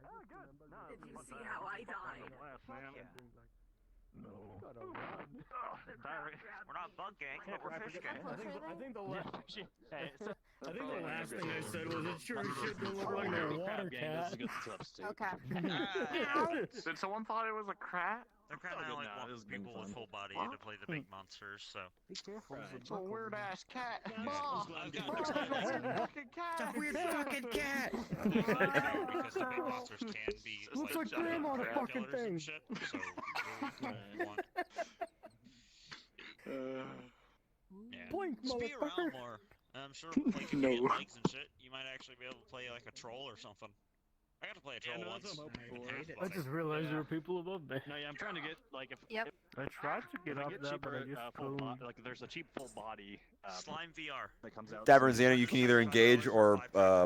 Speaker 5: Oh, good. No,
Speaker 13: Did you see how I died?
Speaker 8: No.
Speaker 4: We're not bug gang, but we're fish gang.
Speaker 5: I think the last. Hey, I think the last thing I said was, "It sure shit don't look like a water cat."
Speaker 13: Okay.
Speaker 12: Did someone thought it was a cat?
Speaker 4: They're kind of like people with full body to play the big monsters, so.
Speaker 5: Be careful.
Speaker 12: It's a weird ass cat.
Speaker 4: It's
Speaker 12: Fucking cat.
Speaker 18: Weird fucking cat.
Speaker 4: Because the big monsters can be
Speaker 19: Looks like grandma on a fucking
Speaker 4: killers and
Speaker 19: thing.
Speaker 4: shit, so you really don't want. Yeah.
Speaker 19: Blink,
Speaker 4: Just be around
Speaker 19: motherfucker.
Speaker 4: more. I'm sure, like, if you get likes and shit, you might actually be able to play like a troll or something. I gotta play a troll once.
Speaker 5: I just realized there were people above me.
Speaker 20: No, yeah, I'm trying to get like if.
Speaker 10: Yep.
Speaker 5: I tried to get up there, but I just couldn't.
Speaker 20: Like there's a cheap full body.
Speaker 4: Slime VR.
Speaker 20: That comes out.
Speaker 21: Davern Xana, you can either engage or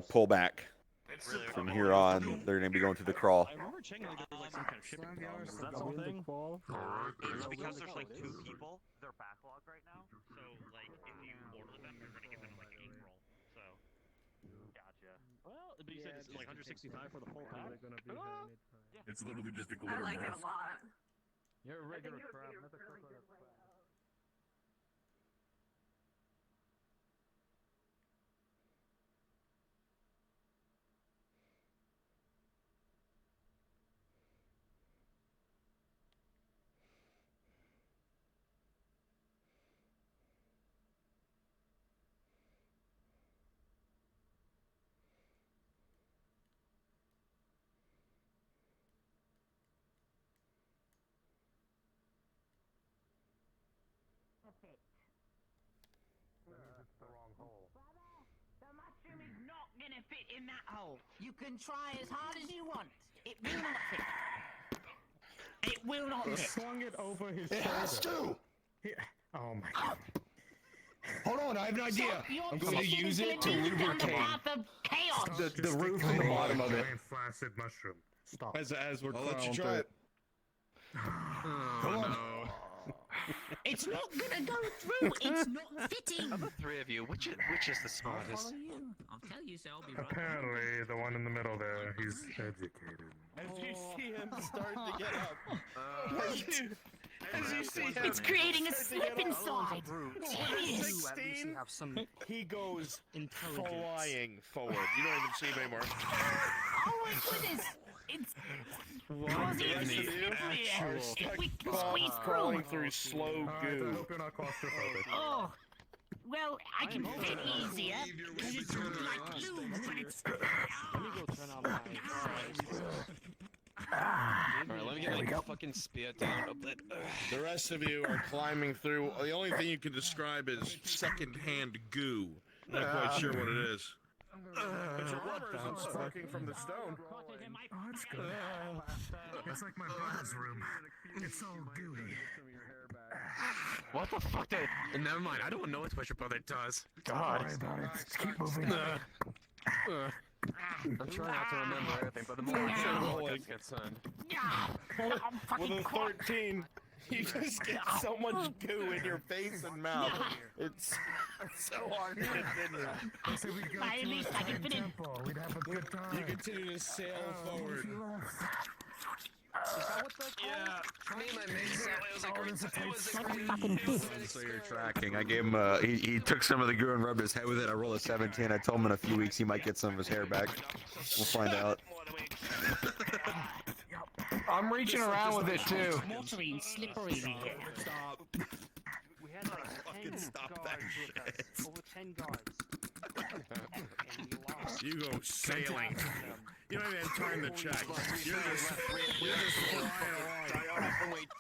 Speaker 21: pull back.
Speaker 4: Really?
Speaker 21: From here on, they're gonna be going through the crawl.
Speaker 20: I remember checking like there was like some kind of shipping problem. Is that something?
Speaker 4: It's because there's like 2 people. They're backlogged right now. So like if you order them, you're gonna get them in like April. So.
Speaker 20: Gotcha. Well, but you said it's like 165 for the full pack.
Speaker 7: It's literally just a
Speaker 13: I
Speaker 7: glitter
Speaker 13: like it a
Speaker 7: mask.
Speaker 13: lot.
Speaker 5: You're a regular
Speaker 13: I think
Speaker 5: crab,
Speaker 13: it
Speaker 5: not
Speaker 13: would
Speaker 5: a
Speaker 13: be really
Speaker 5: crocodile.
Speaker 13: good with like
Speaker 5: The wrong hole.
Speaker 11: The mushroom is not gonna fit in that hole. You can try as hard as you want. It will not fit. It will not fit.
Speaker 3: Swung it over his
Speaker 7: It has to!
Speaker 3: Oh my god.
Speaker 7: Hold on, I have an idea.
Speaker 11: You're
Speaker 7: I'm going to
Speaker 11: positioning
Speaker 7: use it to
Speaker 11: me down the
Speaker 7: lubricate
Speaker 11: path of chaos.
Speaker 7: the roof and the bottom of it.
Speaker 3: Flaccid mushroom. Stop.
Speaker 7: As we're
Speaker 3: I'll let you
Speaker 7: crawling
Speaker 3: try
Speaker 7: through
Speaker 3: it.
Speaker 7: Come on.
Speaker 11: It's not gonna go through. It's not fitting.
Speaker 22: Of the 3 of you, which is the
Speaker 11: I'll
Speaker 22: smartest?
Speaker 11: follow you. I'll tell you so. I'll be right.
Speaker 3: Apparently, the one in the middle there, he's educated.
Speaker 1: As you see him starting to get up. As you see him.
Speaker 11: It's creating a slip inside.
Speaker 1: Jeez. 16, he goes flying forward. You don't even see him anymore.
Speaker 11: Oh my goodness! It's causing it to slip here. If we can squeeze
Speaker 1: Crawling
Speaker 11: through.
Speaker 1: through slow
Speaker 3: I
Speaker 1: goo.
Speaker 3: hope you're not claustrophobic.
Speaker 11: Oh, well, I can fit easier because it's like lube, but it's.
Speaker 5: Let me go turn on my.
Speaker 22: Alright, let me get my fucking spear down a bit.
Speaker 1: The rest of you are climbing through. The only thing you can describe is second-hand goo. Not quite sure what it is. But your rubber isn't sparking from the stone.
Speaker 3: Oh, that's good. It's like my brother's room. It's all gooey.
Speaker 22: What the fuck? Never mind. I don't know what your brother does.
Speaker 3: God. Don't worry about it. Just keep moving.
Speaker 22: I'm trying not to remember everything, but the more I say, the more it gets concerned.
Speaker 1: With a 13, you just get so much goo in your face and mouth. It's so hard to continue.
Speaker 11: At least I can fit in.
Speaker 3: We'd have a good time.
Speaker 1: You continue to sail forward.
Speaker 22: Yeah, me and my mates, it was a great
Speaker 21: So you're tracking. I gave him. He took some of the goo and rubbed his head with it. I rolled a 17. I told him in a few weeks he might get some of his hair back. We'll find out.
Speaker 22: I'm reaching around with it too.
Speaker 11: Watery and slippery.
Speaker 1: Stop.
Speaker 5: We had like 10 guards with us. Over 10 guards. And we lost.
Speaker 1: You go sailing. You don't even have time to check. You're just flying along.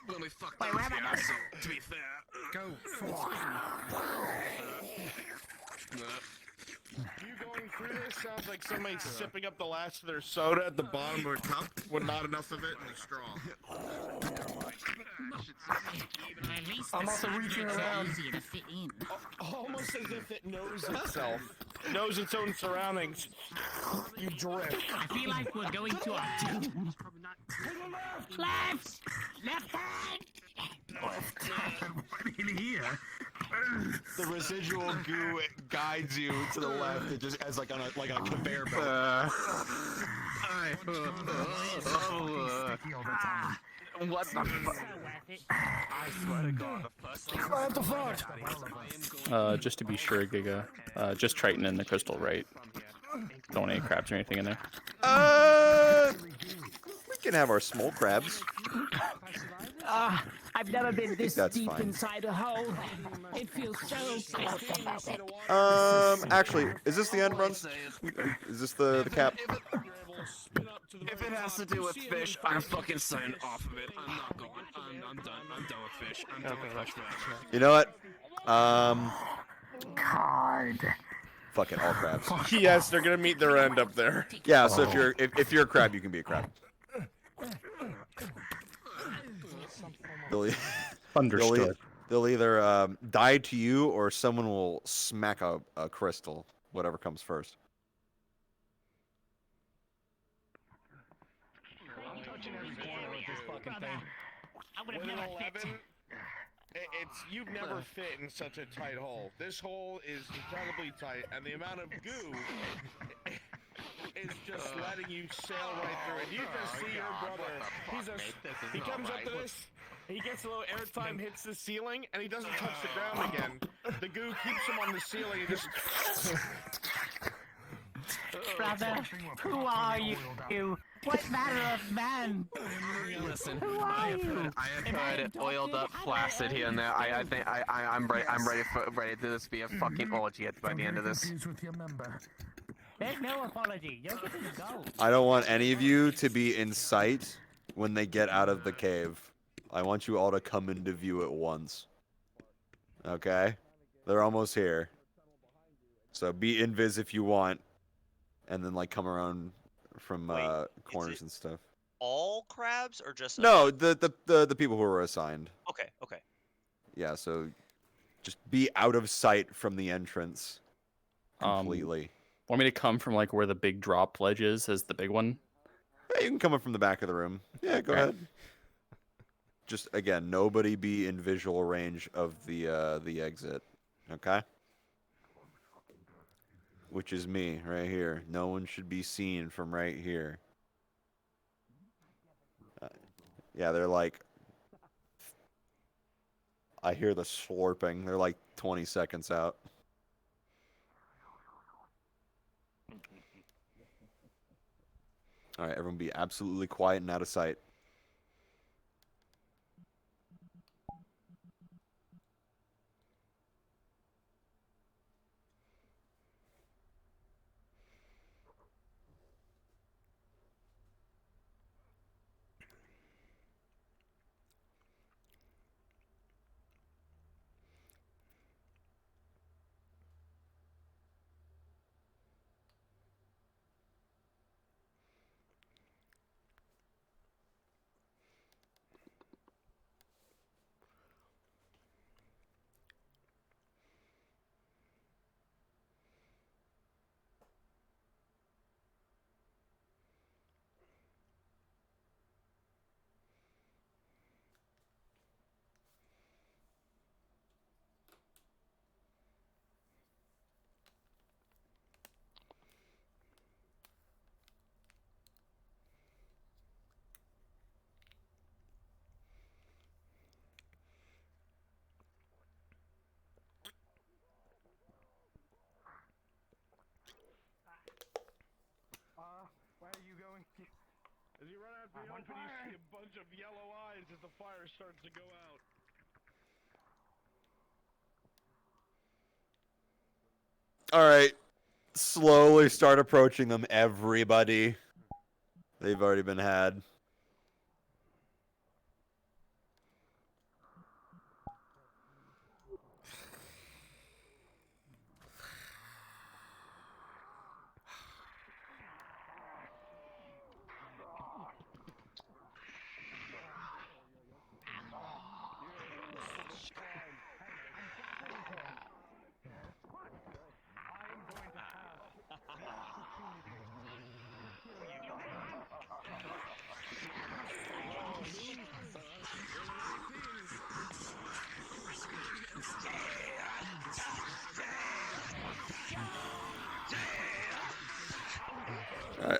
Speaker 22: When we fucked
Speaker 11: Wait,
Speaker 22: up,
Speaker 11: where am I now?
Speaker 22: to be fair.
Speaker 1: Go. You going through this sounds like somebody sipping up the last of their soda at the bottom of a cup with not enough of it in a straw.
Speaker 11: At least
Speaker 22: I'm
Speaker 11: the
Speaker 22: also
Speaker 11: side
Speaker 22: reaching
Speaker 11: looks
Speaker 22: around.
Speaker 11: easier to fit in.
Speaker 1: Almost as if it knows itself. It knows its own surroundings. You drift.
Speaker 11: I feel like we're going to our doom. Left! Left hand!
Speaker 3: What in here?
Speaker 21: The residual goo guides you to the left. It just as like on a conveyor belt.
Speaker 22: What the fuck? I swear to God, the first thing. What the fuck?
Speaker 9: Just to be sure, Giga, just Triton and the crystal, right? Don't want any crabs or anything in there.
Speaker 21: We can have our small crabs.
Speaker 11: I've never been this
Speaker 21: That's
Speaker 11: deep
Speaker 21: fine.
Speaker 11: inside a hole. It feels so claustrophobic.
Speaker 21: Actually, is this the end runs? Is this the cap?
Speaker 22: If it has to do with fish, I'm fucking signing off of it. I'm not going. I'm done. I'm done with fish. I'm done with fish.
Speaker 21: You know what?
Speaker 3: God.
Speaker 21: Fuck it, all crabs.
Speaker 1: Yes, they're gonna meet their end up there.
Speaker 21: Yeah, so if you're a crab, you can be a crab. They'll,
Speaker 9: Understood.
Speaker 21: They'll either die to you or someone will smack a crystal, whatever comes first.
Speaker 20: I'm touching every corner with this fucking thing.
Speaker 11: I would have
Speaker 1: With an
Speaker 11: never
Speaker 1: 11,
Speaker 11: fit.
Speaker 1: it's you've never fit in such a tight hole. This hole is incredibly tight, and the amount of goo is just letting you sail right through it. You just see your brother. He comes up to this. He gets a little airtime, hits the ceiling, and he doesn't touch the ground again. The goo keeps him on the ceiling and just.
Speaker 11: Brother, who are you? What manner of man?
Speaker 22: Listen,
Speaker 11: Who
Speaker 22: I
Speaker 11: are
Speaker 22: have
Speaker 11: you?
Speaker 22: heard oiled up flaccid here and there. I think I'm ready for this to be a fucking orgy by the end of this.
Speaker 11: There's no apology. You're getting to go.
Speaker 21: I don't want any of you to be in sight when they get out of the cave. I want you all to come into view at once. Okay? They're almost here. So be invis if you want, and then like come around from corners and stuff.
Speaker 4: All crabs or just?
Speaker 21: No, the people who were assigned.
Speaker 4: Okay. Okay.
Speaker 21: Yeah, so just be out of sight from the entrance completely.
Speaker 9: Want me to come from like where the big drop ledge is as the big one?
Speaker 21: Yeah, you can come up from the back of the room. Yeah, go ahead. Just again, nobody be in visual range of the exit. Okay? Which is me right here. No one should be seen from right here. Yeah, they're like I hear the slurping. They're like 20 seconds out. All right, everyone be absolutely quiet and out of sight.
Speaker 1: Where are you going? As you run out the open, you see a bunch of yellow eyes as the fire starts to go out.
Speaker 21: All right. Slowly start approaching them, everybody. They've already been had.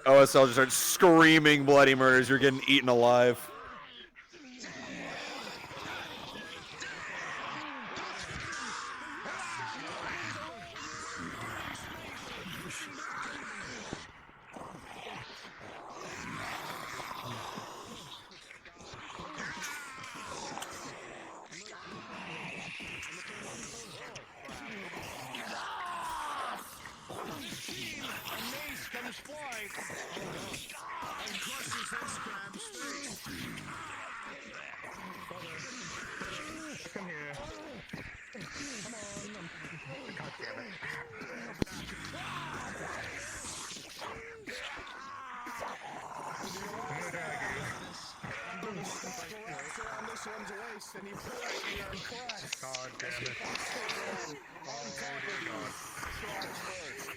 Speaker 21: OSL just starts screaming bloody murders. You're getting eaten alive.
Speaker 1: Come here. Come on. God damn it.
Speaker 7: one's a waste, and you pull it and you're impressed.
Speaker 3: God damn it.
Speaker 7: On top of you, crotch first.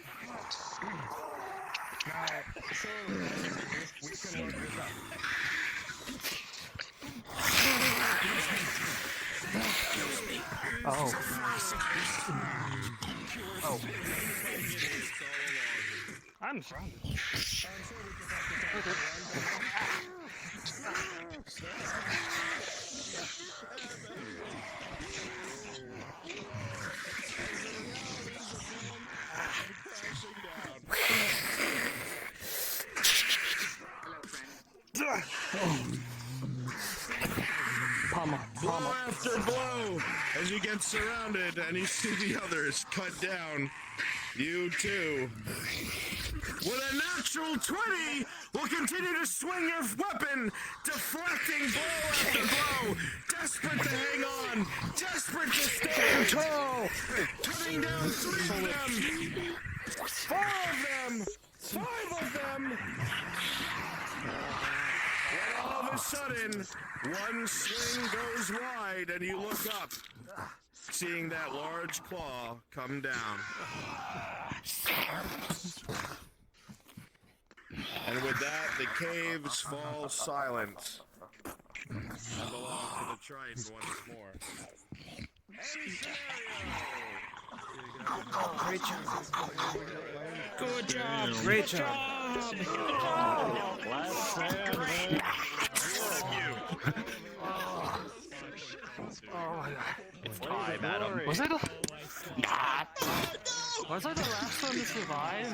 Speaker 3: Now, surely we can work this out.
Speaker 5: Oh. Oh.
Speaker 18: I'm surrounded.
Speaker 7: Blow after blow, as you get surrounded and you see the others cut down. You too. With a natural 20, will continue to swing your weapon, deflecting blow after blow, desperate to hang on, desperate to stand tall, cutting down 3 of them, 4 of them, 5 of them. When all of a sudden, one swing goes wide and you look up, seeing that large claw come down. And with that, the caves fall silent and belong to the Triton once more.
Speaker 18: Great job. Good job. Great job.
Speaker 20: Time, Adam. Was I the last one to survive?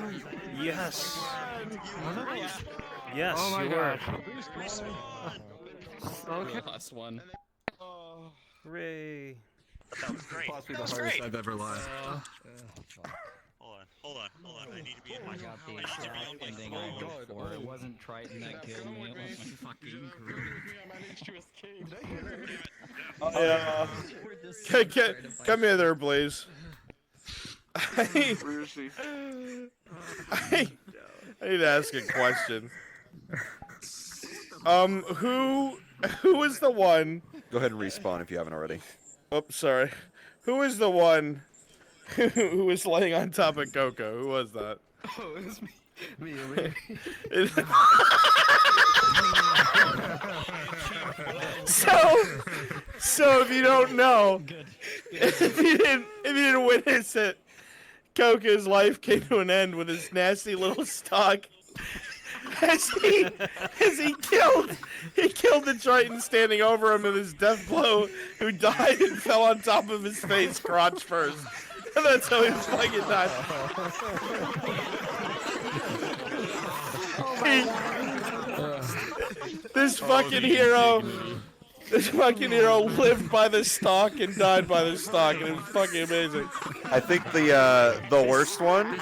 Speaker 18: Yes.
Speaker 20: Was I the last?
Speaker 18: Yes,
Speaker 20: Oh my
Speaker 18: you
Speaker 20: god.
Speaker 18: were.
Speaker 20: Okay.
Speaker 17: Last one.
Speaker 18: Hooray.
Speaker 4: That was great.
Speaker 22: Possibly
Speaker 4: That
Speaker 22: the
Speaker 4: was
Speaker 22: hardest
Speaker 4: great.
Speaker 22: I've ever lied.
Speaker 4: Hold on. I need to be in my.
Speaker 20: I got the exact ending I hoped for. It wasn't Triton that killed me. It was my fucking crew.
Speaker 1: Come here there, Blaze. I need to ask a question. Who is the one?
Speaker 21: Go ahead and respawn if you haven't already.
Speaker 1: Oops, sorry. Who is the one who was laying on top of Coco? Who was that?
Speaker 15: Oh, it was me. Me.
Speaker 1: So if you don't know, if you didn't witness it, Coco's life came to an end with his nasty little stock. As he killed the Triton standing over him with his death blow, who died and fell on top of his face, crotch first. And that's how he fucking died. This fucking hero lived by the stock and died by the stock, and it was fucking amazing.
Speaker 21: I think the worst one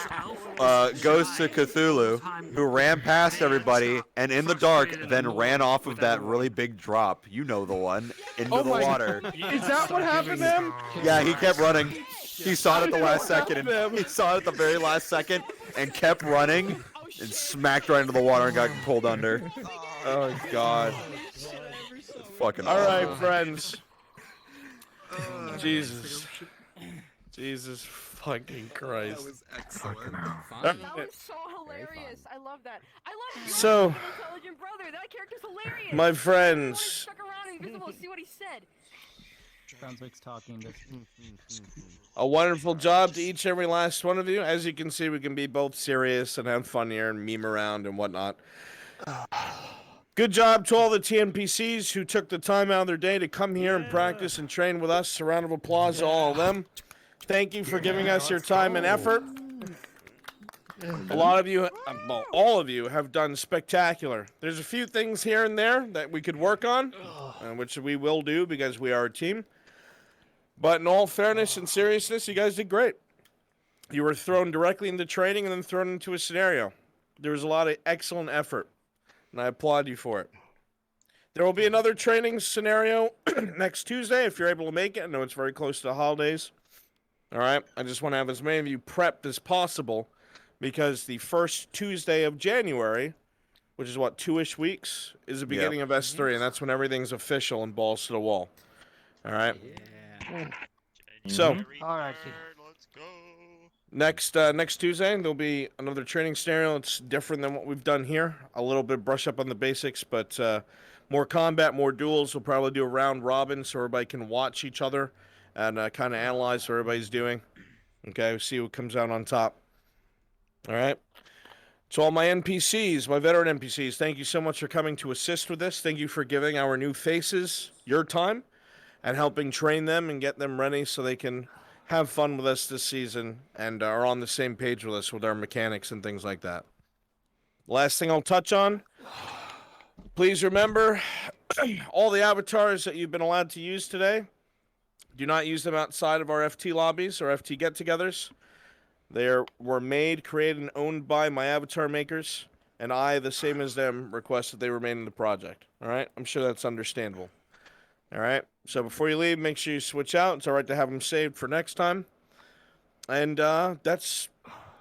Speaker 21: goes to Cthulhu, who ran past everybody and in the dark then ran off of that really big drop. You know the one into the water.
Speaker 1: Is that what happened to him?
Speaker 21: Yeah, he kept running. He saw it at the last second, and he saw it at the very last second, and kept running, and smacked right into the water and got pulled under. Oh God! Fucking.
Speaker 1: All right, friends. Jesus fucking Christ.
Speaker 22: That was excellent.
Speaker 10: That was so hilarious. I love that. I love your
Speaker 1: So-
Speaker 10: intelligent brother. That character's hilarious.
Speaker 1: My friends.
Speaker 10: Stuck around invisible. See what he said.
Speaker 20: Brunswick's talking.
Speaker 1: A wonderful job to each and every last one of you. As you can see, we can be both serious and have fun here and meme around and whatnot. Good job to all the TNPCs who took the time out of their day to come here and practice and train with us. A round of applause to all of them. Thank you for giving us your time and effort. A lot of you, well, all of you have done spectacular. There's a few things here and there that we could work on, which we will do because we are a team. But in all fairness and seriousness, you guys did great. You were thrown directly into training and then thrown into a scenario. There was a lot of excellent effort, and I applaud you for it. There will be another training scenario next Tuesday if you're able to make it. I know it's very close to the holidays. All right? I just want to have as many of you prepped as possible because the first Tuesday of January, which is what, 2-ish weeks, is the beginning of S3, and that's when everything's official and balls to the wall. All right. So
Speaker 5: Alright.
Speaker 1: next Tuesday there'll be another training scenario. It's different than what we've done here. A little bit brush up on the basics, but more combat, more duels. We'll probably do a round robin so everybody can watch each other and kind of analyze what everybody's doing. Okay, see who comes out on top. All right. To all my NPCs, my veteran NPCs, thank you so much for coming to assist with this. Thank you for giving our new faces your time and helping train them and get them ready so they can have fun with us this season and are on the same page with us with our mechanics and things like that. Last thing I'll touch on, please remember all the avatars that you've been allowed to use today, do not use them outside of our FT lobbies or FT get-togethers. They were made, created, and owned by my avatar makers, and I, the same as them, request that they remain in the project. All right? I'm sure that's understandable. All right? So before you leave, make sure you switch out. It's all right to have them saved for next time. And that's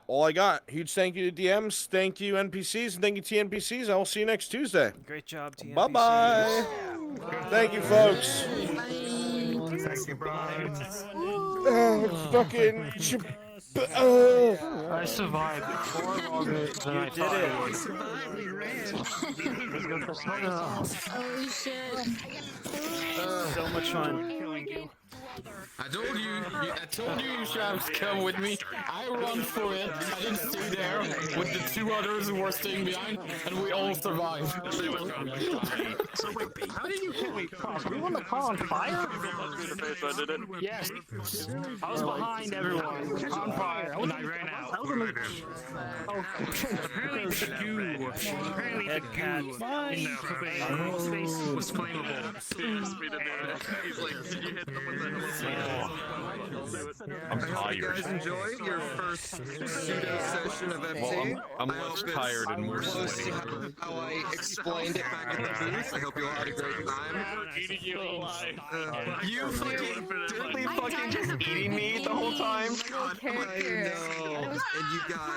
Speaker 1: all I got. Huge thank you to DMs. Thank you, NPCs. And thank you, TNPCs. I will see you next Tuesday.
Speaker 18: Great job, TNPCs.
Speaker 1: Bye-bye. Thank you, folks.
Speaker 3: Thank you, Brian.
Speaker 1: Fucking...
Speaker 5: I survived far longer than I thought I would.
Speaker 11: Holy shit.
Speaker 18: So much fun.
Speaker 15: I told you should have come with me. I ran for it. I didn't stay there with the 2 others who were staying behind, and we all survived.
Speaker 5: How did you kill me? Were you on the car on fire? Yes. I was behind everyone. On fire. And I ran out. Apparently the goo in the space was flammable.
Speaker 12: He's like, did you hit them with the
Speaker 14: I'm
Speaker 22: I hope you
Speaker 14: tired.
Speaker 22: guys enjoyed your first pseudo session of FT.
Speaker 14: I'm
Speaker 22: I
Speaker 14: less
Speaker 22: hope it's
Speaker 14: tired and more
Speaker 22: close
Speaker 14: sweaty.
Speaker 22: to how I explained it back at the booth. I hope you all had a great time.
Speaker 3: Eating you alive.
Speaker 22: You fucking just eating me the whole time. I know. And you got.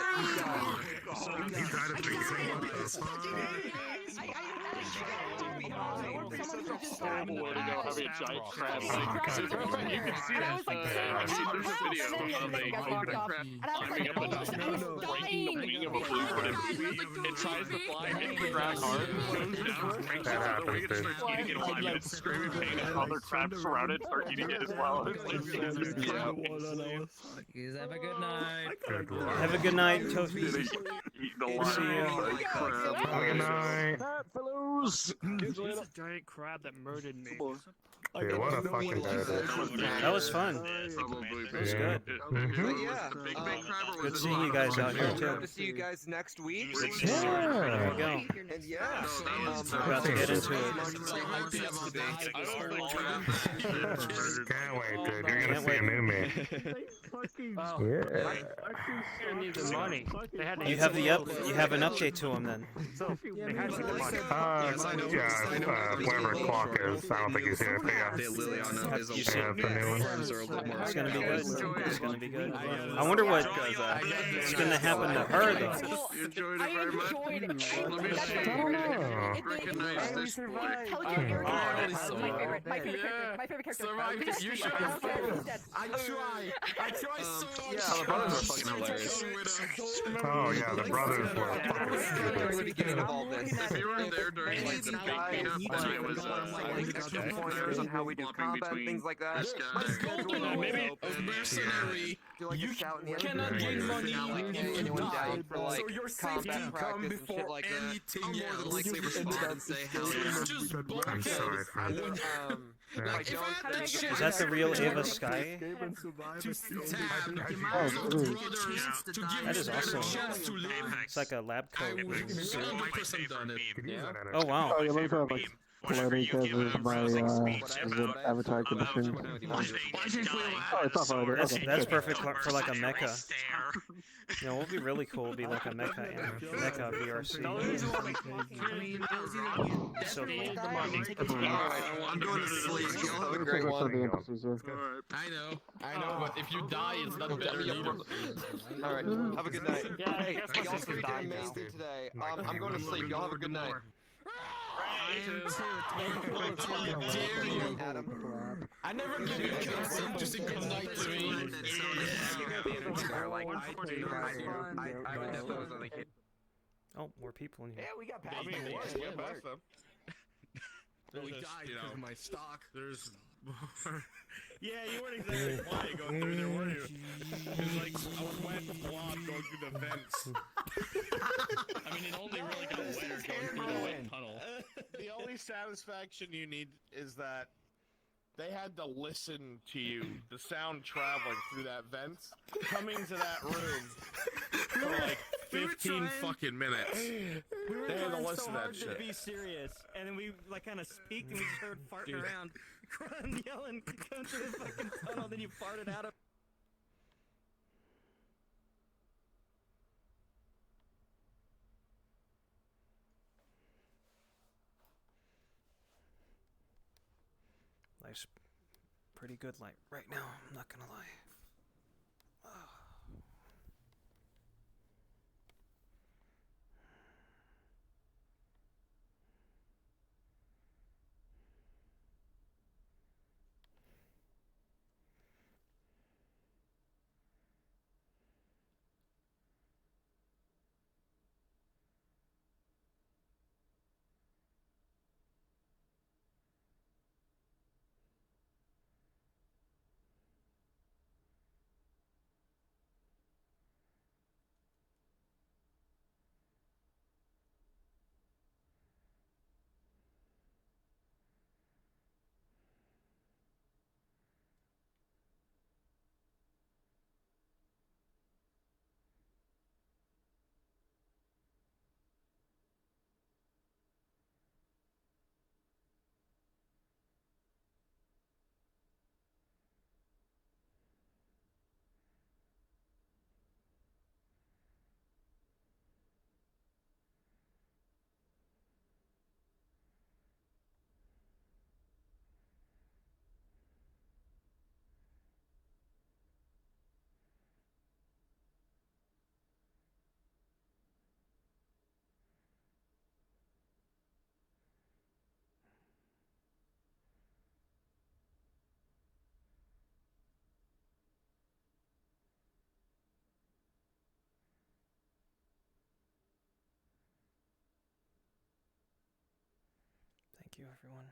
Speaker 12: Horrible way to go, having a giant crab. You can see that. There's a video of a crab climbing up a mountain, breaking the wing of a blue footed movie. It tries to fly, hits the ground hard, goes down, breaks the other wing, and starts eating it alive. And it's screaming pain, and other crabs surrounded start eating it as well. It's like,
Speaker 20: Have a good night.
Speaker 18: Have a good night, Toasty.
Speaker 12: eating the
Speaker 18: See you.
Speaker 12: Good night.
Speaker 5: Fellows! This is a giant crab that murdered me.
Speaker 3: Dude, what a fucking day.
Speaker 18: That was fun. That was good.
Speaker 22: Yeah.
Speaker 18: Good seeing you guys out here, too.
Speaker 22: Hope to see you guys next week.
Speaker 18: There we go.
Speaker 22: And yeah,
Speaker 18: We're about to get into it.
Speaker 3: Can't wait, dude. You're gonna
Speaker 18: Can't
Speaker 3: see
Speaker 18: wait.
Speaker 3: a new me.
Speaker 5: Yeah. They need the money. They had to
Speaker 18: You have you have an update to him then.
Speaker 5: They had to get the money.
Speaker 3: Yeah, whatever clock is. I don't think he's here, but yeah.
Speaker 22: Liliana is
Speaker 18: You see-
Speaker 3: Yeah, it's a new one.
Speaker 18: It's gonna be good. It's gonna be good. I wonder what is gonna happen to her though.
Speaker 12: You enjoyed it very much. Let me
Speaker 10: My favorite character.
Speaker 15: Survived. You should have failed. I tried so much.
Speaker 22: Yeah, the brothers are fucking hilarious.
Speaker 3: Oh, yeah, the brothers were.
Speaker 22: In the beginning of all this.
Speaker 12: If you weren't there during like the big meetup when I was
Speaker 22: Like pointers on how we do combat and things like that.
Speaker 15: Maybe a mercenary. You cannot gain money if you die. So your safety come before anything else.
Speaker 22: More than likely respond and say hell yeah.
Speaker 15: Just
Speaker 3: I'm sorry, friend.
Speaker 22: Like,
Speaker 18: Is that the real Ava Sky? That is awesome. It's like a lab coat. Oh wow.
Speaker 19: Loading because of my avatar conditions. Oh, it's off already. Okay,
Speaker 18: That's
Speaker 19: good.
Speaker 18: perfect for like a mecha. You know, what would be really cool would be like a mecha VRC. So
Speaker 15: I'm going to sleep. Y'all have a
Speaker 19: Let me
Speaker 15: great
Speaker 19: check what's
Speaker 15: one.
Speaker 19: on the NPCs here.
Speaker 15: I know, but if you die, it's not better either.
Speaker 22: Alright, have a good night.
Speaker 5: Yeah, I
Speaker 22: Hey,
Speaker 5: guess my
Speaker 22: y'all
Speaker 5: sister
Speaker 22: three did
Speaker 5: died
Speaker 22: amazing
Speaker 5: now.
Speaker 22: today. I'm going to sleep. Y'all have a good night.
Speaker 15: Dare you? I never give you consent to say good night to me.
Speaker 18: Oh, more people in here.
Speaker 22: Yeah, we got past
Speaker 7: I mean, it worked. We got past them.
Speaker 15: We died because of my stock.
Speaker 7: There's yeah, you weren't exactly quiet going through there, were you? It was like a wet blob going through the vents.
Speaker 17: I mean, it only really got wetter going through the wet tunnel.
Speaker 7: The only satisfaction you need is that they had to listen to you, the sound traveling through that vent, coming to that room for like 15 fucking minutes.
Speaker 18: We were
Speaker 7: They had to
Speaker 18: trying
Speaker 7: listen
Speaker 18: so
Speaker 7: to that
Speaker 18: hard to
Speaker 7: shit.
Speaker 18: be serious, and then we like kind of speaked and we just started farting
Speaker 7: Dude.
Speaker 18: around, crying, yelling, going through the fucking tunnel. Then you farted out of. Life's pretty good light right now. I'm not gonna lie. Thank you, everyone.